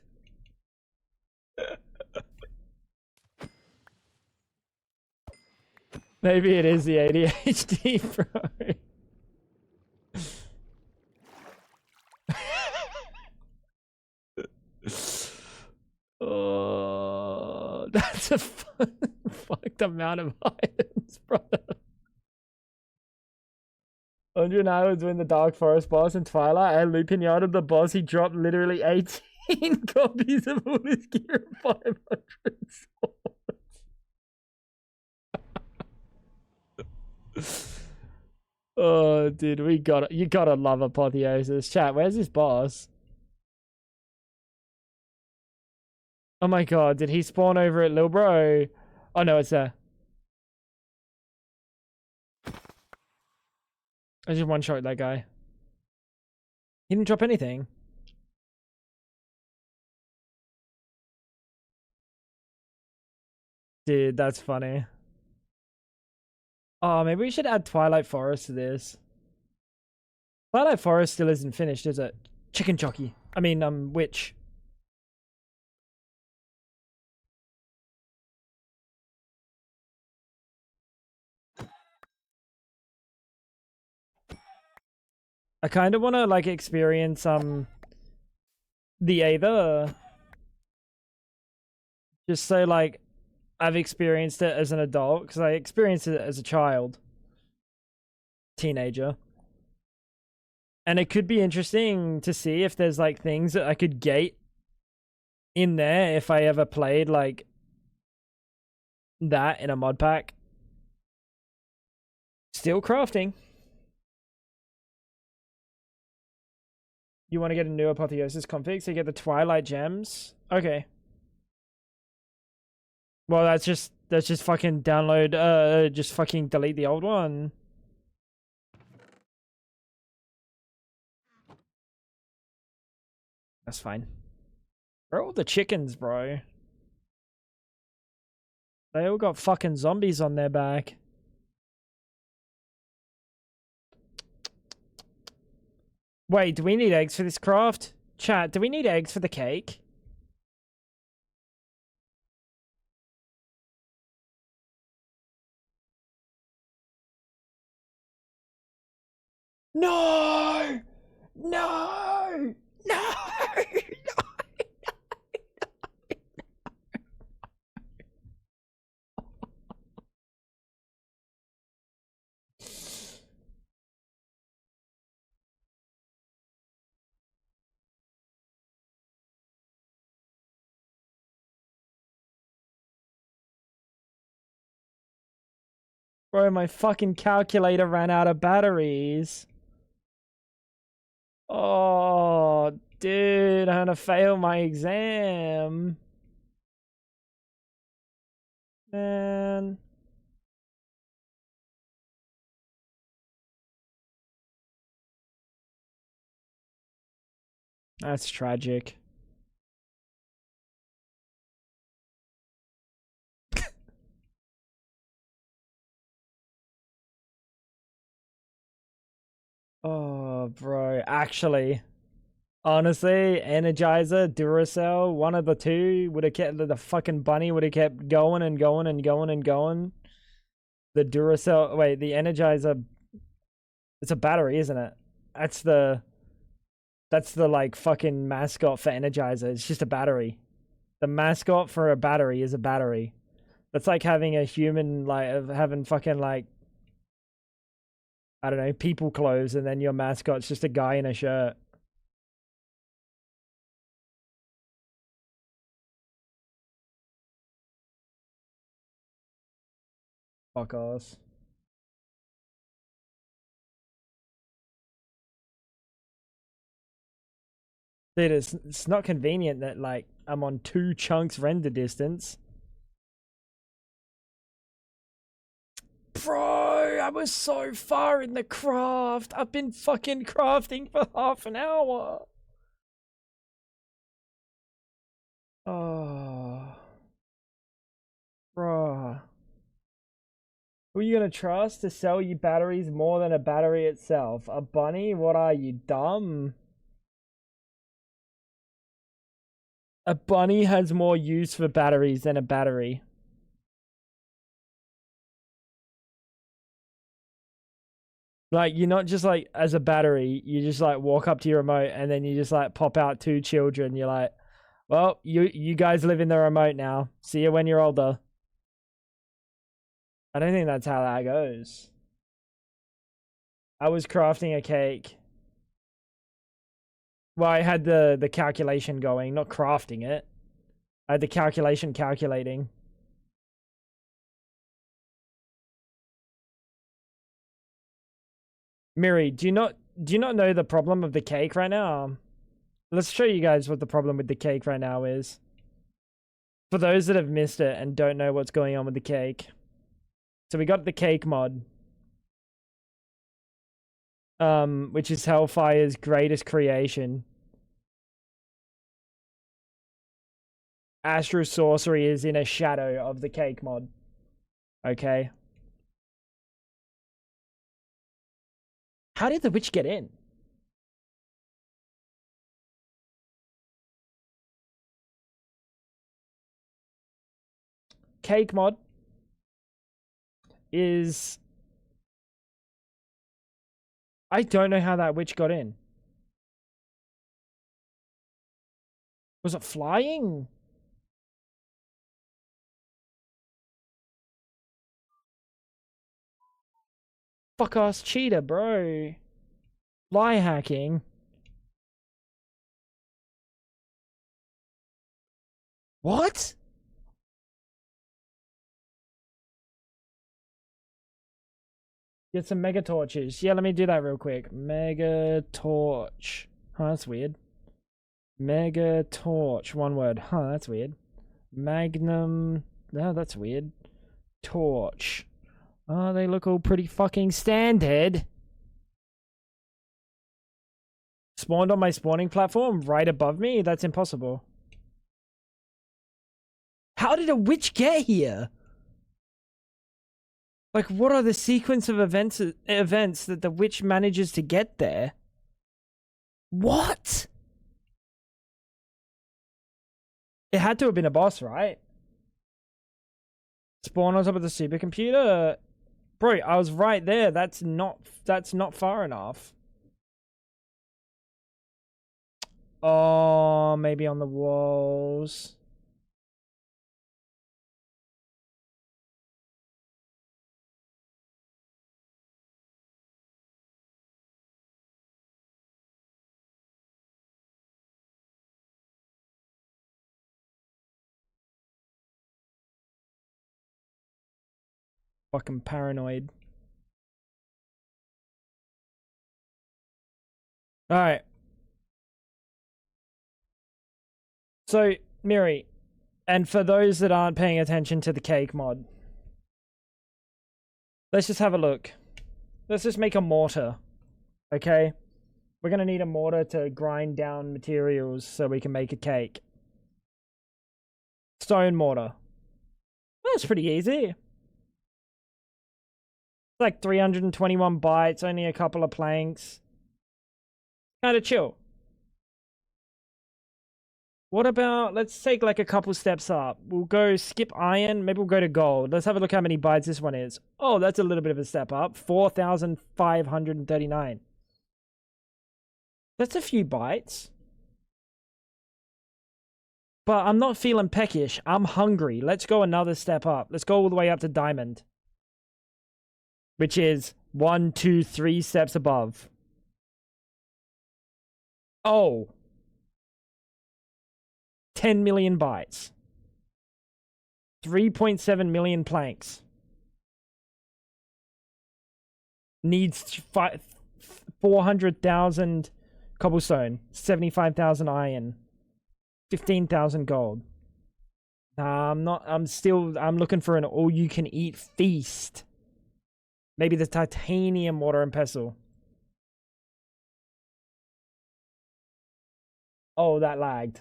Maybe it is the ADHD, bro. Oh, that's a fucked amount of items, brother. 100 hours win the Dark Forest boss in Twilight. And loot pinata the boss. He dropped literally 18 copies of all his gear and 500 swords. Oh, dude, you gotta love Apotheosis. Chat, where's this boss? Oh my god, did he spawn over at Lil Bro? Oh no, it's there. I just one-shot that guy. He didn't drop anything. Dude, that's funny. Oh, maybe we should add Twilight Forest to this. Twilight Forest still isn't finished, is it? Chicken jockey. I mean, witch. I kind of want to like experience the Aether. Just so like I've experienced it as an adult because I experienced it as a child, teenager. And it could be interesting to see if there's like things that I could gate in there if I ever played like that in a mod pack. Still crafting. You want to get a new Apotheosis config so you get the Twilight gems? Okay. Well, that's just fucking download, just fucking delete the old one. That's fine. Where are all the chickens, bro? They all got fucking zombies on their back. Wait, do we need eggs for this craft? Chat, do we need eggs for the cake? No! No! No! Bro, my fucking calculator ran out of batteries. Oh, dude, I'm gonna fail my exam. Man. That's tragic. Oh, bro. Actually, honestly, Energizer, Duracell, one of the two would have kept the fucking bunny would have kept going and going and going and going. The Duracell, wait, the Energizer, it's a battery, isn't it? That's the like fucking mascot for Energizer. It's just a battery. The mascot for a battery is a battery. That's like having a human, like having fucking like, I don't know, people clothes, and then your mascot's just a guy in a shirt. Fuck off. Dude, it's not convenient that like I'm on 2 chunks render distance. Bro, I was so far in the craft. I've been fucking crafting for half an hour. Oh. Bro. Who are you gonna trust to sell you batteries more than a battery itself? A bunny? What are you, dumb? A bunny has more use for batteries than a battery. Like, you're not just like, as a battery, you just like walk up to your remote and then you just like pop out 2 children. You're like, well, you guys live in the remote now. See you when you're older. I don't think that's how that goes. I was crafting a cake. Well, I had the calculation going, not crafting it. I had the calculation calculating. Miri, do you not know the problem of the cake right now? Let's show you guys what the problem with the cake right now is. For those that have missed it and don't know what's going on with the cake. So we got the cake mod. Which is Hellfire's greatest creation. Astral Sorcery is in a shadow of the cake mod. Okay. How did the witch get in? Cake mod is... I don't know how that witch got in. Was it flying? Fuck ass cheater, bro. Lie hacking. What? Get some mega torches. Yeah, let me do that real quick. Mega torch. Huh, that's weird. Mega torch. One word. Huh, that's weird. Magnum. No, that's weird. Torch. Oh, they look all pretty fucking standard. Spawned on my spawning platform right above me? That's impossible. How did a witch get here? Like, what are the sequence of events that the witch manages to get there? What? It had to have been a boss, right? Spawn on top of the supercomputer? Bro, I was right there. That's not far enough. Oh, maybe on the walls. Fucking paranoid. Alright. So, Miri, and for those that aren't paying attention to the cake mod, let's just have a look. Let's just make a mortar. Okay? We're gonna need a mortar to grind down materials so we can make a cake. Stone mortar. That's pretty easy. Like 321 bytes, only a couple of planks. Kind of chill. What about, let's take like a couple steps up. We'll go skip iron, maybe we'll go to gold. Let's have a look how many bytes this one is. Oh, that's a little bit of a step up. 4,539. That's a few bytes. But I'm not feeling peckish. I'm hungry. Let's go another step up. Let's go all the way up to diamond. Which is 1, 2, 3 steps above. Oh. 10 million bytes. 3.7 million planks. Needs 400,000 cobblestone. 75,000 iron. 15,000 gold. I'm looking for an all-you-can-eat feast. Maybe the titanium mortar and pestle. Oh, that lagged.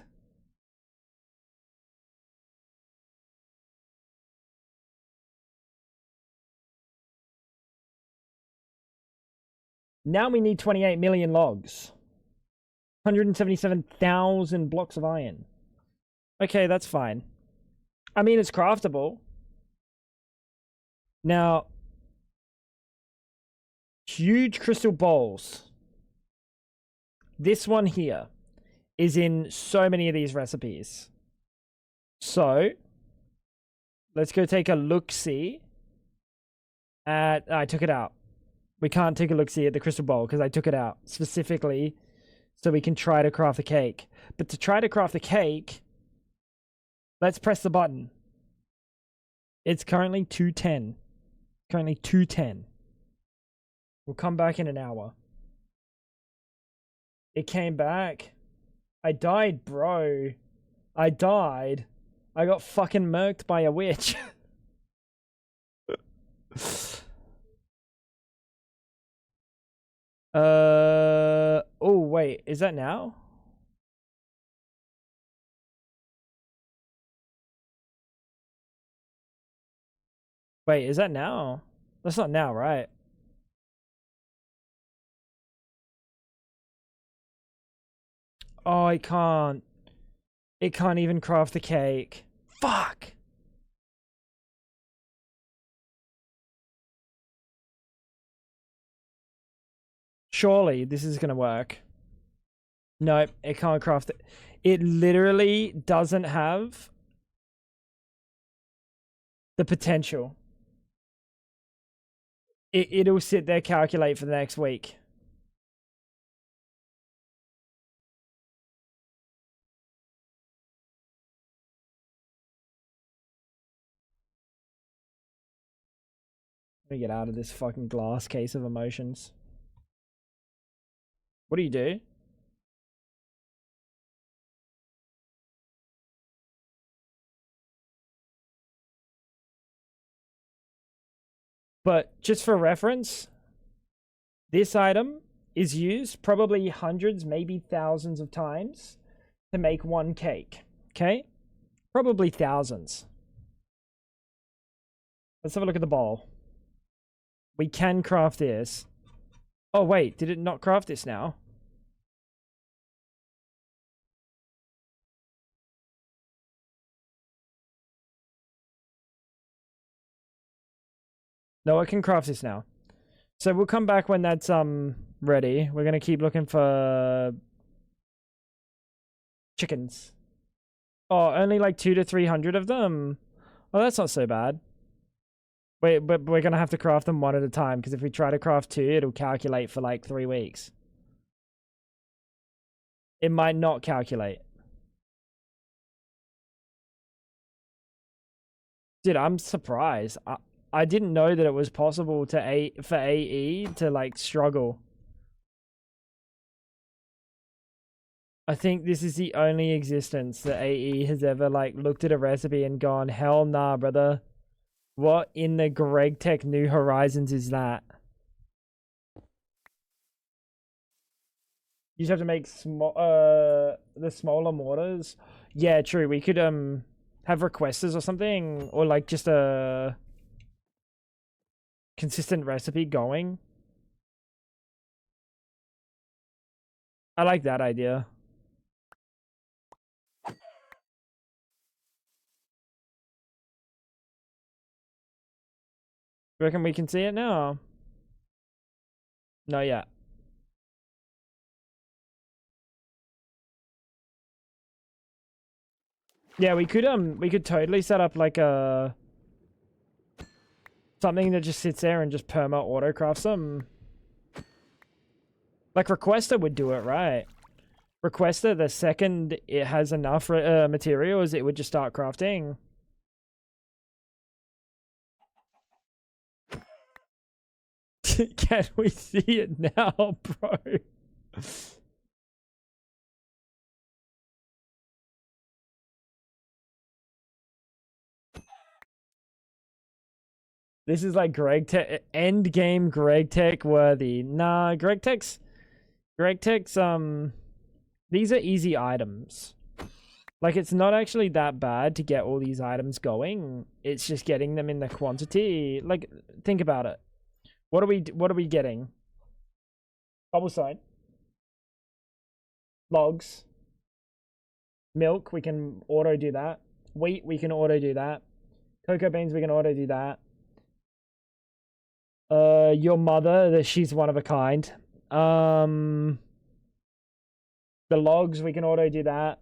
Now we need 28 million logs. 177,000 blocks of iron. Okay, that's fine. I mean, it's craftable. Now, huge crystal bowls. This one here is in so many of these recipes. So, let's go take a look-see at... I took it out. We can't take a look-see at the crystal bowl because I took it out specifically so we can try to craft a cake. But to try to craft a cake, let's press the button. It's currently 2:10. Currently 2:10. We'll come back in an hour. It came back. I died, bro. I died. I got fucking murked by a witch. Oh, wait. Is that now? Wait, is that now? That's not now, right? Oh, I can't. It can't even craft the cake. Fuck! Surely this is gonna work. Nope, it can't craft it. It literally doesn't have the potential. It'll sit there, calculate for the next week. Let me get out of this fucking glass case of emotions. What do you do? But just for reference, this item is used probably hundreds, maybe thousands of times to make one cake. Okay? Probably thousands. Let's have a look at the bowl. We can craft this. Oh, wait. Did it not craft this now? No, it can craft this now. So we'll come back when that's ready. We're going to keep looking for chickens. Oh, only like 200 to 300 of them. Oh, that's not so bad. Wait, but we're gonna have to craft them one at a time, because if we try to craft 2, it'll calculate for like 3 weeks. It might not calculate. Dude, I'm surprised. I didn't know that it was possible to for AE to like struggle. I think this is the only existence that AE has ever like looked at a recipe and gone, hell nah, brother. What in the Greg Tech New Horizons is that? You just have to make the smaller mortars. Yeah, true. We could have requesters or something, or like just a consistent recipe going. I like that idea. Reckon we can see it now? No, yeah. Yeah, we could totally set up like a something that just sits there and just perma autocrafts them. Like Requester would do it, right? Requester, the second it has enough materials, it would just start crafting. Can we see it now, bro? This is like Greg Tech end game Greg Tech worthy. Nah, Greg Tech's these are easy items. Like it's not actually that bad to get all these items going. It's just getting them in the quantity. Like think about it. What are we getting? Cobblestone. Logs. Milk, we can auto do that. Wheat, we can auto do that. Cocoa beans, we can auto do that. Your mother, she's one of a kind. The logs, we can auto do that.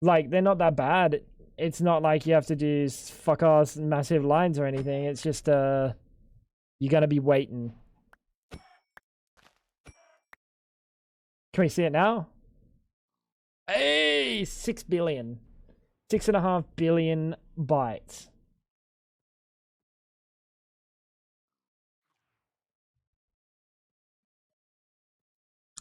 Like, they're not that bad. It's not like you have to do fuck ass massive lines or anything. It's just, you're gonna be waiting. Can we see it now? Hey, 6 billion. 6.5 billion bytes.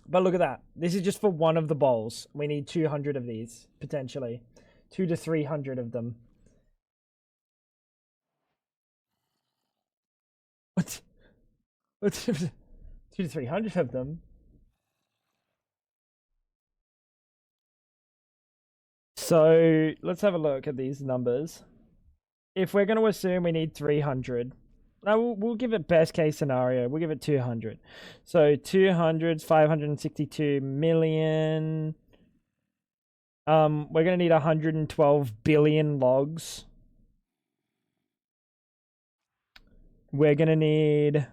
But look at that. This is just for one of the bowls. We need 200 of these, potentially. 200 to 300 of them. What? 2 to 300 of them? So, let's have a look at these numbers. If we're going to assume we need 300, we'll give it best case scenario. We'll give it 200. So 200 is 562 million. We're gonna need 112 billion logs. We're gonna need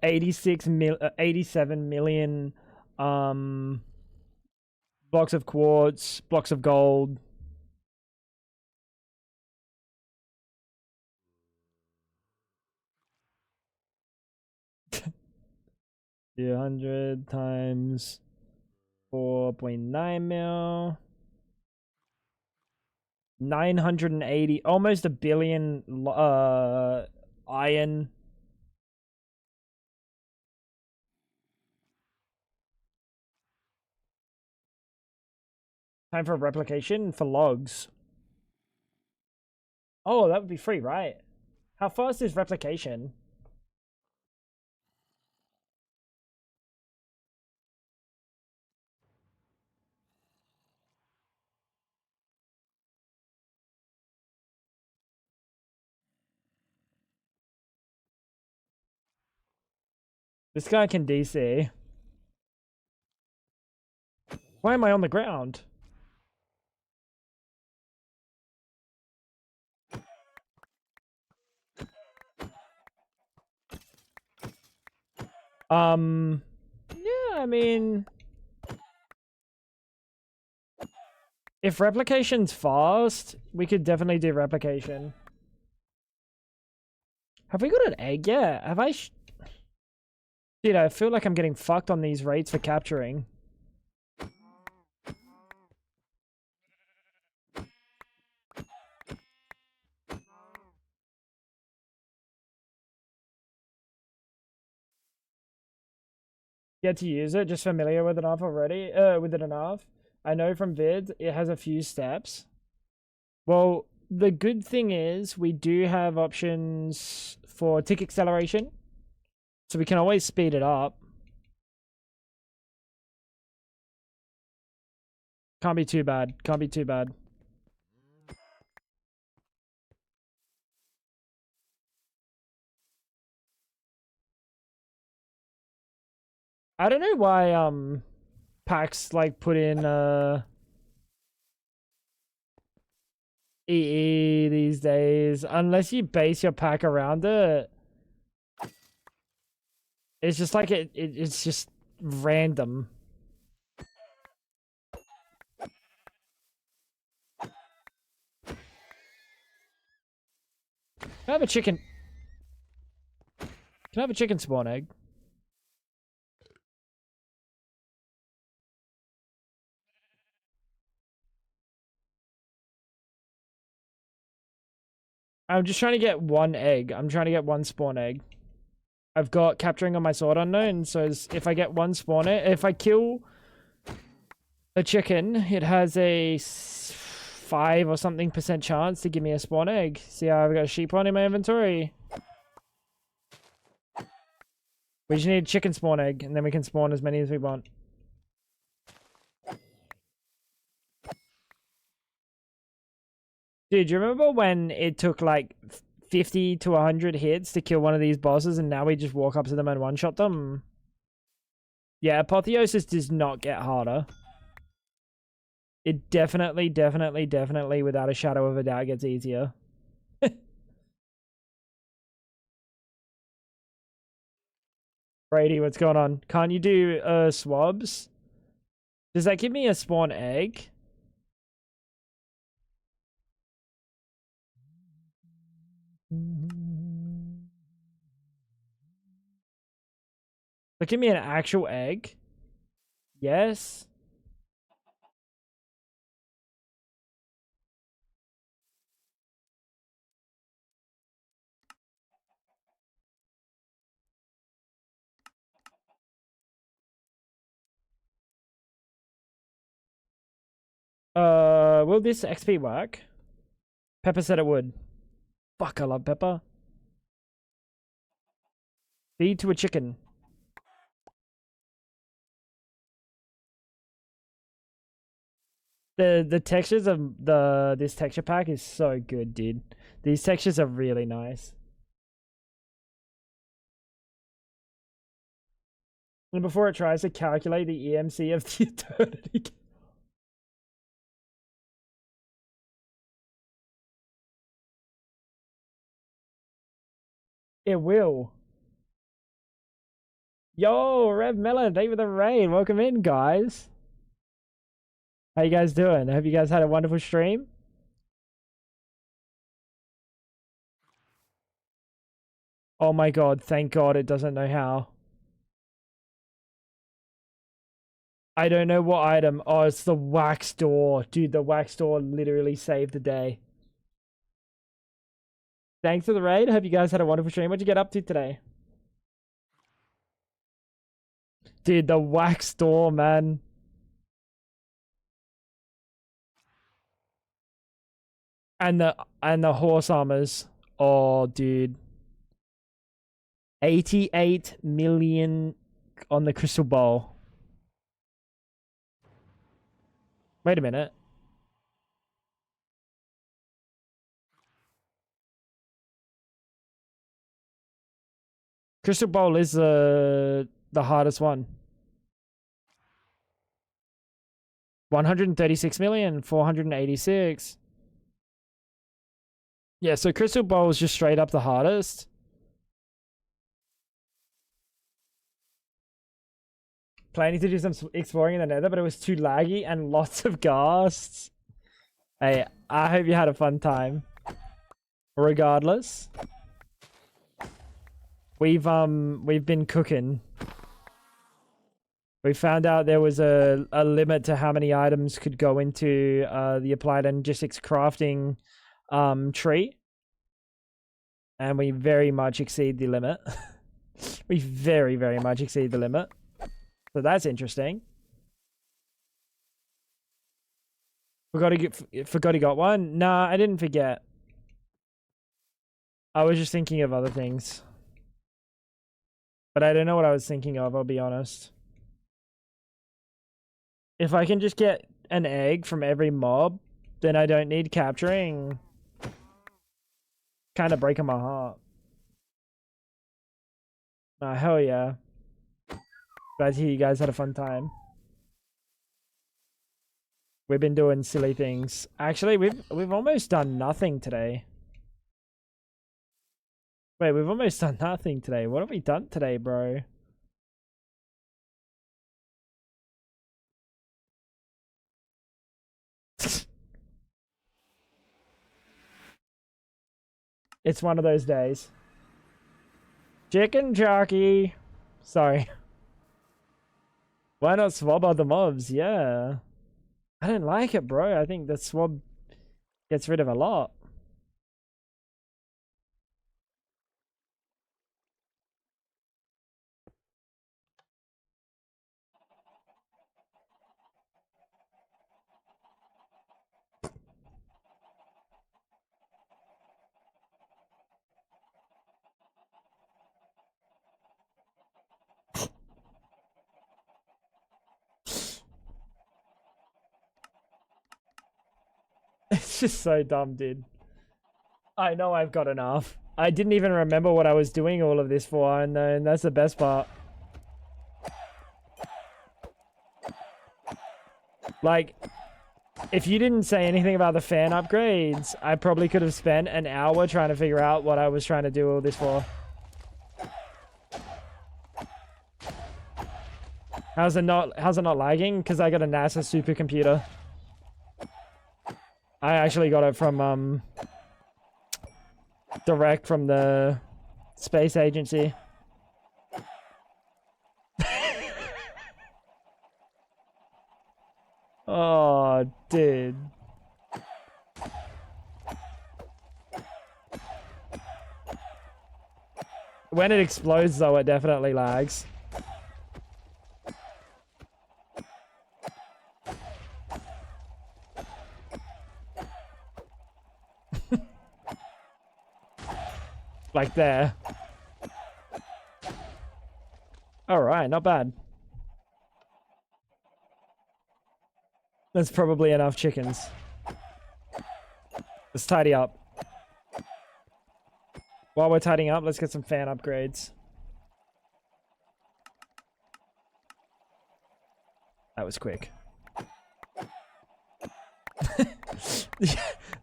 87 million blocks of quartz, blocks of gold. 200 times 4.9 mil. 980, almost a billion iron. Time for replication for logs. Oh, that would be free, right? How fast is replication? This guy can DC. Why am I on the ground? Yeah, I mean, if replication's fast, we could definitely do replication. Have we got an egg yet? Have I? Dude, I feel like I'm getting fucked on these rates for capturing. Get to use it, just familiar with enough already, with it enough. I know from vids, it has a few steps. Well, the good thing is we do have options for tick acceleration, so we can always speed it up. Can't be too bad. Can't be too bad. I don't know why packs like put in EE these days. Unless you base your pack around it, it's just like it's just random. Can I have a chicken? Can I have a chicken spawn egg? I'm just trying to get one egg. I'm trying to get one spawn egg. I've got capturing on my sword unknown, so if I get one spawn egg, if I kill a chicken, it has a 5 or something % chance to give me a spawn egg. See how I've got a sheep one in my inventory? We just need a chicken spawn egg, and then we can spawn as many as we want. Dude, do you remember when it took like 50 to 100 hits to kill one of these bosses, and now we just walk up to them and one-shot them? Yeah, Apotheosis does not get harder. It definitely, without a shadow of a doubt, gets easier. Brady, what's going on? Can't you do swabs? Does that give me a spawn egg? But give me an actual egg. Yes. Will this XP work? Pepper said it would. Fuck, I love Pepper. Feed to a chicken. The textures of this texture pack is so good, dude. These textures are really nice. And before it tries to calculate the EMC of the eternity. It will. Yo, Rev Melon, thank you for the raid. Welcome in, guys. How you guys doing? I hope you guys had a wonderful stream. Oh my god, thank god it doesn't know how. I don't know what item. Oh, it's the wax door. Dude, the wax door literally saved the day. Thanks for the raid. I hope you guys had a wonderful stream. What'd you get up to today? Dude, the wax door, man. And the horse armors. Oh, dude. 88 million on the crystal ball. Wait a minute. Crystal ball is the hardest one. 136,486. Yeah, so crystal ball is just straight up the hardest. planning to do some exploring in the nether, but it was too laggy and lots of ghasts. Hey, I hope you had a fun time. Regardless. We've been cooking. We found out there was a limit to how many items could go into the applied energistics crafting tree. And we very much exceed the limit. We very, very much exceed the limit. So that's interesting. Forgot he got one? Nah, I didn't forget. I was just thinking of other things. But I don't know what I was thinking of, I'll be honest. If I can just get an egg from every mob, then I don't need capturing. Kind of breaking my heart. Hell yeah. Glad to hear you guys had a fun time. We've been doing silly things. Actually, we've almost done nothing today. Wait, we've almost done nothing today. What have we done today, bro? It's one of those days. Chicken jockey. Sorry. Why not swab other mobs? Yeah. I don't like it, bro. I think the swab gets rid of a lot. It's just so dumb, dude. I know I've got enough. I didn't even remember what I was doing all of this for, and that's the best part. Like, if you didn't say anything about the fan upgrades, I probably could have spent an hour trying to figure out what I was trying to do all this for. How's it not lagging? Because I got a NASA supercomputer. I actually got it from direct from the space agency. Oh, dude. When it explodes, though, it definitely lags. Like there. Alright, not bad. That's probably enough chickens. Let's tidy up. While we're tidying up, let's get some fan upgrades. That was quick.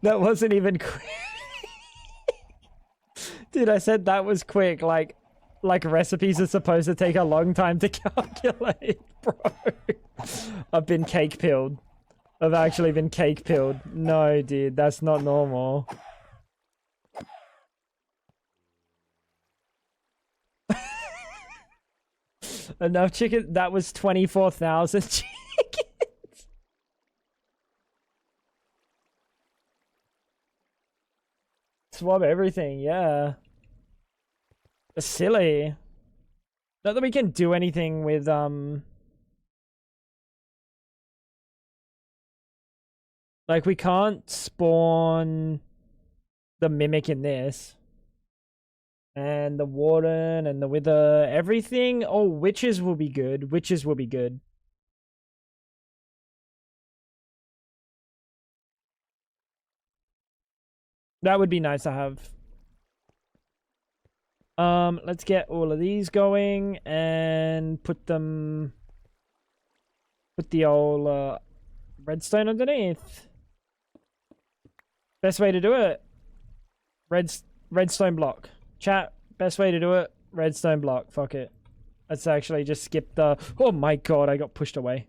That wasn't even quick. Dude, I said that was quick, like recipes are supposed to take a long time to calculate, bro. I've been cake pilled. I've actually been cake pilled. No, dude, that's not normal. Enough chicken. That was 24,000 chickens. Swab everything, yeah. It's silly. Not that we can do anything with like we can't spawn the mimic in this. And the warden and the wither, everything. Oh, witches will be good. Witches will be good. That would be nice to have. Let's get all of these going and put the old redstone underneath. Best way to do it. Redstone block. Chat, best way to do it, redstone block. Fuck it. Let's actually just skip the... Oh my god, I got pushed away.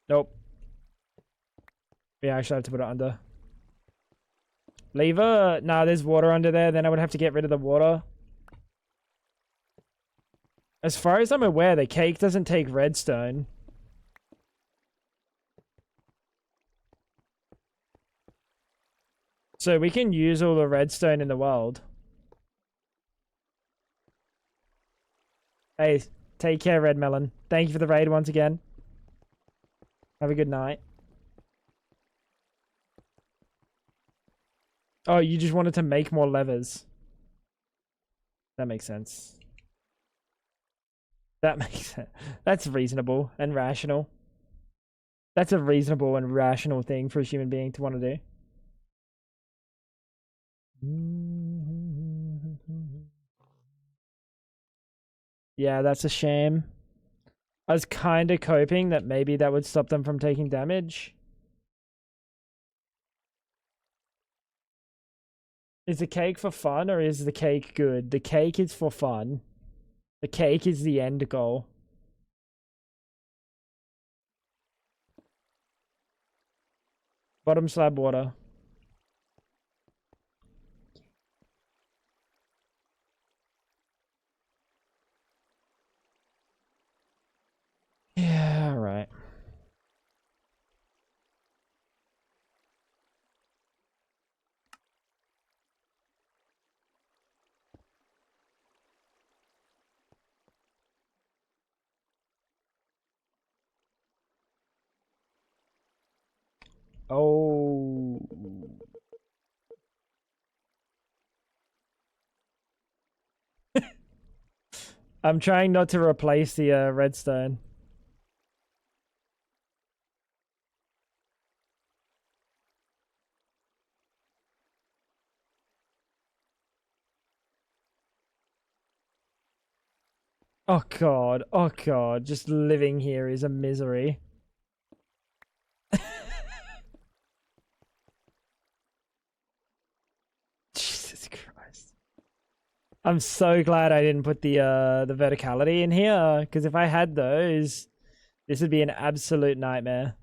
Nope. We actually have to put it under. Lever? Nah, there's water under there. Then I would have to get rid of the water. As far as I'm aware, the cake doesn't take redstone. So we can use all the redstone in the world. Hey, take care, Red Melon. Thank you for the raid once again. Have a good night. Oh, you just wanted to make more levers. That makes sense. That makes sense. That's reasonable and rational. That's a reasonable and rational thing for a human being to want to do. Yeah, that's a shame. I was kind of hoping that maybe that would stop them from taking damage. Is the cake for fun or is the cake good? The cake is for fun. The cake is the end goal. Bottom slab water. Yeah, right. Oh. I'm trying not to replace the redstone. Oh god, oh god, just living here is a misery. Jesus Christ. I'm so glad I didn't put the verticality in here, because if I had those, this would be an absolute nightmare.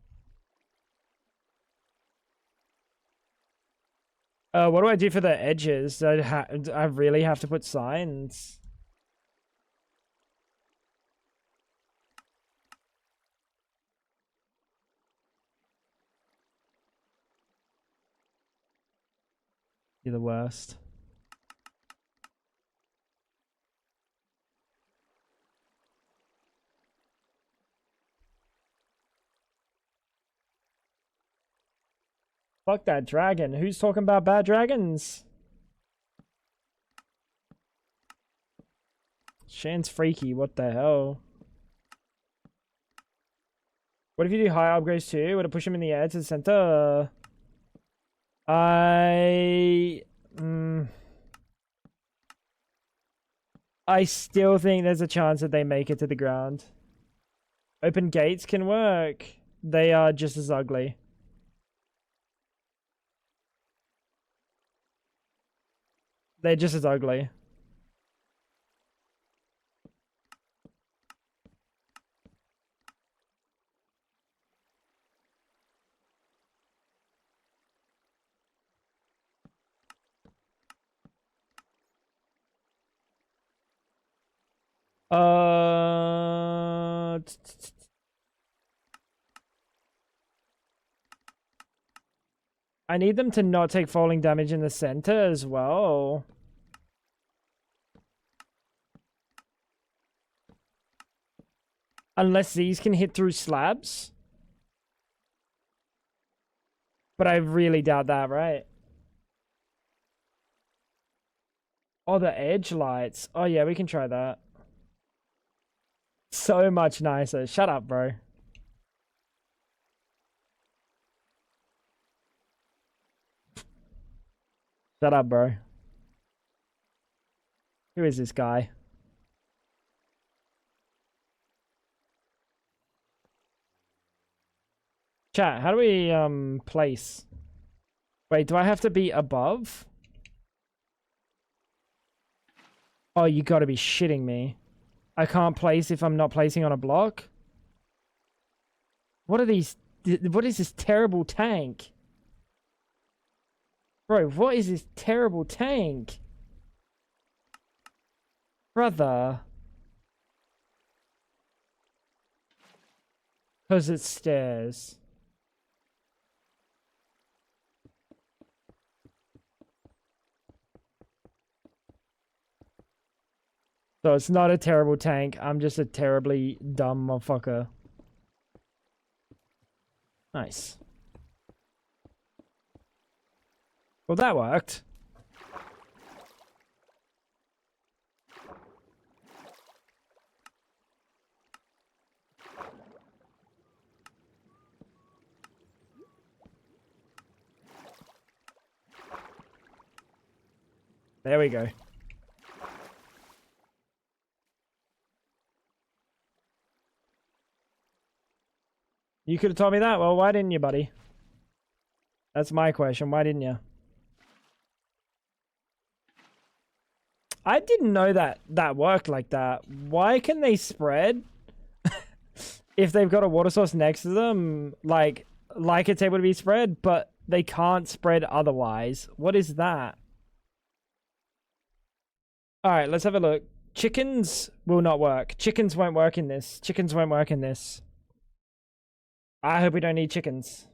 What do I do for the edges? I really have to put signs. You're the worst. Fuck that dragon. Who's talking about bad dragons? Shan's freaky. What the hell? What if you do high upgrades too? Would it push him in the air to the center? I still think there's a chance that they make it to the ground. Open gates can work. They are just as ugly. They're just as ugly. I need them to not take falling damage in the center as well. Unless these can hit through slabs. But I really doubt that, right? Oh, the edge lights. Oh yeah, we can try that. So much nicer. Shut up, bro. Shut up, bro. Who is this guy? Chat, how do we place? Wait, do I have to be above? Oh, you gotta be shitting me. I can't place if I'm not placing on a block? What are these? What is this terrible tank? Bro, what is this terrible tank? Brother. Because it's stairs. So it's not a terrible tank. I'm just a terribly dumb motherfucker. Nice. Well, that worked. There we go. You could have told me that. Well, why didn't you, buddy? That's my question. Why didn't you? I didn't know that that worked like that. Why can they spread if they've got a water source next to them? Like it's able to be spread, but they can't spread otherwise. What is that? All right, let's have a look. Chickens will not work. Chickens won't work in this. Chickens won't work in this. I hope we don't need chickens.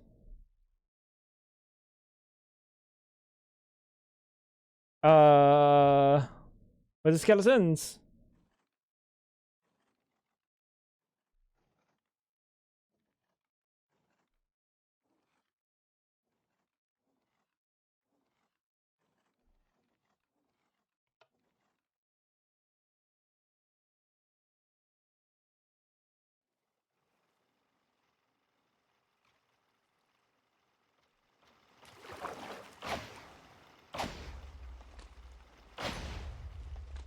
Where's the skeletons?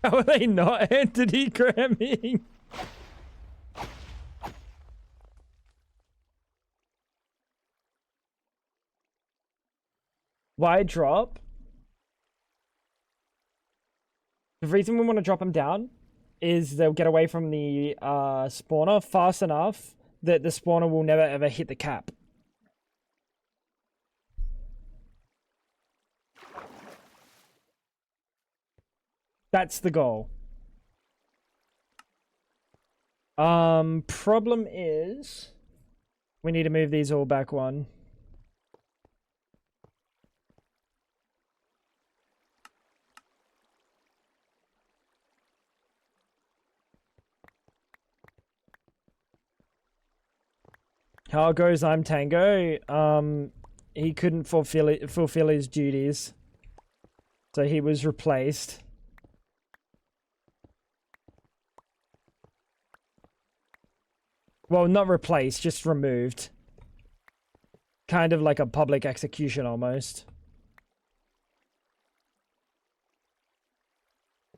How are they not entity cramming? Why drop? The reason we want to drop them down is they'll get away from the spawner fast enough that the spawner will never ever hit the cap. That's the goal. Problem is we need to move these all back one. How it goes, I'm Tango. He couldn't fulfill his duties, so he was replaced. Well, not replaced, just removed. Kind of like a public execution almost.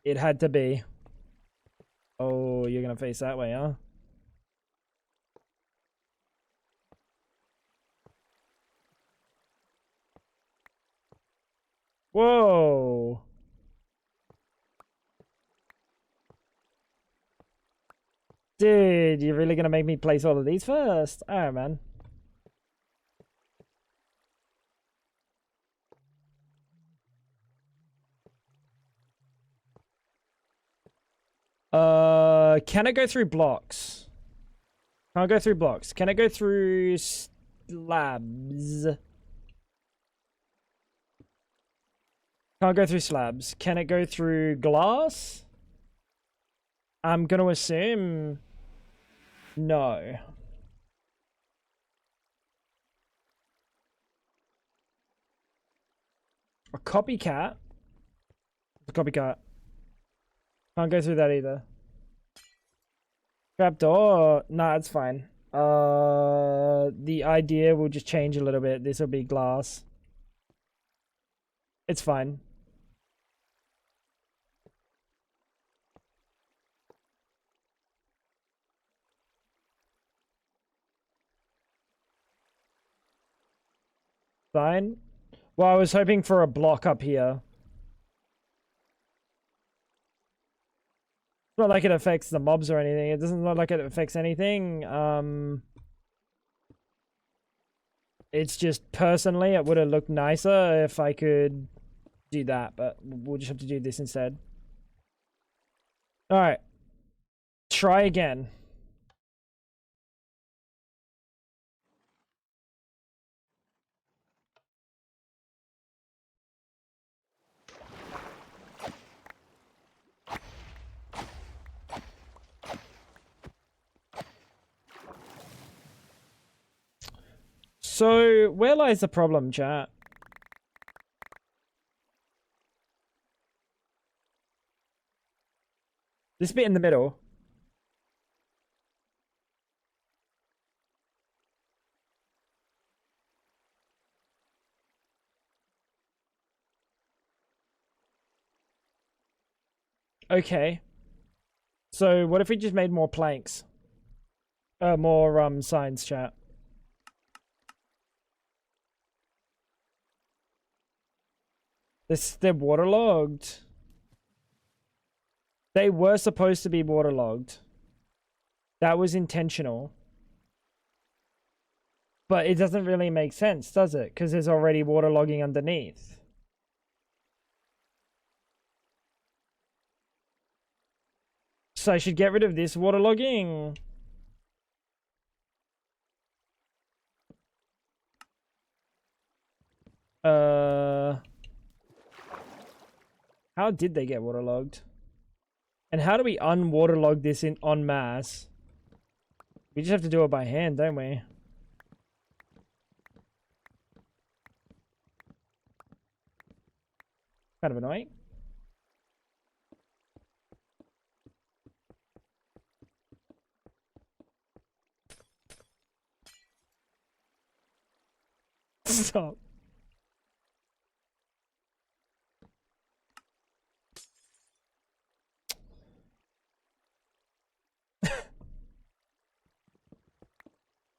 It had to be. Oh, you're gonna face that way, huh? Whoa. Dude, you're really gonna make me place all of these first? Alright, man. Can it go through blocks? Can't go through blocks. Can it go through slabs? Can't go through slabs. Can it go through glass? I'm gonna assume no. A copycat? A copycat. Can't go through that either. Trapdoor? Nah, it's fine. The idea will just change a little bit. This will be glass. It's fine. Fine. Well, I was hoping for a block up here. not like it affects the mobs or anything. It doesn't look like it affects anything. It's just personally, it would have looked nicer if I could do that, but we'll just have to do this instead. All right, try again. So, where lies the problem, chat? This bit in the middle. Okay. So, what if we just made more planks? More, signs, chat. They're waterlogged. They were supposed to be waterlogged. That was intentional. But it doesn't really make sense, does it? Because there's already waterlogging underneath. So I should get rid of this waterlogging. How did they get waterlogged? And how do we unwaterlog this in en masse? We just have to do it by hand, don't we? Kind of annoying. Stop.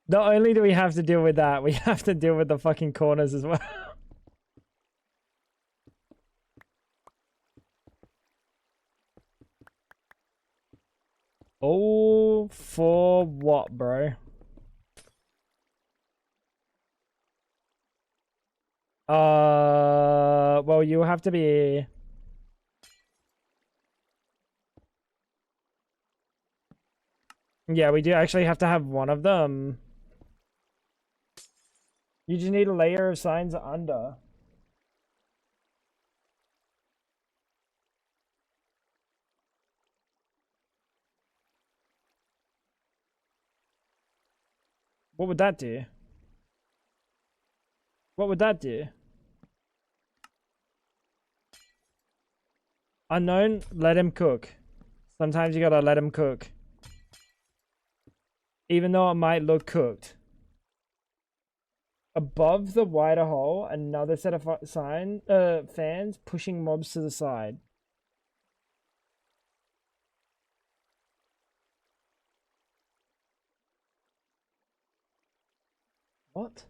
Not only do we have to deal with that, we have to deal with the fucking corners as well. Oh, for what, bro? Well, you have to be... Yeah, we do actually have to have one of them. You just need a layer of signs under. What would that do? What would that do? Unknown, let him cook. Sometimes you gotta let him cook. Even though it might look cooked. Above the wider hole, another set of fans pushing mobs to the side. What?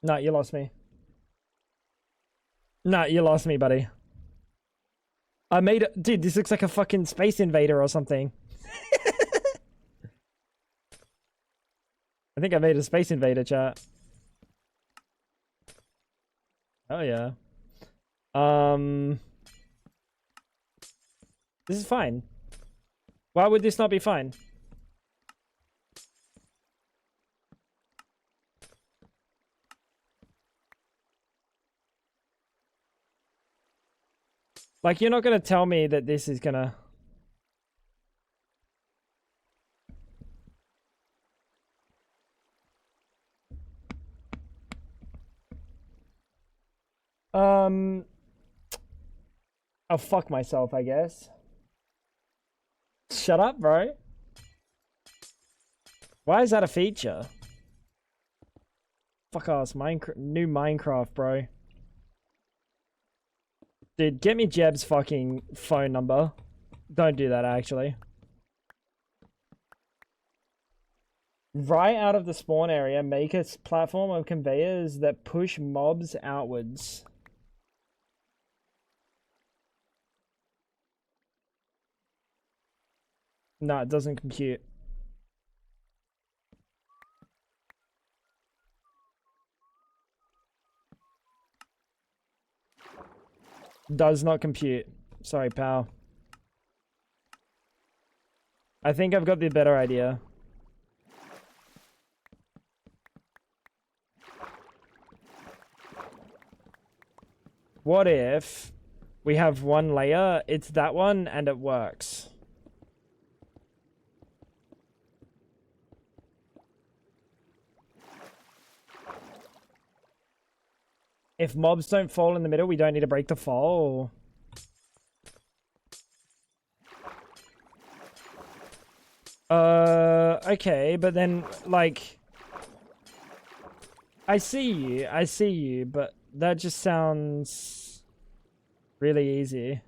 Nah, you lost me. Nah, you lost me, buddy. I made it. Dude, this looks like a fucking Space Invader or something. I think I made a Space Invader, chat. Oh, yeah. This is fine. Why would this not be fine? Like, you're not gonna tell me that this is gonna... I'll fuck myself, I guess. Shut up, bro. Why is that a feature? Fuck ass, new Minecraft, bro. Dude, get me Jeb's fucking phone number. Don't do that, actually. Right out of the spawn area, make a platform of conveyors that push mobs outwards. No, it doesn't compute. Does not compute. Sorry, pal. I think I've got the better idea. What if we have one layer, it's that one, and it works? If mobs don't fall in the middle, we don't need to break the fall. Okay, but then, like... I see you, but that just sounds really easy.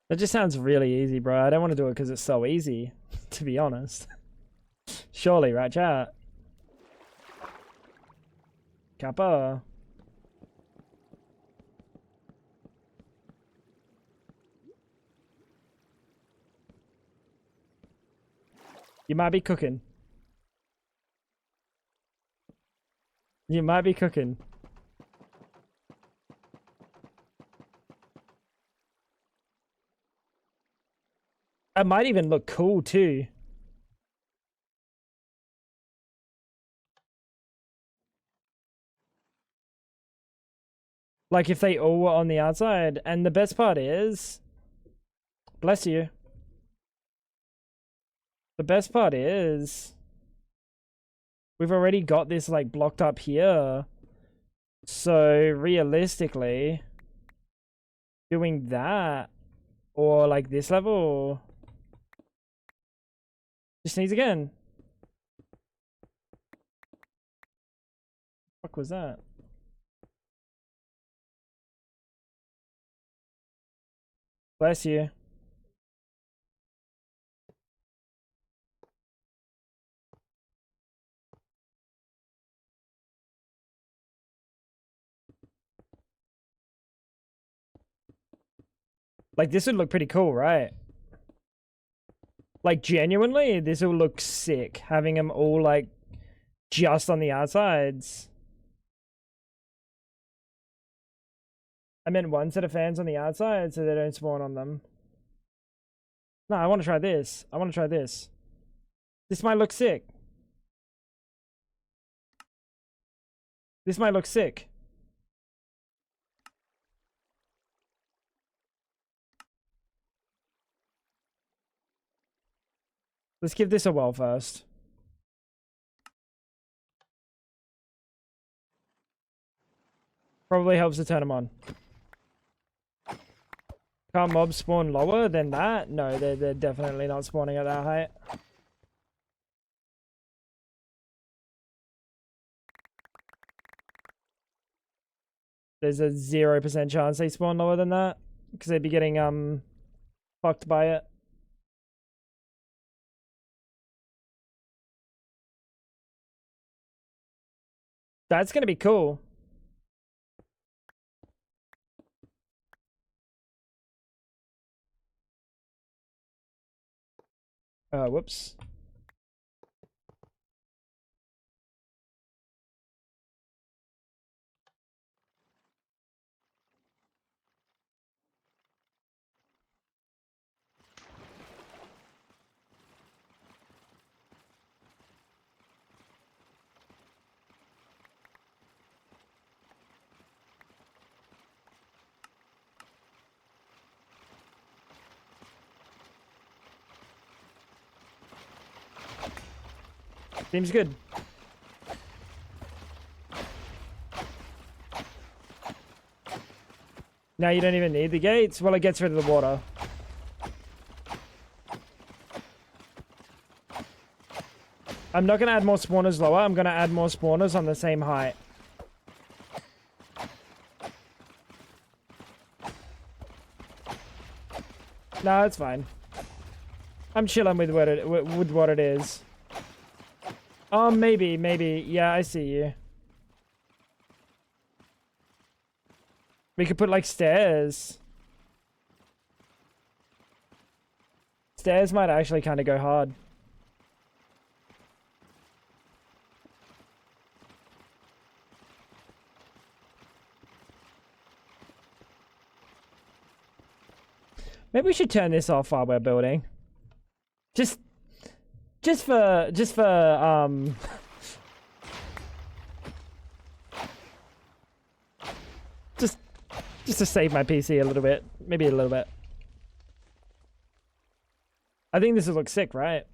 That just sounds really easy, bro. I don't want to do it because it's so easy, to be honest. Surely, right, chat? Kappa. You might be cooking. You might be cooking. It might even look cool too. Like if they all were on the outside. And the best part is... Bless you. The best part is... We've already got this like blocked up here. So realistically... Doing that... Or like this level... Just needs again. What the fuck was that? Bless you. Like this would look pretty cool, right? Like genuinely, this will look sick. Having them all like just on the outsides. I meant one set of fans on the outside so they don't spawn on them. No, I want to try this. I want to try this. This might look sick. This might look sick. Let's give this a whirl first. Probably helps to turn them on. Can't mobs spawn lower than that? No, they're definitely not spawning at that height. There's a 0% chance they spawn lower than that. Because they'd be getting fucked by it. That's gonna be cool. Whoops. Seems good. Now you don't even need the gates. Well, it gets rid of the water. I'm not going to add more spawners lower. I'm going to add more spawners on the same height. No, it's fine. I'm chilling with what it is. Oh, maybe. Yeah, I see you. We could put, like, stairs. Stairs might actually kind of go hard. Maybe we should turn this off while we're building. Just for just to save my PC a little bit, maybe a little bit. I think this will look sick, right?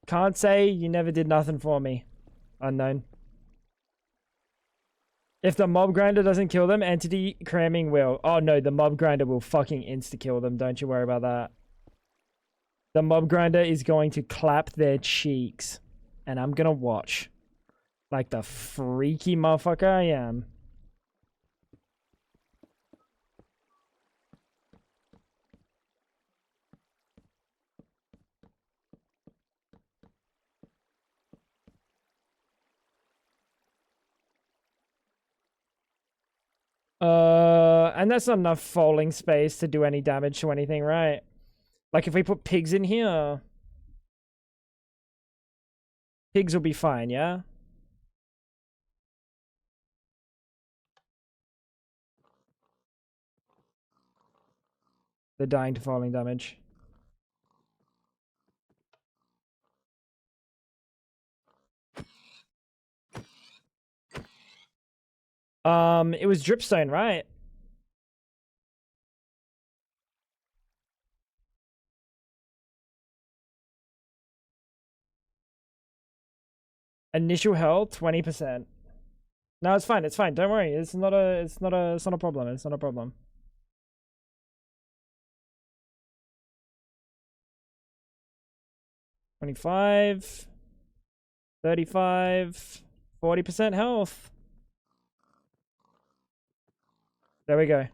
Can't say you never did nothing for me. Unknown. If the mob grinder doesn't kill them, entity cramming will. Oh no, the mob grinder will fucking insta-kill them. Don't you worry about that. The mob grinder is going to clap their cheeks. And I'm gonna watch. Like the freaky motherfucker I am. And that's not enough falling space to do any damage to anything, right? Like if we put pigs in here, pigs will be fine, yeah? They're dying to falling damage. It was dripstone, right? Initial health 20%. No, it's fine. It's fine. Don't worry. It's not a problem. It's not a problem. $25, $35, 40% health. There we go.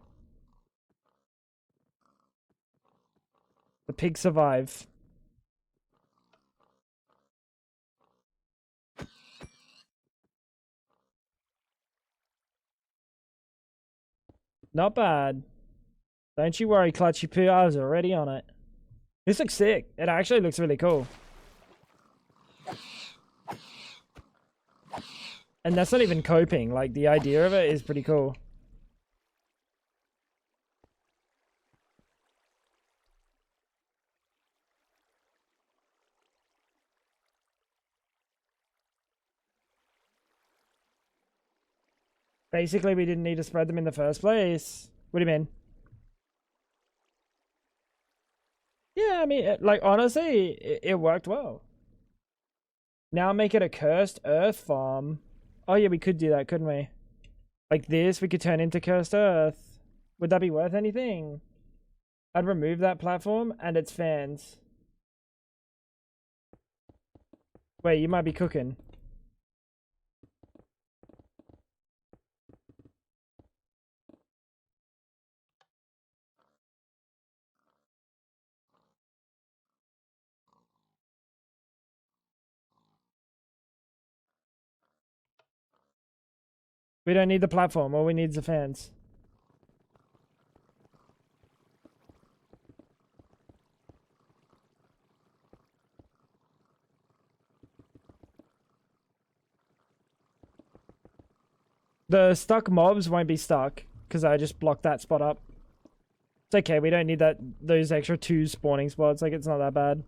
The pigs survive. Not bad. Don't you worry, Clutchy Poo. I was already on it. This looks sick. It actually looks really cool. And that's not even coping. Like, the idea of it is pretty cool. Basically, we didn't need to spread them in the first place. What do you mean? Yeah, I mean, like, honestly, it worked well. Now make it a cursed earth farm. Oh, yeah, we could do that, couldn't we? Like this, we could turn into cursed earth. Would that be worth anything? I'd remove that platform and its fans. Wait, you might be cooking. We don't need the platform. All we need is the fans. The stuck mobs won't be stuck because I just blocked that spot up. It's okay. We don't need those extra 2 spawning spots. Like, it's not that bad.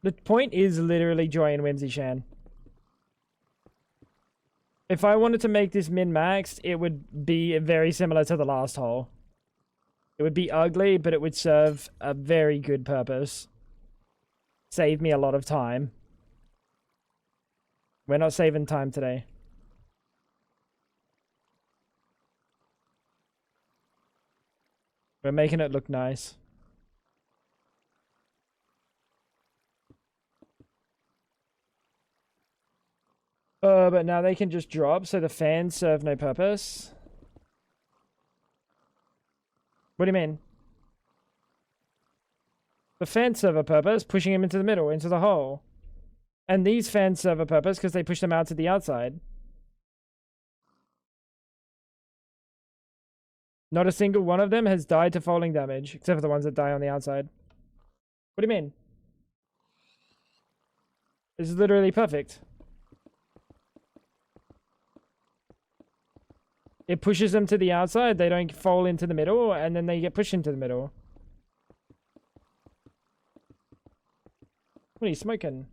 The point is literally Joy and Whimsy Shan. If I wanted to make this min-maxed, it would be very similar to the last hole. It would be ugly, but it would serve a very good purpose. Save me a lot of time. We're not saving time today. We're making it look nice. But now they can just drop, so the fans serve no purpose. What do you mean? The fans serve a purpose, pushing him into the middle, into the hole. And these fans serve a purpose because they push them out to the outside. Not a single one of them has died to falling damage, except for the ones that die on the outside. What do you mean? This is literally perfect. It pushes them to the outside, they don't fall into the middle, and then they get pushed into the middle. What are you smoking?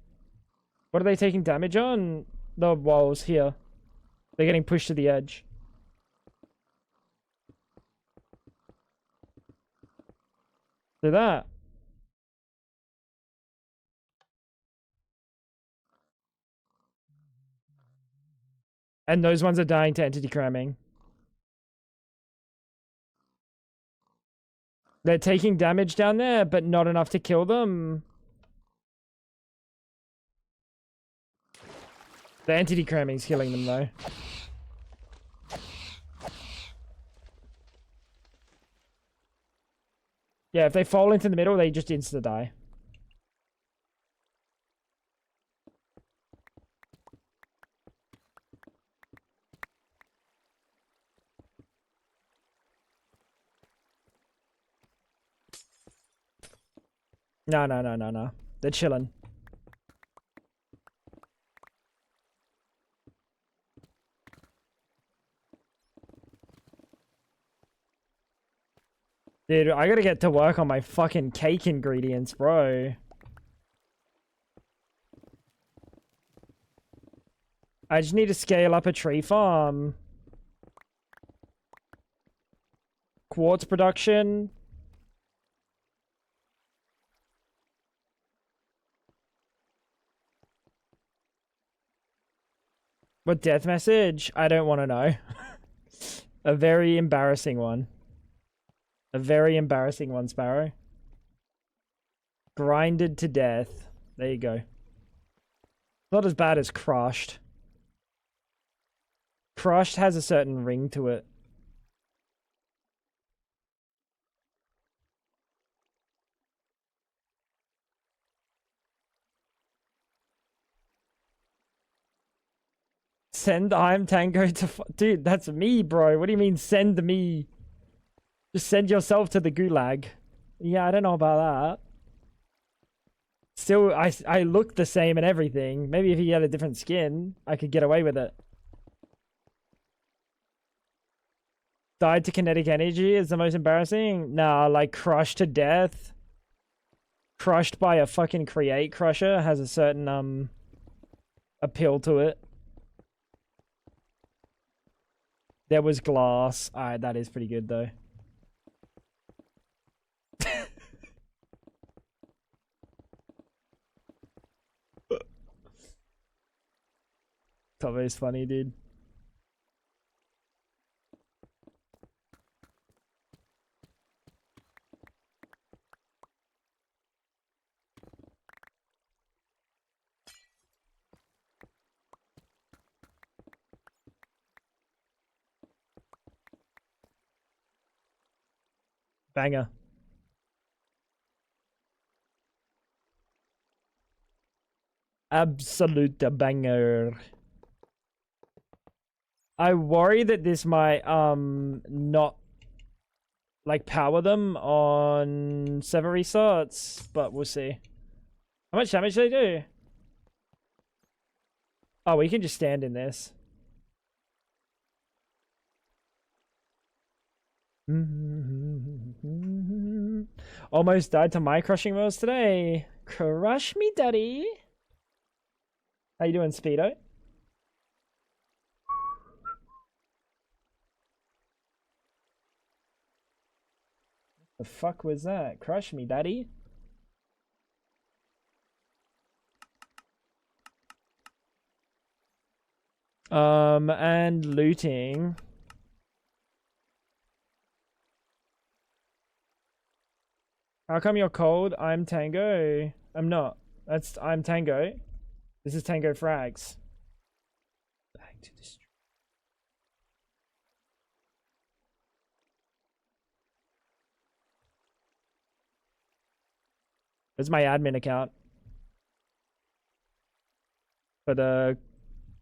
What are they taking damage on? The walls here. They're getting pushed to the edge. Do that. And those ones are dying to entity cramming. They're taking damage down there, but not enough to kill them. The entity cramming's killing them, though. Yeah, if they fall into the middle, they just insta-die. No. They're chilling. Dude, I gotta get to work on my fucking cake ingredients, bro. I just need to scale up a tree farm. Quartz production. What death message? I don't want to know. A very embarrassing one. A very embarrassing one, Sparrow. Grinded to death. There you go. Not as bad as crushed. Crushed has a certain ring to it. Send I'm Tango to... Dude, that's me, bro. What do you mean, send me? Just send yourself to the gulag. Yeah, I don't know about that. Still, I look the same and everything. Maybe if he had a different skin, I could get away with it. Died to kinetic energy is the most embarrassing? Nah, like crushed to death. Crushed by a fucking create crusher has a certain, appeal to it. There was glass. Alright, that is pretty good though. Tomo's funny, dude. Banger. Absolute banger. I worry that this might not like power them on server restarts, but we'll see. How much damage do they do? Oh, we can just stand in this. Almost died to my crushing wheels today. Crush me, daddy. How you doing, Speedo? The fuck was that? Crush me, daddy. And looting. How come you're cold? I'm Tango. I'm not. I'm Tango. This is Tango Frags. Back to the street. There's my admin account for the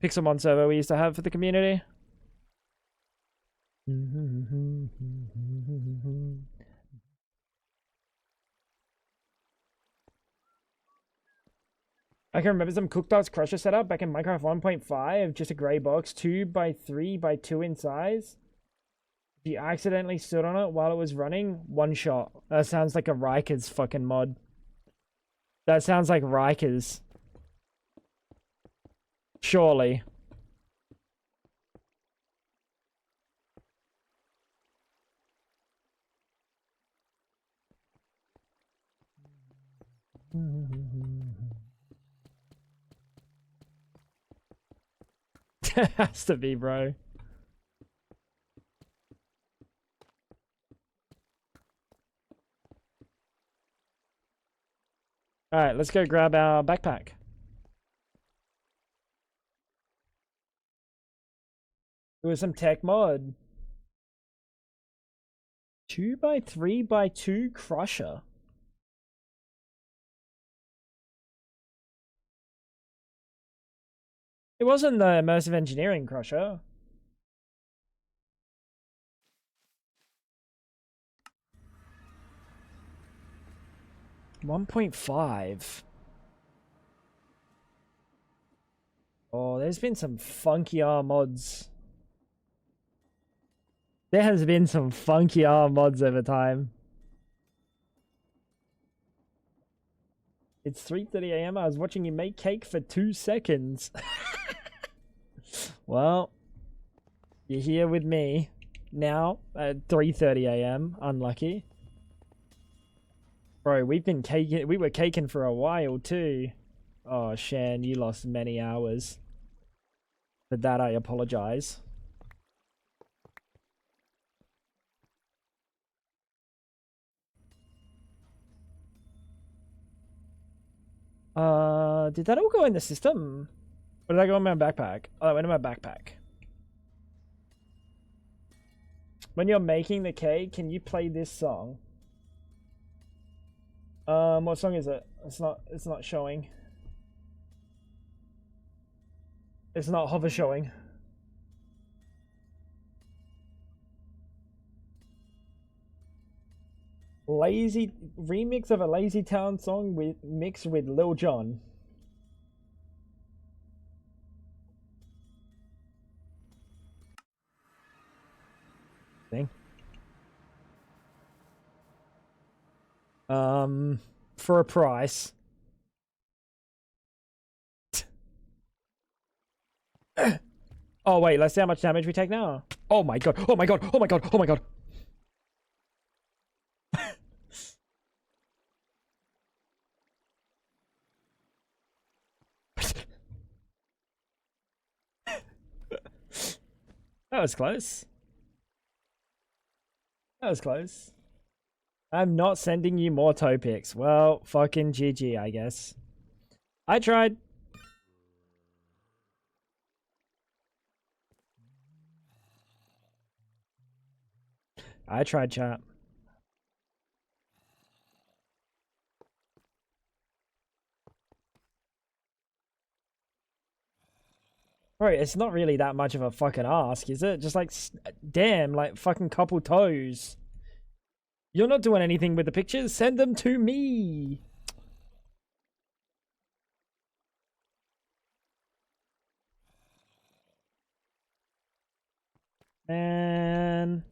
Pixelmon server we used to have for the community. I can remember some Cookbox Crusher setup back in Minecraft 1.5, just a grey box, 2x3x2 in size. If you accidentally stood on it while it was running, one shot. That sounds like a Rikers fucking mod. That sounds like Rikers. Surely. It has to be, bro. Alright, let's go grab our backpack. It was some tech mod. 2x3x2 crusher. It wasn't the immersive engineering crusher. $1.5. Oh, there's been some funky mods. There has been some funky mods over time. It's 3:30 AM. I was watching you make cake for 2 seconds. Well, you're here with me now at 3:30 AM. Unlucky. Bro, we were caking for a while too. Oh, Shan, you lost many hours. For that, I apologize. Did that all go in the system? Or did that go in my backpack? Oh, it went in my backpack. When you're making the cake, can you play this song? What song is it? It's not showing. It's not hover showing. Lazy remix of a Lazy Town song mixed with Lil Jon. Thing. For a price. Oh wait, let's see how much damage we take now. Oh my god! Oh my god! Oh my god! Oh my god! That was close. That was close. I'm not sending you more toe pics. Well, fucking GG, I guess. I tried. I tried, chat. Bro, it's not really that much of a fucking ask, is it? Just like, damn, like fucking couple toes. You're not doing anything with the pictures. Send them to me. Man.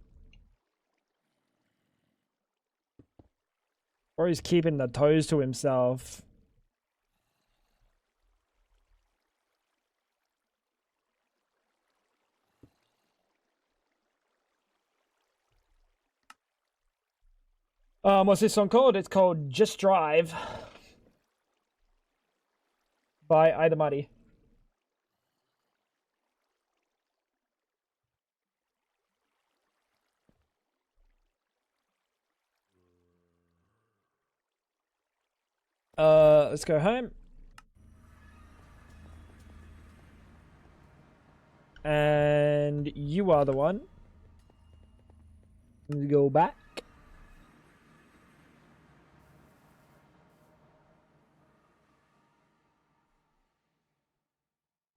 Or he's keeping the toes to himself. What's this song called? It's called Just Drive by Ida Muddy. Let's go home. And you are the one. Let's go back.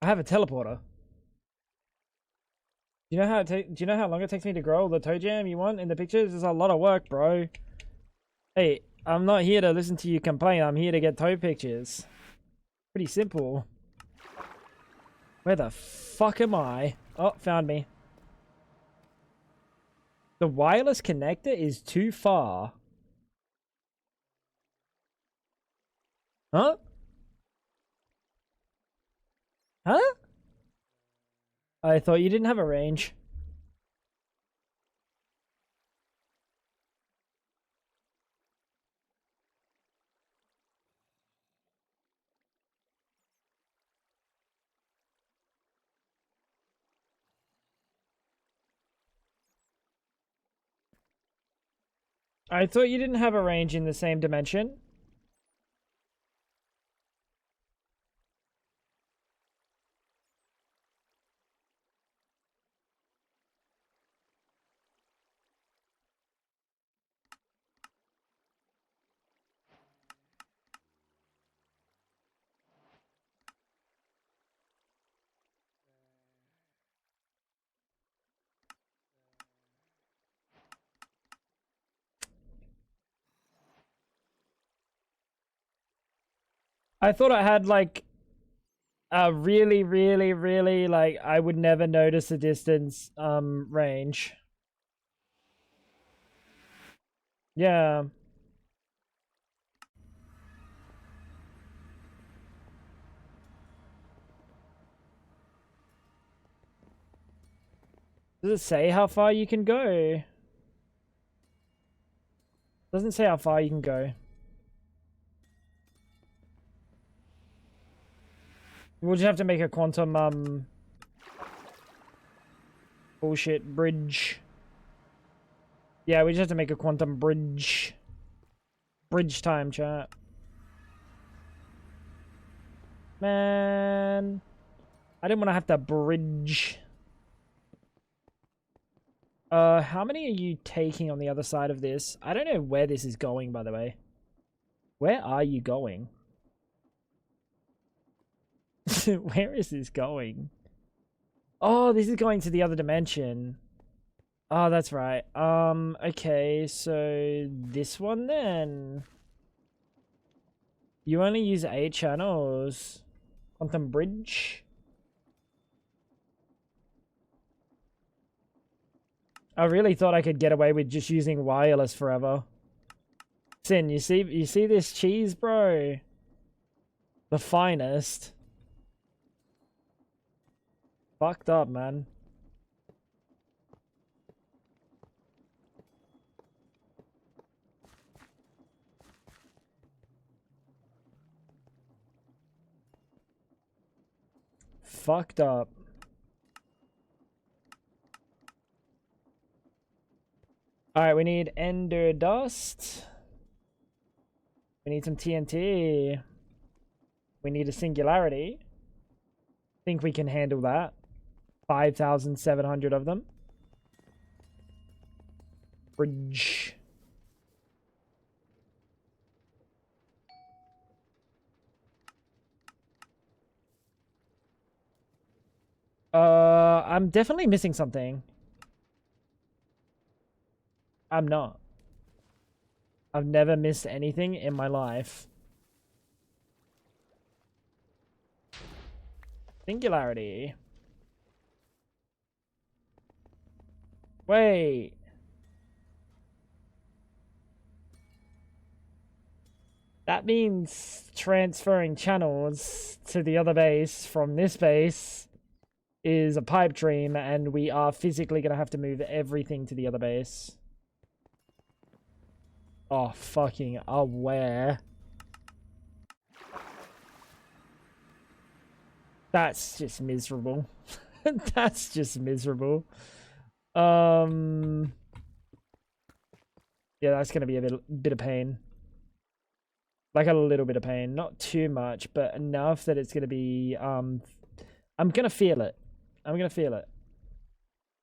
I have a teleporter. Do you know how long it takes me to grow all the toe jam you want in the pictures? It's a lot of work, bro. Hey, I'm not here to listen to you complain. I'm here to get toe pictures. Pretty simple. Where the fuck am I? Oh, found me. The wireless connector is too far. Huh? Huh? I thought you didn't have a range. I thought you didn't have a range in the same dimension. I thought I had like a really like I would never notice the distance range. Yeah. Does it say how far you can go? Doesn't say how far you can go. We'll just have to make a quantum bullshit bridge. Yeah, we just have to make a quantum bridge. Bridge time, chat. Man, I didn't want to have to bridge. How many are you taking on the other side of this? I don't know where this is going, by the way. Where are you going? Where is this going? Oh, this is going to the other dimension. Oh, that's right. Okay, so this one then. You only use 8 channels. Quantum bridge. I really thought I could get away with just using wireless forever. Sin, you see this cheese, bro? The finest. Fucked up, man. Fucked up. Alright, we need ender dust. We need some TNT. We need a singularity. Think we can handle that. 5,700 of them. Bridge. I'm definitely missing something. I'm not. I've never missed anything in my life. Singularity. Wait. That means transferring channels to the other base from this base is a pipe dream, and we are physically going to have to move everything to the other base. Oh, fucking aware. That's just miserable. That's just miserable. Yeah, that's gonna be a bit of pain. Like a little bit of pain, not too much, but enough that it's gonna be I'm gonna feel it. I'm gonna feel it.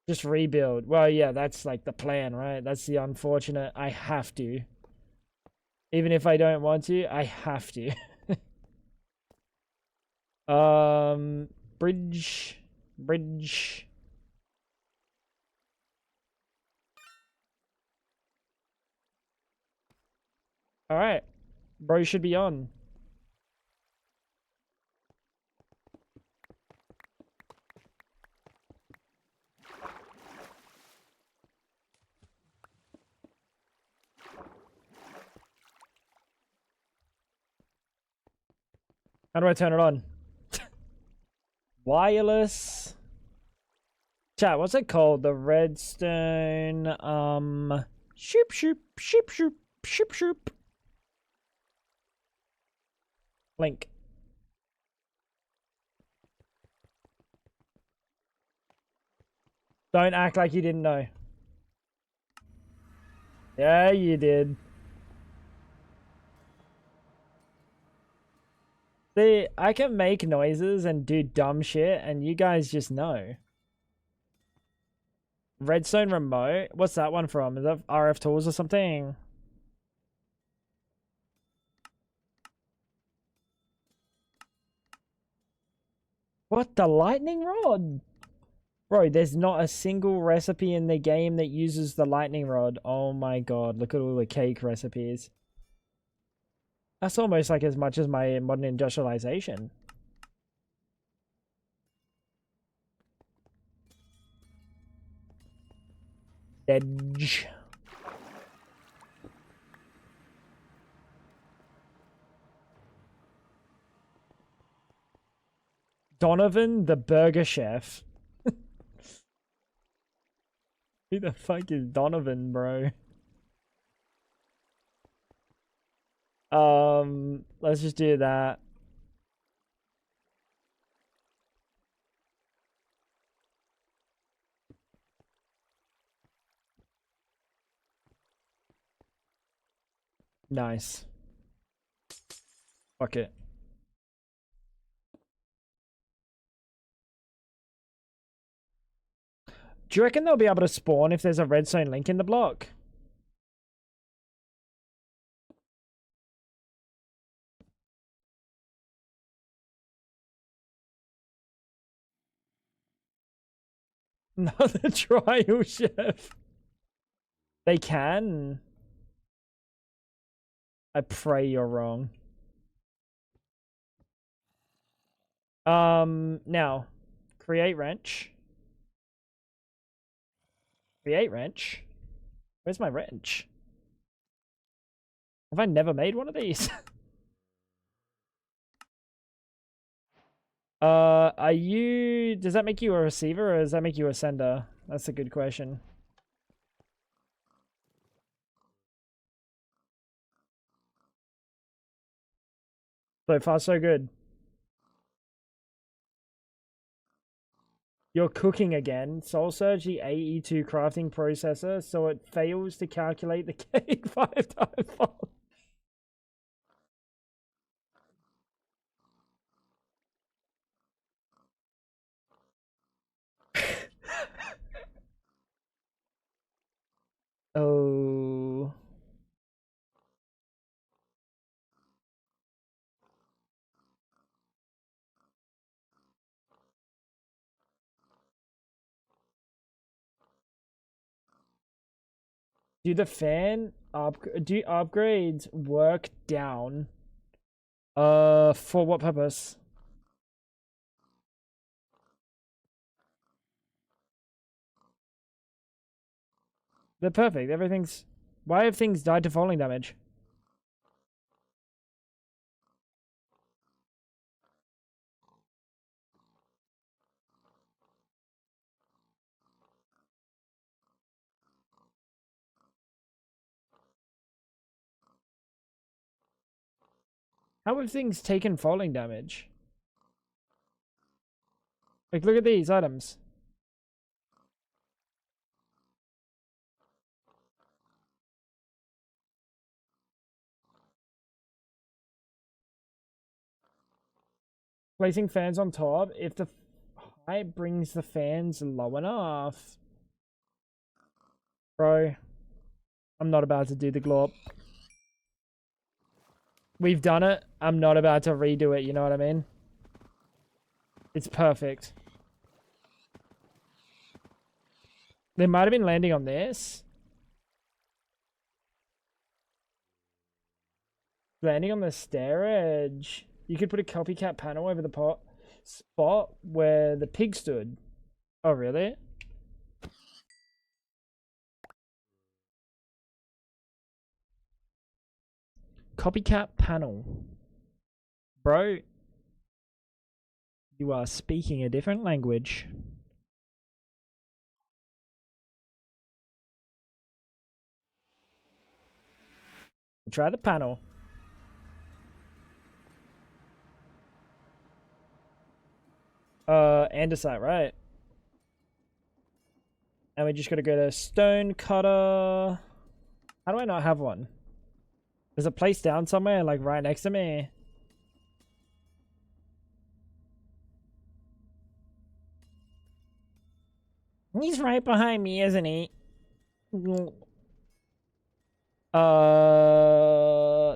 Just rebuild. Well, yeah, that's like the plan, right? That's the unfortunate. I have to. Even if I don't want to, I have to. Bridge. Bridge. Alright. Bro should be on. How do I turn it on? Wireless. Chat, what's it called? The redstone, shoop shoop, shoop shoop, shoop shoop. Link. Don't act like you didn't know. Yeah, you did. See, I can make noises and do dumb shit, and you guys just know. Redstone remote? What's that one from? Is that RF Tools or something? What? The lightning rod? Bro, there's not a single recipe in the game that uses the lightning rod. Oh my god, look at all the cake recipes. That's almost like as much as my modern industrialization. Edge. Donovan the Burger Chef. Who the fuck is Donovan, bro? Let's just do that. Nice. Fuck it. Do you reckon they'll be able to spawn if there's a redstone link in the block? Not the trial chef. They can. I pray you're wrong. Now, create wrench. Create wrench. Where's my wrench? Have I never made one of these? Are you... Does that make you a receiver or does that make you a sender? That's a good question. So far, so good. You're cooking again. Soul Surge the AE2 crafting processor, so it fails to calculate the cake 5 times fast. Oh. Do the fan do upgrades work down? For what purpose? They're perfect. Everything's... Why have things died to falling damage? How have things taken falling damage? Like, look at these items. Placing fans on top. If the height brings the fans low enough. Bro, I'm not about to do the glorp. We've done it. I'm not about to redo it, you know what I mean? It's perfect. They might have been landing on this. Landing on the stair edge. You could put a copycat panel over the spot where the pig stood. Oh, really? Copycat panel. Bro, you are speaking a different language. Try the panel. Andesite, right? And we just gotta go to stone cutter. How do I not have one? There's a place down somewhere, like right next to me. He's right behind me, isn't he?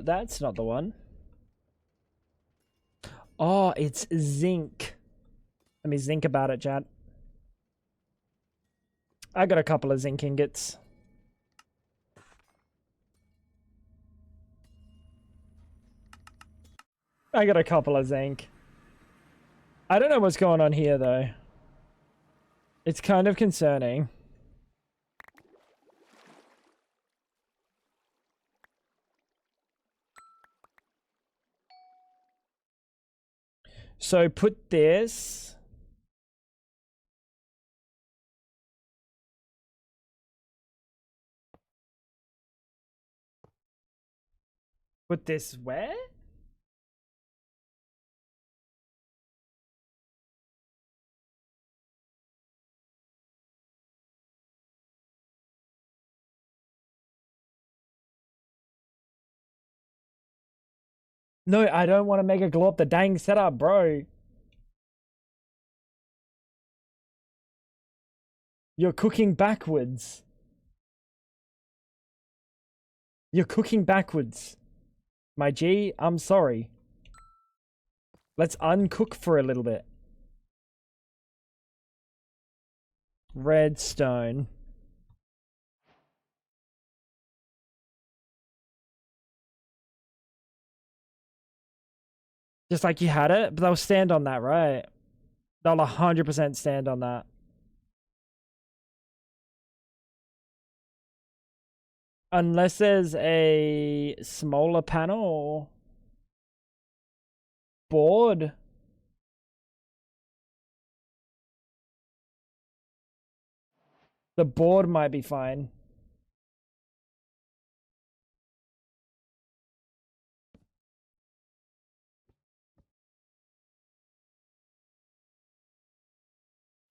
That's not the one. Oh, it's zinc. Let me think about it, Chad. I got a couple of zinc ingots. I got a couple of zinc. I don't know what's going on here, though. It's kind of concerning. So put this. Put this where? No, I don't want to make a glow up the dang setup, bro. You're cooking backwards. You're cooking backwards. My G, I'm sorry. Let's uncook for a little bit. Redstone. Just like you had it, but they'll stand on that, right? They'll 100% stand on that. Unless there's a smaller panel board. The board might be fine.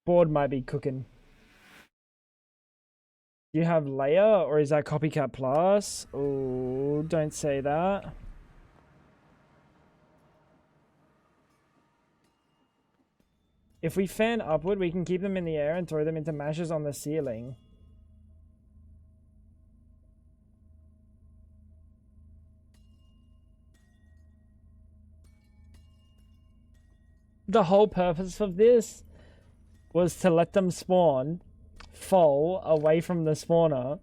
Board might be cooking. Do you have layer or is that copycat plus? Oh, don't say that. If we fan upward, we can keep them in the air and throw them into mashes on the ceiling. The whole purpose of this was to let them spawn, fall away from the spawner,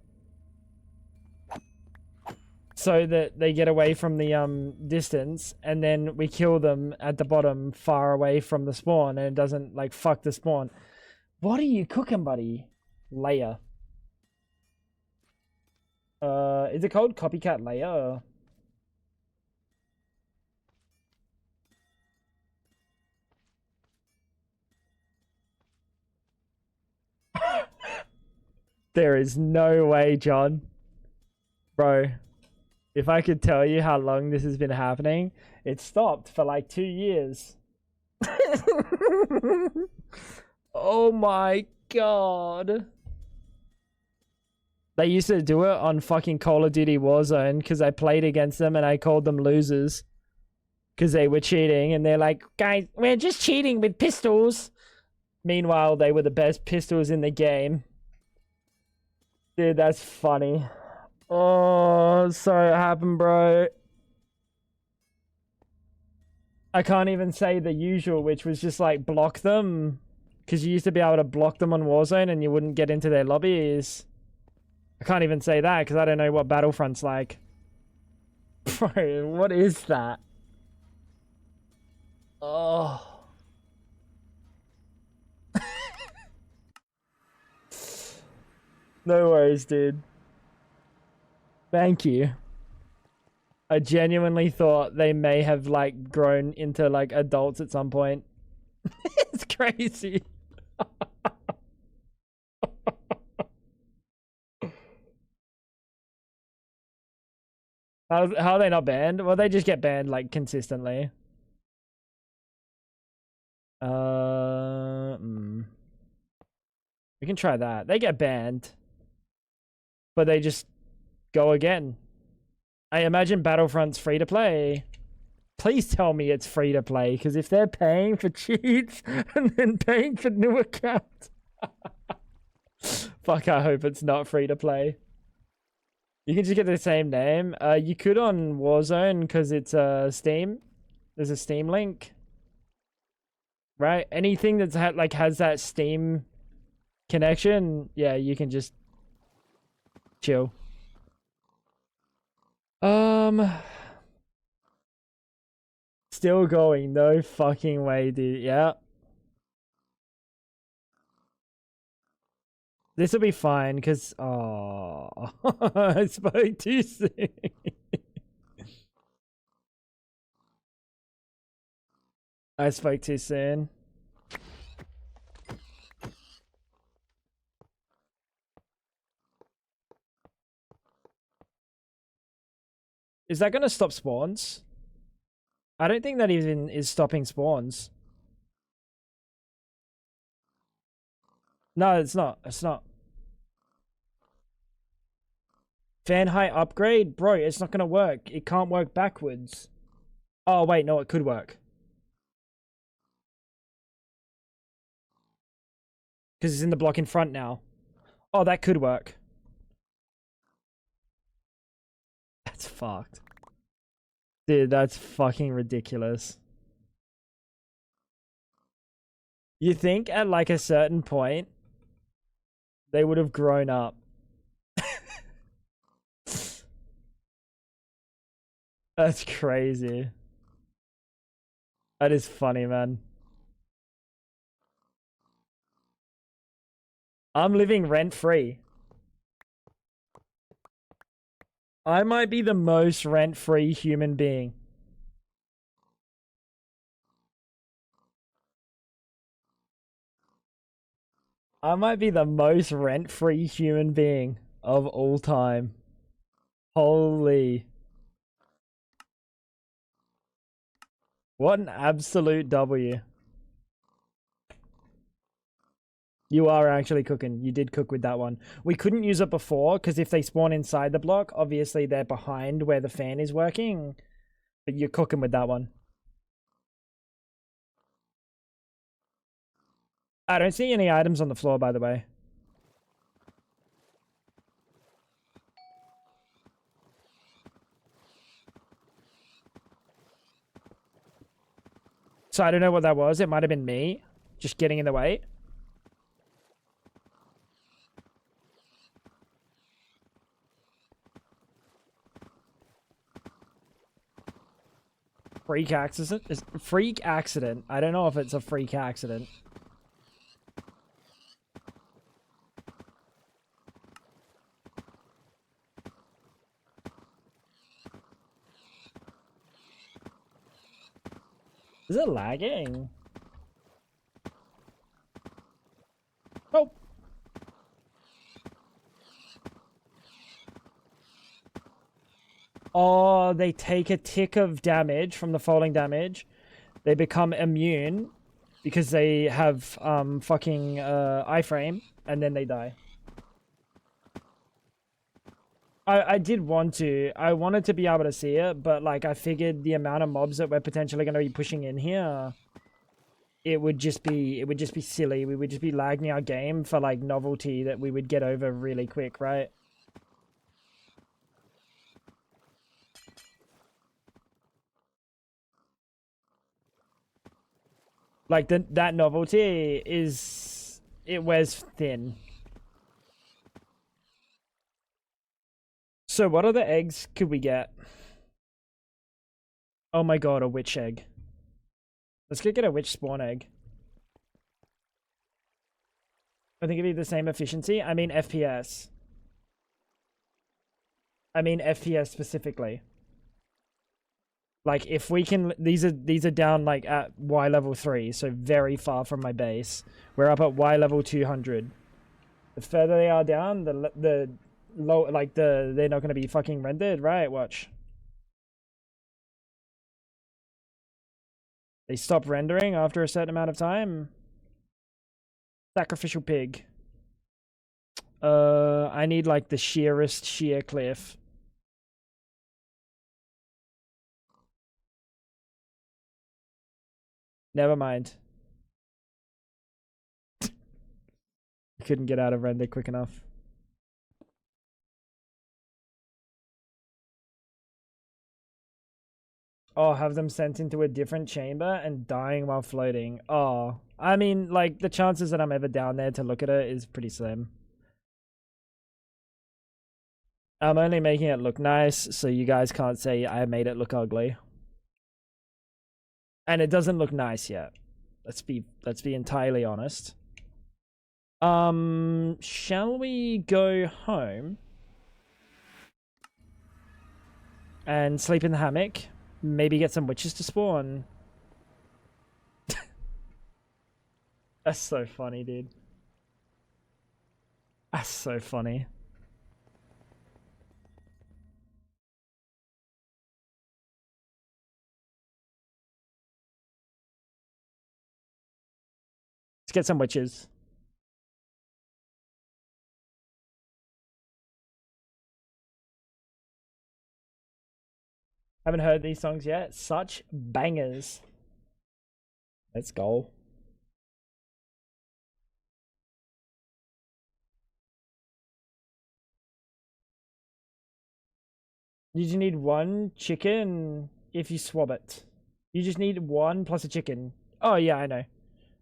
so that they get away from the distance, and then we kill them at the bottom far away from the spawn, and it doesn't like fuck the spawn. What are you cooking, buddy? Layer. Is it called copycat layer? There is no way, John. Bro, if I could tell you how long this has been happening, it stopped for like 2 years. Oh my god. They used to do it on fucking Call of Duty Warzone because I played against them and I called them losers. because they were cheating, and they're like, guys, we're just cheating with pistols. Meanwhile, they were the best pistols in the game. Dude, that's funny. Oh, sorry it happened, bro. I can't even say the usual, which was just like block them. Because you used to be able to block them on Warzone and you wouldn't get into their lobbies. I can't even say that because I don't know what Battlefront's like. Bro, what is that? Oh. No worries, dude. Thank you. I genuinely thought they may have like grown into like adults at some point. It's crazy. How are they not banned? Well, they just get banned like consistently. We can try that. They get banned, but they just go again. I imagine Battlefront's free to play. Please tell me it's free to play, because if they're paying for cheats and then paying for new accounts, fuck, I hope it's not free to play. You can just get the same name. You could on Warzone because it's Steam. There's a Steam link, right? Anything that's like has that Steam connection, yeah, you can just chill. Still going, no fucking way, dude. Yeah. This will be fine, because... Oh, I spoke too soon. I spoke too soon. Is that going to stop spawns? I don't think that even is stopping spawns. No, it's not. It's not. Fan height upgrade? Bro, it's not going to work. It can't work backwards. Oh, wait, no, it could work. Because it's in the block in front now. Oh, that could work. That's fucked. Dude, that's fucking ridiculous. You think at like a certain point, they would have grown up. That's crazy. That is funny, man. I'm living rent-free. I might be the most rent-free human being. I might be the most rent-free human being of all time. Holy. What an absolute W. You are actually cooking. You did cook with that one. We couldn't use it before, because if they spawn inside the block, obviously they're behind where the fan is working. But you're cooking with that one. I don't see any items on the floor, by the way. So I don't know what that was. It might have been me just getting in the way. Freak accident? Freak accident. I don't know if it's a freak accident. Is it lagging? Oh. Oh, they take a tick of damage from the falling damage. They become immune because they have fucking iframe, and then they die. I did want to. I wanted to be able to see it, but like I figured the amount of mobs that we're potentially going to be pushing in here, it would just be silly. We would just be lagging our game for like novelty that we would get over really quick, right? Like that novelty is it wears thin. So what other eggs could we get? Oh my god, a witch egg. Let's go get a witch spawn egg. I think it'd be the same efficiency. I mean FPS. I mean FPS specifically. Like if we can, these are down like at Y level 3, so very far from my base. We're up at Y level 200. The further they are down, the low, like they're not going to be fucking rendered, right? Watch. They stop rendering after a certain amount of time. Sacrificial pig. I need like the sheerest sheer cliff. Never mind. Couldn't get out of render quick enough. Oh, have them sent into a different chamber and dying while floating. Oh, I mean, like, the chances that I'm ever down there to look at it is pretty slim. I'm only making it look nice, so you guys can't say I made it look ugly. And it doesn't look nice yet. Let's be entirely honest. Shall we go home and sleep in the hammock? Maybe get some witches to spawn. That's so funny, dude. That's so funny. Let's get some witches. Haven't heard these songs yet. Such bangers. Let's go. You just need one chicken if you swab it. You just need one plus a chicken. Oh yeah, I know.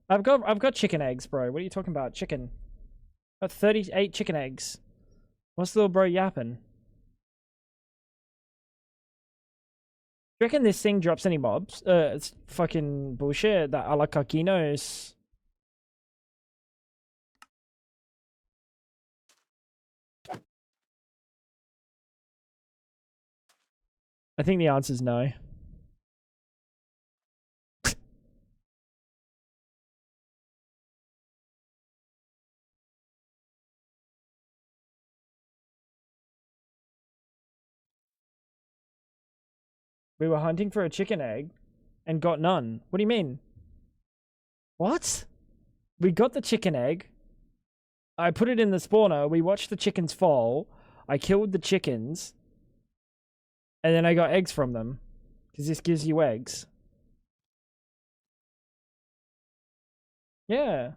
I've got chicken eggs, bro. What are you talking about? Chicken. Got 38 chicken eggs. What's the little bro yapping? You reckon this thing drops any mobs? It's fucking bullshit. That Alacaquinos. I think the answer is no. We were hunting for a chicken egg and got none. What do you mean? What? We got the chicken egg. I put it in the spawner. We watched the chickens fall. I killed the chickens. And then I got eggs from them. Because this gives you eggs. Yeah.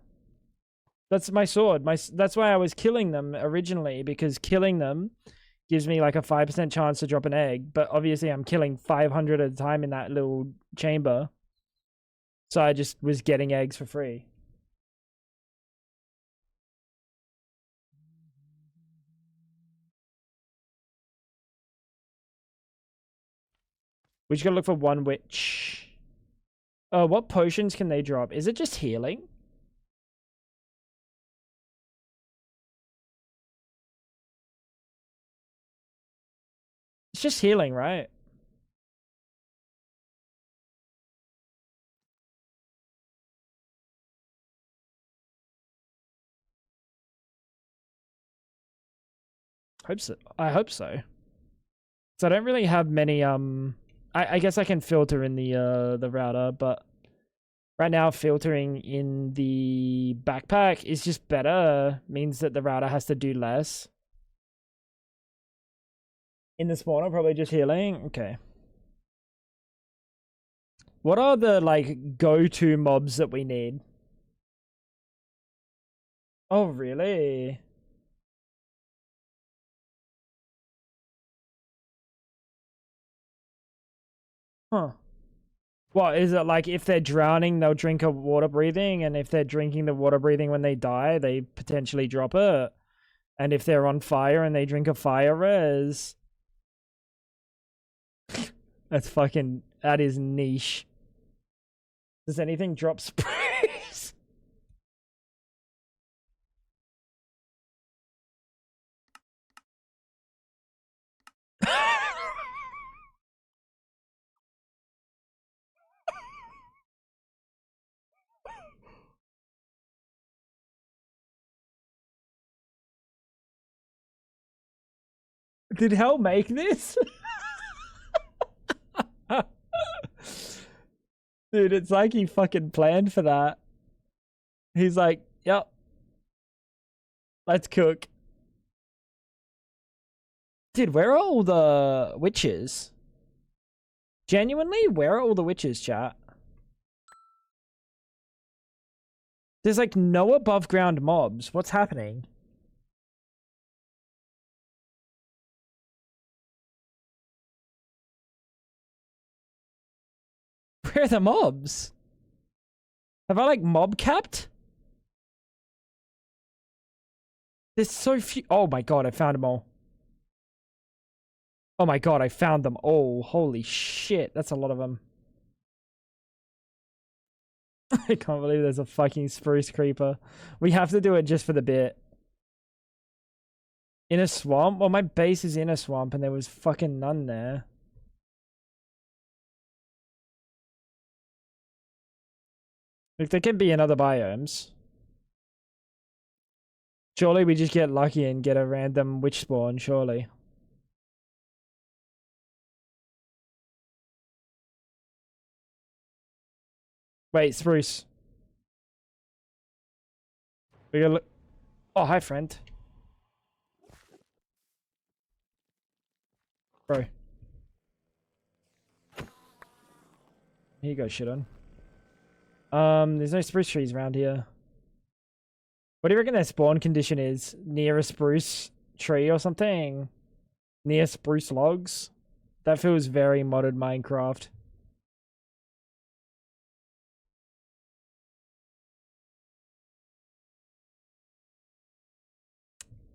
That's my sword. That's why I was killing them originally. Because killing them gives me like a 5% chance to drop an egg. But obviously I'm killing 500 at a time in that little chamber. So I just was getting eggs for free. We just gotta look for one witch. What potions can they drop? Is it just healing? It's just healing, right? Hope so. I hope so. So I don't really have many I guess I can filter in the router, but right now filtering in the backpack is just better. Means that the router has to do less. In the spawner, probably just healing. Okay. What are the, like, go-to mobs that we need? Oh, really? Huh. What, is it like if they're drowning, they'll drink a water breathing, and if they're drinking the water breathing when they die, they potentially drop it? And if they're on fire and they drink a fire res... That's fucking... That is niche. Does anything drop sprays? Did hell make this? Dude, it's like he fucking planned for that. He's like, yep. Let's cook. Dude, where are all the witches? Genuinely, where are all the witches, chat? There's like no above ground mobs. What's happening? Where are the mobs? Have I like mob capped? There's so few. Oh my god, I found them all. Oh my god, I found them all. Holy shit, that's a lot of them. I can't believe there's a fucking spruce creeper. We have to do it just for the bit. In a swamp? Well, my base is in a swamp and there was fucking none there. Like, there can be in other biomes. Surely we just get lucky and get a random witch spawn, surely. Wait, spruce. We gotta look. Oh, hi, friend. Bro. Here you go, shit on. There's no spruce trees around here. What do you reckon their spawn condition is? Near a spruce tree or something? Near spruce logs? That feels very modded Minecraft.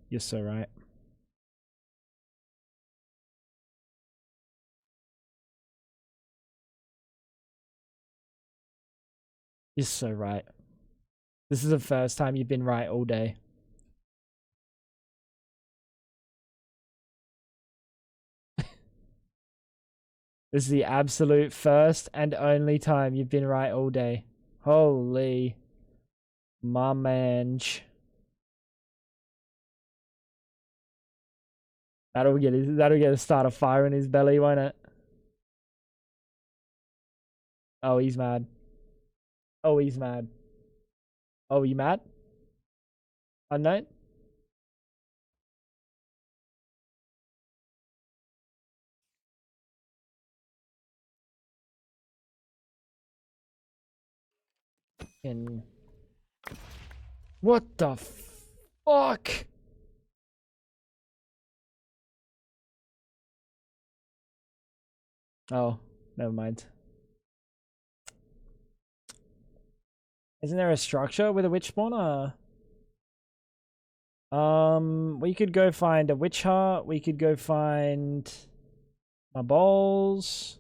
You're so right. You're so right. This is the first time you've been right all day. This is the absolute first and only time you've been right all day. Holy my mange. That'll get a start a fire in his belly, won't it? Oh, he's mad. Oh, he's mad. Oh, you mad? Unknown? And what the fuck? Oh, never mind. Isn't there a structure with a witch spawner? We could go find a witch heart. We could go find my balls.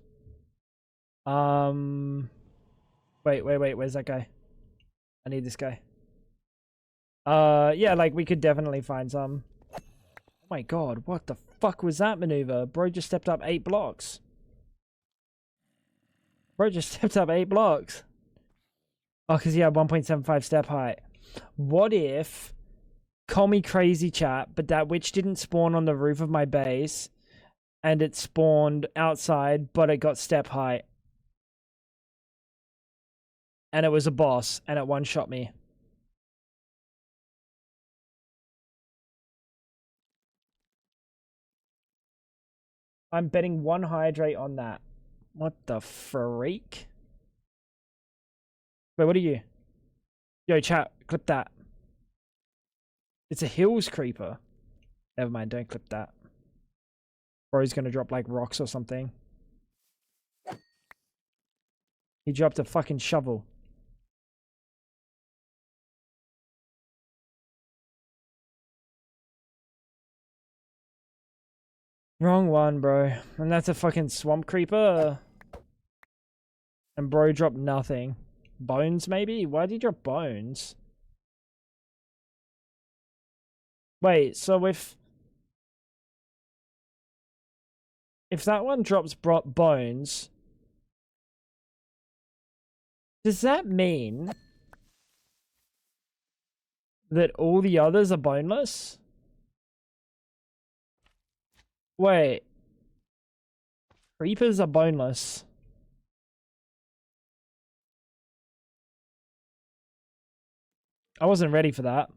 Wait, where's that guy? I need this guy. Yeah, like we could definitely find some. Oh my god, what the fuck was that maneuver? Bro just stepped up 8 blocks. Bro just stepped up 8 blocks. Oh, because he had 1.75 step height. What if, call me crazy chat, but that witch didn't spawn on the roof of my base and it spawned outside, but it got step height. And it was a boss and it one-shot me. I'm betting 1 hydrate on that. What the freak? Wait, what are you? Yo, chat, clip that. It's a hills creeper. Never mind, don't clip that. Or he's gonna drop like rocks or something. He dropped a fucking shovel. Wrong one, bro. And that's a fucking swamp creeper. And bro dropped nothing. Bones, maybe? Why'd he drop bones? Wait, so if that one drops bones, does that mean that all the others are boneless? Wait. Creepers are boneless. I wasn't ready for that.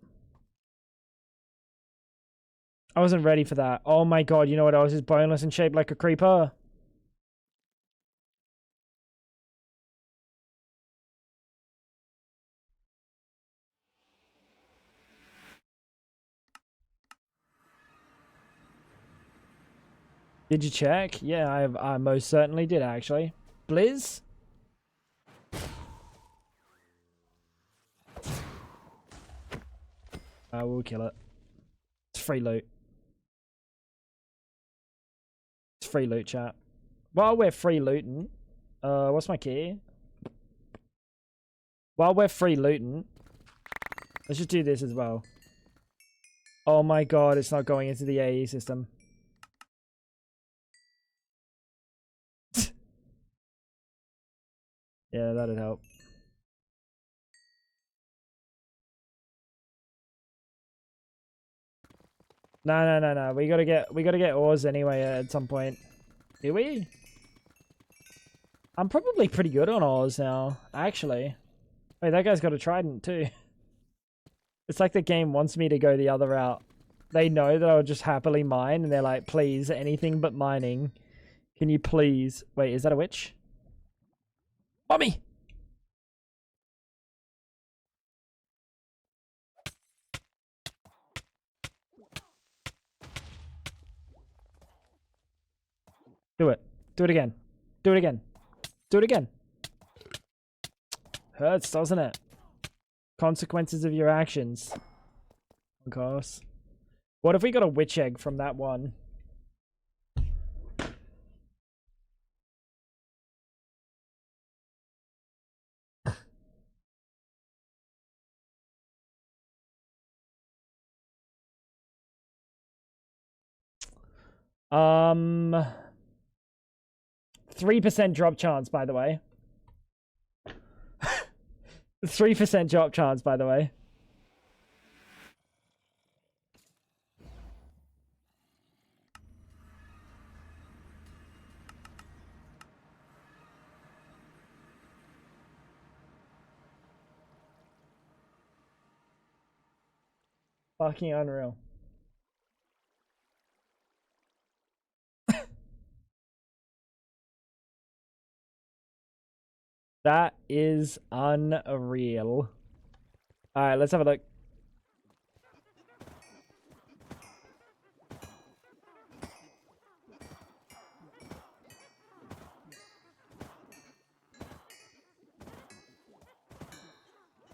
I wasn't ready for that. Oh my god, you know what else is boneless and shaped like a creeper? Did you check? Yeah, I most certainly did, actually. Blizz? I will kill it. It's free loot. It's free loot, chat. While we're free looting, what's my key? While we're free looting, let's just do this as well. Oh my god, it's not going into the AE system. Yeah, that'd help. No. We gotta get ores anyway at some point. Do we? I'm probably pretty good on ores now, actually. Wait, that guy's got a trident too. It's like the game wants me to go the other route. They know that I'll just happily mine, and they're like, please, anything but mining. Can you please? Wait, is that a witch? Mommy! Do it. Do it again. Do it again. Do it again. Hurts, doesn't it? Consequences of your actions. Of course. What if we got a witch egg from that one? Um, 3% drop chance, by the way. 3% drop chance, by the way. Fucking unreal. That is unreal. Alright, let's have a look.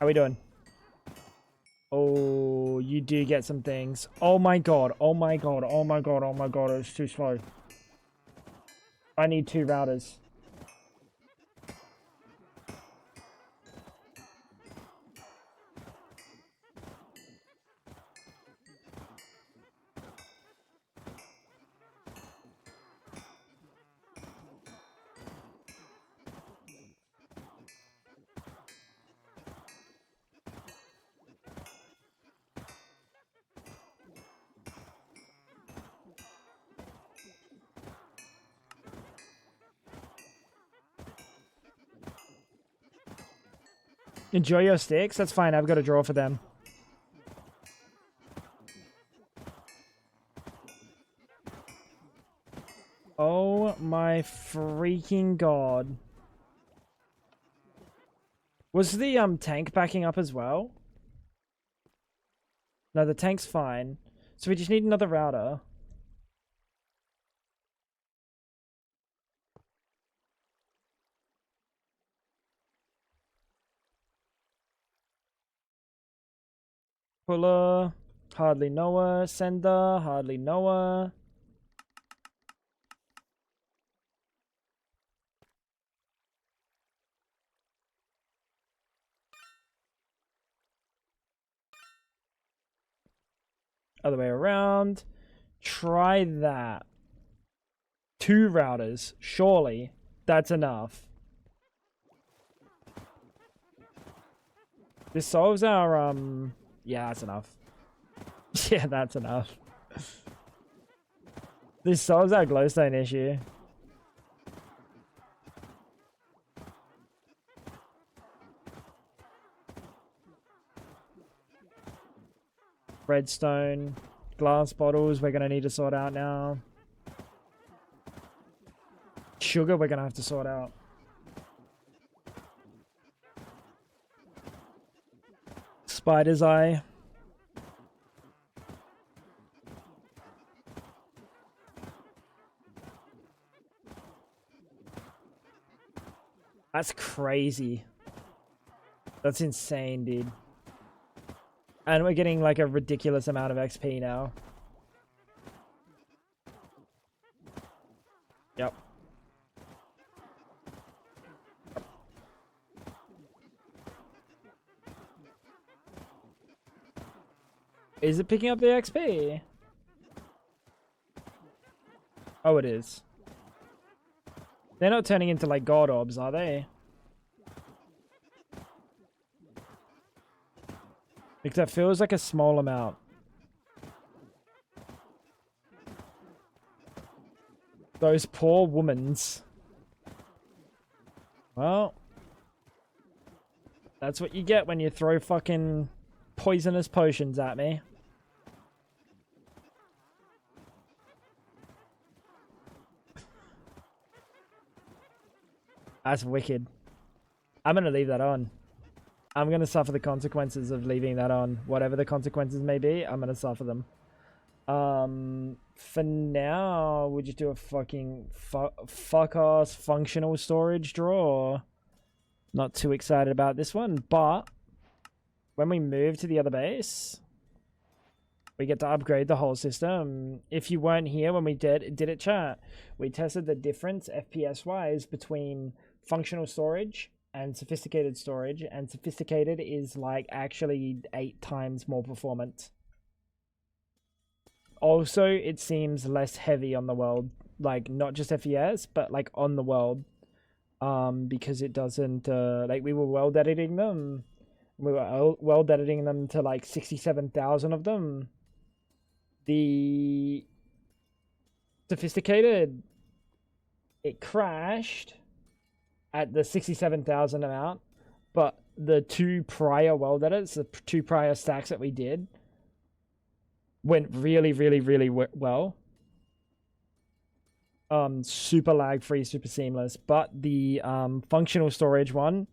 How we doing? Oh, you do get some things. Oh my god, oh my god, oh my god, oh my god, it's too slow. I need 2 routers. Enjoy your sticks? That's fine, I've got a draw for them. freaking god. Was the tank backing up as well? No, the tank's fine. So we just need another router. Puller, hardly know her. Sender, hardly know her. Other way around. Try that. 2 routers. Surely that's enough. This solves our, yeah, that's enough. Yeah, that's enough. This solves our glowstone issue. Redstone. Glass bottles we're going to need to sort out now. Sugar we're going to have to sort out. Spider's eye. That's crazy. That's insane, dude. And we're getting like a ridiculous amount of XP now. Yep. Is it picking up the XP? Oh, it is. They're not turning into like god orbs, are they? Because that feels like a small amount. Those poor womans. Well, that's what you get when you throw fucking poisonous potions at me. That's wicked. I'm gonna leave that on. I'm gonna suffer the consequences of leaving that on. Whatever the consequences may be, I'm gonna suffer them. For now, we'll just do a fucking fuck-ass functional storage drawer. Not too excited about this one, but when we move to the other base, we get to upgrade the whole system. If you weren't here when we did it, chat, we tested the difference FPS-wise between functional storage and sophisticated storage, and sophisticated is like actually 8 times more performant. Also, it seems less heavy on the world, like not just FPS, but like on the world, because it doesn't like we were world editing them. We were world editing them to like 67,000 of them. The sophisticated, it crashed at the 67,000 amount, but the 2 prior world edits, the 2 prior stacks that we did, went really, really, really well. Super lag free, super seamless. But the functional storage one,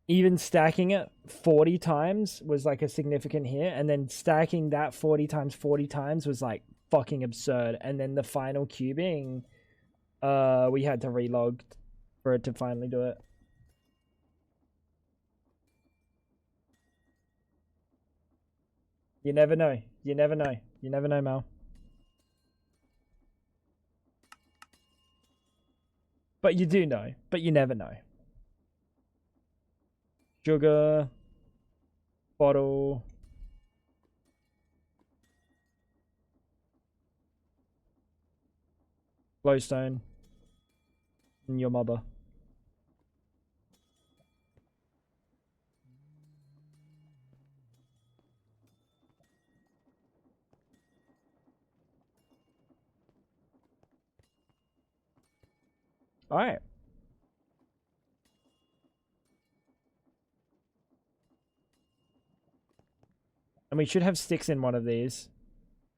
even stacking it 40 times was like a significant hit, and then stacking that 40 times 40 times was like fucking absurd. And then the final cubing, we had to relog for it to finally do it. You never know. You never know. You never know, Mel. But you do know. But you never know. Sugar. Bottle. Glowstone. And your mother. All right. And we should have sticks in one of these.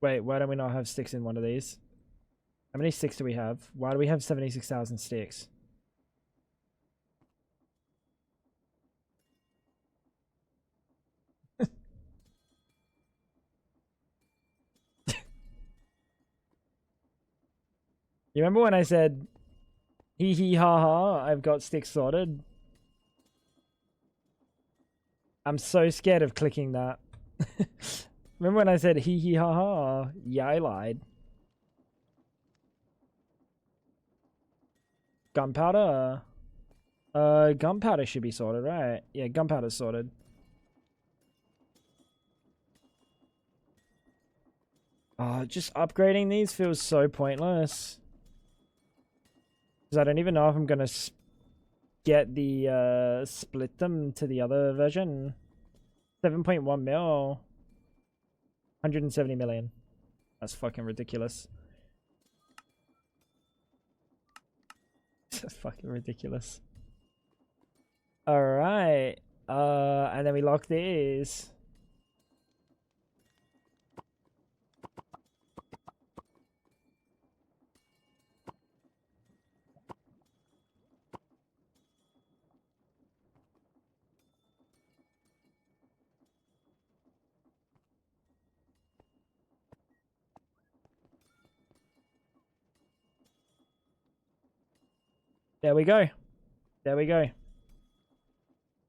Wait, why don't we not have sticks in one of these? How many sticks do we have? Why do we have 76,000 sticks? You remember when I said, hee hee ha ha, I've got sticks sorted? I'm so scared of clicking that. Remember when I said hee hee ha ha? Yeah, I lied. Gunpowder? Gunpowder should be sorted, right? Yeah, gunpowder's sorted. Oh, just upgrading these feels so pointless. Because I don't even know if I'm gonna get the, split them to the other version. 7.1 mil. 170 million. That's fucking ridiculous. That's fucking ridiculous. Alright. And then we lock these. There we go. There we go.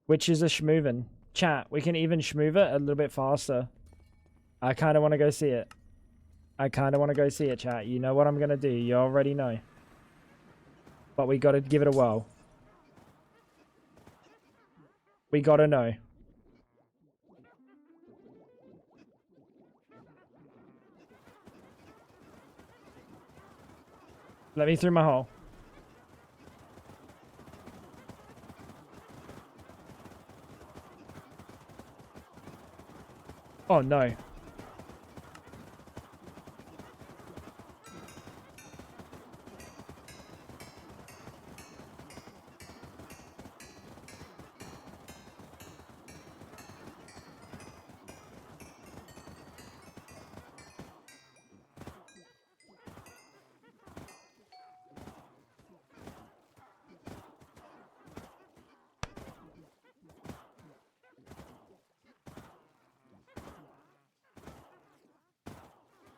Which is a schmoovin'. Chat, we can even schmoove it a little bit faster. I kind of want to go see it. I kind of want to go see it, chat. You know what I'm going to do. You already know. But we got to give it a whirl. We got to know. Let me through my hole. Oh, no.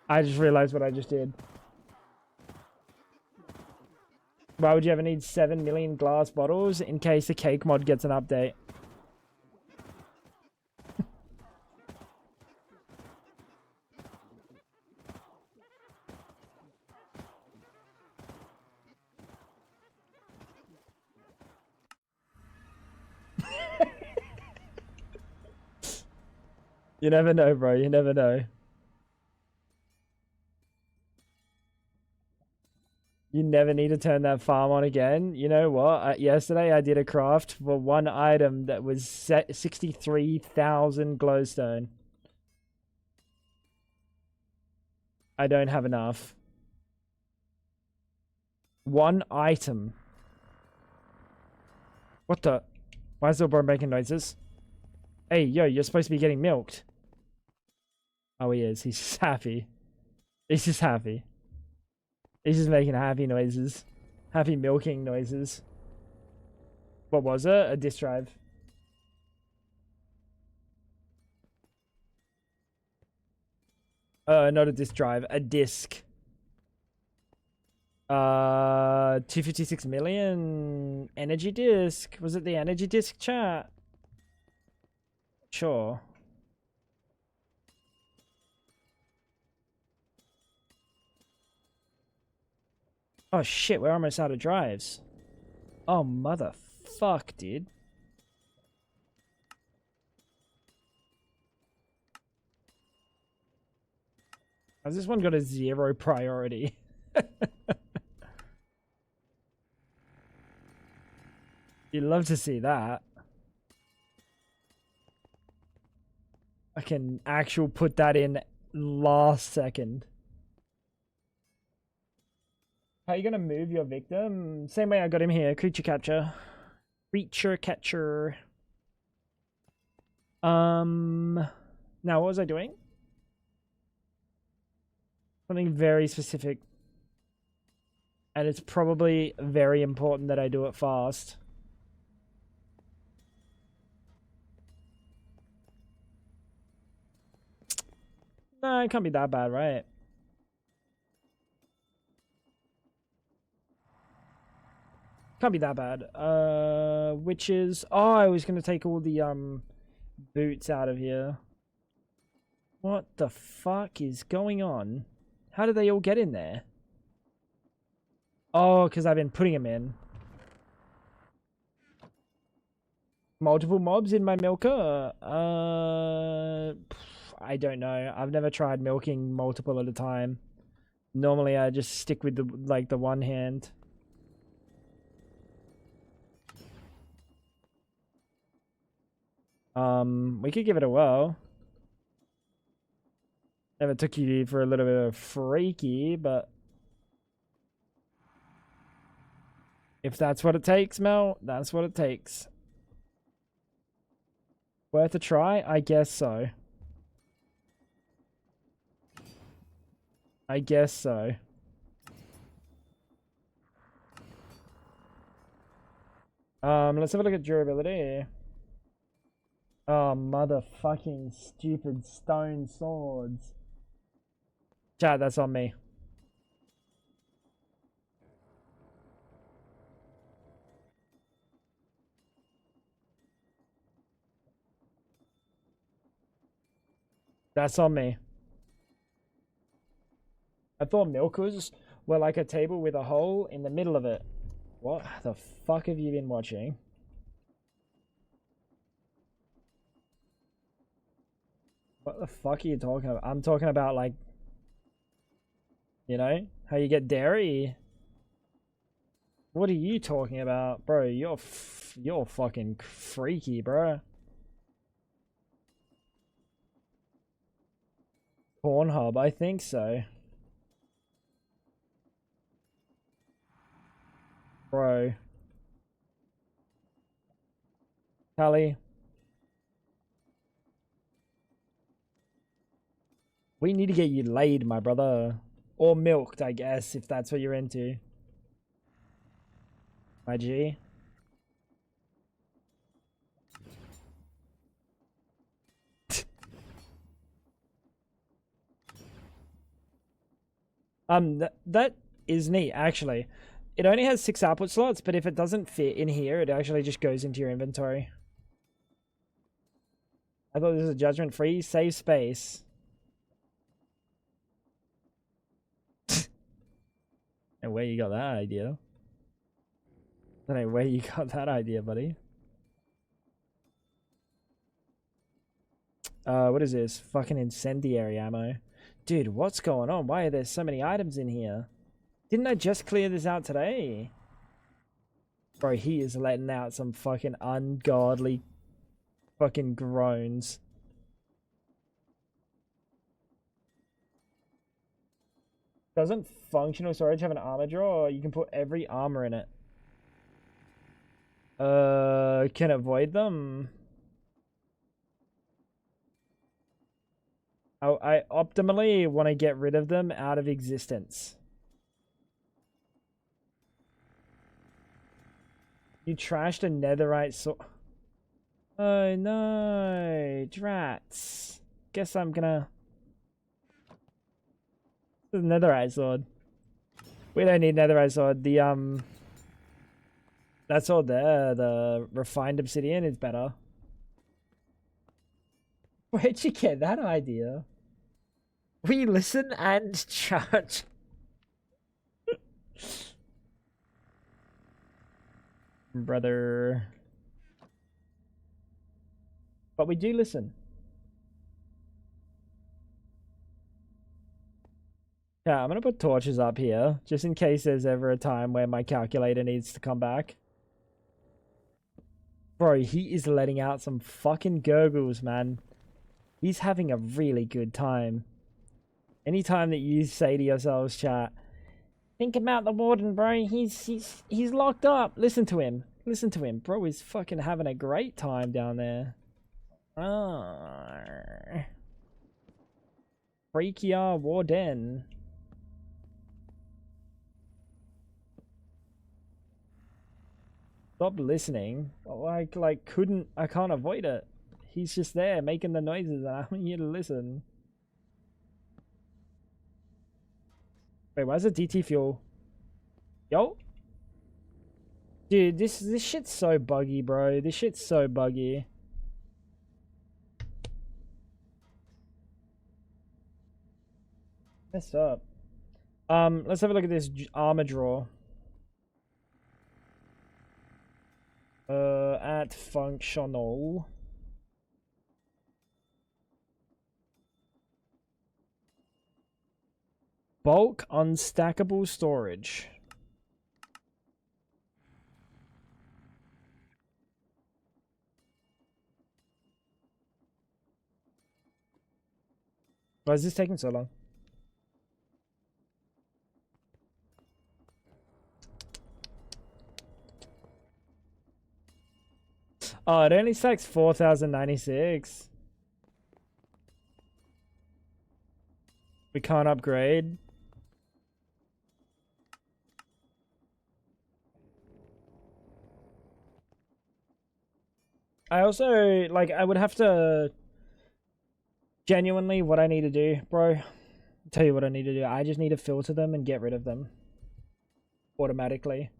I just realized what I just did. Why would you ever need 7 million glass bottles in case the cake mod gets an update? You never know, bro. You never know. You never need to turn that farm on again. You know what? Yesterday I did a craft for one item that was 63,000 glowstone. I don't have enough. One item. What the? Why is Zilbro making noises? Hey, yo, you're supposed to be getting milked. Oh, he is. He's just happy. He's just happy. He's just making happy noises. Happy milking noises. What was it? A disk drive. Not a disk drive. A disk. 256 million energy disk. Was it the energy disk, chat? Sure. Oh shit, we're almost out of drives. Oh motherfuck, dude. Has this one got a 0 priority? You'd love to see that. I can actually put that in last second. How are you gonna move your victim? Same way I got him here. Creature catcher. Creature catcher. Now what was I doing? Something very specific. And it's probably very important that I do it fast. No, it can't be that bad, right? Can't be that bad. Witches. Oh, I was gonna take all the boots out of here. What the fuck is going on? How did they all get in there? Oh, because I've been putting them in. Multiple mobs in my milker? I don't know. I've never tried milking multiple at a time. Normally I just stick with the one hand. We could give it a whirl. Never took you for a little bit of freaky, but if that's what it takes, Mel, that's what it takes. Worth a try? I guess so. I guess so. Let's have a look at durability. Oh, motherfucking stupid stone swords. Chat, that's on me. That's on me. I thought milkers were like a table with a hole in the middle of it. What the fuck have you been watching? What the fuck are you talking about? I'm talking about, like, you know, how you get dairy. What are you talking about? Bro, you're fucking freaky, bro. Pornhub, I think so. Bro. Callie. We need to get you laid, my brother. Or milked, I guess, if that's what you're into. My G. That is neat, actually. It only has 6 output slots, but if it doesn't fit in here, it actually just goes into your inventory. I thought this was a judgment-free save space. And where you got that idea? I don't know where you got that idea, buddy. What is this? Fucking incendiary ammo. Dude, what's going on? Why are there so many items in here? Didn't I just clear this out today? Bro, he is letting out some fucking ungodly fucking groans. Doesn't functional storage have an armor drawer? Or you can put every armor in it. Can it void them? I optimally want to get rid of them out of existence. You trashed a netherite sword. Oh no, drats. Guess I'm gonna... The netherite sword. We don't need netherite sword. The that sword there, the refined obsidian, is better. Where'd you get that idea? We listen and judge. Brother. But we do listen. Yeah, I'm gonna put torches up here, just in case there's ever a time where my calculator needs to come back. Bro, he is letting out some fucking gurgles, man. He's having a really good time. Anytime that you say to yourselves, chat, think about the warden, bro. He's locked up. Listen to him. Listen to him. Bro is fucking having a great time down there. Freakier warden. Stop listening. Like couldn't. I can't avoid it. He's just there making the noises, and I'm here to listen. Wait, why is it DT fuel? Yo, dude, this shit's so buggy, bro. This shit's so buggy. Messed up. Let's have a look at this armor draw. At functional. Bulk unstackable storage. Why is this taking so long? Oh, it only stacks 4,096. We can't upgrade. I also, like, I would have to... Genuinely, what I need to do, bro... Tell you what I need to do. I just need to filter them and get rid of them. Automatically.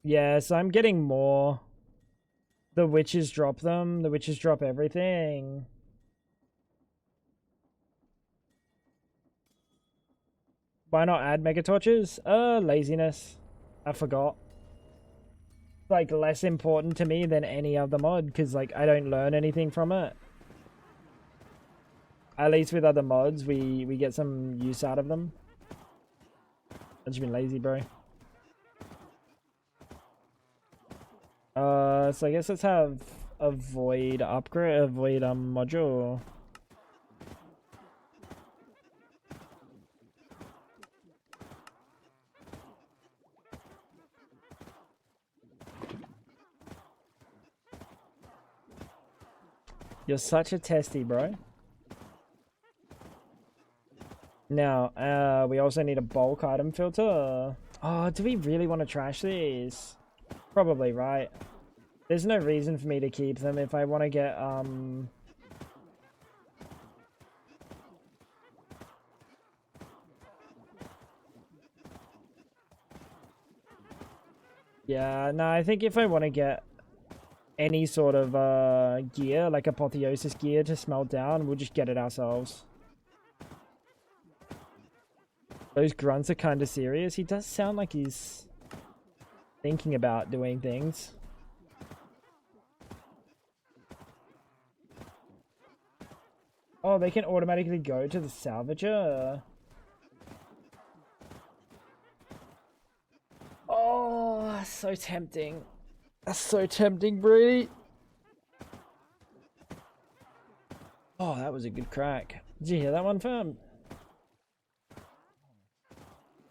Yeah, so I'm getting more. The witches drop them. The witches drop everything. Why not add mega torches? Laziness. I forgot. Like, less important to me than any other mod, because, like, I don't learn anything from it. At least with other mods, we get some use out of them. I've just been lazy, bro. So I guess let's have a void upgrade, a void module. You're such a testy, bro. Now, we also need a bulk item filter. Oh, do we really want to trash these? Probably, right? There's no reason for me to keep them if I want to get, Yeah, no, I think if I want to get any sort of, gear, like apotheosis gear to smelt down, we'll just get it ourselves. Those grunts are kind of serious. He does sound like he's thinking about doing things. Oh, they can automatically go to the salvager. Oh, that's so tempting. That's so tempting, Brady. Oh, that was a good crack. Did you hear that one, fam?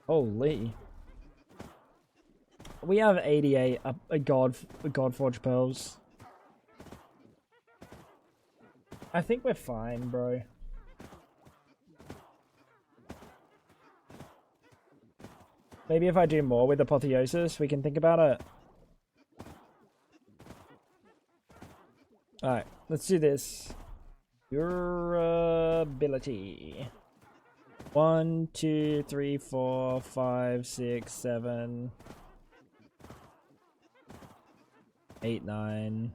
Holy. We have 88 Godforge pearls. I think we're fine, bro. Maybe if I do more with apotheosis, we can think about it. Alright, let's do this. Durability. 1, 2, 3, 4, 5, 6, 7, 8, 9.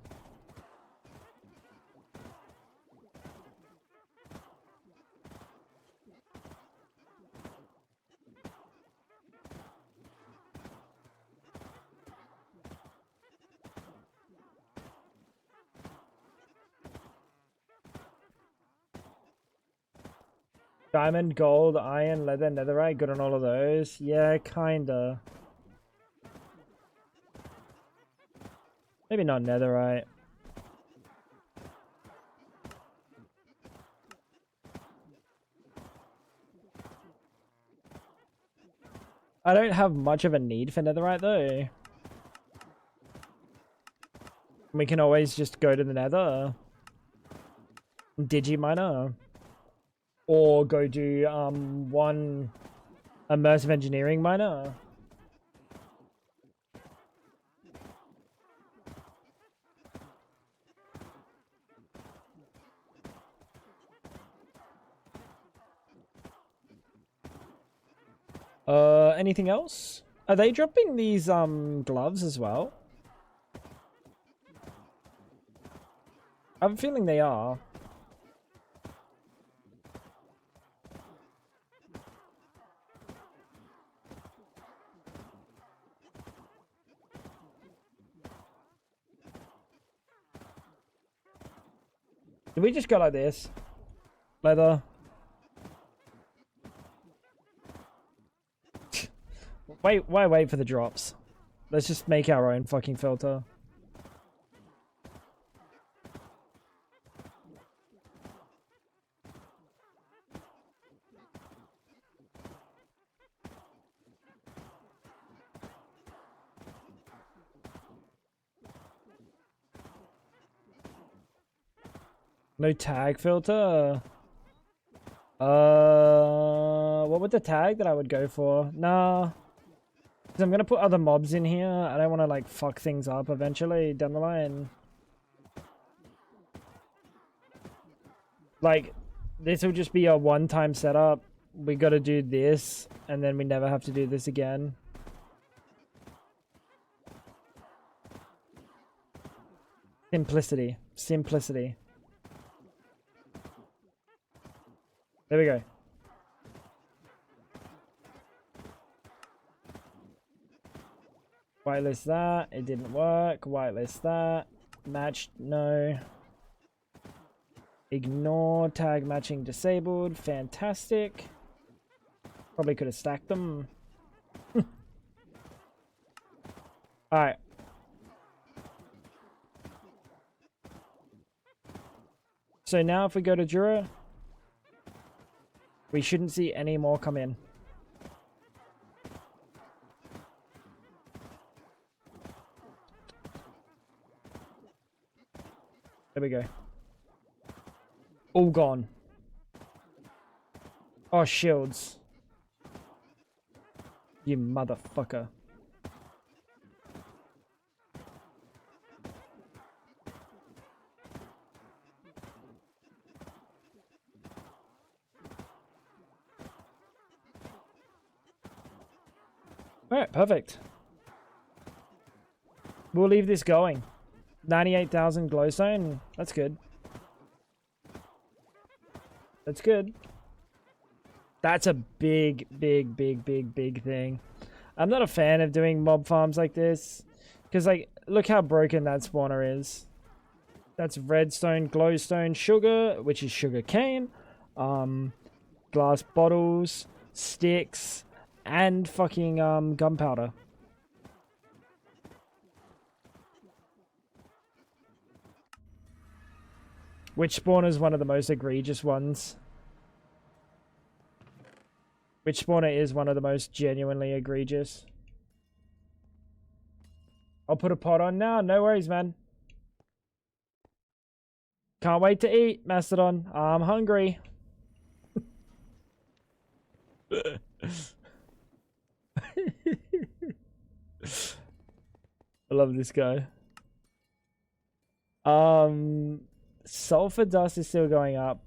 Diamond, gold, iron, leather, netherite, good on all of those. Yeah, kinda. Maybe not netherite. I don't have much of a need for netherite though. We can always just go to the nether. Digiminer. Or go do one immersive engineering miner. Anything else? Are they dropping these gloves as well? I have a feeling they are. Did we just go like this? Leather. Why wait for the drops? Let's just make our own fucking filter. No tag filter? What would the tag that I would go for? Nah. Because I'm going to put other mobs in here. I don't want to, like, fuck things up eventually down the line. Like, this will just be a one-time setup. We got to do this, and then we never have to do this again. Simplicity. Simplicity. There we go. Whitelist that. It didn't work. Whitelist that. Matched. No. Ignore. Tag matching disabled. Fantastic. Probably could have stacked them. Alright. So now if we go to Jura, we shouldn't see any more come in. There we go. All gone. Oh, shields. You motherfucker. Alright, perfect. We'll leave this going. 98,000 glowstone. That's good. That's good. That's a big thing. I'm not a fan of doing mob farms like this. Because, like, look how broken that spawner is. That's redstone, glowstone, sugar, which is sugar cane. Glass bottles, sticks, and fucking gunpowder. Which spawner is one of the most egregious ones? Which spawner is one of the most genuinely egregious? I'll put a pot on now. No worries, man. Can't wait to eat, Mastodon. I'm hungry. I love this guy. Sulfur dust is still going up.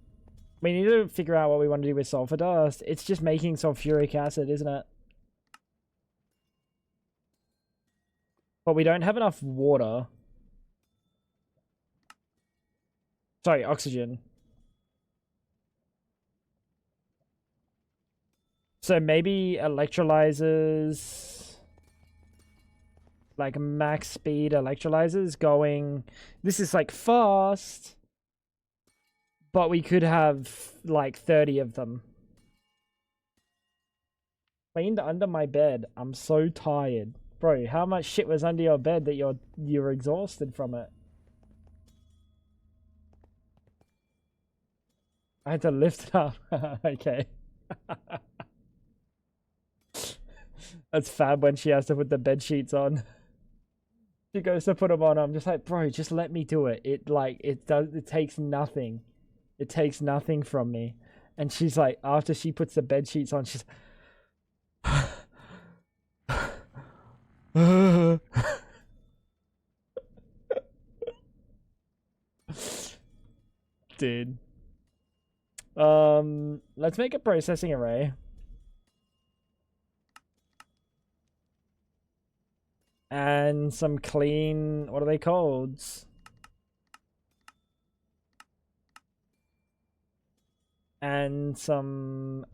We need to figure out what we want to do with sulfur dust. It's just making sulfuric acid, isn't it? But we don't have enough water. Sorry, oxygen. So maybe electrolyzers, like max speed electrolyzers going. This is like fast, but we could have like 30 of them. Cleaned under my bed. I'm so tired. Bro, how much shit was under your bed that you're exhausted from it? I had to lift it up. Okay. That's fab when she has to put the bed sheets on. She goes to put them on. I'm just like, bro, just let me do it. It takes nothing. It takes nothing from me. And she's like, after she puts the bed sheets on, she's dude. Let's make a processing array. and some clean, what are they called? And some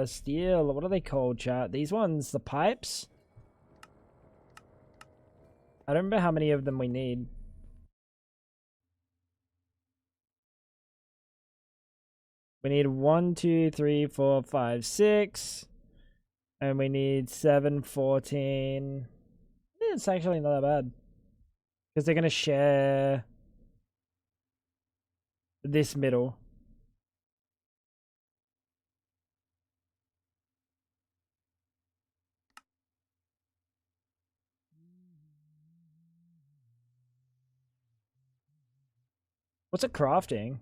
steel, what are they called, chat? These ones, the pipes? I don't remember how many of them we need. We need 1, 2, 3, 4, 5, 6. And we need 7, 14. It's actually not that bad. Because they're going to share this middle. What's it crafting?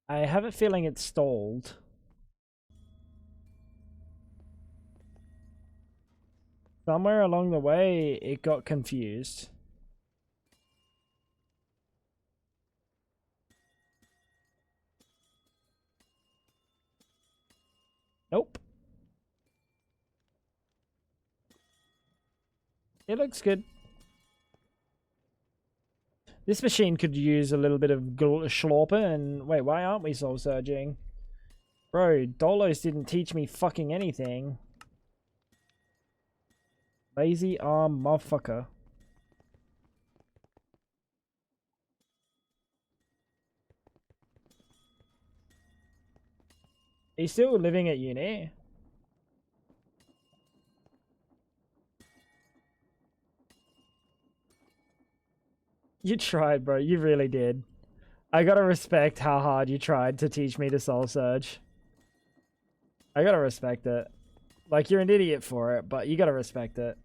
I have a feeling it's stalled. Somewhere along the way, it got confused. Nope. It looks good. This machine could use a little bit of schlorper and... Wait, why aren't we soul surging? Bro, Dolos didn't teach me fucking anything. Lazy arm motherfucker. He's still living at uni? You tried, bro. You really did. I gotta respect how hard you tried to teach me to soul surge. I gotta respect it. Like, you're an idiot for it, but you gotta respect it.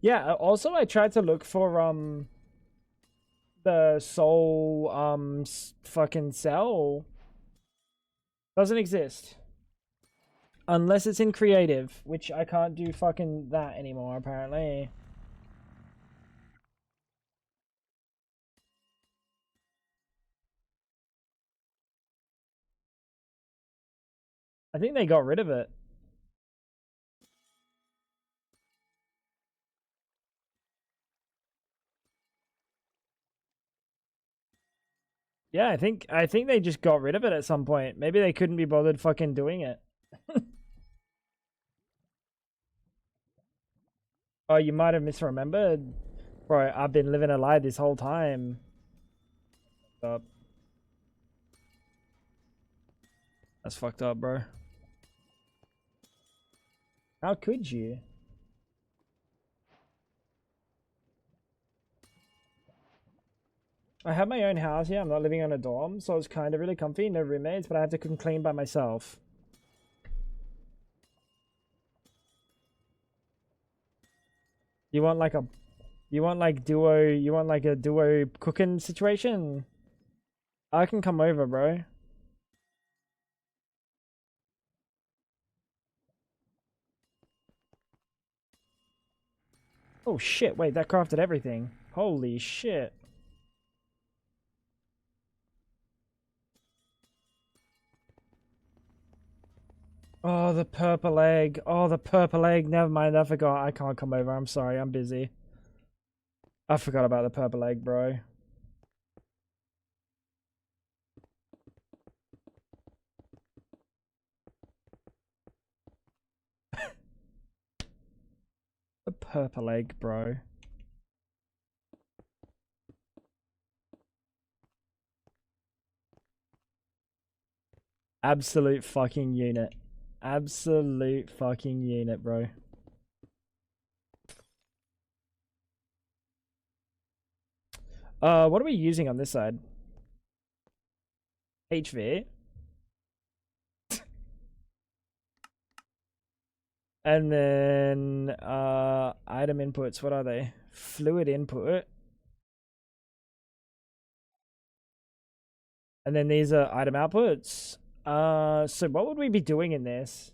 Yeah, also I tried to look for, the soul, fucking cell. Doesn't exist. Unless it's in creative, which I can't do fucking that anymore, apparently. I think they got rid of it. Yeah, I think they just got rid of it at some point. Maybe they couldn't be bothered fucking doing it. Oh, you might have misremembered. Bro, I've been living a lie this whole time. Up. That's fucked up, bro. How could you? I have my own house here. I'm not living on a dorm, so it's kind of really comfy. No roommates, but I have to cook clean by myself. You want like a, you want like duo, you want like a duo cooking situation? I can come over, bro. Oh shit, wait, that crafted everything. Holy shit. Oh, the purple egg. Oh, the purple egg. Never mind, I forgot. I can't come over. I'm sorry, I'm busy. I forgot about the purple egg, bro. The purple egg, bro. Absolute fucking unit. Absolute fucking unit, bro. What are we using on this side? HV. And then, item inputs, what are they? Fluid input. And then these are item outputs. So what would we be doing in this?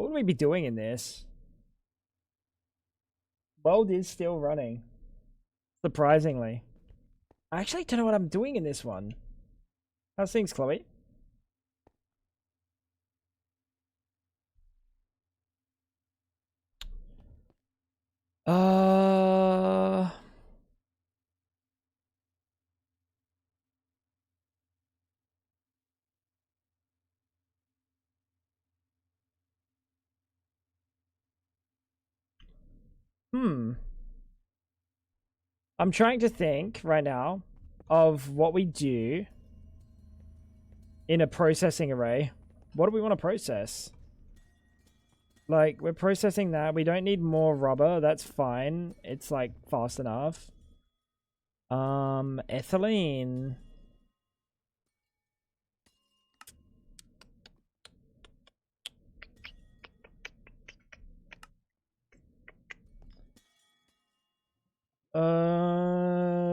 What would we be doing in this? World is still running. Surprisingly. I actually don't know what I'm doing in this one. How's things, Chloe? Uh... Hmm. I'm trying to think right now of what we do in a processing array. What do we want to process? Like, we're processing that. We don't need more rubber. That's fine. It's, like, fast enough. Ethylene.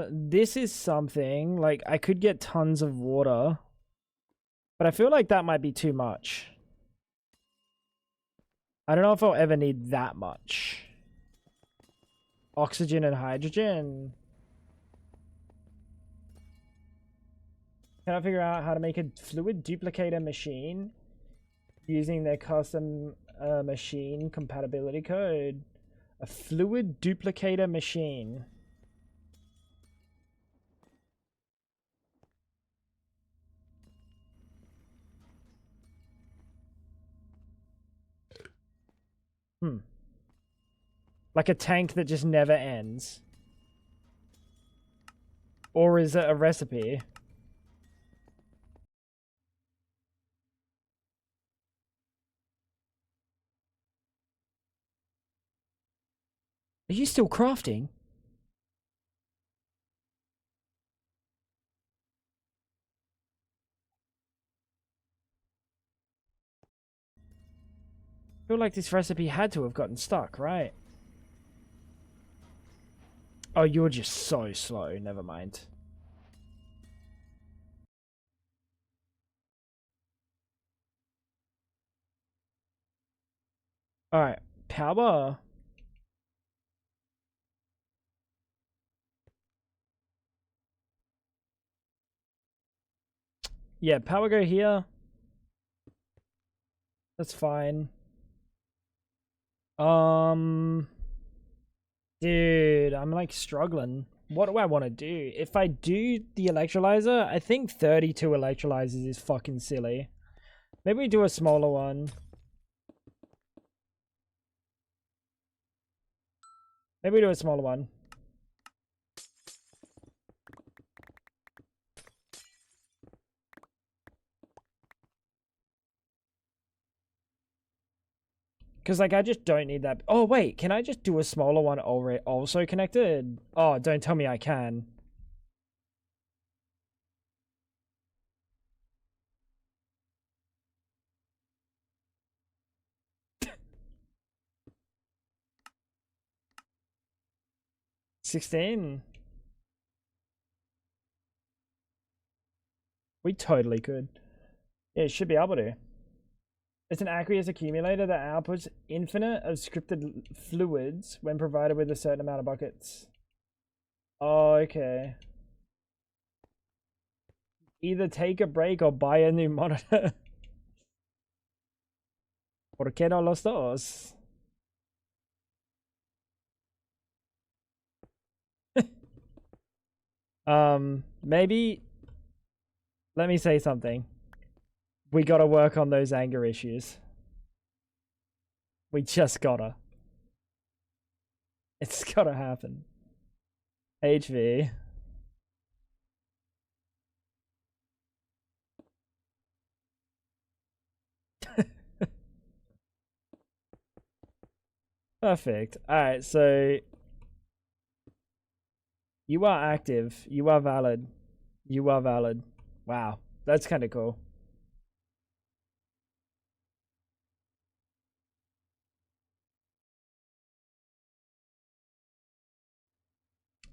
This is something. Like, I could get tons of water. But I feel like that might be too much. I don't know if I'll ever need that much. Oxygen and hydrogen. Can I figure out how to make a fluid duplicator machine using their custom machine compatibility code? A fluid duplicator machine. Like a tank that just never ends. Or is it a recipe? Are you still crafting? I feel like this recipe had to have gotten stuck, right? Oh, you're just so slow. Never mind. Alright, power. Yeah, power go here. That's fine. Dude, I'm like struggling. What do I want to do? If I do the electrolyzer, I think 32 electrolyzers is fucking silly. Maybe we do a smaller one. Maybe we do a smaller one. Because, like, I just don't need that. Oh, wait. Can I just do a smaller one already also connected? Oh, don't tell me I can. $16. We totally could. Yeah, it should be able to. It's an aqueous accumulator that outputs infinite of scripted fluids when provided with a certain amount of buckets. Oh, okay. Either take a break or buy a new monitor. ¿Por qué no los dos? Maybe... Let me say something. We gotta work on those anger issues. We just gotta. It's gotta happen. HV. Perfect. Alright, so... You are active. You are valid. You are valid. Wow. That's kind of cool.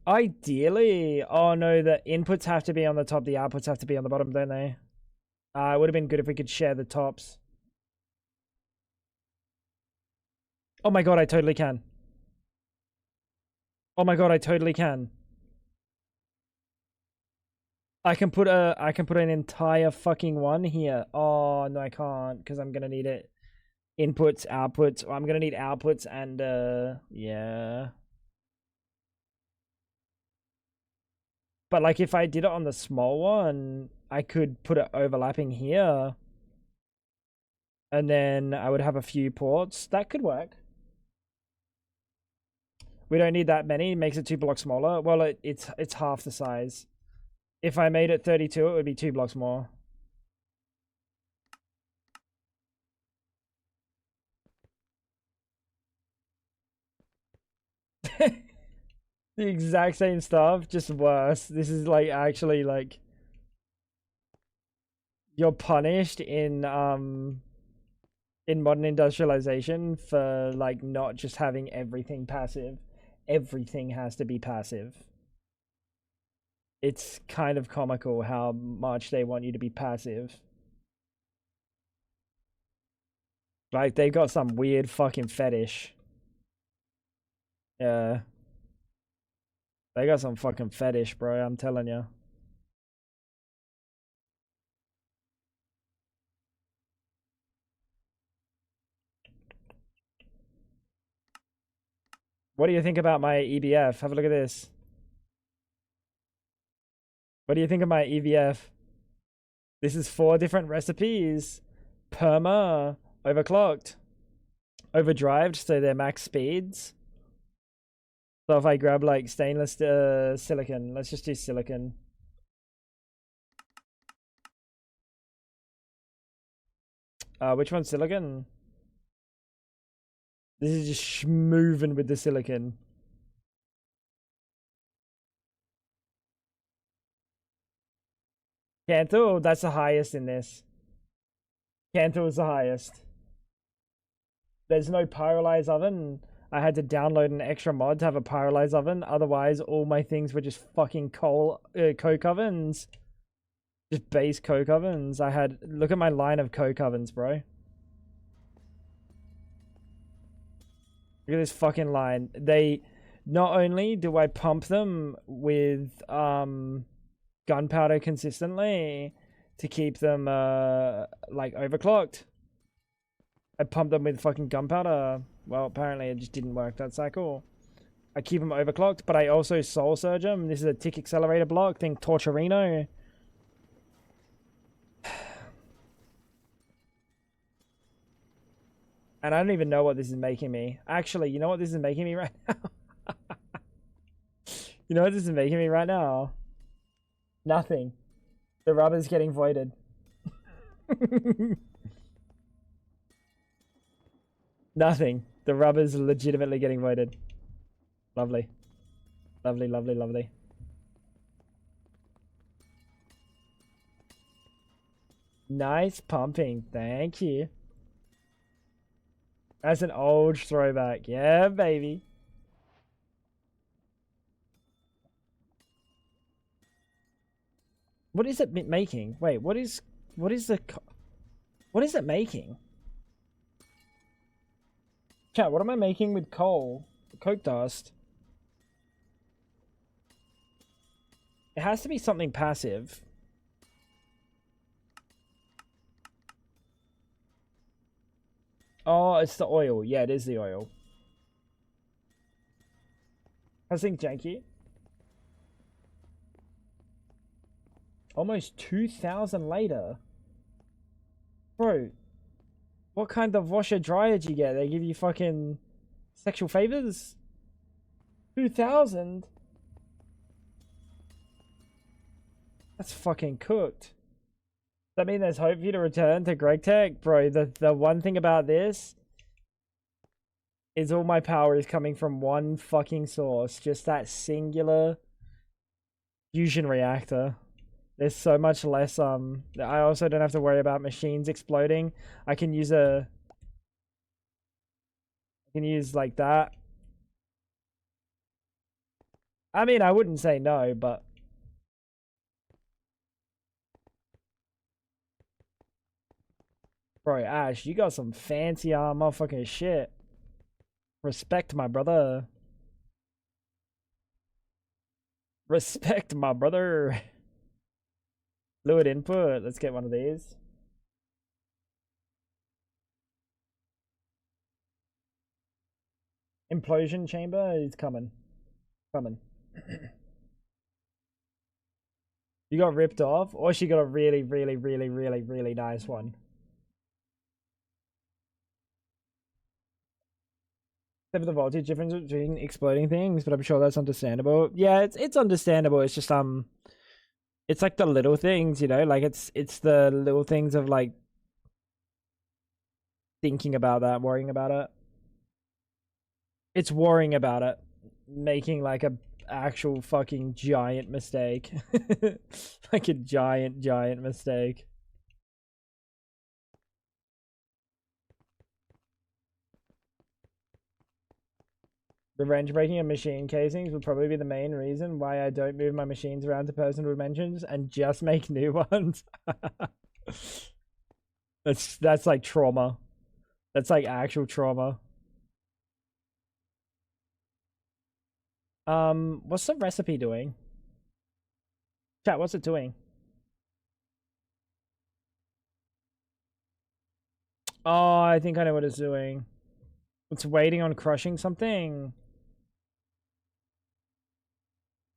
Ideally... Oh no, the inputs have to be on the top. The outputs have to be on the bottom, don't they? It would have been good if we could share the tops. Oh my god, I totally can. Oh my god, I totally can. I can put an entire fucking one here. Oh no, I can't because I'm gonna need it. Inputs, outputs. I'm gonna need outputs and yeah. But like if I did it on the small one, I could put it overlapping here. And then I would have a few ports. That could work. We don't need that many. It makes it 2 blocks smaller. Well, it's half the size. If I made it 32, it would be 2 blocks more. The exact same stuff, just worse. This is like actually like you're punished in modern industrialization for like not just having everything passive. Everything has to be passive. It's kind of comical how much they want you to be passive. Like they've got some weird fucking fetish. Yeah. They got some fucking fetish, bro, I'm telling you. What do you think about my EBF? Have a look at this. What do you think of my EVF? This is 4 different recipes. Perma, overclocked, overdrived, so they're max speeds. So if I grab like stainless silicon, let's just do silicon. Which one's silicon? This is just moving with the silicon. Canto, that's the highest in this. Canto is the highest. There's no pyrolyze oven. I had to download an extra mod to have a pyrolyze oven. Otherwise, all my things were just fucking coke ovens. Just base coke ovens. Look at my line of coke ovens, bro. Look at this fucking line. Not only do I pump them with gunpowder consistently to keep them like overclocked. I pump them with fucking gunpowder. Well, apparently it just didn't work that cycle. I keep them overclocked, but I also soul surge them. This is a tick accelerator block. Think Torturino. And I don't even know what this is making me. Actually, you know what this is making me right now? You know what this is making me right now? Nothing. The rubber's getting voided. Nothing. The rubber's legitimately getting voided. Lovely. Lovely, lovely, lovely. Nice pumping. Thank you. That's an old throwback. Yeah, baby. What is it making? Wait, what is it making? Chat, what am I making with coal? Coke dust. It has to be something passive. Oh, it's the oil. Yeah, it is the oil. How's things janky? Almost 2,000 later. Bro, what kind of washer dryer did you get? They give you fucking sexual favors? 2,000? That's fucking cooked. Does that mean there's hope for you to return to Greg Tech? Bro, the one thing about this is all my power is coming from one fucking source. Just that singular fusion reactor. There's so much less, I also don't have to worry about machines exploding. I can use like that. I mean, I wouldn't say no, but bro, Ash, you got some fancy motherfucking shit. Respect my brother. Respect my brother. Fluid input. Let's get one of these. Implosion chamber is coming. Coming. You got ripped off, or she got a really, really, really, really, really nice one. Except for the voltage difference between exploding things, but I'm sure that's understandable. Yeah, it's understandable. It's just it's like the little things, you know, like it's the little things of like thinking about that, worrying about it. It's worrying about it, making like a actual fucking giant mistake. Like a giant mistake. The wrench breaking of machine casings would probably be the main reason why I don't move my machines around to personal dimensions and just make new ones. That's like trauma. That's like actual trauma. What's the recipe doing? Chat, what's it doing? Oh, I think I know what it's doing. It's waiting on crushing something.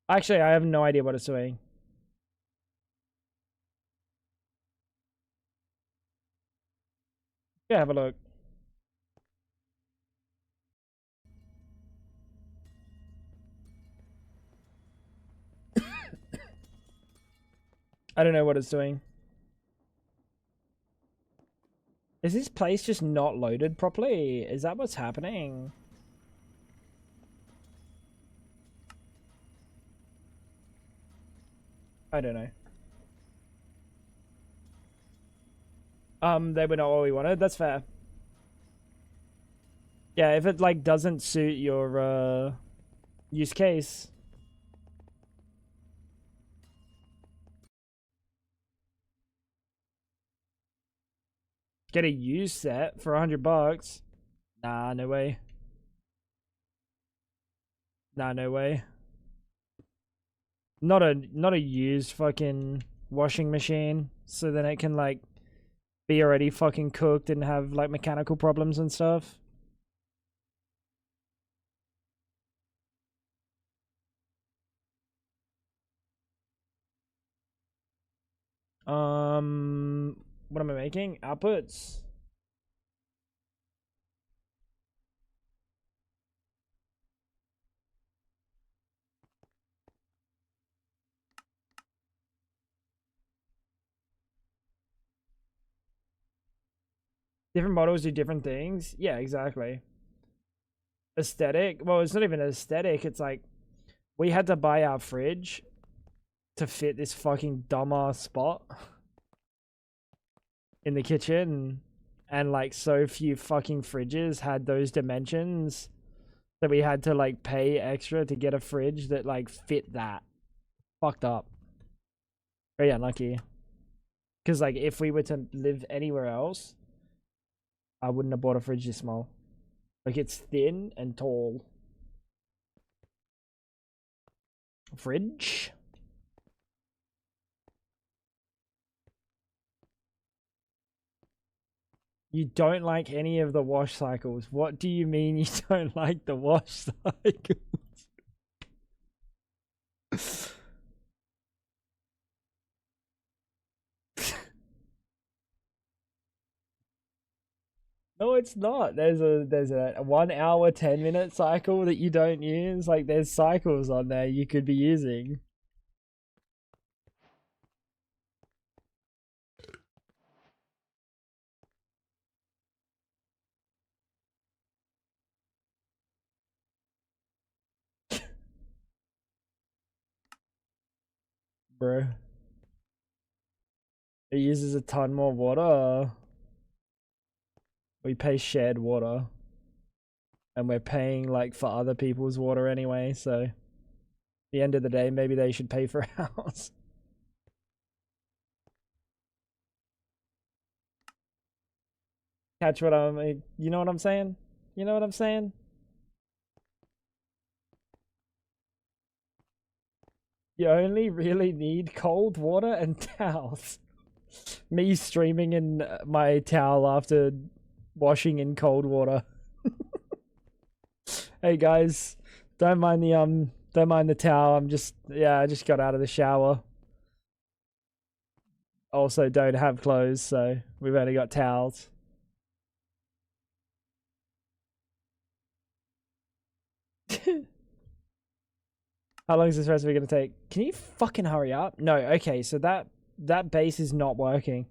Actually, I have no idea what it's doing. Yeah, have a look. I don't know what it's doing. Is this place just not loaded properly? Is that what's happening? I don't know. They were not what we wanted. That's fair. Yeah, if it like doesn't suit your use case. Get a used set for $100. Nah, no way. Nah, no way. Not a used fucking washing machine, so then it can like be already fucking cooked and have like mechanical problems and stuff. What am I making? Outputs. Different models do different things. Yeah, exactly. Aesthetic. Well, it's not even aesthetic. It's like we had to buy our fridge to fit this fucking dumbass spot in the kitchen, and like so few fucking fridges had those dimensions that we had to like pay extra to get a fridge that like fit that. Fucked up. Very unlucky. Because like if we were to live anywhere else, I wouldn't have bought a fridge this small. Like it's thin and tall. Fridge. You don't like any of the wash cycles. What do you mean you don't like the wash cycles? No, it's not. There's a 1 hour 10 minute cycle that you don't use. Like there's cycles on there you could be using. Bro. It uses a ton more water. We pay shared water. And we're paying like for other people's water anyway, so at the end of the day, maybe they should pay for ours. Catch what I'm, you know what I'm saying? You know what I'm saying? You only really need cold water and towels. Me streaming in my towel after washing in cold water. Hey guys, don't mind the towel. I just got out of the shower. Also don't have clothes, so we've only got towels. How long is this recipe gonna take? Can you fucking hurry up? No, okay, so that base is not working.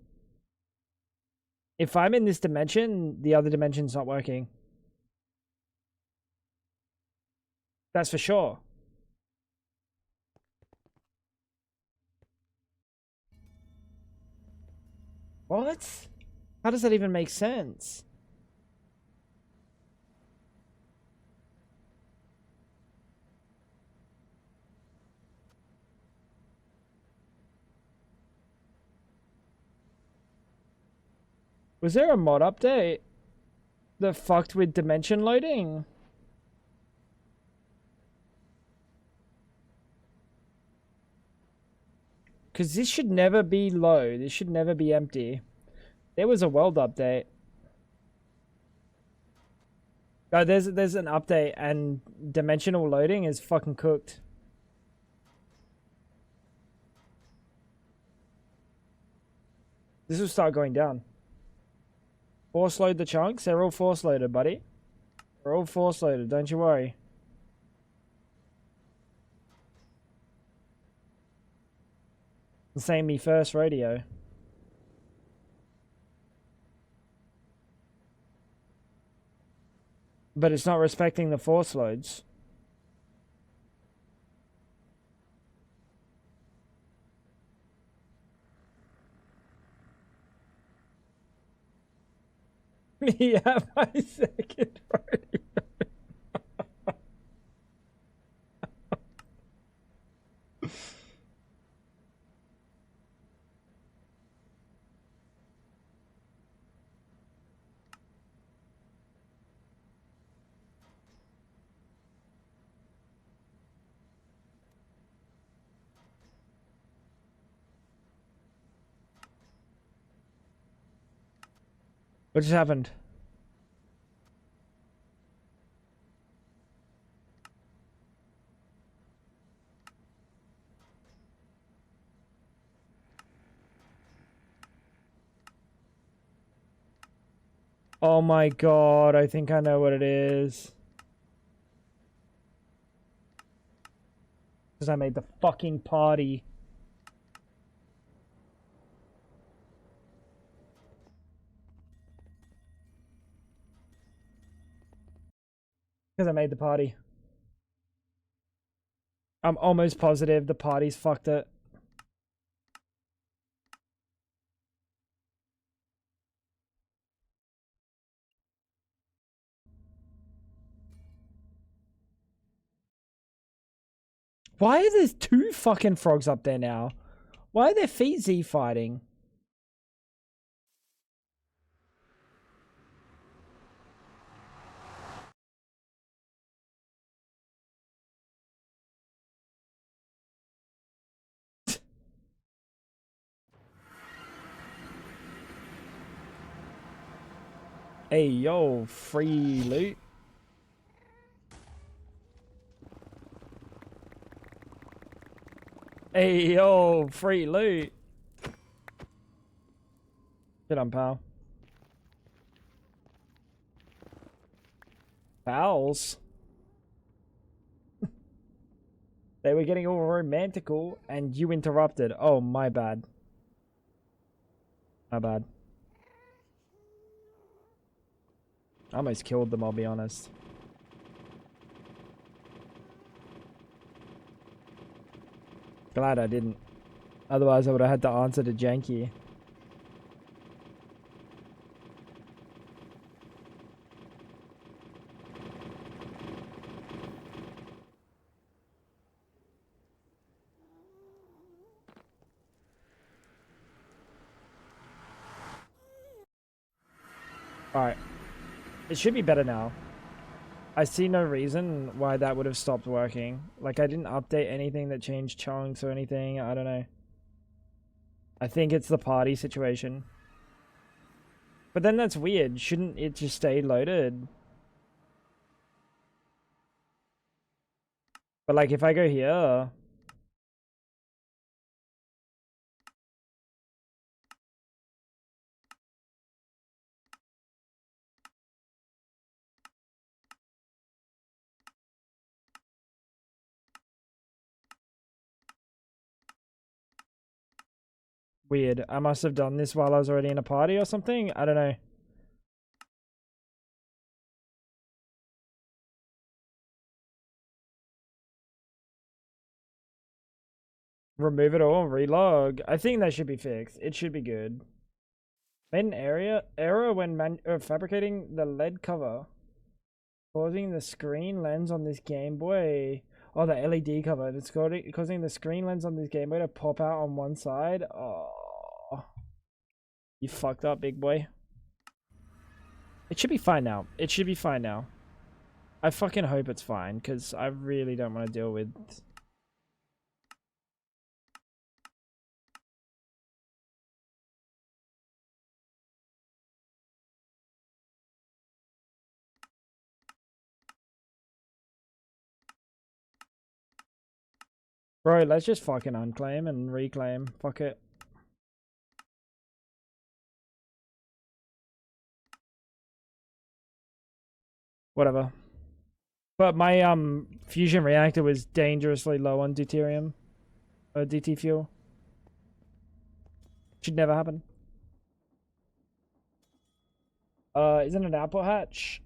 If I'm in this dimension, the other dimension's not working. That's for sure. What? How does that even make sense? Was there a mod update that fucked with dimension loading? Because this should never be low. This should never be empty. There was a world update. Oh, there's an update and dimensional loading is fucking cooked. This will start going down. Force load the chunks. They're all force loaded, buddy. They're all force loaded. Don't you worry. The same me first radio. But it's not respecting the force loads. Me at my second radio. What just happened? Oh my god, I think I know what it is. Because I made the fucking party. Because I made the party. I'm almost positive the party's fucked it. Why are there two fucking frogs up there now? Why are there Fiji fighting? Hey, yo, free loot. Hey, yo, free loot. Get on, pal. Pals. They were getting all romantical and you interrupted. Oh, my bad. My bad. I almost killed them, I'll be honest. Glad I didn't. Otherwise, I would have had to answer to Janky. Alright. It should be better now. I see no reason why that would have stopped working. Like, I didn't update anything that changed chunks or anything. I don't know. I think it's the party situation. But then that's weird. Shouldn't it just stay loaded? But like, if I go here... Weird. I must have done this while I was already in a party or something. I don't know. Remove it all, relog. I think that should be fixed. It should be good. Made an error when fabricating the LED cover, causing the screen lens on this Game Boy. Oh, the LED cover. It's causing the screen lens on this Game Boy to pop out on one side. Oh, you fucked up, big boy. It should be fine now. It should be fine now. I fucking hope it's fine, because I really don't want to deal with... Bro, let's just fucking unclaim and reclaim. Fuck it. Whatever. But my fusion reactor was dangerously low on deuterium. Or DT fuel. Should never happen. Isn't it an output hatch?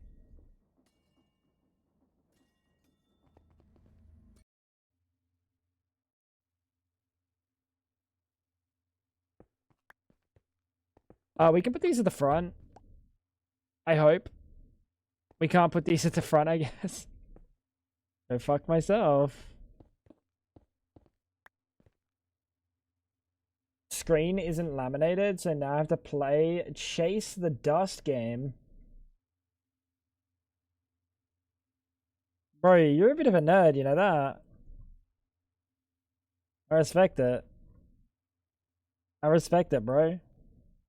We can put these at the front. I hope. We can't put these at the front, I guess. Go fuck myself. Screen isn't laminated, so now I have to chase the dust game. Bro, you're a bit of a nerd, you know that? I respect it. I respect it, bro.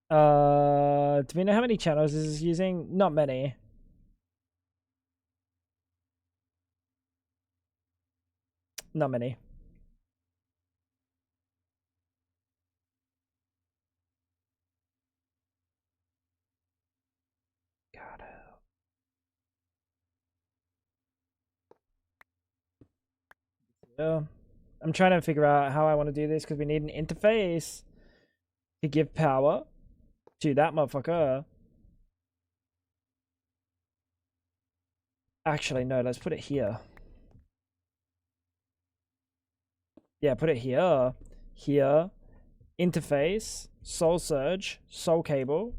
Do we know how many channels this is using? Not many. Not many. God. Yeah. I'm trying to figure out how I want to do this because we need an interface to give power to that motherfucker. Actually, no, let's put it here. Yeah, put it here. Here. Interface. Soul surge. Soul cable.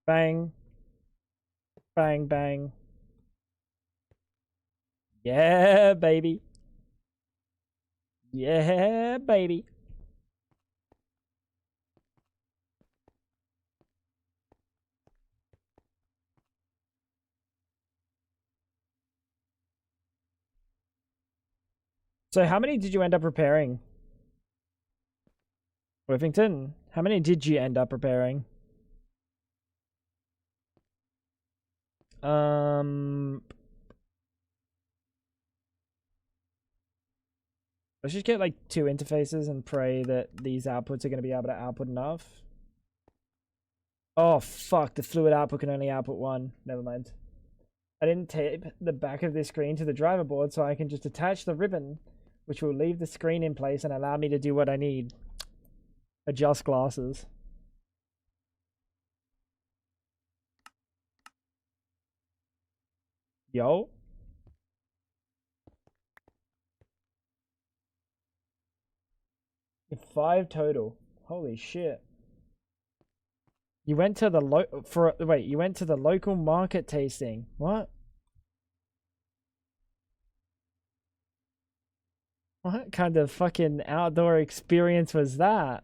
Bang. Bang, bang. Yeah, baby. Yeah, baby. So how many did you end up repairing? Worthington, how many did you end up repairing? Let's just get like 2 interfaces and pray that these outputs are going to be able to output enough. Oh fuck, the fluid output can only output 1. Never mind. I didn't tape the back of this screen to the driver board, so I can just attach the ribbon, which will leave the screen in place and allow me to do what I need. Adjust glasses. Yo. If 5 total. Holy shit. You went to the you went to the local market tasting. What? What kind of fucking outdoor experience was that?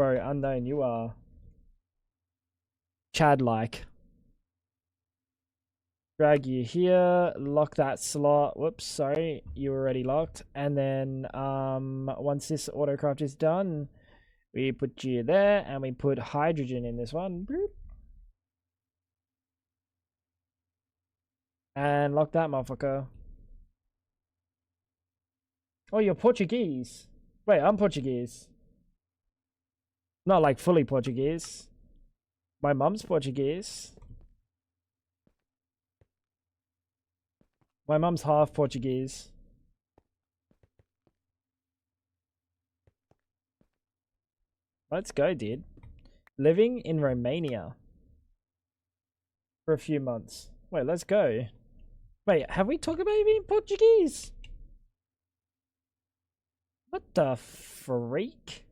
Bro, unknown, you are Chad-like. Drag you here, lock that slot. Whoops, sorry, you were already locked. And then once this autocraft is done, we put you there and we put hydrogen in this one. And lock that motherfucker. Oh, you're Portuguese. Wait, I'm Portuguese. Not like fully Portuguese. My mum's Portuguese. My mum's half Portuguese. Let's go, dude. Living in Romania for a few months. Wait, let's go. Wait, have we talked about being Portuguese? What the freak?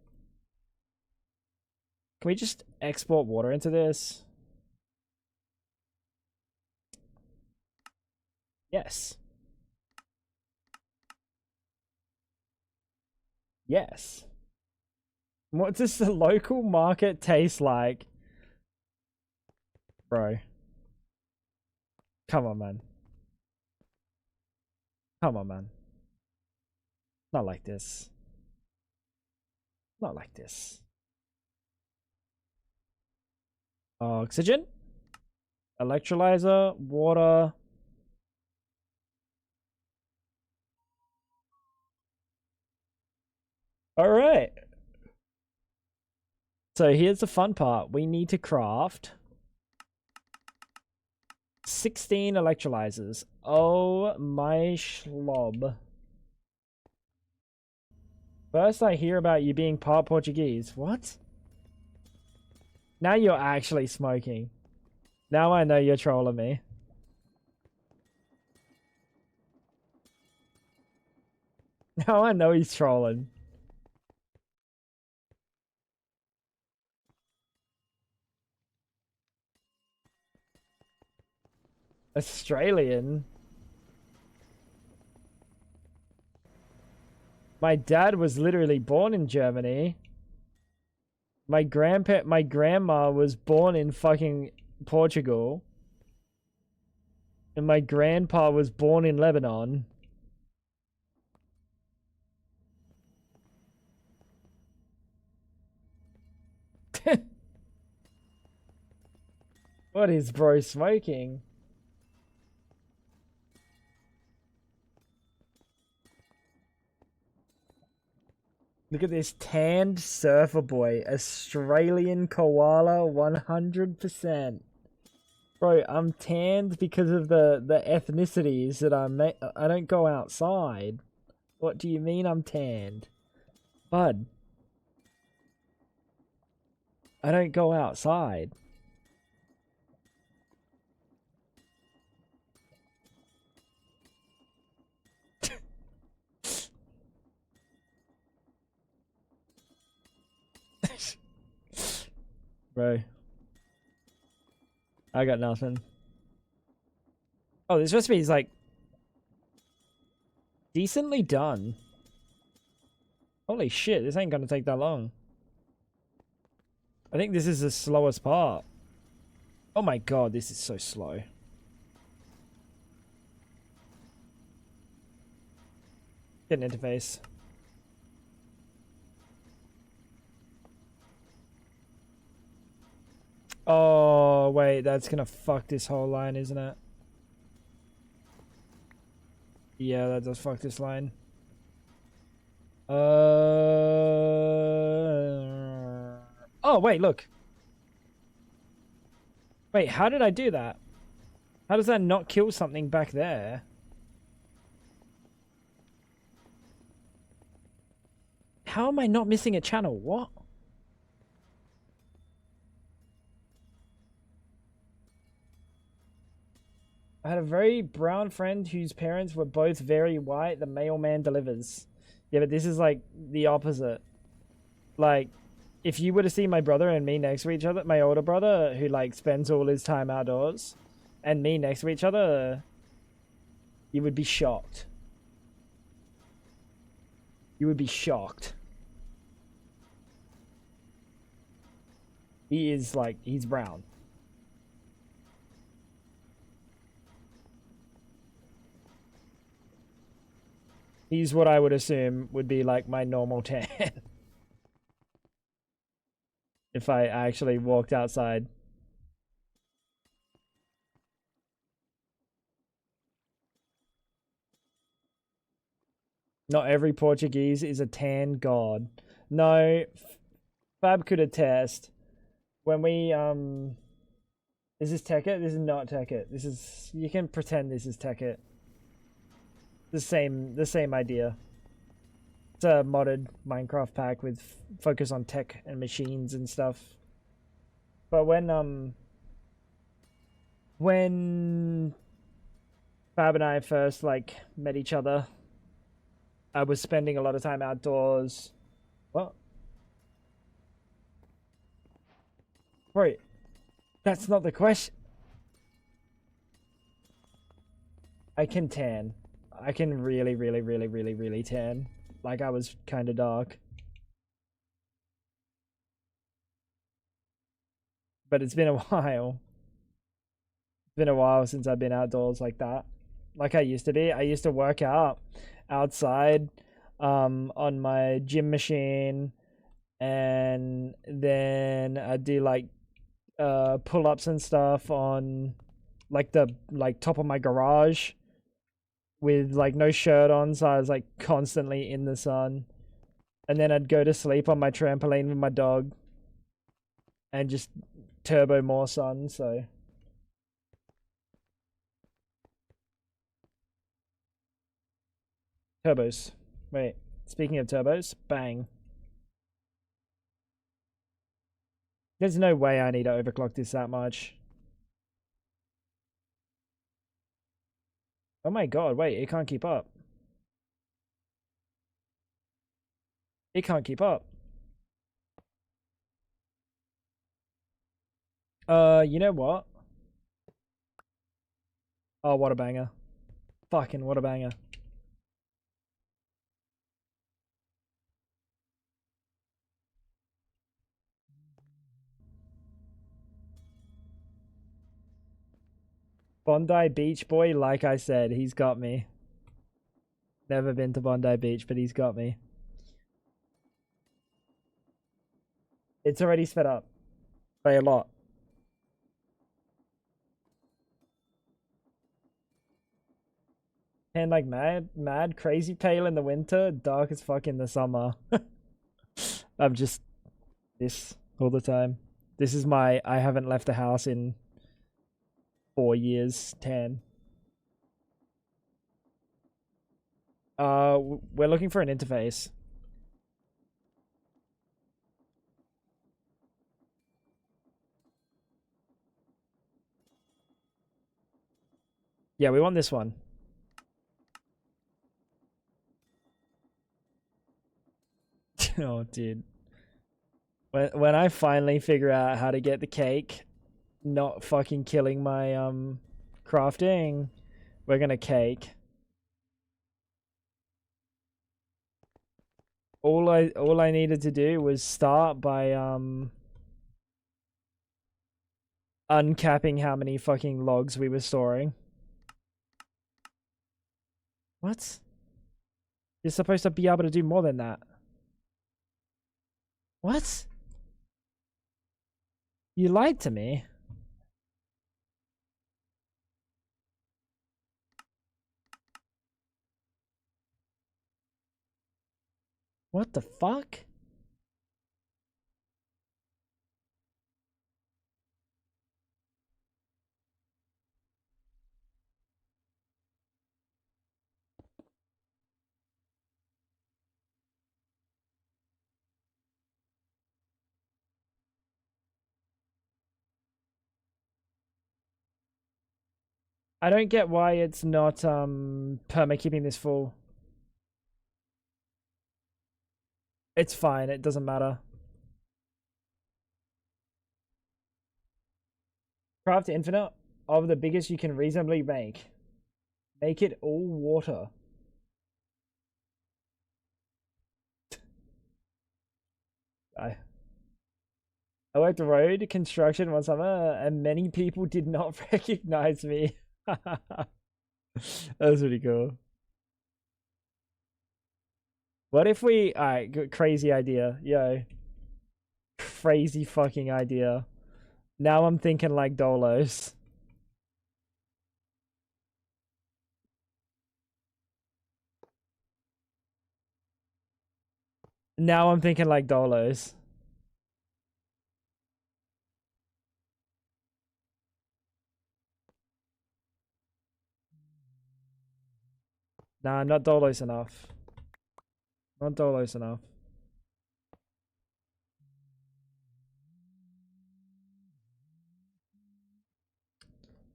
Can we just export water into this? Yes. Yes. What does the local market taste like? Bro. Come on, man. Come on, man. Not like this. Not like this. Oxygen? Electrolyzer? Water? Alright. So here's the fun part. We need to craft 16 electrolyzers. Oh my schlob. First I hear about you being part Portuguese. What? Now you're actually smoking. Now I know you're trolling me. Now I know he's trolling. Australian? My dad was literally born in Germany. My grandma was born in fucking Portugal. And my grandpa was born in Lebanon. What is bro smoking? Look at this tanned surfer boy. Australian koala 100%. Bro, I'm tanned because of the ethnicities that I don't go outside. What do you mean I'm tanned? Bud. I don't go outside. Bro. I got nothing. Oh, this recipe is like decently done. Holy shit, this ain't gonna take that long. I think this is the slowest part. Oh my god, this is so slow. Get an interface. Oh, wait, that's gonna fuck this whole line, isn't it? Yeah, that does fuck this line. Oh, wait, look. Wait, how did I do that? How does that not kill something back there? How am I not missing a channel? What? I had a very brown friend whose parents were both very white. The mailman delivers. Yeah, but this is like the opposite. Like, if you were to see my brother and me next to each other, my older brother who like spends all his time outdoors, and me next to each other, you would be shocked. You would be shocked. He is like, he's brown. He's what I would assume would be like my normal tan. If I actually walked outside. Not every Portuguese is a tan god. No, Fab could attest. When we, is this Tekkit? This is not Tekkit. This is, you can pretend this is Tekkit. The same idea. It's a modded Minecraft pack with focus on tech and machines and stuff. But when Fab and I first like met each other, I was spending a lot of time outdoors. What? Wait, that's not the question. I can tan. I can really tan. Like, I was kind of dark. But it's been a while. It's been a while since I've been outdoors like that. Like I used to be. I used to work out outside on my gym machine, and then I'd do like pull-ups and stuff on like the top of my garage with like no shirt on, so I was like constantly in the sun. And then I'd go to sleep on my trampoline with my dog and just turbo more sun. So turbos. Wait, speaking of turbos, bang. There's no way I need to overclock this that much. Oh my god, wait, it can't keep up. It can't keep up. You know what? Oh, what a banger. Fucking what a banger. Bondi Beach boy, like I said, he's got me. Never been to Bondi Beach, but he's got me. It's already sped up by a lot. And like mad, crazy pale in the winter, dark as fuck in the summer. I'm just this all the time. This is my I haven't left the house in 4 years, 10. We're looking for an interface. Yeah, we want this one. Oh, dude. When I finally figure out how to get the cake, not fucking killing my crafting, we're gonna cake. All I needed to do was start by uncapping how many fucking logs we were storing. What? You're supposed to be able to do more than that. What? You lied to me. What the fuck? I don't get why it's not perma keeping this full. It's fine, it doesn't matter. Craft infinite of the biggest you can reasonably make. Make it all water. I I worked road construction one summer, and many people did not recognize me. That was pretty cool. What if we... Alright, crazy idea. Yo. Crazy fucking idea. Now I'm thinking like Dolos. Now I'm thinking like Dolos. Nah, not Dolos enough. Not Dolos enough.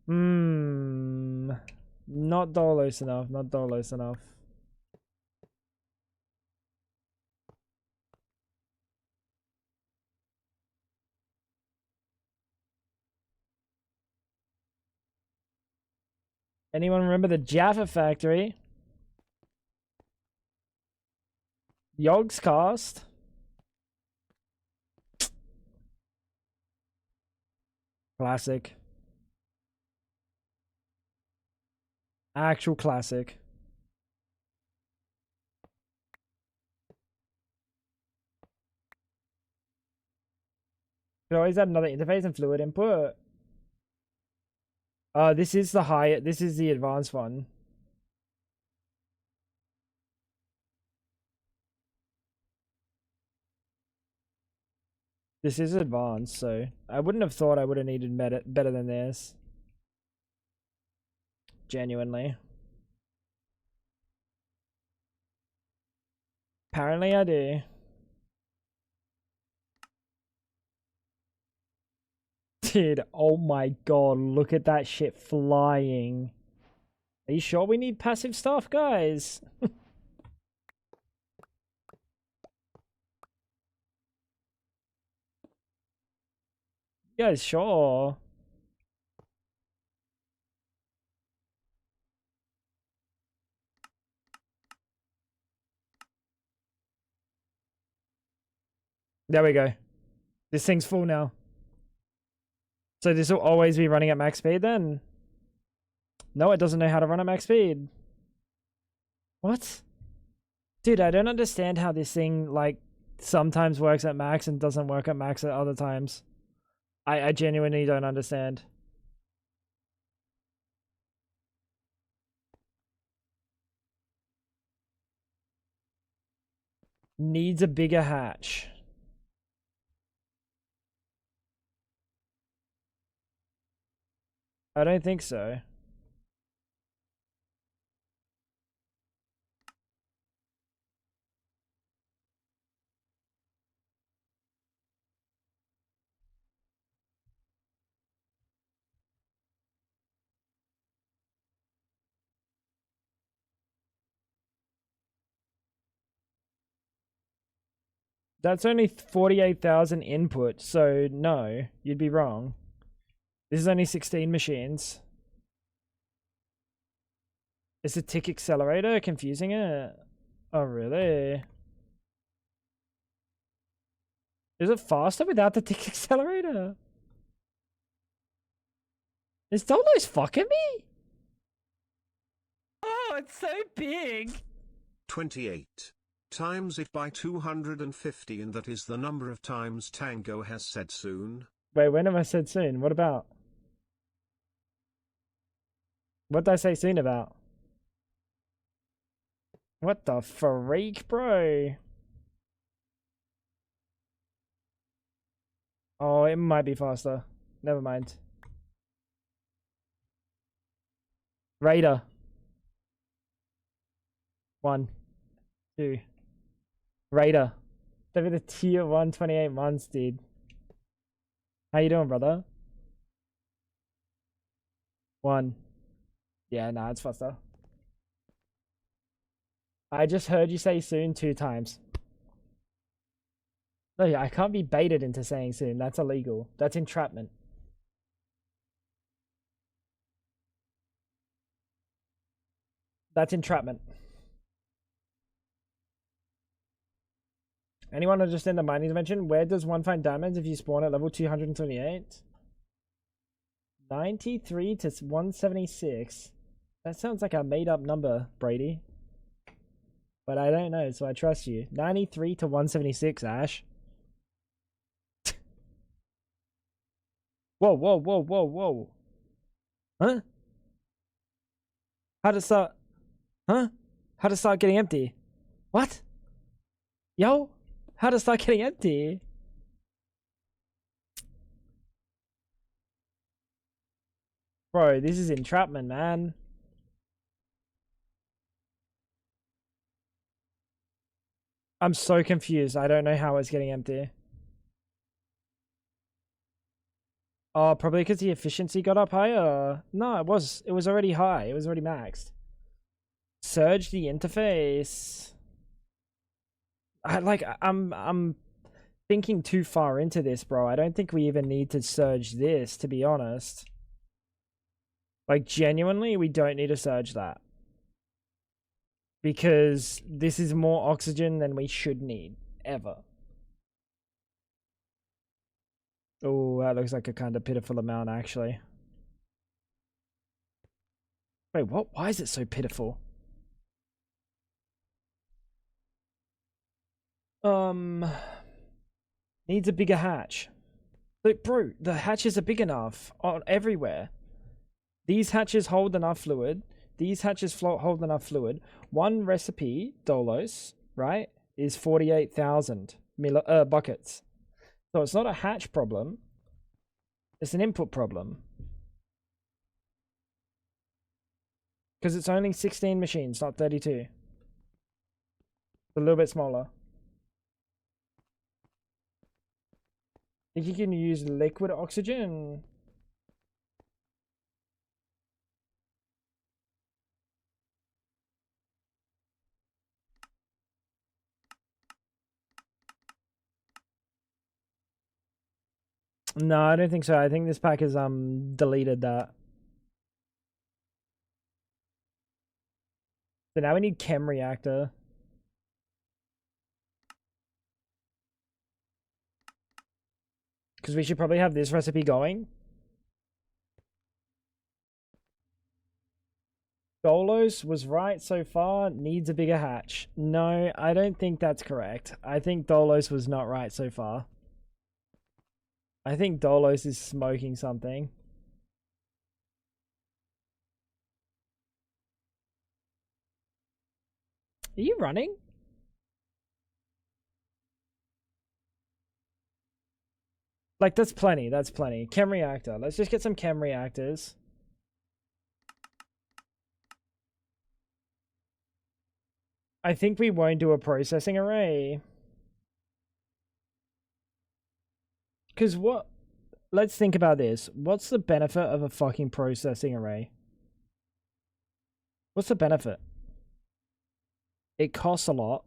Hmm. Not Dolos enough. Not Dolos enough. Anyone remember the Jaffa Factory? Yogscast? Classic. Actual classic. Could always add another interface and fluid input. This is the high. This is the advanced one. This is advanced, so I wouldn't have thought I would have needed better than this. Genuinely. Apparently I do. Dude, oh my god, look at that shit flying. Are you sure we need passive stuff, guys? You guys, sure. There we go. This thing's full now. So this will always be running at max speed then? No, it doesn't know how to run at max speed. What? Dude, I don't understand how this thing, like, sometimes works at max and doesn't work at max at other times. I genuinely don't understand. Needs a bigger hatch. I don't think so. That's only 48,000 input, so no, you'd be wrong. This is only 16 machines. Is the tick accelerator confusing it? Oh, really? Is it faster without the tick accelerator? Is Dolos fucking me? Oh, it's so big. 28. Times it by 250, and that is the number of times Tango has said soon. Wait, when have I said soon? What about? What did I say soon about? What the freak, bro? Oh, it might be faster. Never mind. Raider. 1, 2. Raider. Over the tier 1, 28 months, dude. How you doing, brother? 1. Yeah, nah, it's faster. I just heard you say soon 2 times. No, yeah, I can't be baited into saying soon. That's illegal. That's entrapment. That's entrapment. Anyone understand the mining dimension? Where does one find diamonds if you spawn at level 228? 93 to 176. That sounds like a made up number, Brady. But I don't know, so I trust you. 93 to 176, Ash. Whoa, whoa, whoa, whoa, whoa. Huh? How to start? Huh? How to start getting empty? What? Yo? How to start getting empty? Bro, this is entrapment, man. I'm so confused. I don't know how it's getting empty. Oh, probably because the efficiency got up higher. No, it was already high. It was already maxed. Surge the interface. I'm thinking too far into this, bro. I don't think we even need to surge this, to be honest. Like, genuinely, we don't need to surge that. Because this is more oxygen than we should need, ever. Oh, that looks like a kind of pitiful amount, actually. Wait, what? Why is it so pitiful? Needs a bigger hatch. Look, bro, the hatches are big enough on everywhere. These hatches hold enough fluid. These hatches hold enough fluid. One recipe, Dolos, right, is 48,000 buckets. So it's not a hatch problem. It's an input problem. Because it's only 16 machines, not 32. It's a little bit smaller. Think you can use liquid oxygen? No, I don't think so. I think this pack has deleted that. So now we need chem reactor. Because we should probably have this recipe going. Dolos was right so far. Needs a bigger hatch. No, I don't think that's correct. I think Dolos was not right so far. I think Dolos is smoking something. Are you running? Like, that's plenty. That's plenty. Chem reactor. Let's just get some chem reactors. I think we won't do a processing array. Because what... Let's think about this. What's the benefit of a fucking processing array? What's the benefit? It costs a lot.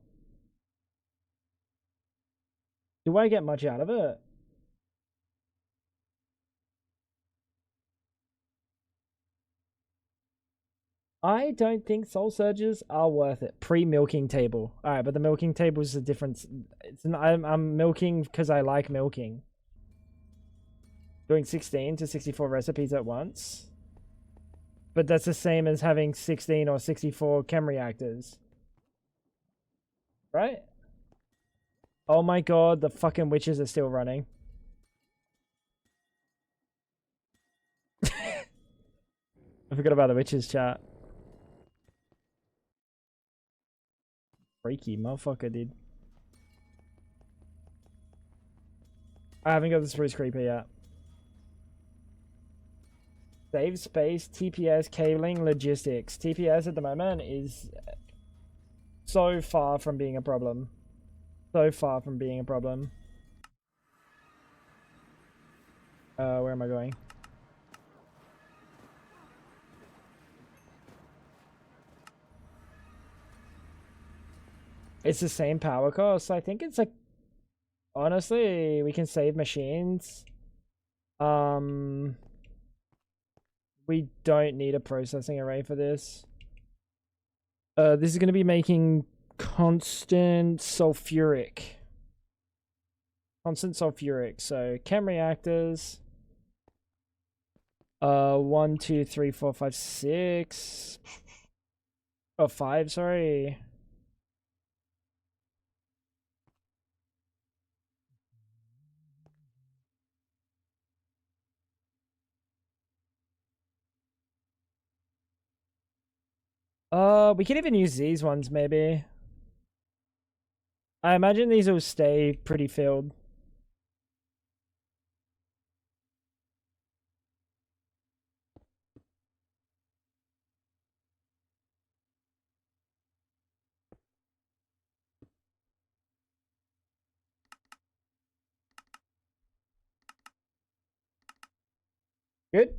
Do I get much out of it? I don't think soul surges are worth it. Pre-milking table. Alright, but the milking table is a difference. I'm milking because I like milking. Doing 16 to 64 recipes at once. But that's the same as having 16 or 64 chem reactors. Right? Oh my god, the fucking witches are still running. I forgot about the witches, chat. Freaky motherfucker, dude. I haven't got the spruce creeper yet. Save space, TPS, cabling, logistics. TPS at the moment is so far from being a problem. So far from being a problem. Where am I going? It's the same power cost. I think it's like, honestly, we can save machines. We don't need a processing array for this. This is going to be making constant sulfuric. Constant sulfuric. So chem reactors. 1, 2, 3, 4, 5, 6. Oh, 5, sorry. We could even use these ones, maybe. I imagine these will stay pretty filled. Good.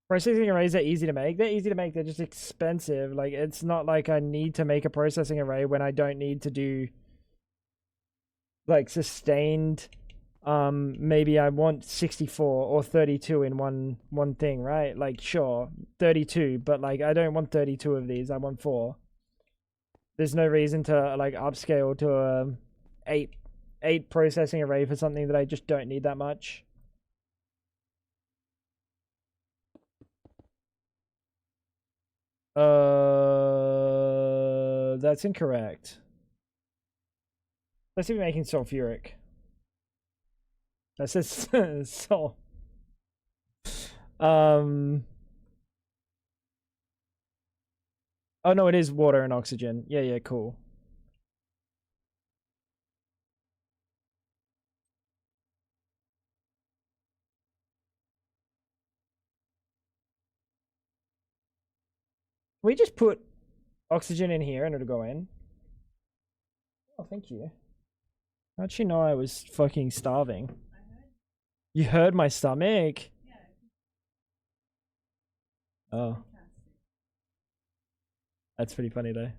Processing arrays are easy to make. They're easy to make. They're just expensive. Like, it's not like I need to make a processing array when I don't need to do, like, sustained. Maybe I want 64 or 32 in one thing, right? Like, sure, 32, but, like, I don't want 32 of these. I want 4. There's no reason to, like, upscale to a 8 processing array for something that I just don't need that much. That's incorrect. Let's see if we're making sulfuric. That says sol. Oh no, it is water and oxygen. Yeah, cool. We just put oxygen in here and it'll go in. Oh, thank you. How'd you know I was fucking starving? You heard my stomach? Oh. That's pretty funny though.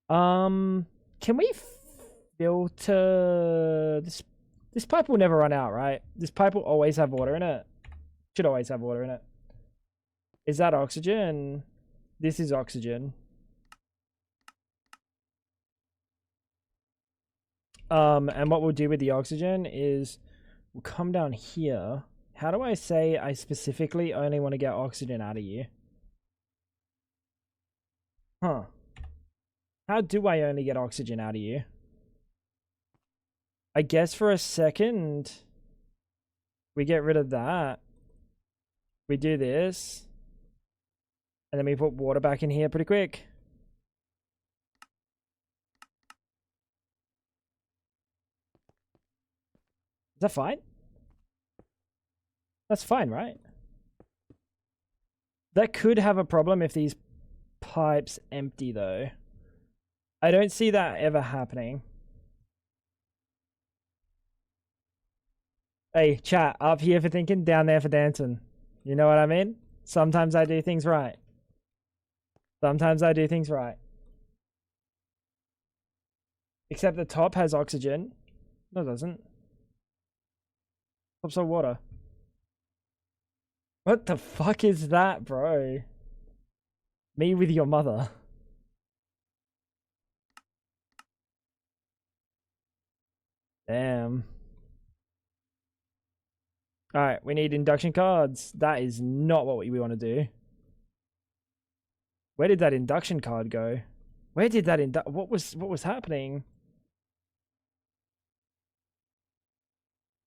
Can we filter this? This pipe will never run out, right? This pipe will always have water in it. Should always have water in it. Is that oxygen? This is oxygen. And what we'll do with the oxygen is we'll come down here. How do I say I specifically only want to get oxygen out of you? Huh. How do I only get oxygen out of you? I guess for a second, we get rid of that. We do this. And then we put water back in here pretty quick. Is that fine? That's fine, right? That could have a problem if these pipes empty, though. I don't see that ever happening. Hey, chat, up here for thinking, down there for dancing. You know what I mean? Sometimes I do things right. Sometimes I do things right. Except the top has oxygen. No, it doesn't. Top's all water. What the fuck is that, bro? Me with your mother. Damn. Alright, we need induction cards. That is not what we want to do. Where did that induction card go? Where did that what was happening?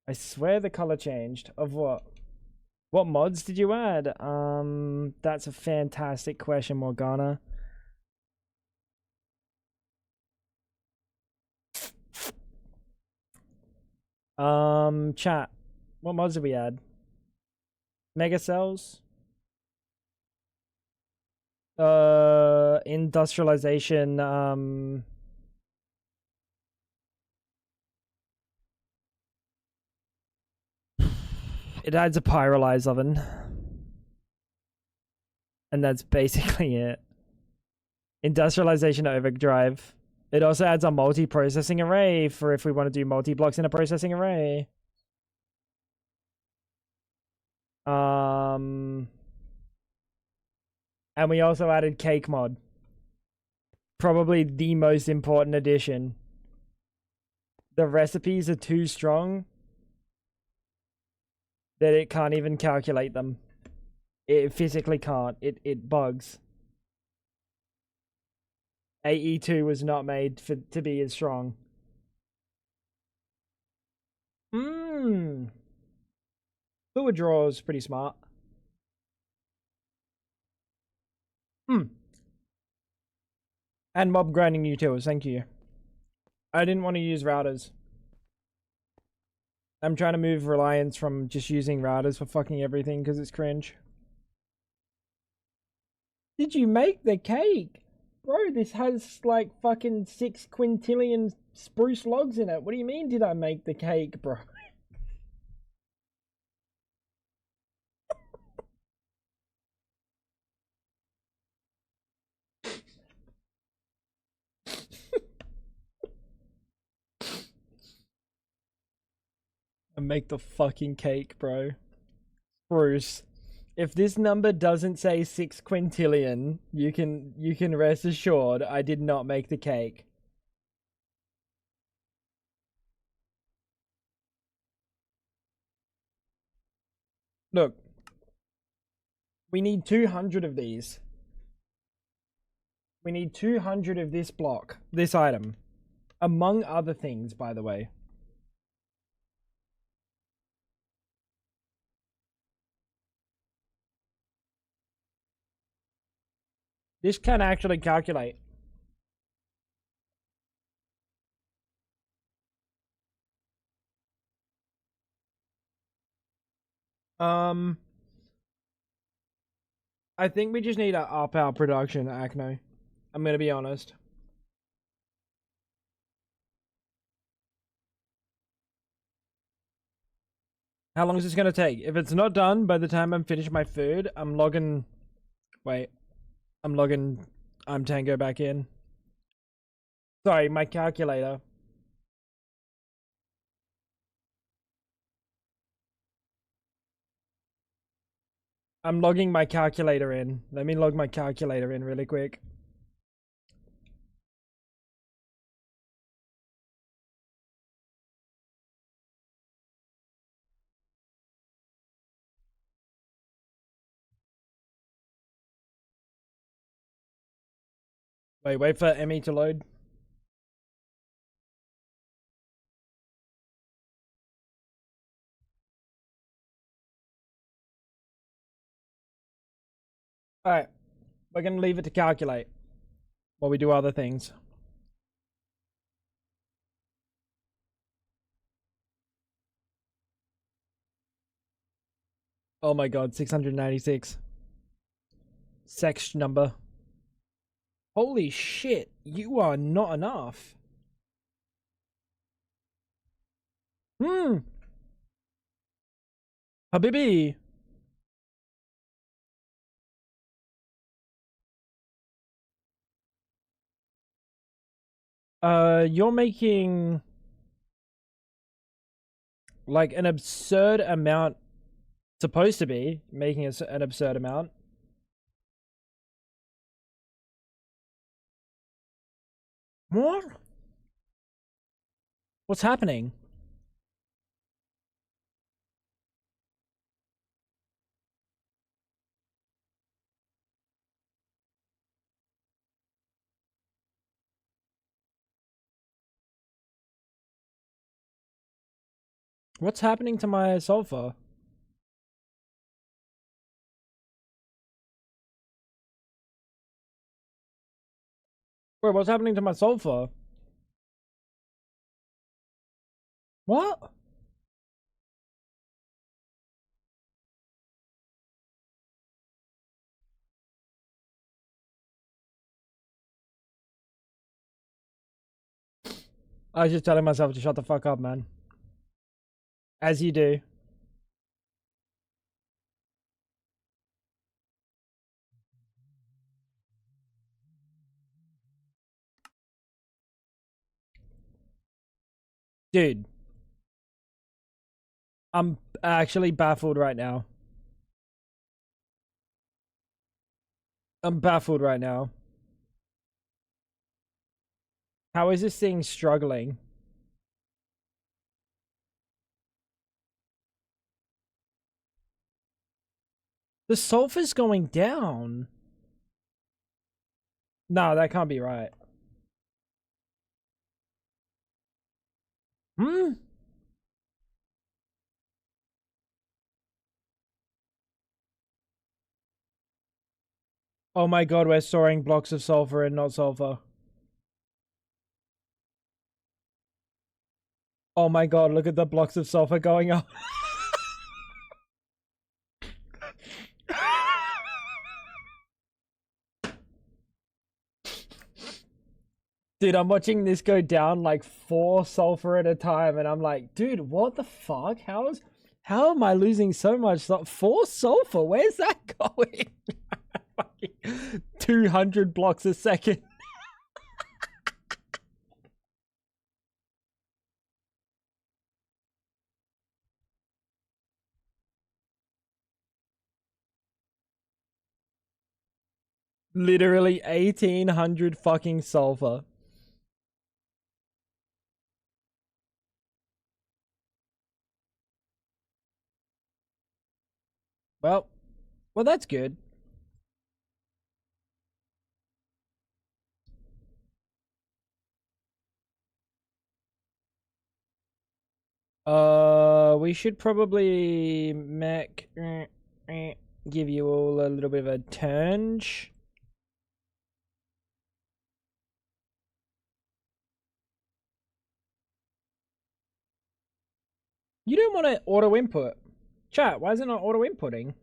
I swear the color changed. Of what? What mods did you add? That's a fantastic question, Morgana. Chat. What mods did we add? Mega cells? Industrialization, it adds a pyrolyze oven. And that's basically it. Industrialization overdrive. It also adds a multi-processing array for if we want to do multi-blocks in a processing array. And we also added cake mod. probably the most important addition. The recipes are too strong that it can't even calculate them. It physically can't. It bugs. AE2 was not made to be as strong. Fluid draw is pretty smart. And mob grinding utils, thank you. I didn't want to use routers. I'm trying to move reliance from just using routers for fucking everything because it's cringe. Did you make the cake? Bro, this has like fucking 6 quintillion spruce logs in it. What do you mean did I make the cake, bro? I make the fucking cake, bro. Bruce, if this number doesn't say 6 quintillion, you can rest assured I did not make the cake. Look, we need 200 of these. We need 200 of this block, this item. Among other things, by the way. This can actually calculate. I think we just need to up our production, Acno. I'm gonna be honest. How long is this gonna take? If it's not done by the time I'm finished my food, I'm logging... Wait. I'm logging... I'm Tango back in. Sorry, my calculator. I'm logging my calculator in. Let me log my calculator in really quick. Wait for ME to load. Alright. We're gonna leave it to calculate while we do other things. Oh my god, 696. Sex number. Holy shit, you are not enough. Habibi. You're making like an absurd amount. Supposed to be making an absurd amount. What? What's happening? What's happening to my sulfur? Wait, what's happening to my sulfur? What? I was just telling myself to shut the fuck up, man. As you do. Dude. I'm actually baffled right now. I'm baffled right now. How is this thing struggling? The sulfur's going down. No, that can't be right. Hmm? Oh my god, we're storing blocks of sulfur and not sulfur. Oh my god, look at the blocks of sulfur going up. Dude, I'm watching this go down like 4 sulfur at a time, and I'm like, dude, what the fuck? How am I losing so much sulfur? 4 sulfur? Where's that going? 200 blocks a second. Literally 1800 fucking sulfur. Well, that's good. We should probably give you all a little bit of a turn. You don't want to auto input. Chat, why is it not auto inputting?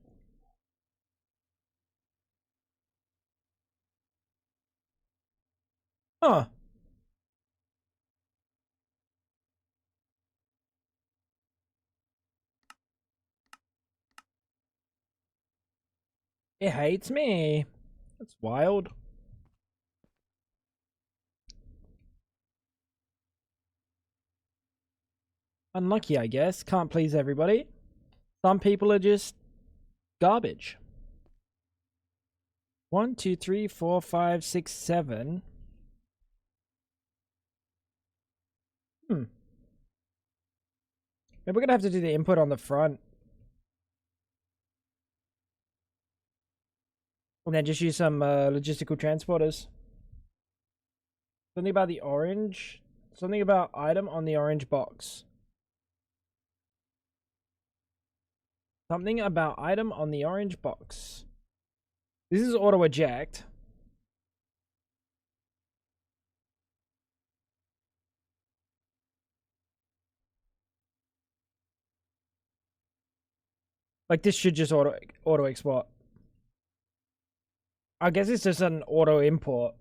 Huh. It hates me. That's wild. Unlucky, I guess. Can't please everybody. Some people are just garbage. 1, 2, 3, 4, 5, 6, 7. Maybe we're gonna have to do the input on the front. And then just use some logistical transporters. Something about the orange. Something about item on the orange box. Something about item on the orange box. This is auto eject. Like this should just auto export. I guess it's just an auto import.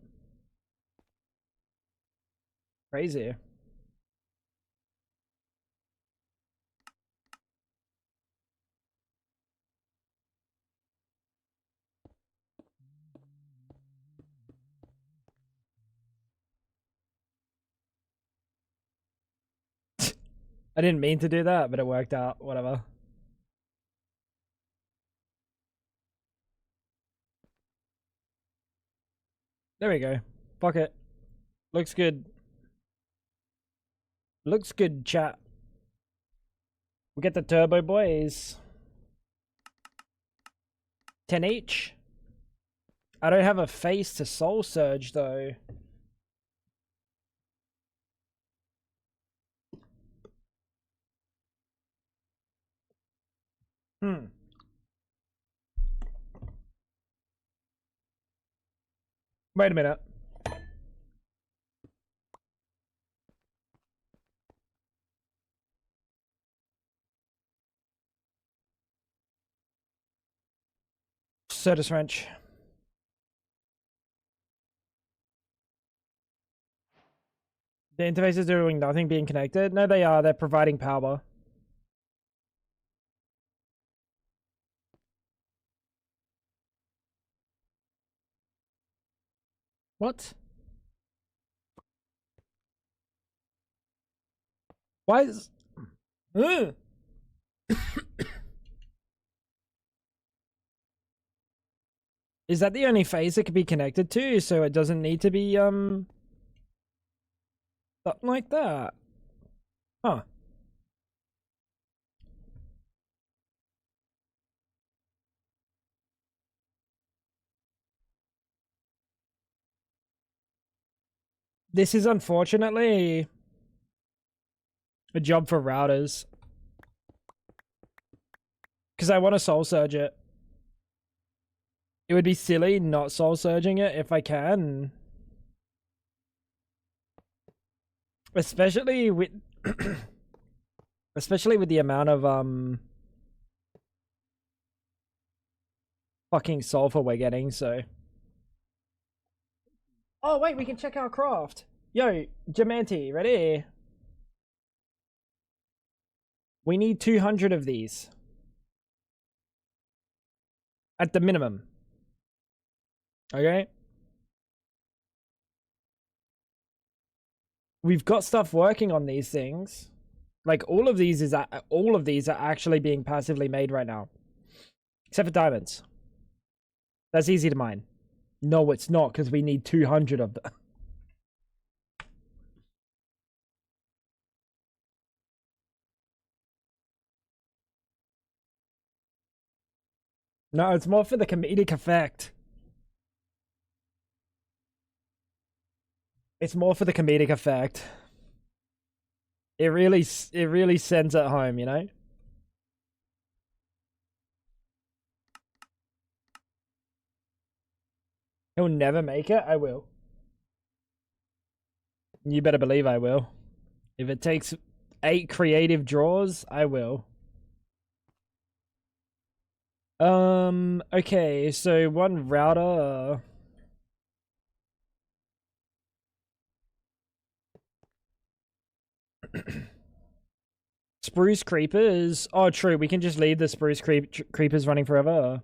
Crazy. I didn't mean to do that, but it worked out. Whatever. There we go. Fuck it. Looks good. Looks good, chat. We get the turbo boys. 10 each. I don't have a face to soul surge though. Wait a minute. Certus wrench. The interfaces are doing nothing being connected. No, they are. They're providing power. What? Why is... Is that the only phase it could be connected to, so it doesn't need to be, Something like that. Huh. This is unfortunately a job for routers. Because I want to soul surge it. It would be silly not soul surging it if I can. Especially with especially with the amount of fucking sulfur we're getting, so. Oh wait, we can check our craft. Yo, Jamanti, ready? We need 200 of these. At the minimum. Okay? We've got stuff working on these things. Like all of these are actually being passively made right now. Except for diamonds. That's easy to mine. No, it's not, because we need 200 of them. No, it's more for the comedic effect. It's more for the comedic effect. It really sends it home, you know? He'll never make it? I will. You better believe I will. If it takes 8 creative draws, I will. Okay, so one router. Spruce creepers. Oh, true. We can just leave the spruce creepers running forever.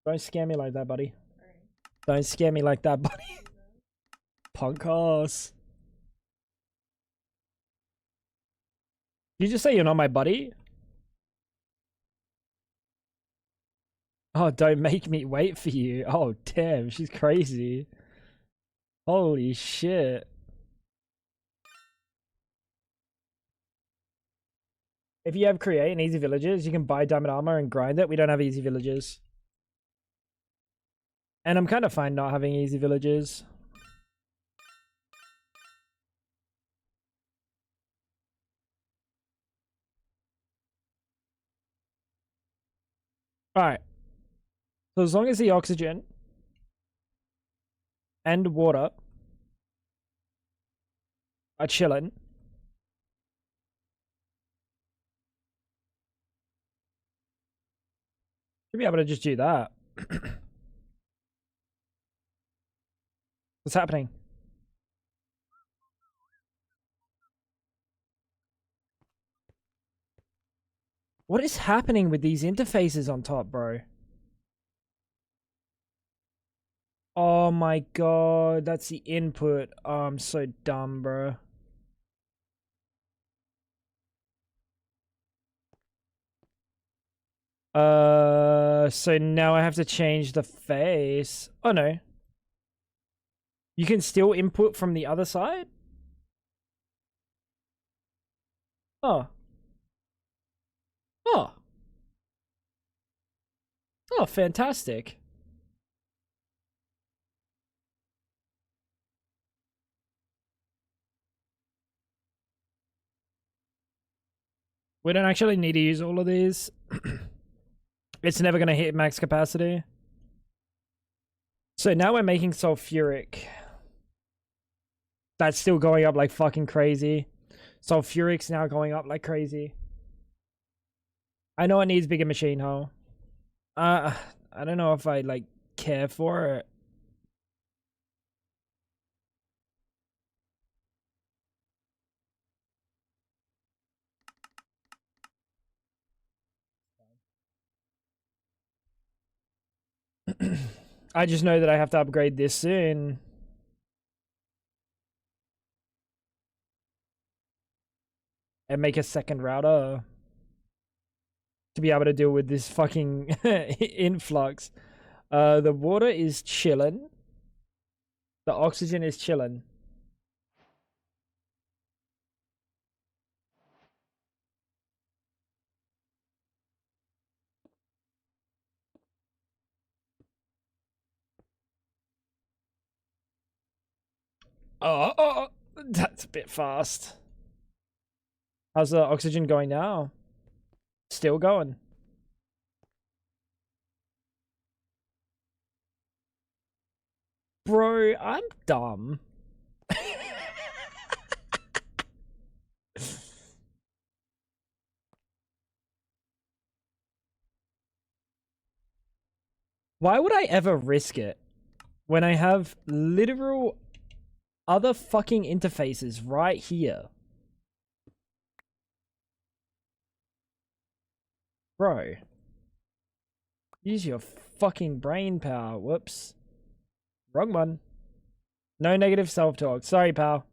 Don't scare me like that, buddy. Don't scare me like that, buddy. Punk ass. Did you just say you're not my buddy? Oh, don't make me wait for you. Oh, damn. She's crazy. Holy shit. If you have create and easy villages, you can buy diamond armor and grind it. We don't have easy villages. And I'm kind of fine not having easy villages. Alright. So as long as the oxygen and water are chilling. Should be able to just do that. What's happening? What is happening with these interfaces on top, bro? Oh my god, that's the input. Oh, I'm so dumb, bro. So now I have to change the face. Oh no. You can still input from the other side? Oh. Oh. Oh, fantastic. We don't actually need to use all of these. It's never going to hit max capacity. So now we're making sulfuric. That's still going up like fucking crazy. Sulfuric's now going up like crazy. I know it needs bigger machine hull. I don't know if I like care for it. I just know that I have to upgrade this soon. And make a second router to be able to deal with this fucking influx. The water is chilling. The oxygen is chilling. Oh, that's a bit fast. How's the oxygen going now? Still going. Bro, I'm dumb. Why would I ever risk it when I have literal other fucking interfaces right here? Bro. Use your fucking brain power. Whoops. Wrong one. No negative self-talk. Sorry, pal.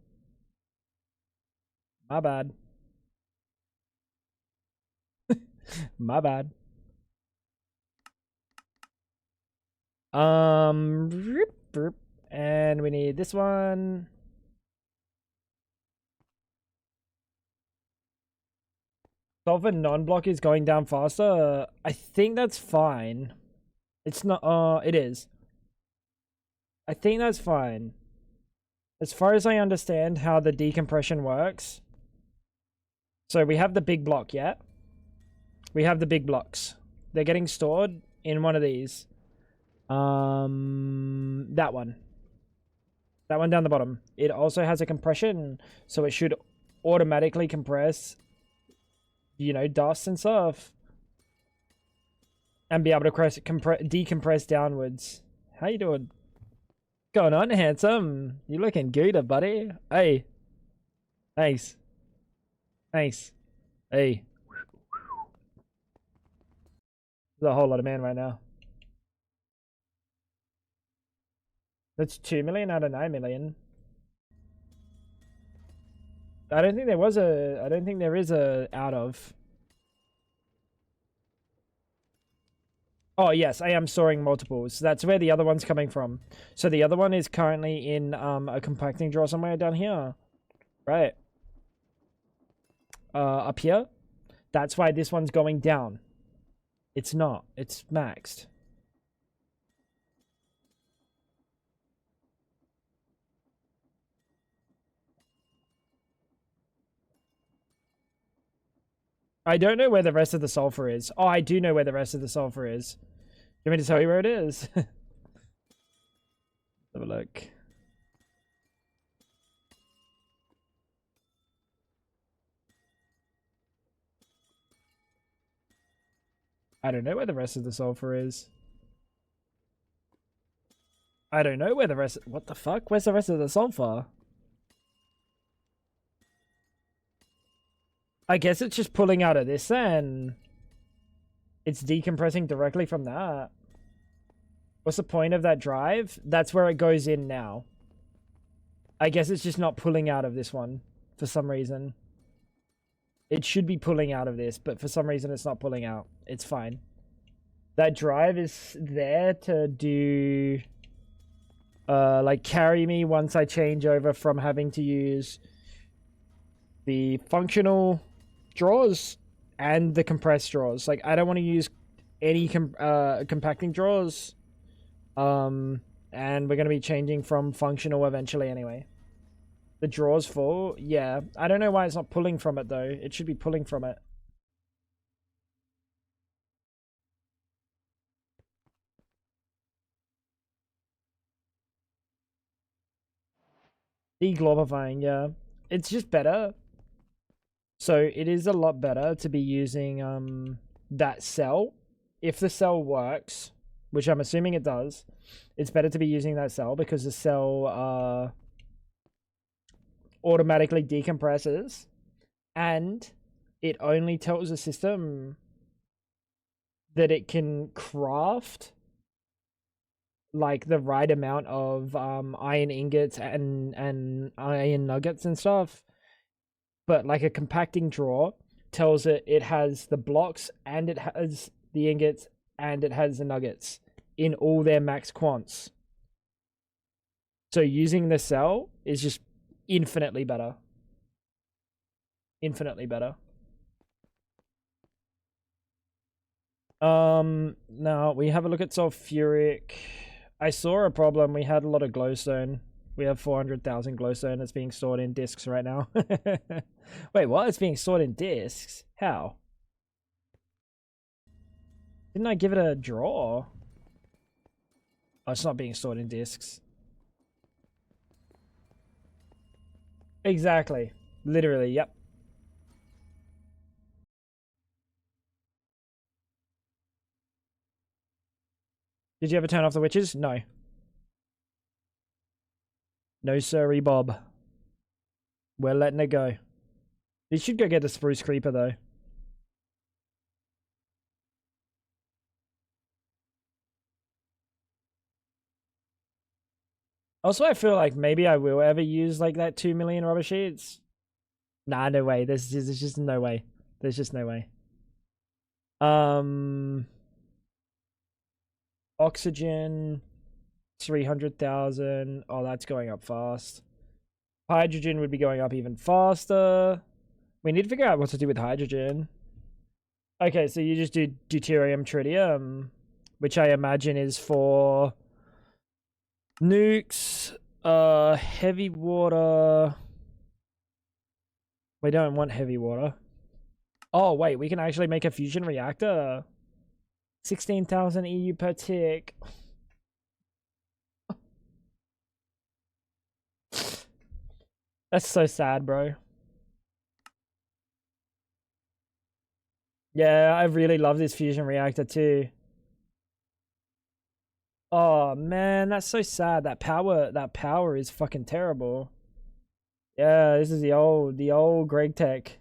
My bad. My bad. And we need this one. Sulfur non-block is going down faster. I think that's fine. It's not. It is. I think that's fine. As far as I understand how the decompression works. So we have the big block, yeah? We have the big blocks. They're getting stored in one of these. That one. That one down the bottom. It also has a compression, so it should automatically compress, you know, dust and stuff. And be able to decompress downwards. How you doing? Going on, handsome? You looking good, buddy? Hey. Thanks. Thanks. Hey. There's a whole lot of man right now. That's 2 million out of 9 million. I don't think there is a out of. Oh yes, I am storing multiples. That's where the other one's coming from. So the other one is currently in a compacting drawer somewhere down here. Right. Up here. That's why this one's going down. It's not. It's maxed. I don't know where the rest of the sulfur is. Oh, I do know where the rest of the sulfur is. You want me to tell you where it is? Have a look. I don't know where the rest of the sulfur is. I don't know where the rest... What the fuck? Where's the rest of the sulfur? I guess it's just pulling out of this then. It's decompressing directly from that. What's the point of that drive? That's where it goes in now. I guess it's just not pulling out of this one for some reason. It should be pulling out of this, but for some reason it's not pulling out. It's fine. That drive is there to do... like carry me once I change over from having to use the functional drawers and the compressed drawers. Like, I don't want to use any compacting drawers. And we're going to be changing from functional eventually anyway. The drawers full? Yeah. I don't know why it's not pulling from it, though. It should be pulling from it. Deglobifying, yeah. It's just better. So it is a lot better to be using that cell. If the cell works, which I'm assuming it does, it's better to be using that cell because the cell automatically decompresses and it only tells the system that it can craft like the right amount of iron ingots and iron nuggets and stuff. But like a compacting drawer tells it it has the blocks and it has the ingots and it has the nuggets in all their max quants. So using the cell is just infinitely better. Infinitely better. Now we have a look at sulfuric. I saw a problem. We had a lot of glowstone. We have 400,000 glowstone that's being stored in discs right now. Wait, what? It's being stored in discs? How? Didn't I give it a draw? Oh, it's not being stored in discs. Exactly. Literally, yep. Did you ever turn off the witches? No. No sirree, Bob. We're letting it go. You should go get a spruce creeper, though. Also, I feel like maybe I will ever use, like, that 2 million rubber sheets. Nah, no way. There's just no way. There's just no way. Oxygen, 300,000. Oh, that's going up fast. Hydrogen would be going up even faster. We need to figure out what to do with hydrogen. Okay, so you just do deuterium, tritium, which I imagine is for nukes, heavy water. We don't want heavy water. Oh, wait, we can actually make a fusion reactor. 16,000 EU per tick. That's so sad, bro. Yeah, I really love this fusion reactor too. Oh man, that's so sad. That power is fucking terrible. Yeah, this is the old Greg Tech.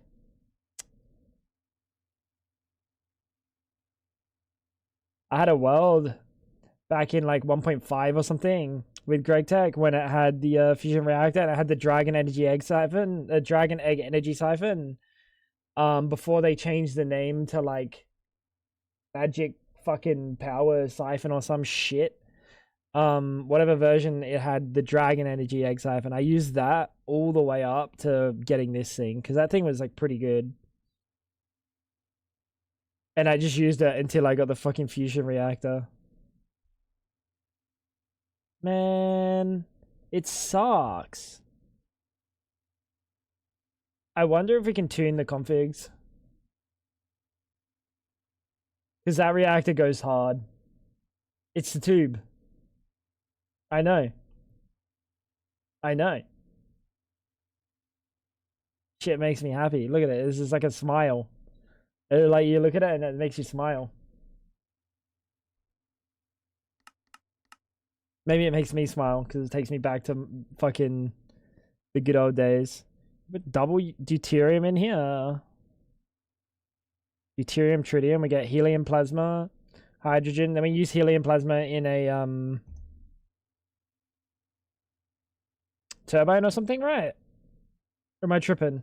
I had a world back in like 1.5 or something with Greg Tech when it had the fusion reactor and it had the dragon egg energy siphon. Before they changed the name to like magic fucking power siphon or some shit. Whatever version it had, the dragon energy egg siphon. I used that all the way up to getting this thing because that thing was like pretty good. And I just used it until I got the fucking fusion reactor. Man, it sucks. I wonder if we can tune the configs. Because that reactor goes hard. It's the tube. I know. I know. Shit makes me happy. Look at it. This is like a smile. Like you look at it and it makes you smile. Maybe it makes me smile because it takes me back to fucking the good old days. But double deuterium in here. Deuterium, tritium. We get helium plasma, hydrogen. Then we use helium plasma in a turbine or something, right? Or am I tripping?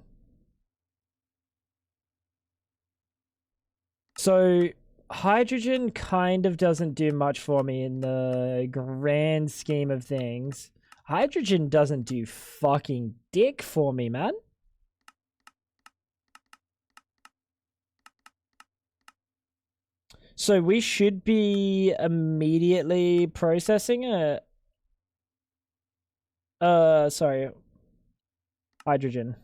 So hydrogen kind of doesn't do much for me in the grand scheme of things. Hydrogen doesn't do fucking dick for me, man. So we should be immediately processing it. Sorry. Hydrogen.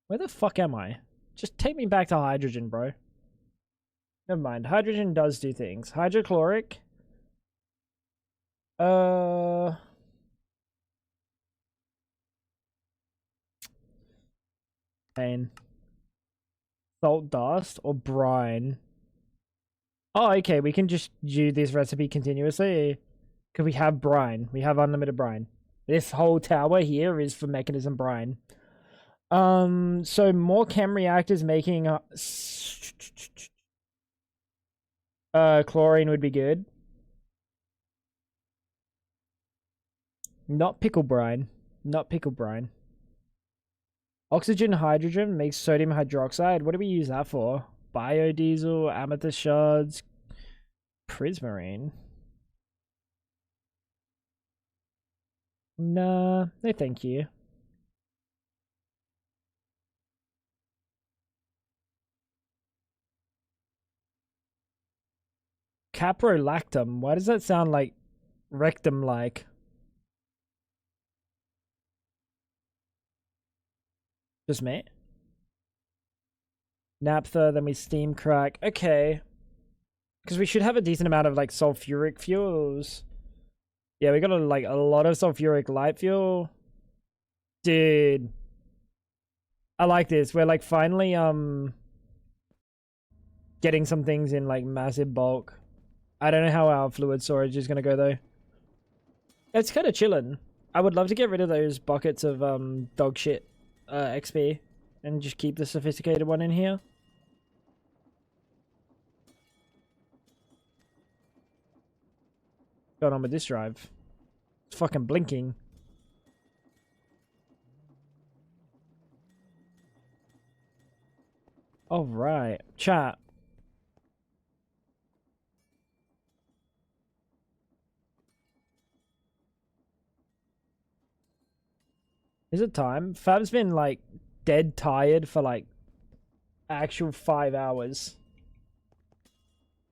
Where the fuck am I? Just take me back to hydrogen, bro. Never mind. Hydrogen does do things. Hydrochloric. Pain. Salt dust or brine. Oh, okay. We can just do this recipe continuously. Because we have brine. We have unlimited brine. This whole tower here is for mechanism brine. So more chem reactors making chlorine would be good. Not pickle brine. Not pickle brine. Oxygen, hydrogen makes sodium hydroxide. What do we use that for? Biodiesel, amethyst shards, prismarine. Nah, no thank you. Caprolactam. Why does that sound like rectum-like? Just me? Naphtha, then we steam crack. Okay. Because we should have a decent amount of, like, sulfuric fuels. Yeah, we got, a lot of sulfuric light fuel. Dude. I like this. We're, like, finally, getting some things in, like, massive bulk. I don't know how our fluid storage is gonna go, though. It's kind of chilling. I would love to get rid of those buckets of, dog shit, XP. And just keep the sophisticated one in here. What's going on with this drive? It's fucking blinking. Alright. Chat. Is it time? Fab's been, like, dead tired for, like, actual 5 hours.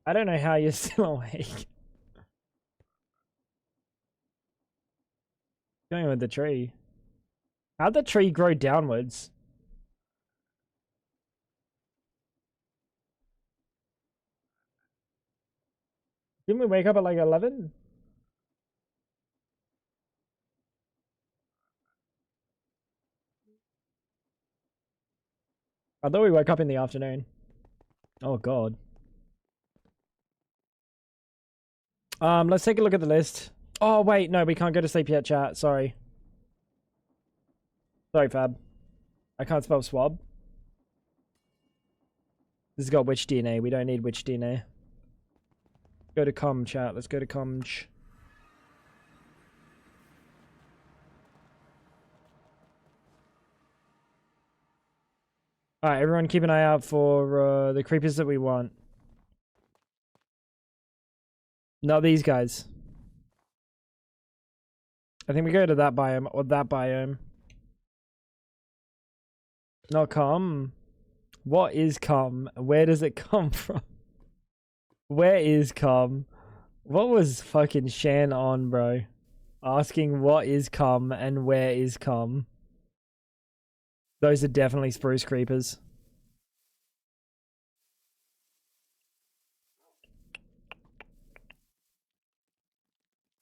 I don't know how you're still awake. Going with the tree. How'd the tree grow downwards? Didn't we wake up at like 11? I thought we woke up in the afternoon. Oh god. Let's take a look at the list. Oh wait, no, we can't go to sleep yet, chat. Sorry. Sorry, Fab. I can't spell swab. This has got witch DNA. We don't need witch DNA. Go to com, chat. Let's go to com. Alright, everyone keep an eye out for the creepers that we want. Not these guys. I think we go to that biome or that biome. Not com. What is com? Where does it come from? Where is com? What was fucking Shan on, bro? Asking what is com and where is com? Those are definitely spruce creepers.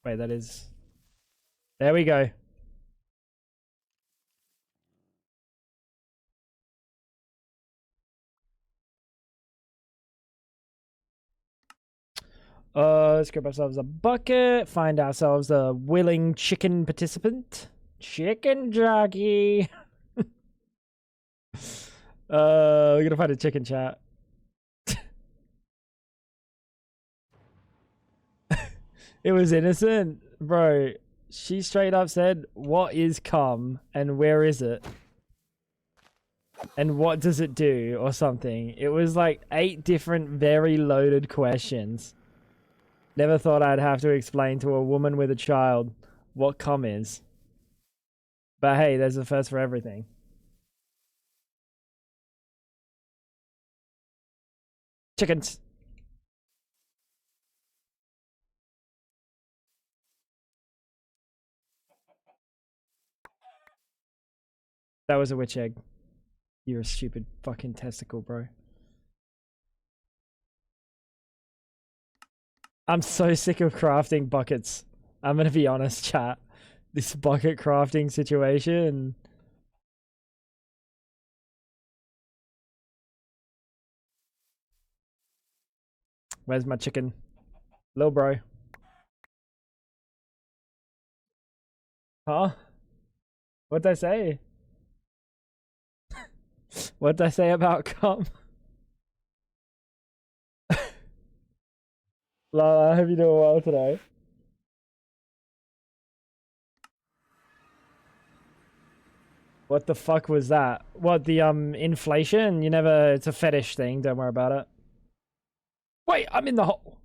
Wait, that is... There we go. Let's grab ourselves a bucket, find ourselves a willing chicken participant. Chicken jockey. We're gonna find a chicken, chat. It was innocent, bro. She straight up said, "What is cum and where is it? And what does it do?" or something. It was like 8 different, very loaded questions. Never thought I'd have to explain to a woman with a child what cum is. But hey, there's a first for everything. Chickens. That was a witch egg. You're a stupid fucking testicle, bro. I'm so sick of crafting buckets. I'm gonna be honest, chat. This bucket crafting situation. Where's my chicken? Lil bro. Huh? What'd I say? What'd I say about cum? Lala, I hope you're doing well today. What the fuck was that? What, the inflation? You never, it's a fetish thing, don't worry about it. Wait, I'm in the hole.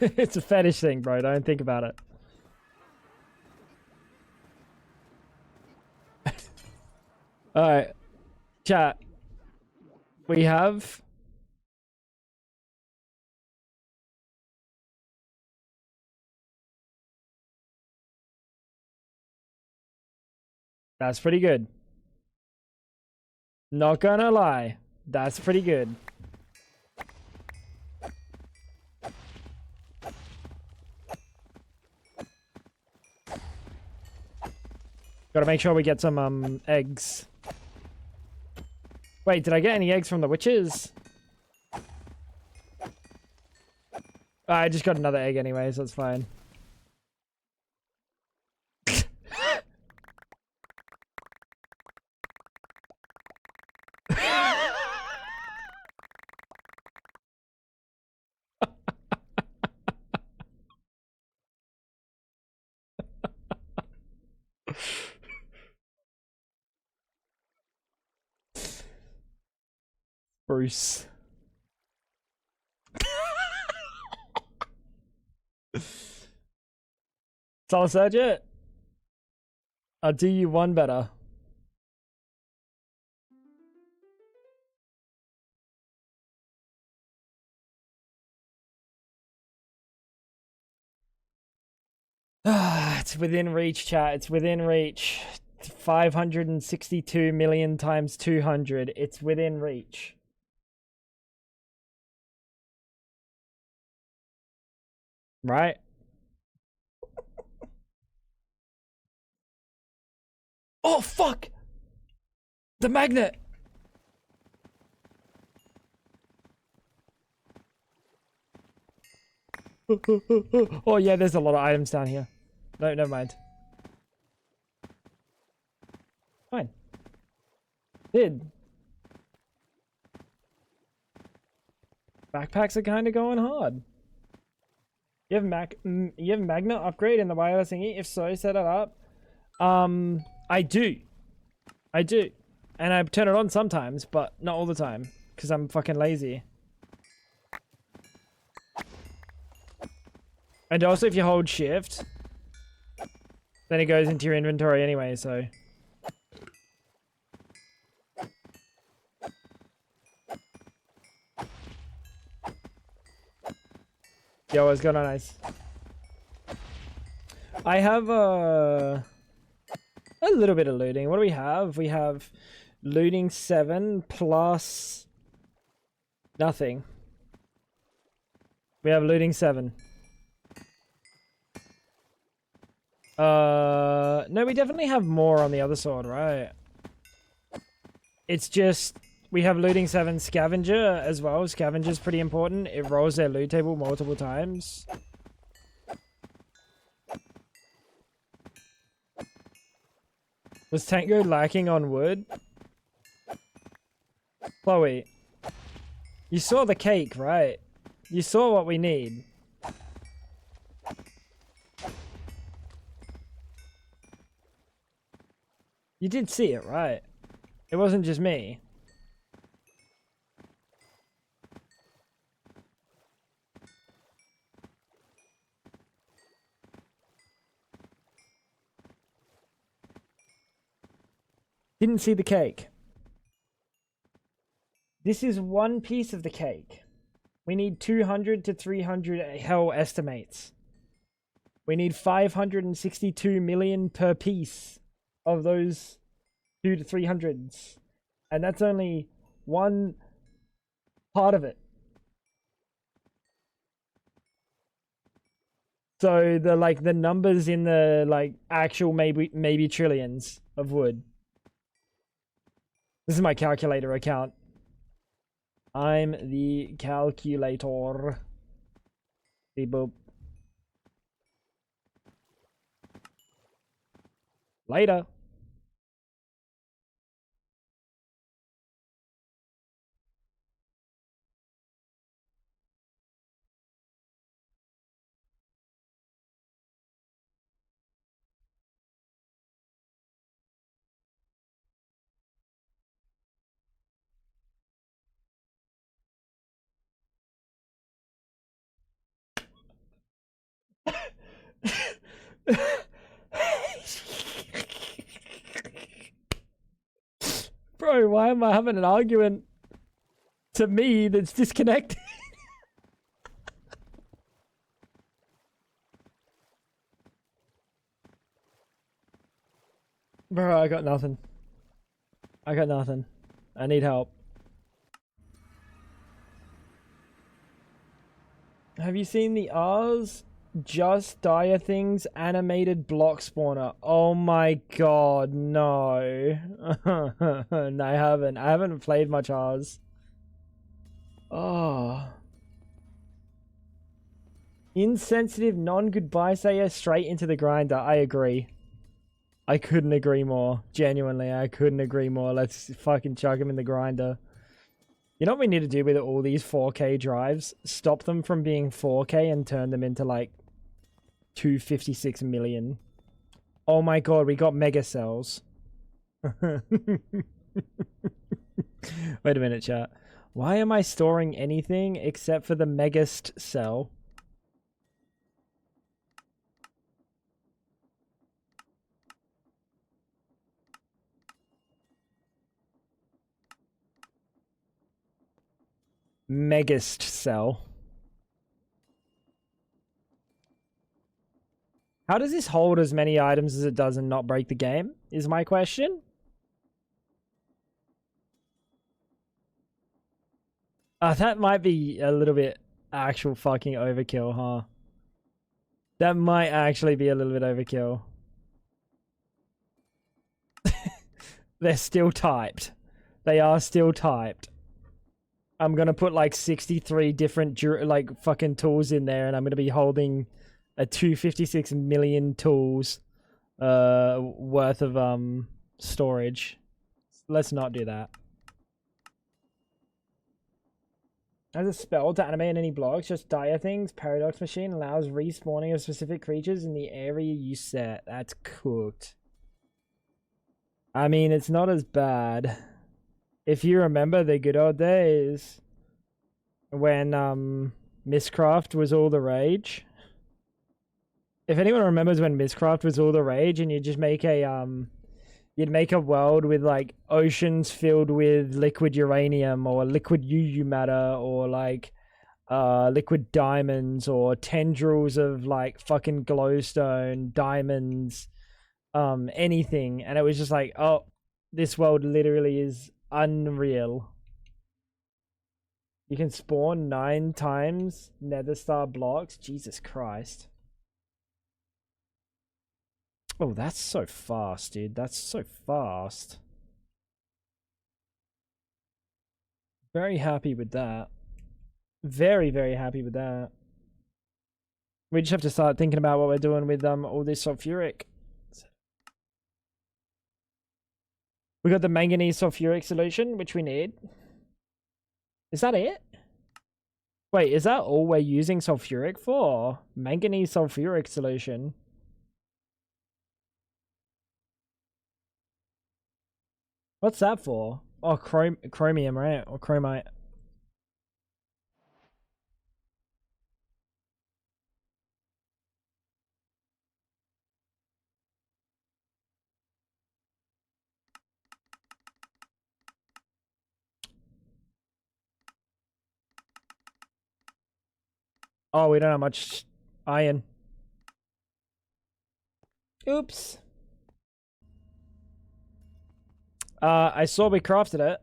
It's a fetish thing, bro, don't think about it. Alright, chat. We have... That's pretty good. Not gonna lie. That's pretty good. Gotta make sure we get some, eggs. Wait, did I get any eggs from the witches? I just got another egg anyway, so it's fine. Bruce. Soul Surgeon, I'll do you one better. It's within reach, chat. It's within reach. 562 million times 200. It's within reach. Right? Oh, fuck! The magnet! Oh, yeah, there's a lot of items down here. No, never mind. Fine. Did. Backpacks are kind of going hard. You have magnet upgrade in the wireless thingy? If so, set it up. I do. I do. And I turn it on sometimes, but not all the time. Because I'm fucking lazy. And also if you hold shift, then it goes into your inventory anyway, so. Yo, what's going on, Ice? I have a little bit of looting. What do we have? We have looting 7 plus nothing. We have looting 7. No, we definitely have more on the other sword, right? It's just, we have looting 7 scavenger as well. Scavenger's pretty important. It rolls their loot table multiple times. Was Tango lacking on wood? Chloe, you saw the cake, right? You saw what we need. You did see it, right? It wasn't just me. Didn't see the cake. This is one piece of the cake. We need 200 to 300 hell estimates. We need 562 million per piece of those 2 to 300s. And that's only one part of it. So the numbers in the actual maybe trillions of wood. This is my calculator account. I'm the calculator. Beep boop. Later. Bro, why am I having an argument to me that's disconnected? Bro, I got nothing. I got nothing. I need help. Have you seen the R's Just Dire Things animated block spawner? Oh my god, no. No, I haven't. I haven't played much R's. Oh. Insensitive, non-goodbye sayer straight into the grinder. I agree. I couldn't agree more. Genuinely, I couldn't agree more. Let's fucking chuck him in the grinder. You know what we need to do with all these 4K drives? Stop them from being 4K and turn them into like 256 million. Oh my god, we got mega cells. Wait a minute, chat. Why am I storing anything except for the megast cell? Megast cell. How does this hold as many items as it does and not break the game? Is my question. That might be a little bit actual fucking overkill, huh? That might actually be a little bit overkill. They're still typed. They are still typed. I'm gonna put like 63 different like fucking tools in there, and I'm gonna be holding a 256 million tools worth of storage. Let's not do that. As a spell to animate any blocks, just dire things. Paradox machine allows respawning of specific creatures in the area you set. That's cooked. I mean, it's not as bad. If you remember the good old days when Mistcraft was all the rage. If anyone remembers when Mistcraft was all the rage and you just make a you'd make a world with like oceans filled with liquid uranium or liquid UU matter or like liquid diamonds or tendrils of like fucking glowstone, diamonds, anything, and it was just like, oh, this world literally is unreal. You can spawn 9 times nether star blocks. Jesus Christ. Oh, that's so fast, dude. That's so fast. Very happy with that. Very, very happy with that. We just have to start thinking about what we're doing with all this sulfuric. We got the manganese sulfuric solution, which we need. Is that it? Wait, is that all we're using sulfuric for? Manganese sulfuric solution. What's that for? Oh, chromium, right? Or chromite. Oh, we don't have much iron. Oops. I saw we crafted it.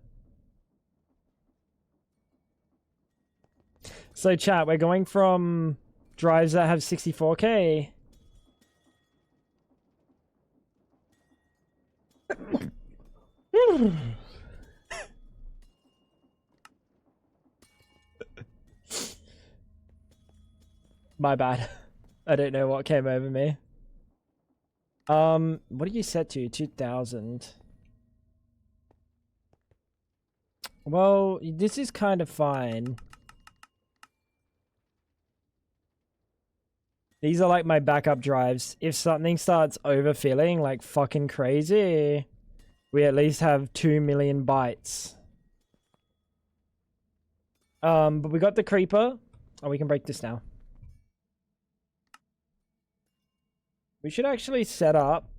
So chat, we're going from drives that have 64K. My bad. I don't know what came over me. What did you set to? 2000. Well, this is kind of fine. These are like my backup drives. If something starts overfilling like fucking crazy, we at least have 2 million bytes. But we got the creeper. Oh, we can break this now. We should actually set up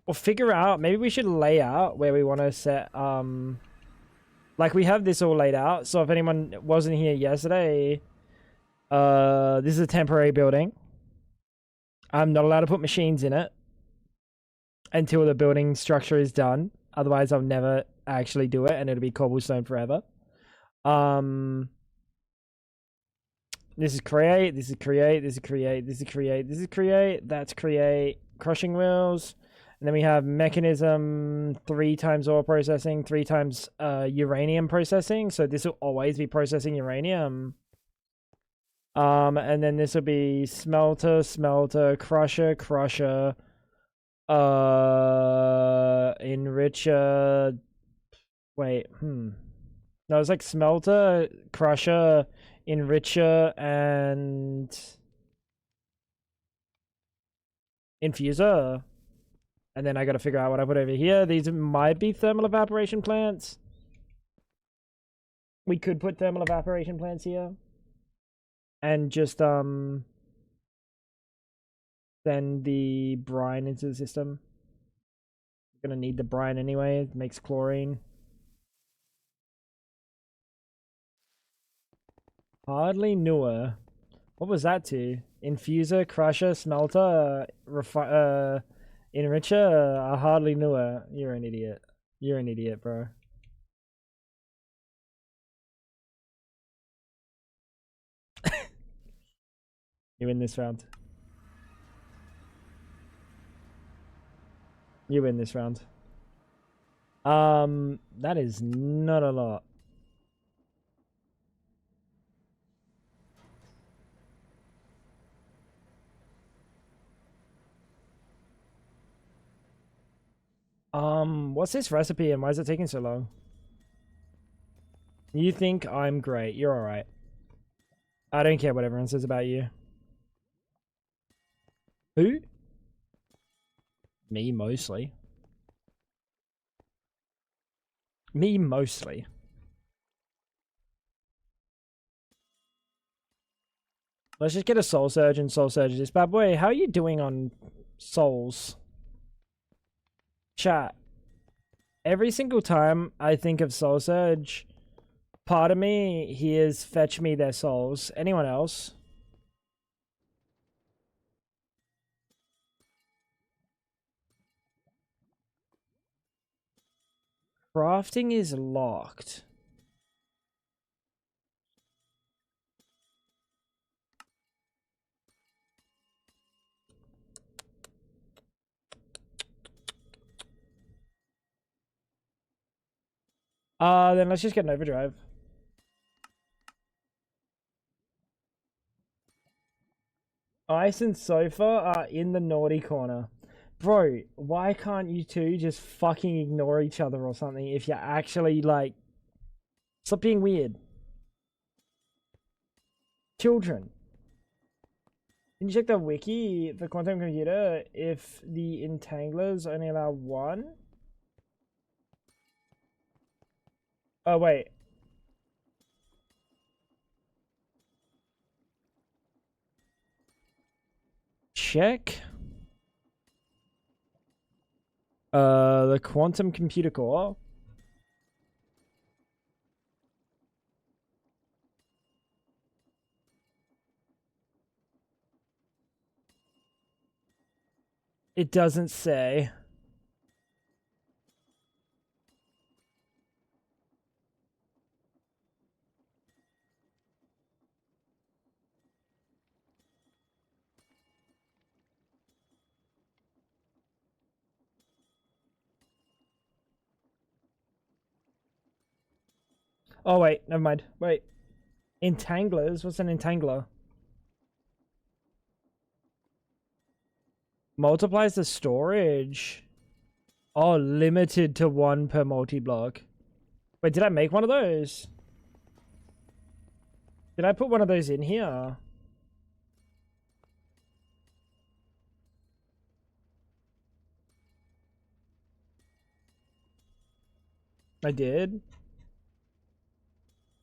Or figure out, maybe we should lay out where we want to set, like we have this all laid out. So if anyone wasn't here yesterday, this is a temporary building. I'm not allowed to put machines in it until the building structure is done. Otherwise, I'll never actually do it, and it'll be cobblestone forever. This is create, this is create, this is create, this is create, this is create, that's create, crushing wheels. And then we have mechanism, 3 times ore processing, 3 times uranium processing. So this will always be processing uranium. And then this will be smelter, smelter, crusher, crusher, enricher. Wait, No, it's like smelter, crusher, enricher, and infuser. And then I gotta figure out what I put over here. These might be thermal evaporation plants. We could put thermal evaporation plants here. And just send the brine into the system. We're gonna need the brine anyway. It makes chlorine. Hardly newer. What was that to? Infuser, crusher, smelter, enricher. I hardly newer. You're an idiot. You're an idiot, bro. You win this round. You win this round. That is not a lot. What's this recipe and why is it taking so long? You think I'm great. You're alright. I don't care what everyone says about you. Who? Me, mostly. Me, mostly. Let's just get a soul surge and soul surge this bad boy. How are you doing on souls? Chat. Every single time I think of soul surge, part of me hears fetch me their souls. Anyone else? Crafting is locked. Then let's just get an overdrive. Ice and sofa are in the naughty corner. Bro, why can't you two just fucking ignore each other or something if you're actually, like... Stop being weird. Children. Can you check the wiki for quantum computer if the entanglers only allow 1? Oh, wait. Check. The quantum computer core. It doesn't say. Oh, wait. Never mind. Wait. Entanglers? What's an entangler? Multiplies the storage. Oh, limited to 1 per multi-block. Wait, did I make one of those? Did I put one of those in here? I did.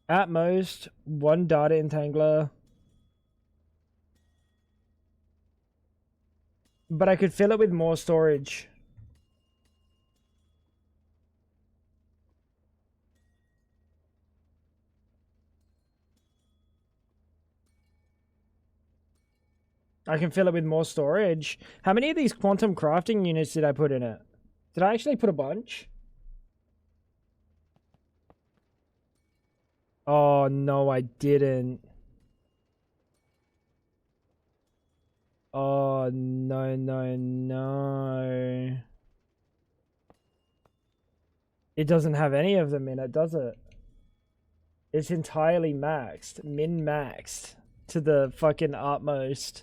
At most, 1 data entangler. But I could fill it with more storage. I can fill it with more storage. How many of these quantum crafting units did I put in it? Did I actually put a bunch? Oh, no, I didn't. Oh, no, no, no. It doesn't have any of them in it, does it? It's entirely maxed. Min-maxed. To the fucking utmost.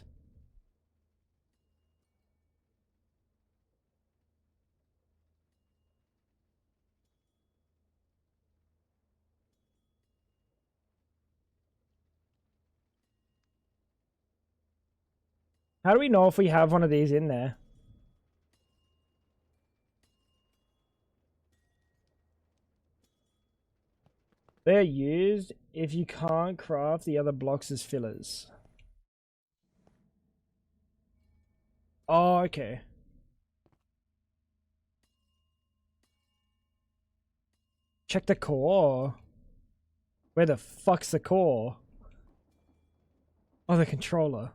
How do we know if we have one of these in there? They're used if you can't craft the other blocks as fillers. Oh, okay. Check the core. Where the fuck's the core? Oh, the controller.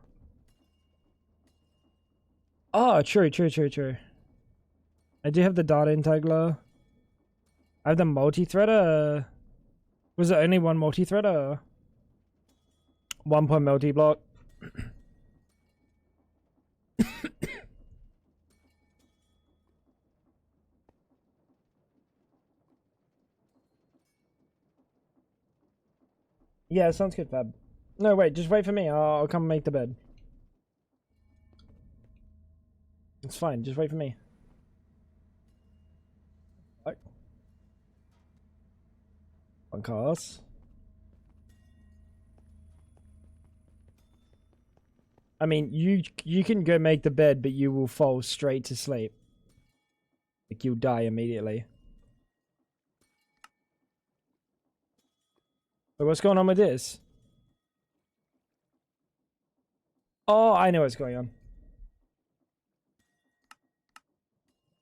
Oh, true. I do have the data integler. I have the multi-threader. Was it only one multi-threader? 1 point multi-block. Yeah, sounds good, Fab. No, wait, just wait for me. I'll come make the bed. It's fine, just wait for me. What? One cars. I mean, you can go make the bed, but you will fall straight to sleep. Like, you'll die immediately. Wait, what's going on with this? Oh, I know what's going on.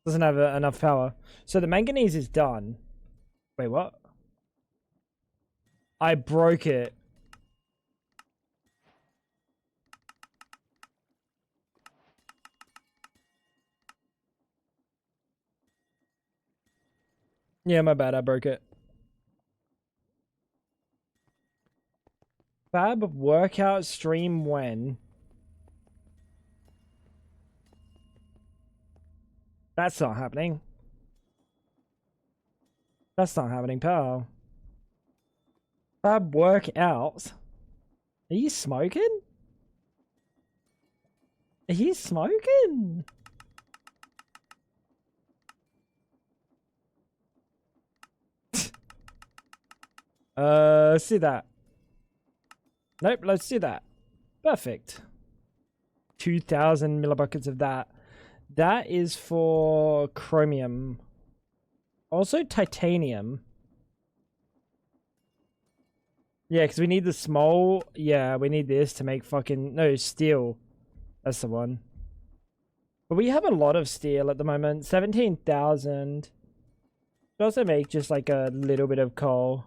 Doesn't have enough power. So the manganese is done. Wait, what? I broke it. Yeah, my bad, I broke it. Fab workout stream when? That's not happening. That's not happening, pal. Fab workout? Are you smoking? Are you smoking? Let's do that. Nope, let's do that. Perfect. 2,000 millibuckets of that. That is for chromium. Also titanium. Yeah, because we need the small... Yeah, we need this to make fucking... No, steel. That's the one. But we have a lot of steel at the moment. 17,000. Could also make just like a little bit of coal.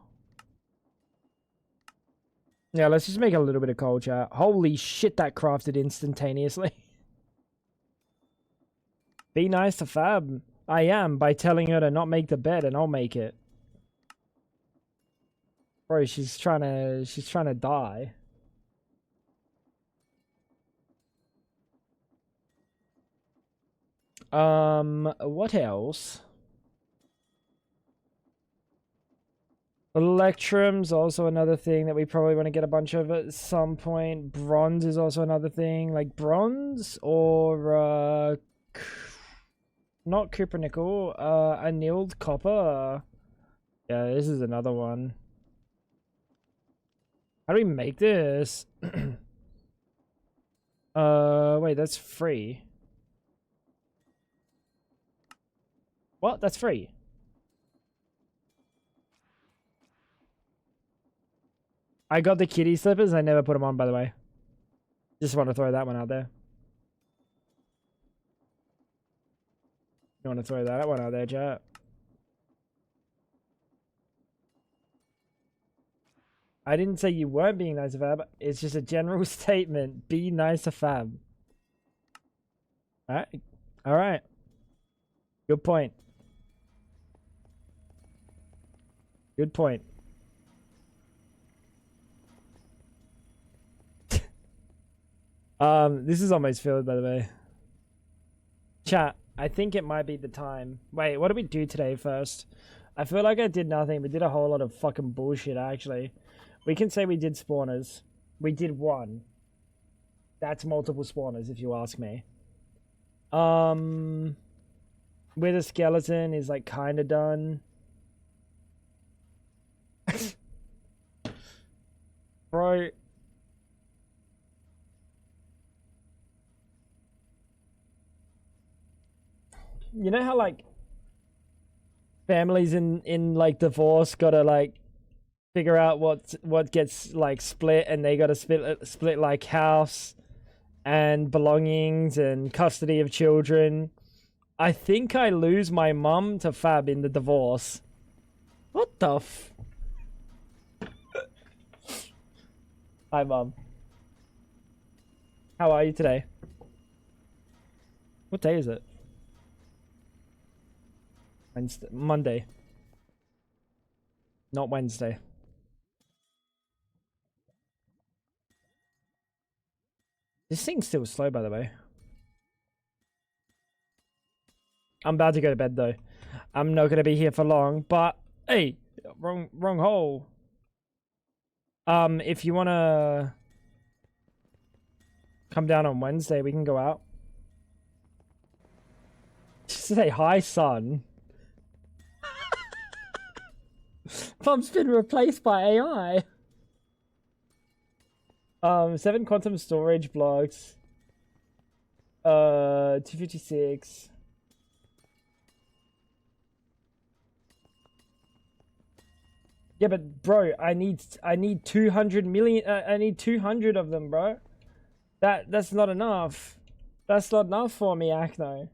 Yeah, let's just make a little bit of coal, chat. Holy shit, that crafted instantaneously. Be nice to Fab. I am, by telling her to not make the bed, and I'll make it. Bro, she's trying to die. What else? Electrum's also another thing that we probably want to get a bunch of at some point. Bronze is also another thing. Like bronze or not copper nickel, annealed copper. Yeah, this is another one. How do we make this? Wait, that's free. What? That's free. I got the kitty slippers. I never put them on, by the way. Just want to throw that one out there. You want to throw that one out there, chat? I didn't say you weren't being nice to Fab. It's just a general statement. Be nice to Fab. Alright. Alright. Good point. Good point. This is almost filled, by the way. Chat, I think it might be the time. Wait, what did we do today first? I feel like I did nothing. We did a whole lot of fucking bullshit, actually. We can say we did spawners. We did one. That's multiple spawners, if you ask me. With a skeleton is like kind of done. Bro. You know how like families in like divorce gotta like figure out what gets like split, and they gotta split like house and belongings and custody of children. I think I lose my mum to Fab in the divorce. What the f... Hi, Mum. How are you today? What day is it? Wednesday. Monday. Not Wednesday. This thing's still slow, by the way. I'm about to go to bed, though. I'm not going to be here for long, but... Hey! Wrong hole. If you want to... come down on Wednesday, we can go out. Just say hi, son. Mum's been replaced by AI. 7 quantum storage blocks. 256. Yeah, but bro, I need 200 million. I need 200 of them, bro. That's not enough. That's not enough for me, Acno.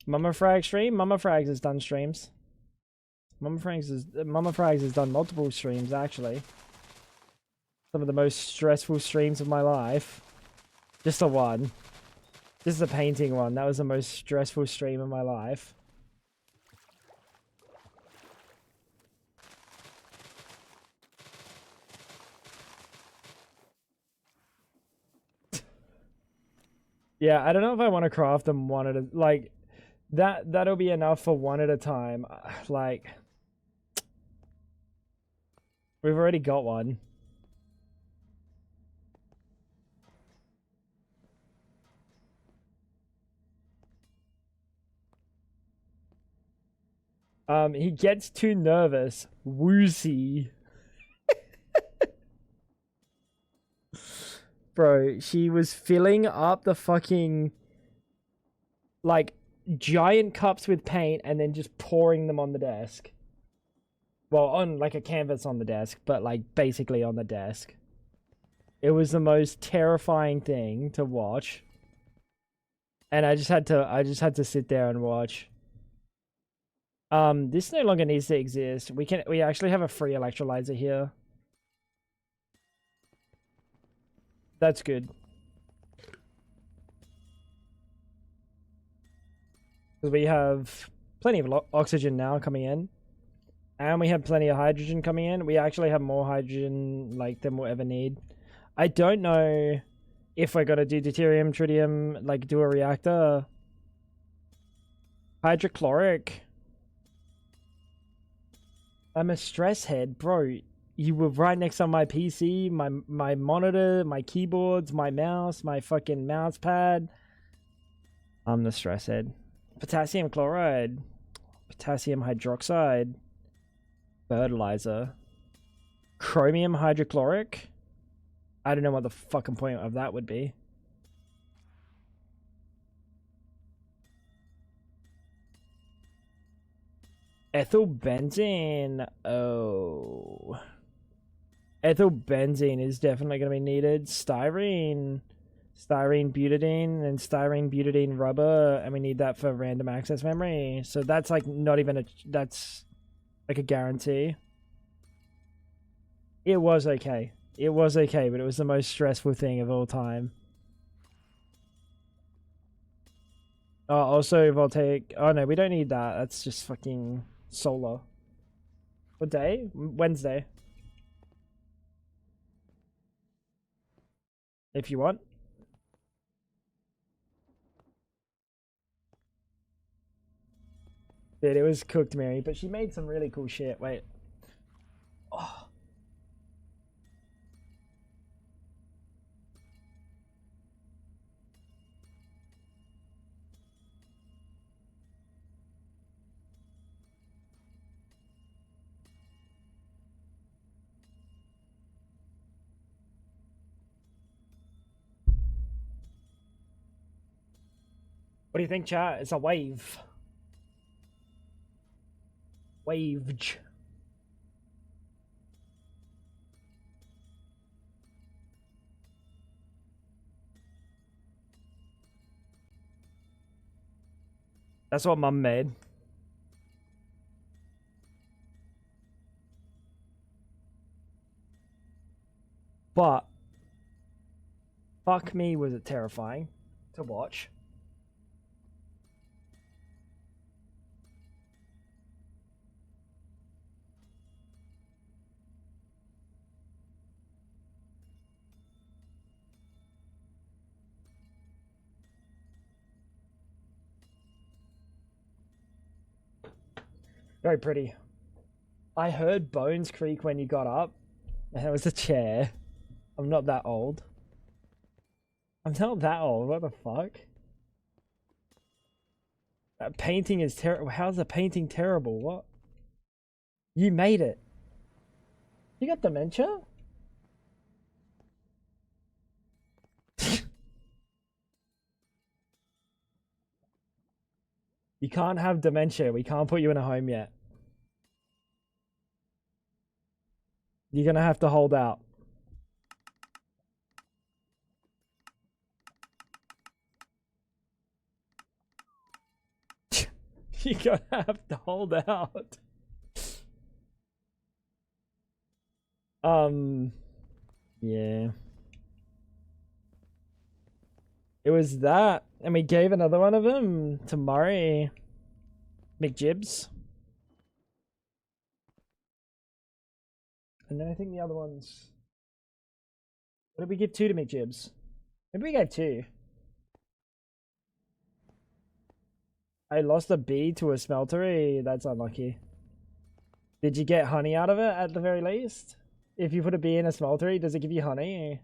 Mama Frag stream. Mama Frags has done streams. Mama Frags has done multiple streams, actually. Some of the most stressful streams of my life. Just the one. Just the painting one. That was the most stressful stream of my life. Yeah, I don't know if I want to craft them one at a... Like, that'll be enough for one at a time. Like... We've already got one. He gets too nervous. Woozy. Bro, she was filling up the fucking... like, giant cups with paint and then just pouring them on the desk. Well, on like a canvas on the desk, but like basically on the desk. It was the most terrifying thing to watch. And I just had to sit there and watch. This no longer needs to exist. We actually have a free electrolyzer here. That's good. Because we have plenty of oxygen now coming in. And we have plenty of hydrogen coming in. We actually have more hydrogen like than we'll ever need. I don't know if we're gonna do deuterium, tritium, like do a reactor. Hydrochloric. I'm a stress head, bro. You were right next on my PC, my monitor, my keyboards, my mouse, my fucking mouse pad. I'm the stress head. Potassium chloride. Potassium hydroxide. Fertilizer. Chromium hydrochloric. I don't know what the fucking point of that would be. Ethyl benzene. Oh. Ethyl benzene is definitely going to be needed. Styrene. Styrene butadiene and styrene butadiene rubber. And we need that for random access memory. So that's like not even a... That's like a guarantee. It was okay. It was okay, but it was the most stressful thing of all time. Also voltaic. Oh no, we don't need that. That's just fucking solar. What day? Wednesday. If you want. Dude, it was cooked, Mary, but she made some really cool shit. Wait. Oh. What do you think, chat? It's a wave. Wave. That's what Mum made. But fuck me, was it terrifying to watch. Very pretty. I heard bones creak when you got up, and it was a chair. I'm not that old. I'm not that old. What the fuck? That painting is terrible. How's the painting terrible? What? You made it. You got dementia? You can't have dementia. We can't put you in a home yet. You're gonna have to hold out. You're gonna have to hold out. Yeah. It was that, and we gave another one of them to Murray McJibs. And then I think the other ones. What did we give two to McJibs? Maybe we gave two. I lost a bee to a smeltery. That's unlucky. Did you get honey out of it at the very least? If you put a bee in a smeltery, does it give you honey?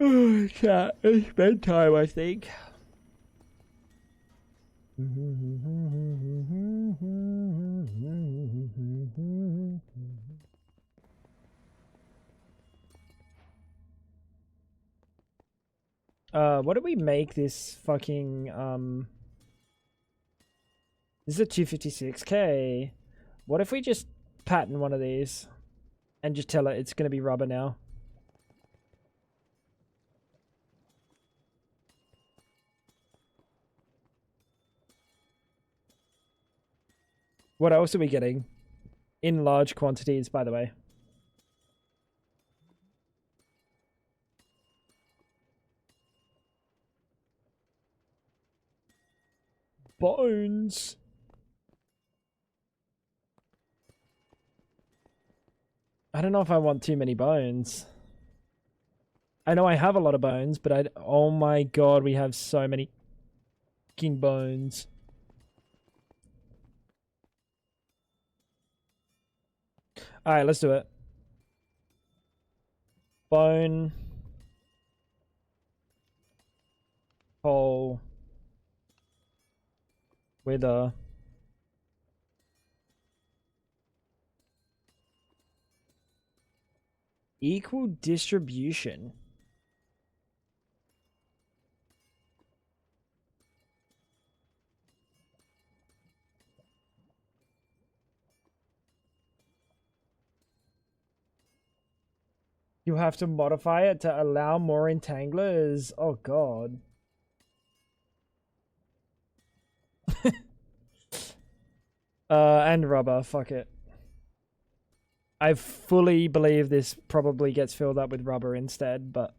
Oh, chat. It's bedtime, I think. What did we make this fucking, This is a 256k. What if we just pattern one of these and just tell it it's gonna be rubber now? What else are we getting? In large quantities, by the way. Bones. I don't know if I want too many bones. I know I have a lot of bones, but oh my god, we have so many fucking bones. Alright, let's do it. Bone. Hole. Wither. Equal distribution. You have to modify it to allow more entanglers. Oh god. And rubber, fuck it. I fully believe this probably gets filled up with rubber instead, but...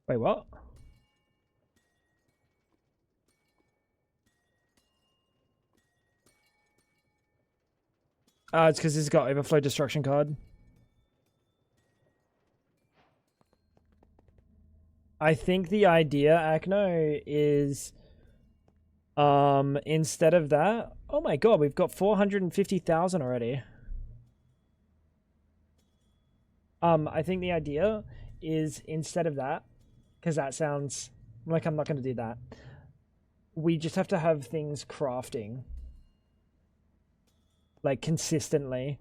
Wait, what? It's because it's got overflow destruction card. I think the idea, Acno, is instead of that, oh my god, we've got 450,000 already. I think the idea is instead of that, because that sounds like I'm not going to do that. We just have to have things crafting like consistently.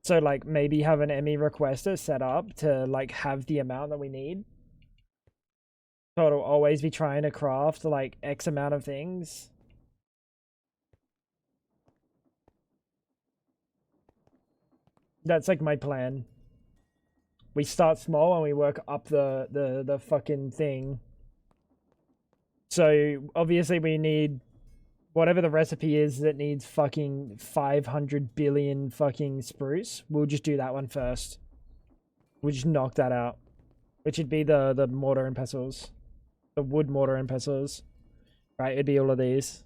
So like maybe have an ME requester set up to like have the amount that we need. So it'll always be trying to craft like X amount of things. That's like my plan. We start small and we work up the fucking thing. So obviously we need whatever the recipe is that needs fucking 500 billion fucking spruce. We'll just do that one first. We'll just knock that out. Which would be the mortar and pestles. The wood mortar and pestles. Right, it'd be all of these.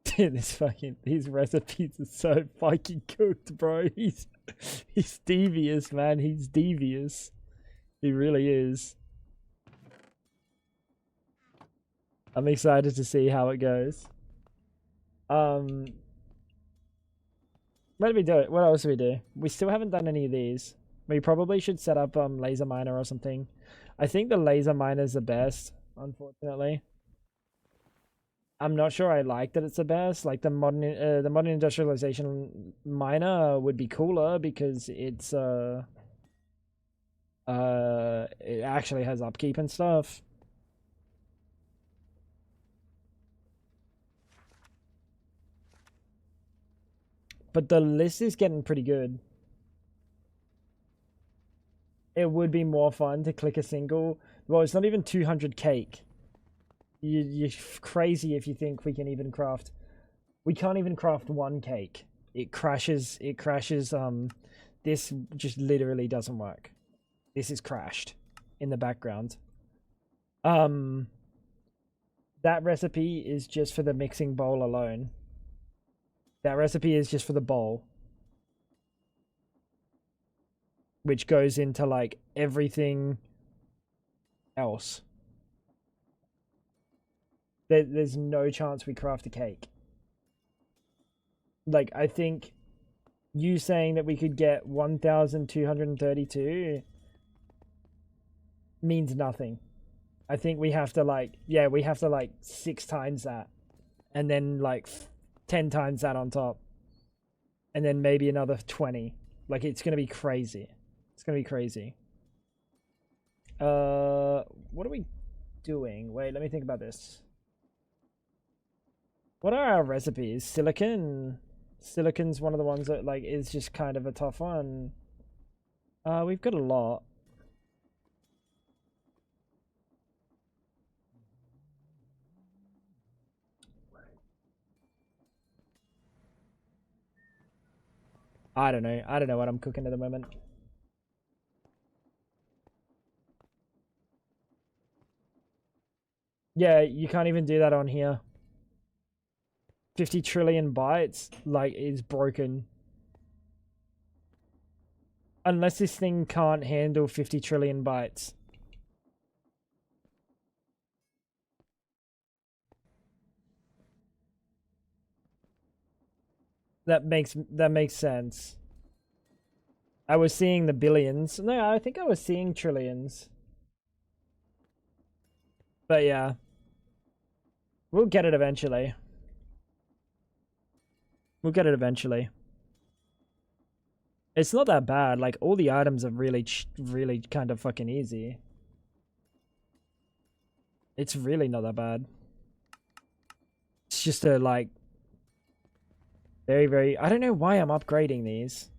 Dude, these recipes are so fucking cooked, bro. He's devious, man. He's devious. He really is. I'm excited to see how it goes. What did we do? What else did we do? We still haven't done any of these. We probably should set up laser miner or something. I think the laser miner is the best, unfortunately. I'm not sure I like that it's the best. Like the modern industrialization miner would be cooler because it's it actually has upkeep and stuff. But the list is getting pretty good. It would be more fun to click a single. Well, it's not even 200 cake. You're crazy if you think we can even craft. We can't even craft one cake. It crashes. It crashes. This just literally doesn't work. This is crashed in the background. That recipe is just for the mixing bowl alone. That recipe is just for the bowl. Which goes into like everything else. There's no chance we craft a cake. Like, I think you saying that we could get 1,232 means nothing. I think we have to like, yeah, we have to like 6 times that. And then like 10 times that on top. And then maybe another 20. Like, it's going to be crazy. It's going to be crazy. What are we doing? Wait, let me think about this. What are our recipes? Silicon? Silicon's one of the ones that like is just kind of a tough one. We've got a lot. I don't know. I don't know what I'm cooking at the moment. Yeah, you can't even do that on here. 50 trillion bytes, like, is broken. Unless this thing can't handle 50 trillion bytes. That makes sense. I was seeing the billions. No, I think I was seeing trillions. But yeah. We'll get it eventually. We'll get it eventually. It's not that bad. Like, all the items are really kind of fucking easy. It's really not that bad. It's just a, like, very... I don't know why I'm upgrading these.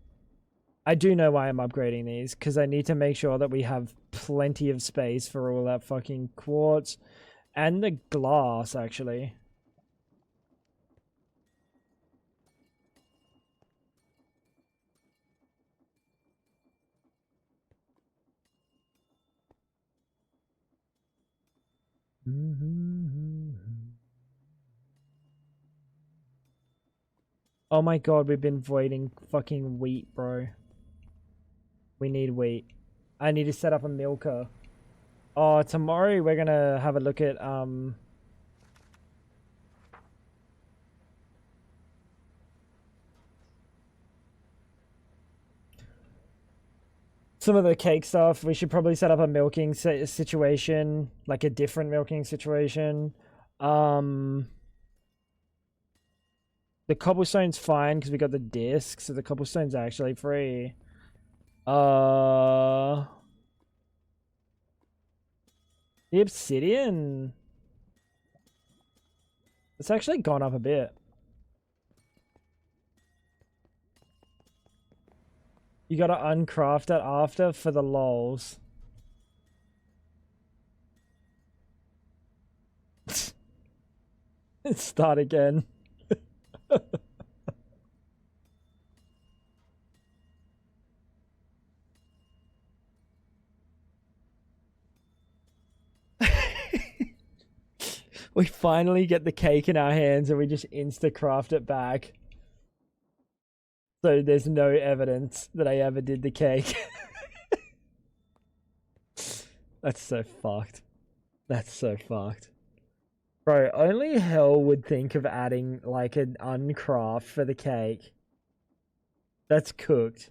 I do know why I'm upgrading these, because I need to make sure that we have plenty of space for all that fucking quartz. And the glass, actually. Oh my god, we've been voiding fucking wheat, bro. We need wheat. I need to set up a milker. Oh, tomorrow we're gonna have a look at some of the cake stuff. We should probably set up a milking situation, like a different milking situation. The cobblestone's fine because we got the disc, so the cobblestone's actually free. The obsidian. It's actually gone up a bit. You gotta uncraft it after for the lols. Start again. We finally get the cake in our hands and we just insta-craft it back. So there's no evidence that I ever did the cake. That's so fucked. That's so fucked. Bro, only hell would think of adding like an uncraft for the cake. That's cooked.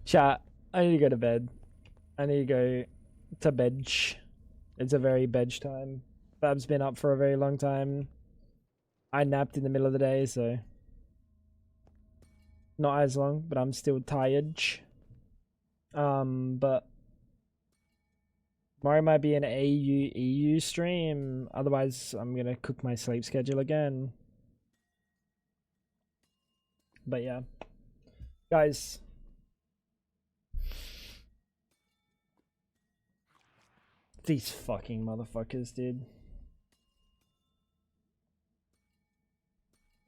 Chat, I need to go to bed. I need to go to bed. It's a very bed time. Bab's been up for a very long time. I napped in the middle of the day, so not as long, but I'm still tired. But tomorrow might be an AU stream. Otherwise, I'm gonna cook my sleep schedule again. But yeah, guys. These fucking motherfuckers, dude.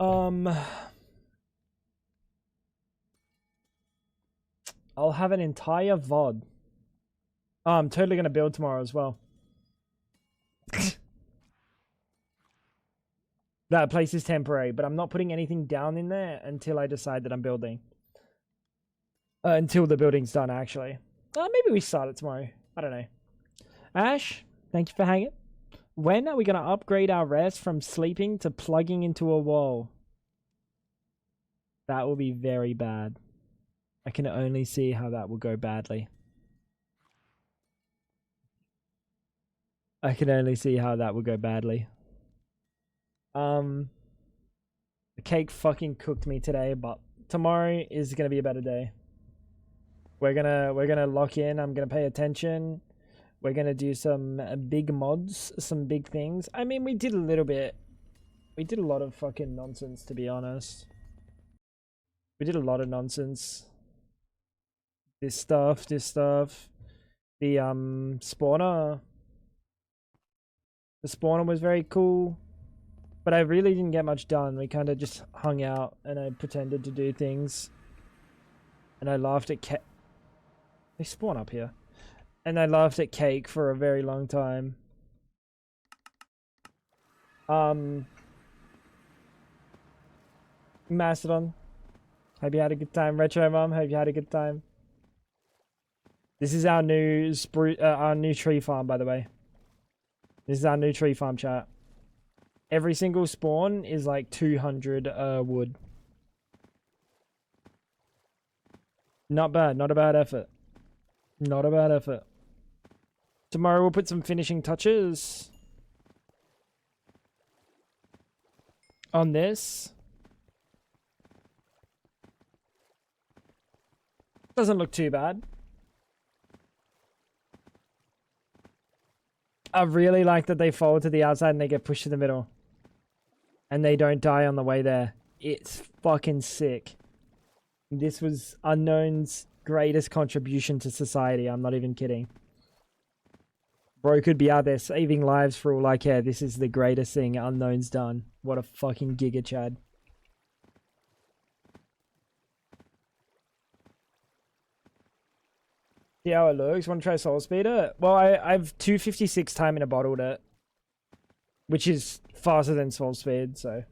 I'll have an entire VOD. Oh, I'm totally gonna build tomorrow as well. That place is temporary, but I'm not putting anything down in there until I decide that I'm building. Until the building's done, actually. Maybe we start it tomorrow. I don't know. Ash, thank you for hanging. When are we going to upgrade our rest from sleeping to plugging into a wall? That will be very bad. I can only see how that will go badly. I can only see how that will go badly. The cake fucking cooked me today, but tomorrow is going to be a better day. We're gonna lock in. I'm gonna pay attention. We're gonna do some big mods, some big things. I mean, we did a little bit. We did a lot of fucking nonsense, to be honest. We did a lot of nonsense. This stuff. The spawner. The spawner was very cool. But I really didn't get much done. We kind of just hung out and I pretended to do things. And I laughed at They spawn up here. And I laughed at Cake for a very long time. Mastodon. Hope you had a good time. Retro Mom, hope you had a good time. This is our new tree farm, by the way. This is our new tree farm, chat. Every single spawn is like 200 wood. Not bad, not a bad effort. Not a bad effort. Tomorrow we'll put some finishing touches on this. Doesn't look too bad. I really like that they fall to the outside and they get pushed to the middle. And they don't die on the way there. It's fucking sick. This was Unknown's greatest contribution to society. I'm not even kidding. Bro could be out there saving lives for all I care. This is the greatest thing Unknown's done. What a fucking giga chad. See how it looks? Want to try Soul Speeder? Well, I've 256 time in a bottled it, which is faster than Soul Speed, so.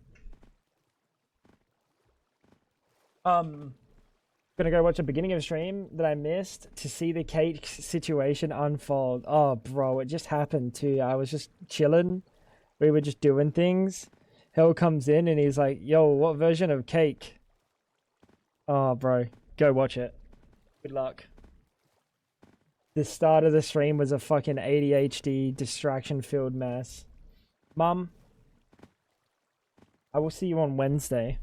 Gonna go watch the beginning of a stream that I missed to see the cake situation unfold. Oh, bro, it just happened too. I was just chilling. We were just doing things. Hell comes in and he's like, yo, what version of cake? Oh, bro, go watch it. Good luck. The start of the stream was a fucking ADHD distraction-filled mess. Mum, I will see you on Wednesday.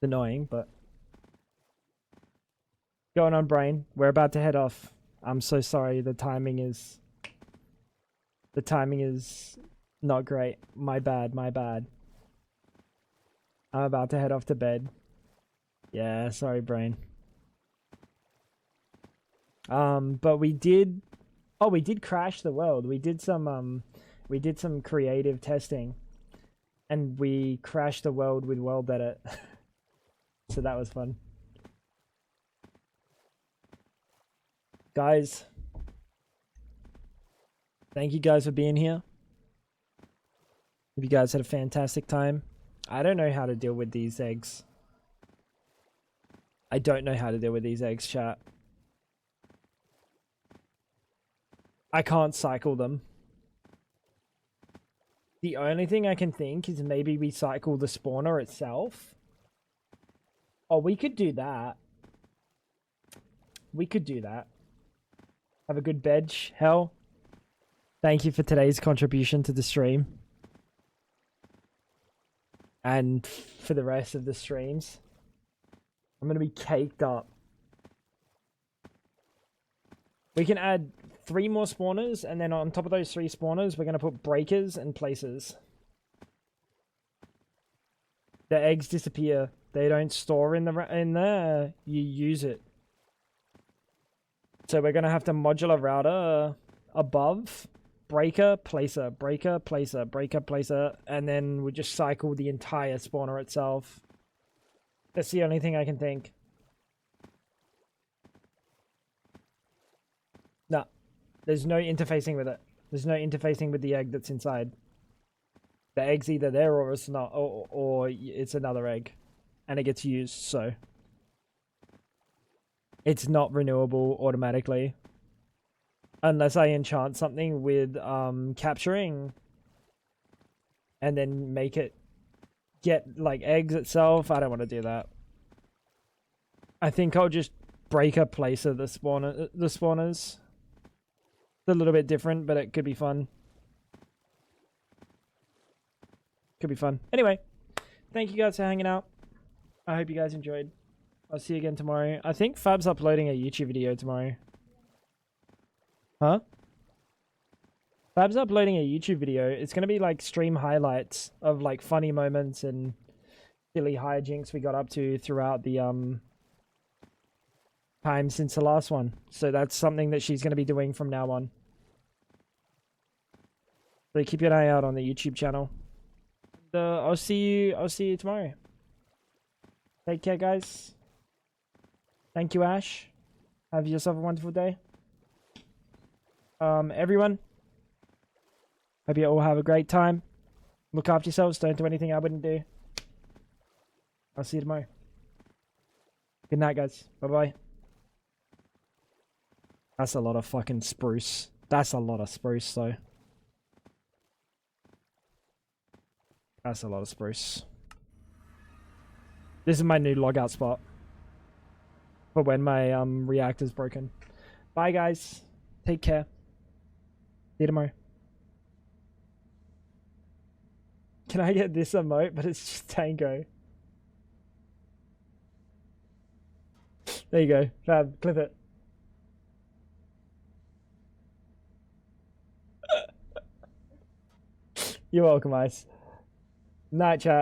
It's annoying, but going on, brain. We're about to head off. I'm so sorry. The timing is not great. My bad. I'm about to head off to bed. Yeah, sorry, brain. But we did crash the world. We did some creative testing and we crashed the world with World Edit. So that was fun. Guys, thank you guys for being here. Hope you guys had a fantastic time. I don't know how to deal with these eggs. I don't know how to deal with these eggs, chat. I can't cycle them. The only thing I can think is maybe we cycle the spawner itself. Oh, we could do that. We could do that. Have a good veg, Hell. Thank you for today's contribution to the stream. And for the rest of the streams. I'm going to be caked up. We can add 3 more spawners, and then on top of those 3 spawners, we're going to put breakers and places. The eggs disappear. They don't store in there. You use it. So we're going to have to modular router above. Breaker, placer, breaker, placer, breaker, placer, and then we just cycle the entire spawner itself. That's the only thing I can think. No, there's no interfacing with it. There's no interfacing with the egg that's inside. The egg's either there or it's not, or it's another egg, and it gets used. So it's not renewable automatically. Unless I enchant something with capturing and then make it get like eggs itself. I don't want to do that. I think I'll just break a place of the spawners. It's a little bit different, but it could be fun. Could be fun. Anyway, thank you guys for hanging out. I hope you guys enjoyed. I'll see you again tomorrow. I think Fab's uploading a YouTube video tomorrow. Huh? Fab's uploading a YouTube video. It's going to be like stream highlights of like funny moments and silly hijinks we got up to throughout the time since the last one. So that's something that she's going to be doing from now on. So keep an eye out on the YouTube channel. I'll see you tomorrow. Take care, guys. Thank you, Ash. Have yourself a wonderful day. Everyone, hope you all have a great time. Look after yourselves. Don't do anything I wouldn't do. I'll see you tomorrow. Good night, guys. Bye-bye. That's a lot of fucking spruce. That's a lot of spruce, though. That's a lot of spruce. This is my new logout spot for when my reactor's broken. Bye, guys. Take care. See you tomorrow. Can I get this emote? But it's just Tango. There you go. Fab. Clip it. You're welcome, Ice. Night, chat.